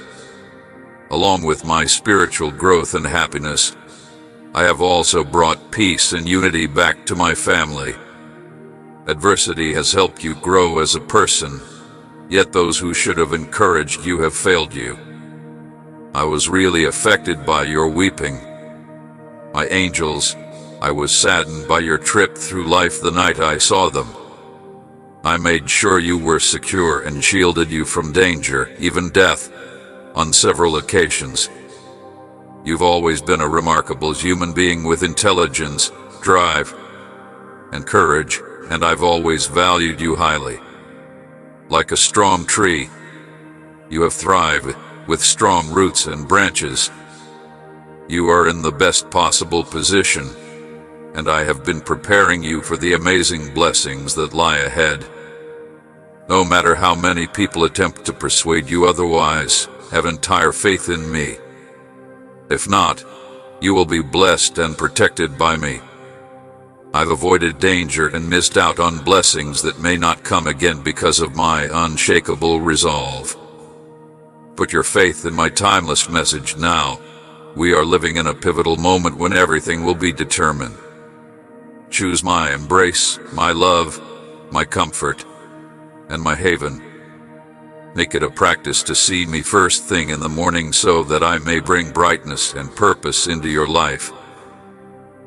Along with my spiritual growth and happiness, I have also brought peace and unity back to my family. Adversity has helped you grow as a person, yet those who should have encouraged you have failed you. I was really affected by your weeping. My angels, I was saddened by your trip through life the night I saw them. I made sure you were secure and shielded you from danger, even death, on several occasions. You've always been a remarkable human being with intelligence, drive, and courage, and I've always valued you highly. Like a strong tree, you have thrived with strong roots and branches. You are in the best possible position, and I have been preparing you for the amazing blessings that lie ahead. No matter how many people attempt to persuade you otherwise, have entire faith in me. If not, you will be blessed and protected by me. I've avoided danger and missed out on blessings that may not come again because of my unshakable resolve. Put your faith in my timeless message now. We are living in a pivotal moment when everything will be determined. Choose my embrace, my love, my comfort, and my haven. Make it a practice to see me first thing in the morning so that I may bring brightness and purpose into your life.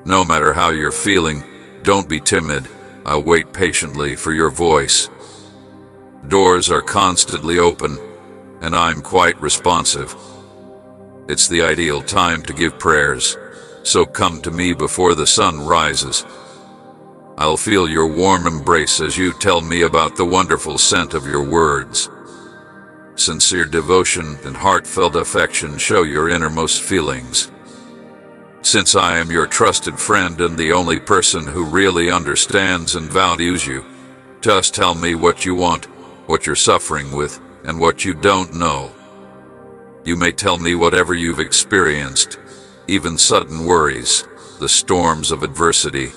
No matter how you're feeling, don't be timid. I'll wait patiently for your voice. Doors are constantly open, and I'm quite responsive. It's the ideal time to give prayers, so come to me before the sun rises. I'll feel your warm embrace as you tell me about the wonderful scent of your words. Sincere devotion and heartfelt affection show your innermost feelings. Since I am your trusted friend and the only person who really understands and values you, just tell me what you want, what you're suffering with, and what you don't know. You may tell me whatever you've experienced, even sudden worries, the storms of adversity,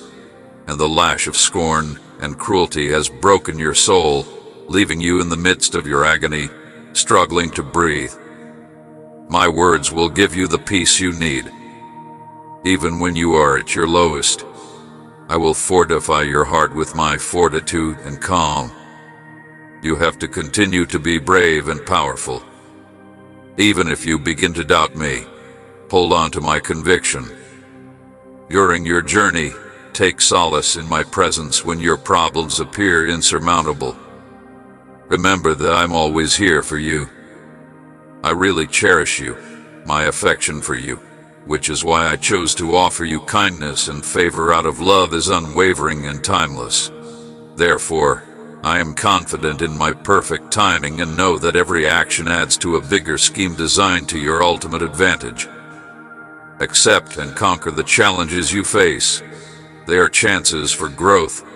and the lash of scorn and cruelty has broken your soul, leaving you in the midst of your agony, struggling to breathe. My words will give you the peace you need. Even when you are at your lowest, I will fortify your heart with my fortitude and calm. You have to continue to be brave and powerful. Even if you begin to doubt me, hold on to my conviction. During your journey, take solace in my presence when your problems appear insurmountable. Remember that I'm always here for you. I really cherish you, my affection for you, which is why I chose to offer you kindness and favor out of love is unwavering and timeless. Therefore, I am confident in my perfect timing and know that every action adds to a bigger scheme designed to your ultimate advantage. Accept and conquer the challenges you face. They are chances for growth,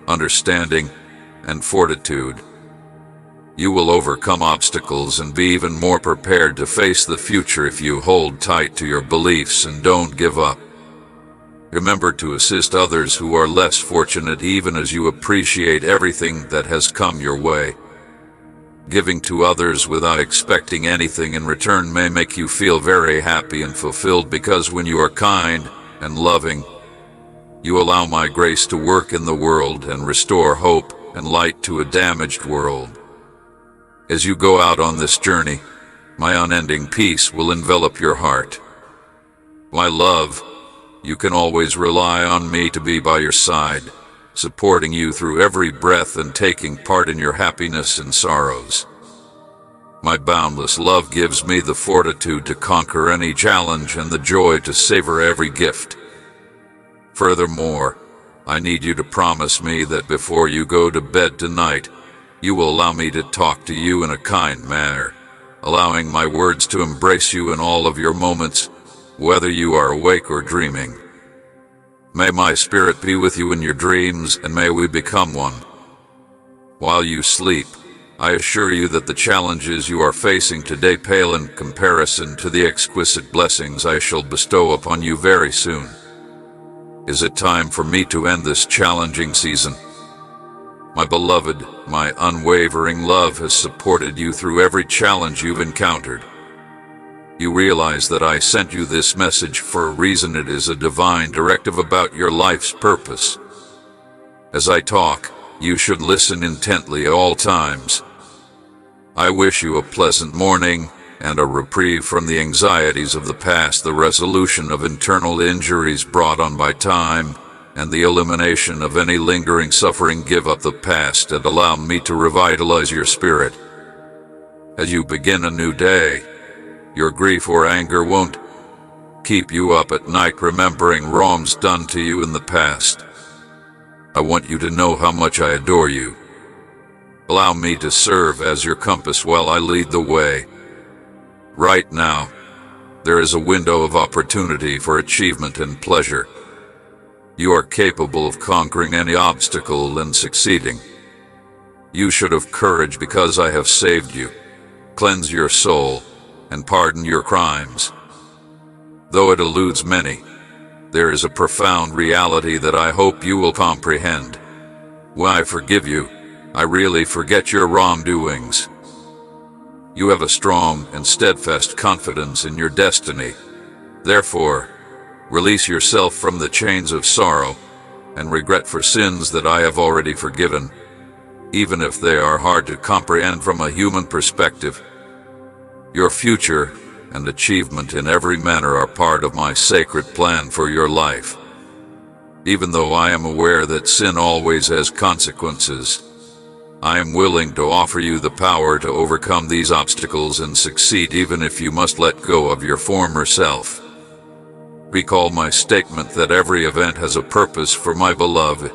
understanding, and fortitude. You will overcome obstacles and be even more prepared to face the future if you hold tight to your beliefs and don't give up. Remember to assist others who are less fortunate even as you appreciate everything that has come your way. Giving to others without expecting anything in return may make you feel very happy and fulfilled because when you are kind and loving, you allow my grace to work in the world and restore hope and light to a damaged world. As you go out on this journey, my unending peace will envelop your heart. My love, you can always rely on me to be by your side, supporting you through every breath and taking part in your happiness and sorrows. My boundless love gives me the fortitude to conquer any challenge and the joy to savor every gift. Furthermore, I need you to promise me that before you go to bed tonight, you will allow me to talk to you in a kind manner, allowing my words to embrace you in all of your moments, whether you are awake or dreaming. May my spirit be with you in your dreams, and may we become one. While you sleep, I assure you that the challenges you are facing today pale in comparison to the exquisite blessings I shall bestow upon you very soon. Is it time for me to end this challenging season? My beloved, my unwavering love has supported you through every challenge you've encountered. You realize that I sent you this message for a reason. It is a divine directive about your life's purpose. As I talk, you should listen intently at all times. I wish you a pleasant morning and a reprieve from the anxieties of the past, the resolution of internal injuries brought on by time, and the elimination of any lingering suffering. Give up the past and allow me to revitalize your spirit. As you begin a new day, your grief or anger won't keep you up at night remembering wrongs done to you in the past. I want you to know how much I adore you. Allow me to serve as your compass while I lead the way. Right now, there is a window of opportunity for achievement and pleasure. You are capable of conquering any obstacle and succeeding. You should have courage because I have saved you, cleanse your soul, and pardon your crimes. Though it eludes many, there is a profound reality that I hope you will comprehend. When I forgive you, I really forget your wrongdoings. You have a strong and steadfast confidence in your destiny. Therefore, release yourself from the chains of sorrow and regret for sins that I have already forgiven, even if they are hard to comprehend from a human perspective. Your future and achievement in every manner are part of my sacred plan for your life. Even though I am aware that sin always has consequences, I am willing to offer you the power to overcome these obstacles and succeed, even if you must let go of your former self. Recall my statement that every event has a purpose for my beloved.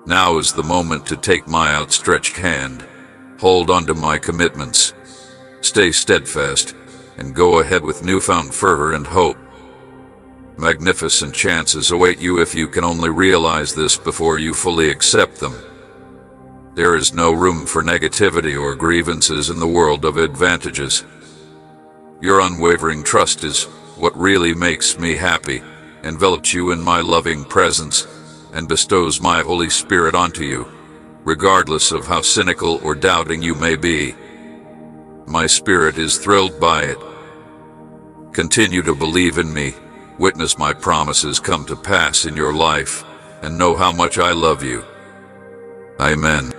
Now is the moment to take my outstretched hand, hold on to my commitments, stay steadfast, and go ahead with newfound fervor and hope. Magnificent chances await you if you can only realize this before you fully accept them. There is no room for negativity or grievances in the world of advantages. Your unwavering trust is what really makes me happy, envelops you in my loving presence, and bestows my Holy Spirit onto you, regardless of how cynical or doubting you may be. My spirit is thrilled by it. Continue to believe in me, witness my promises come to pass in your life, and know how much I love you. Amen.